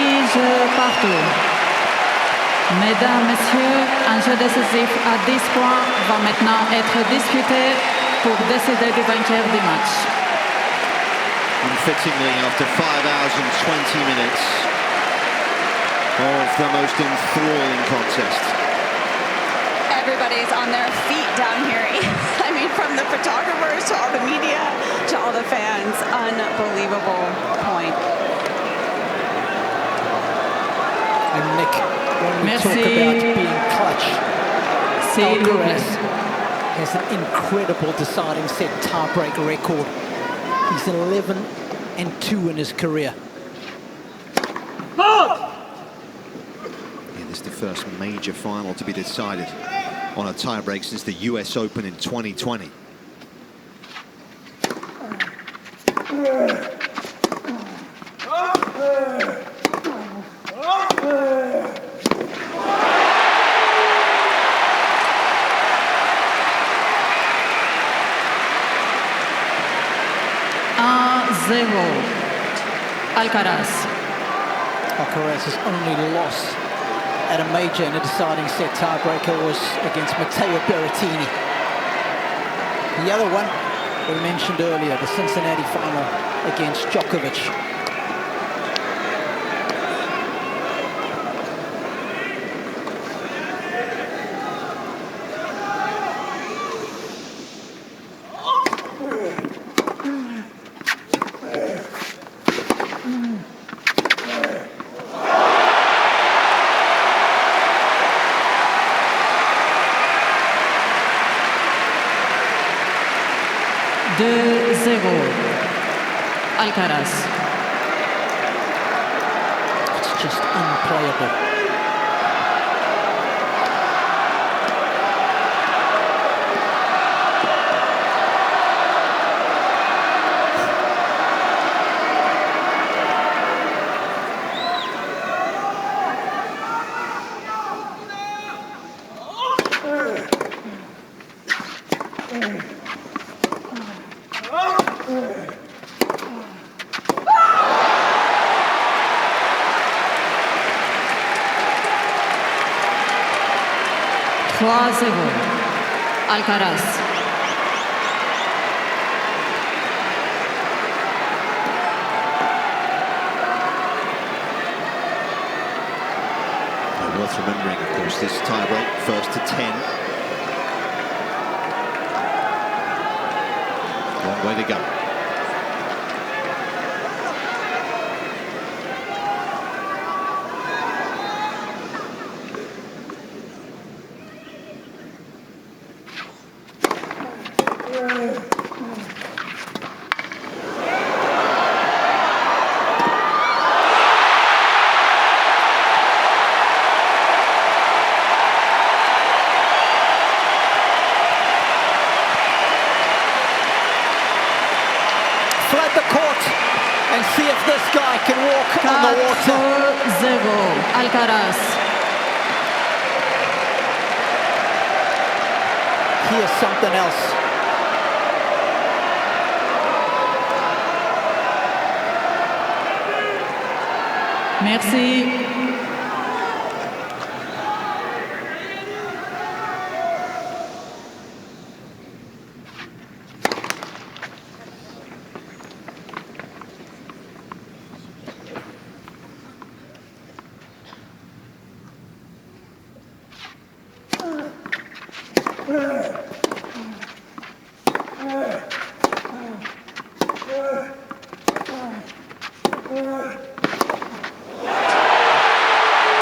Speaker 9: 6 jeux partout. Mesdames, Messieurs, un jeu décisif à 10 points va maintenant être disputé pour décider du vainqueur du match.
Speaker 5: Unfittingly, after 5 hours and 20 minutes of the most enthralling contest.
Speaker 7: Everybody's on their feet down here. I mean, from the photographers to all the media to all the fans. Unbelievable point.
Speaker 3: And Nick, when we talk about being clutch, Alcaraz has an incredible deciding set tiebreak record. He's 11-2 in his career.
Speaker 5: Yeah, this is the first major final to be decided on a tiebreak since the US Open in 2020.
Speaker 9: Alcaraz.
Speaker 3: Alcaraz's only loss at a major in a deciding set tiebreaker was against Matteo Berrettini. The other one we mentioned earlier, the Cincinnati final against Djokovic.
Speaker 9: Alcaraz.
Speaker 3: It's just unplayable.
Speaker 9: Alcaraz.
Speaker 5: Worth remembering, of course, this tiebreak, first to 10. Long way to go.
Speaker 9: Alcaraz.
Speaker 3: Here's something else.
Speaker 9: Merci.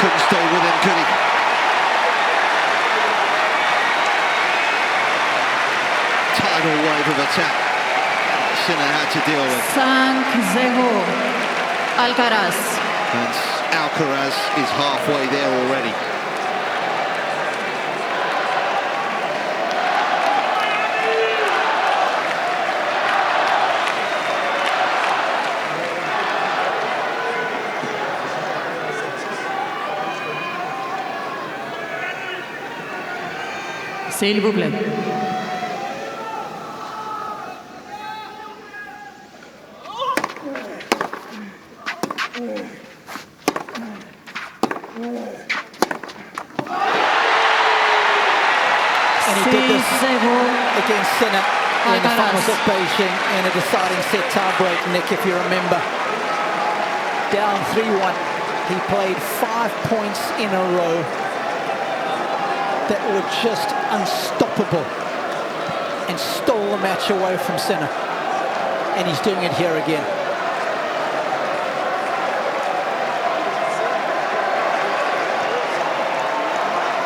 Speaker 5: Couldn't stay with him, could he? Tidal wave of attack Sinner had to deal with.
Speaker 9: 5-0. Alcaraz.
Speaker 5: And Alcaraz is halfway there already.
Speaker 9: S'il vous plaît.
Speaker 3: And he did this against Sinner in the finals of Beijing in a deciding set tiebreak, Nick, if you remember. Down 3-1. He played 5 points in a row that were just unstoppable and stole the match away from Sinner. And he's doing it here again.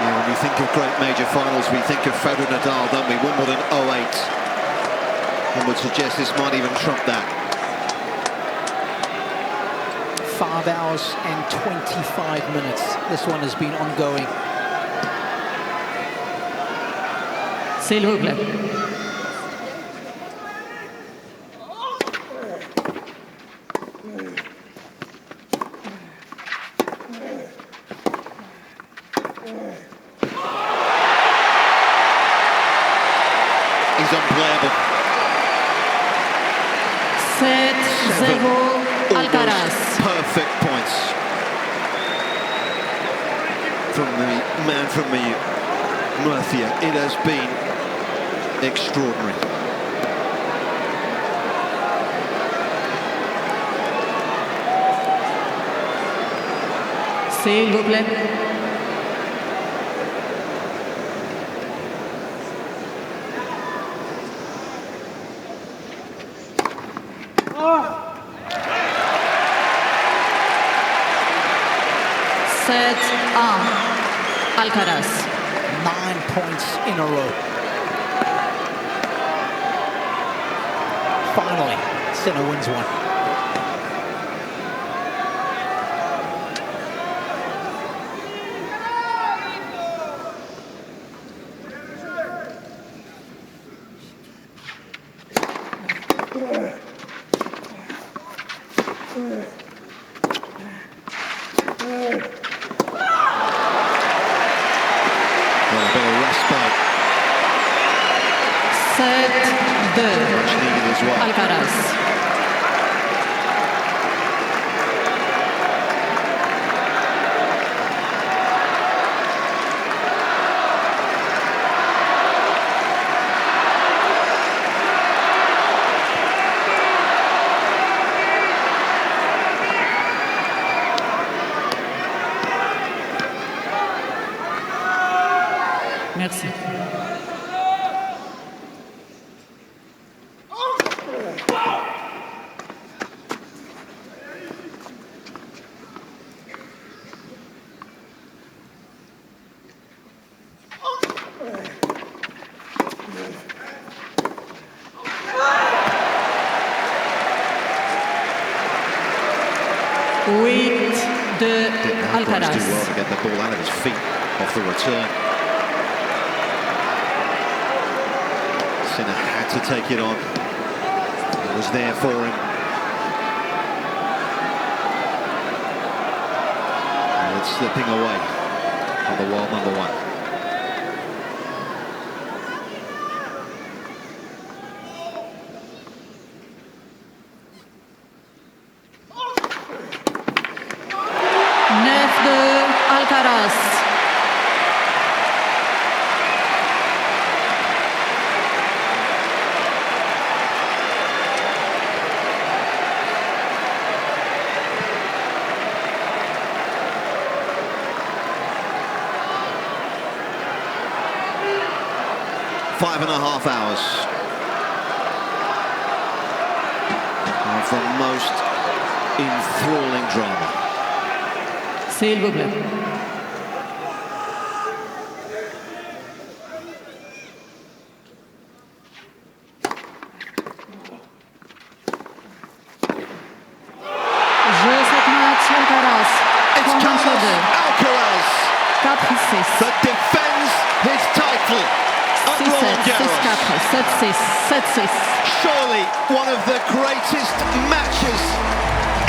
Speaker 5: Yeah, when we think of great major finals, we think of Federer Nadal, don't we? Wimbledon 08. And would suggest this might even trump that.
Speaker 3: 5 hours and 25 minutes. This one has been ongoing.
Speaker 9: S'il vous plaît.
Speaker 5: He's unplayable.
Speaker 9: 7-0 Alcaraz.
Speaker 5: Perfect points from the man from Murcia. It has been extraordinary.
Speaker 9: S'il vous plaît. Set 1 Alcaraz.
Speaker 3: 9 points in a row. Finally, Sinner wins one.
Speaker 5: Well, a bit of respite.
Speaker 9: 7-2
Speaker 5: Much needed as well.
Speaker 9: Alcaraz. Merci. De Alcaraz.
Speaker 5: Do well to get the ball out of his feet off the return. Sinner had to take it on. It was there for him. And it's slipping away on the world number one.
Speaker 9: Alcaraz.
Speaker 5: Five and a half hours of the most enthralling drama.
Speaker 9: S'il vous plaît. Alcaraz.
Speaker 5: It's Alcaraz
Speaker 9: 4-6.
Speaker 5: that defends his title at
Speaker 9: 6-7,
Speaker 5: Roland-Garros.
Speaker 9: 6-4, 7-6, 7-6.
Speaker 5: Surely one of the greatest matches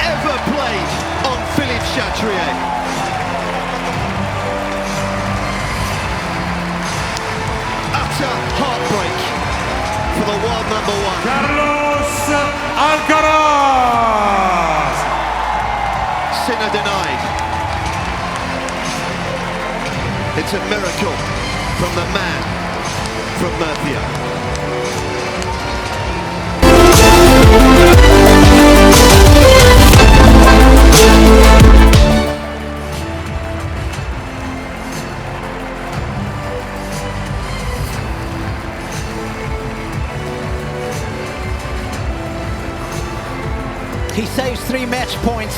Speaker 5: ever played on Philippe Chatrier. Utter heartbreak for the world number one.
Speaker 1: Carlos Alcaraz!
Speaker 5: Sinner denied. It's a miracle from the man from Murcia.
Speaker 3: He saves 3 match points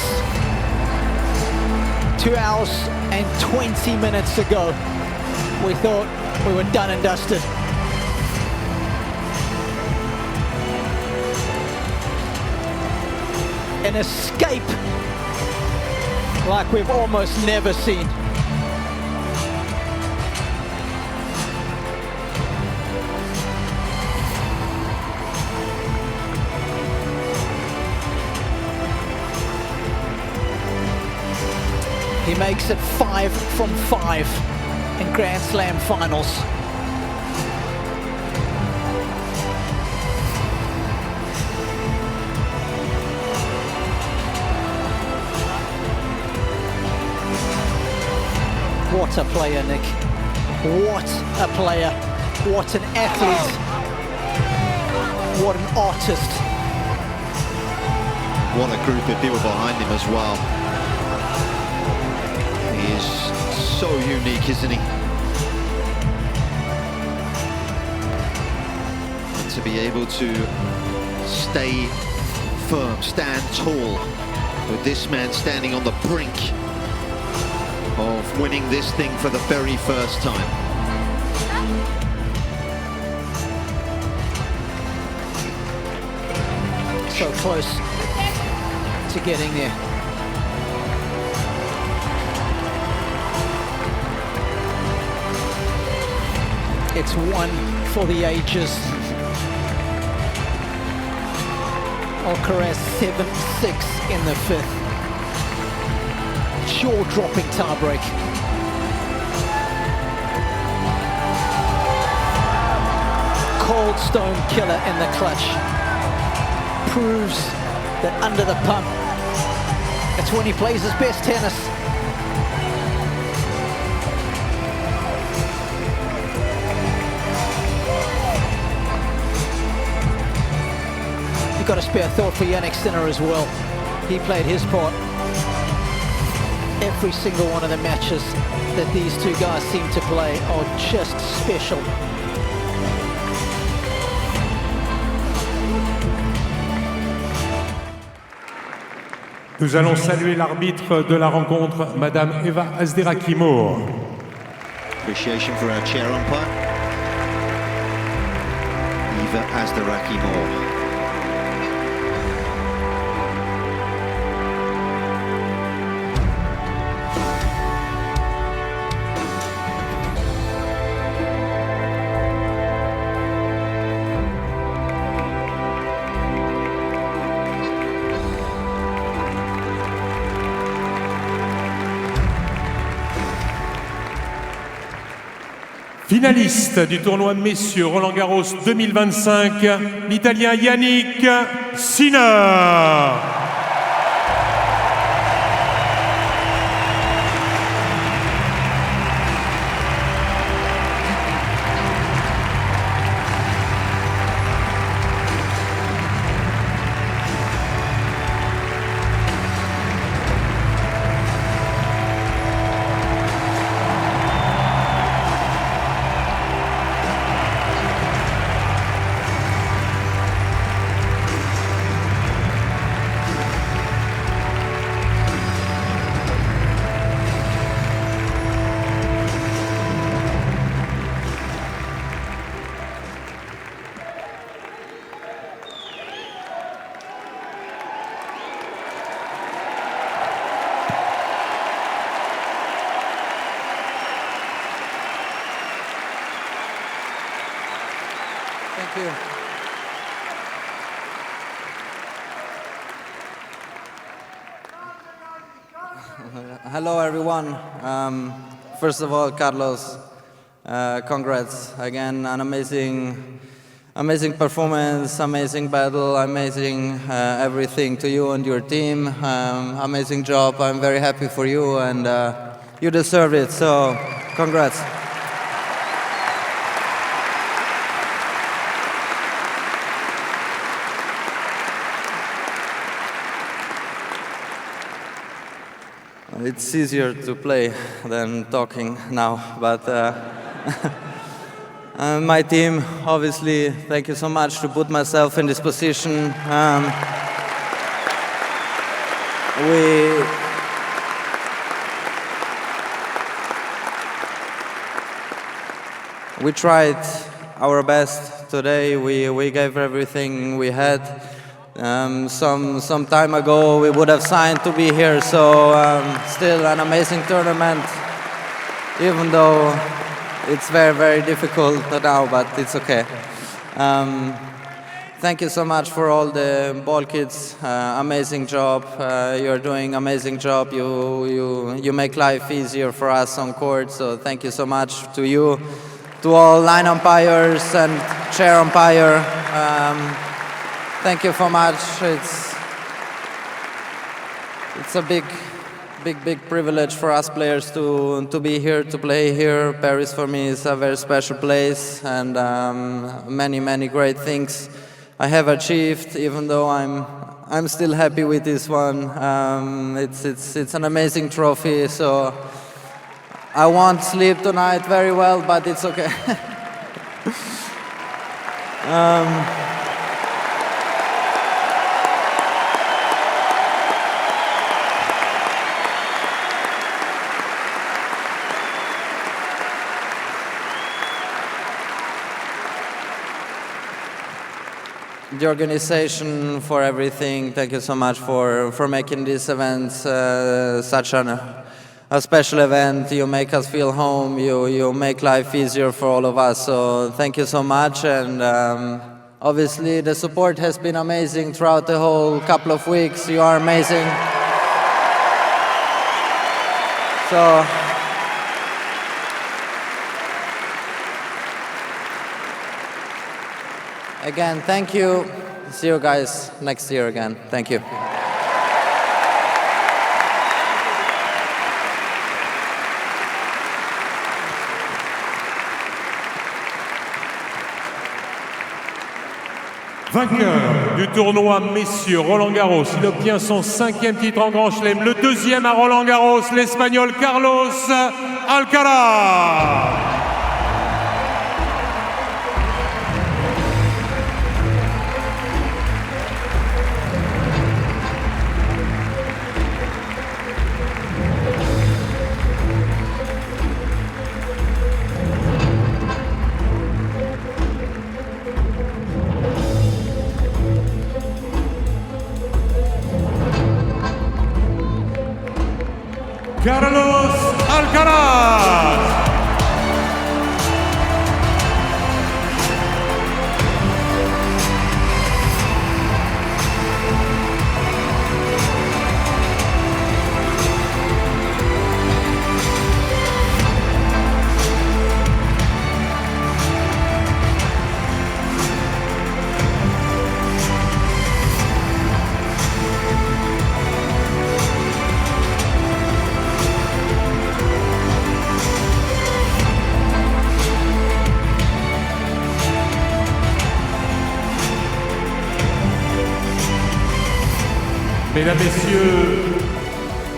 Speaker 3: 2 hours and 20 minutes ago. We thought we were done and dusted. An escape like we've almost never seen. He makes it 5 from 5 in Grand Slam finals. What a player, Nick. What a player. What an athlete. What an artist.
Speaker 5: What a group of people behind him as well. He is so unique, isn't he? And to be able to stay firm, stand tall, with this man standing on the brink of winning this thing for the very first time.
Speaker 3: So close to getting there. It's one for the ages. Alcaraz 7-6 in the 5th. Jaw-dropping tiebreak. Cold stone killer in the clutch. Proves that under the pump, it's when he plays his best tennis. You've got to spare thought for Jannik Sinner as well. He played his part. Every single one of the matches that these two guys seem to play are just special.
Speaker 1: Nous allons saluer l'arbitre de la rencontre, Madame Eva Azderakimo.
Speaker 5: Appreciation for our chair umpire, Eva Azderakimo.
Speaker 1: Finaliste du tournoi Messieurs Roland-Garros 2025, l'Italien Jannik Sinner.
Speaker 11: Thank you. Hello, everyone. First of all, Carlos, congrats again. An amazing performance, amazing battle, amazing everything to you and your team. Amazing job. I'm very happy for you, and you deserve it. So, Congrats. It's easier to play than talking now, but my team, obviously, thank you so much to put myself in this position. We tried our best today. We gave everything we had. Some time ago we would have signed to be here, so still an amazing tournament, even though it's very, very difficult now, but it's okay. Thank you so much for all the ball kids. Amazing job. You're doing amazing job. You make life easier for us on court, so thank you so much to you, to all line umpires and chair umpire. Thank you so much. It's a big privilege for us players to be here, to play here. Paris for me is a very special place, and many great things I have achieved. Even though I'm still happy with this one. It's an amazing trophy. So I won't sleep tonight very well, but it's okay. The organization for everything. Thank you so much for making this event such a special event. You make us feel home. You make life easier for all of us. So thank you so much. And obviously the support has been amazing throughout the whole couple of weeks. You are amazing. So again, thank you. See you guys next year again. Thank you.
Speaker 1: Vainqueur du tournoi messieurs Roland-Garros, il obtient son 5e titre en Grand Chelem, le 2e à Roland-Garros, l'Espagnol Carlos Alcaraz. Carlos Alcaraz. Mesdames, Messieurs,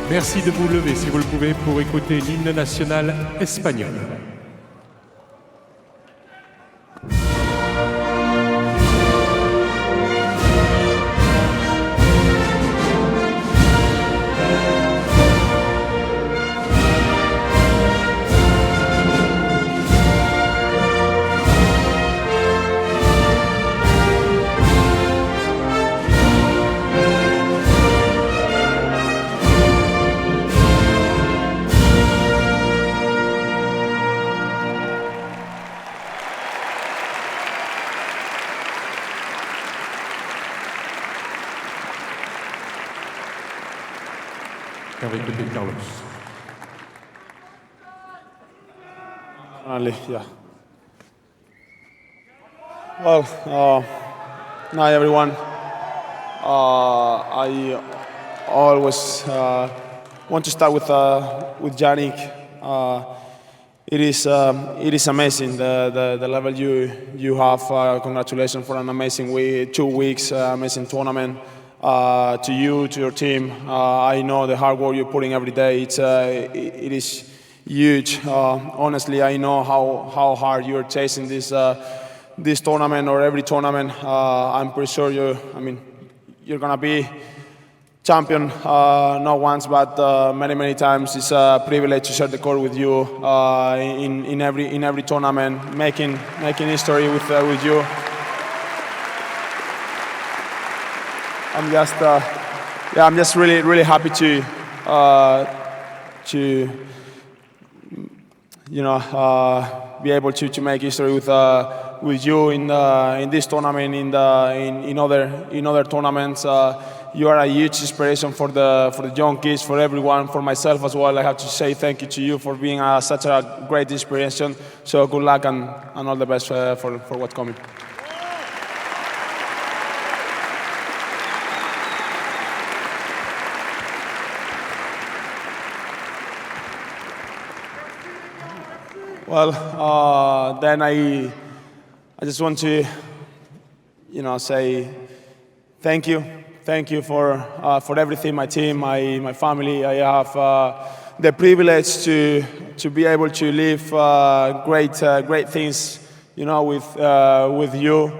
Speaker 1: merci de vous lever si vous le pouvez pour écouter l'hymne national espagnol. Avec le Carlos.
Speaker 12: Yeah. Well, hi everyone. I always want to start with Jannik. it is amazing the level you have. Congratulations for an amazing 2 weeks, amazing tournament. To you, to your team, I know the hard work you're putting every day. It is huge. Honestly, I know how hard you're chasing this tournament or every tournament. I'm pretty sure you're gonna be champion, not once but many times. It's a privilege to share the court with you in every tournament, making history with you. I'm just really happy to be able to make history with you in this tournament, in other tournaments. You are a huge inspiration for the young kids, for everyone, for myself as well. I have to say thank you to you for being such a great inspiration. So good luck and all the best for what's coming. Well, then I just want to, say thank you for everything. My team, my family. I have the privilege to be able to live great things, with you.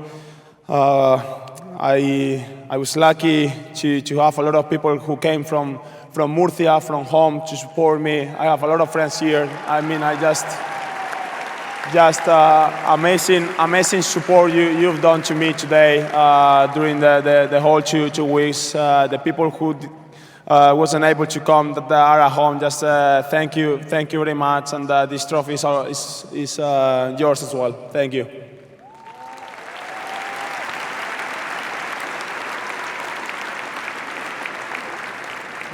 Speaker 12: I was lucky to have a lot of people who came from Murcia, from home, to support me. I have a lot of friends here. I just amazing support you've done to me today during the whole 2 weeks. The people who wasn't able to come, that are at home, just thank you very much. And this trophy is yours as well. Thank you.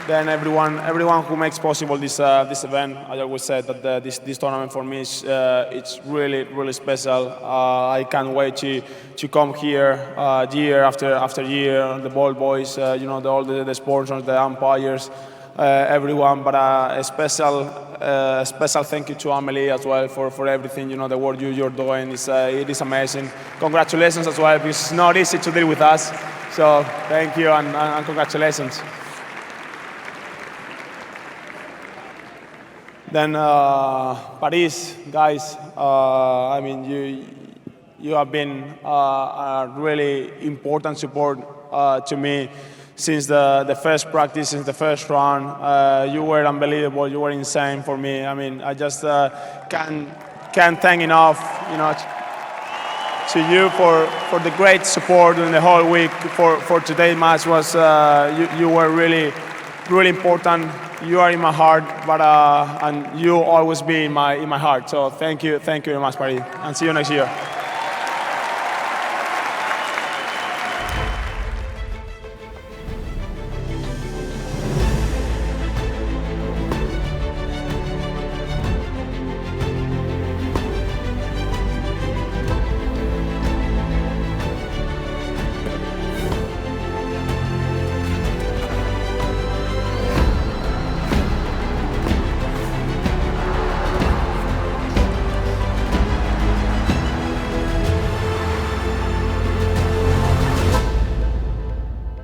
Speaker 12: Then everyone who makes possible this event. I always said that this tournament for me is it's really special. I can't wait to come here year after year. The ball boys, all the sponsors, the umpires, everyone. But a special thank you to Amelie as well for everything. The work you're doing it is amazing. Congratulations as well, because it's not easy to deal with us. So thank you and congratulations. Then Paris, guys, you have been a really important support to me since the first practice, since the first round. You were unbelievable. You were insane for me. I just can't thank enough, to you for the great support during the whole week. For today's match was you were really important. You are in my heart, and you always be in my heart. So thank you very much, Paris, and see you next year.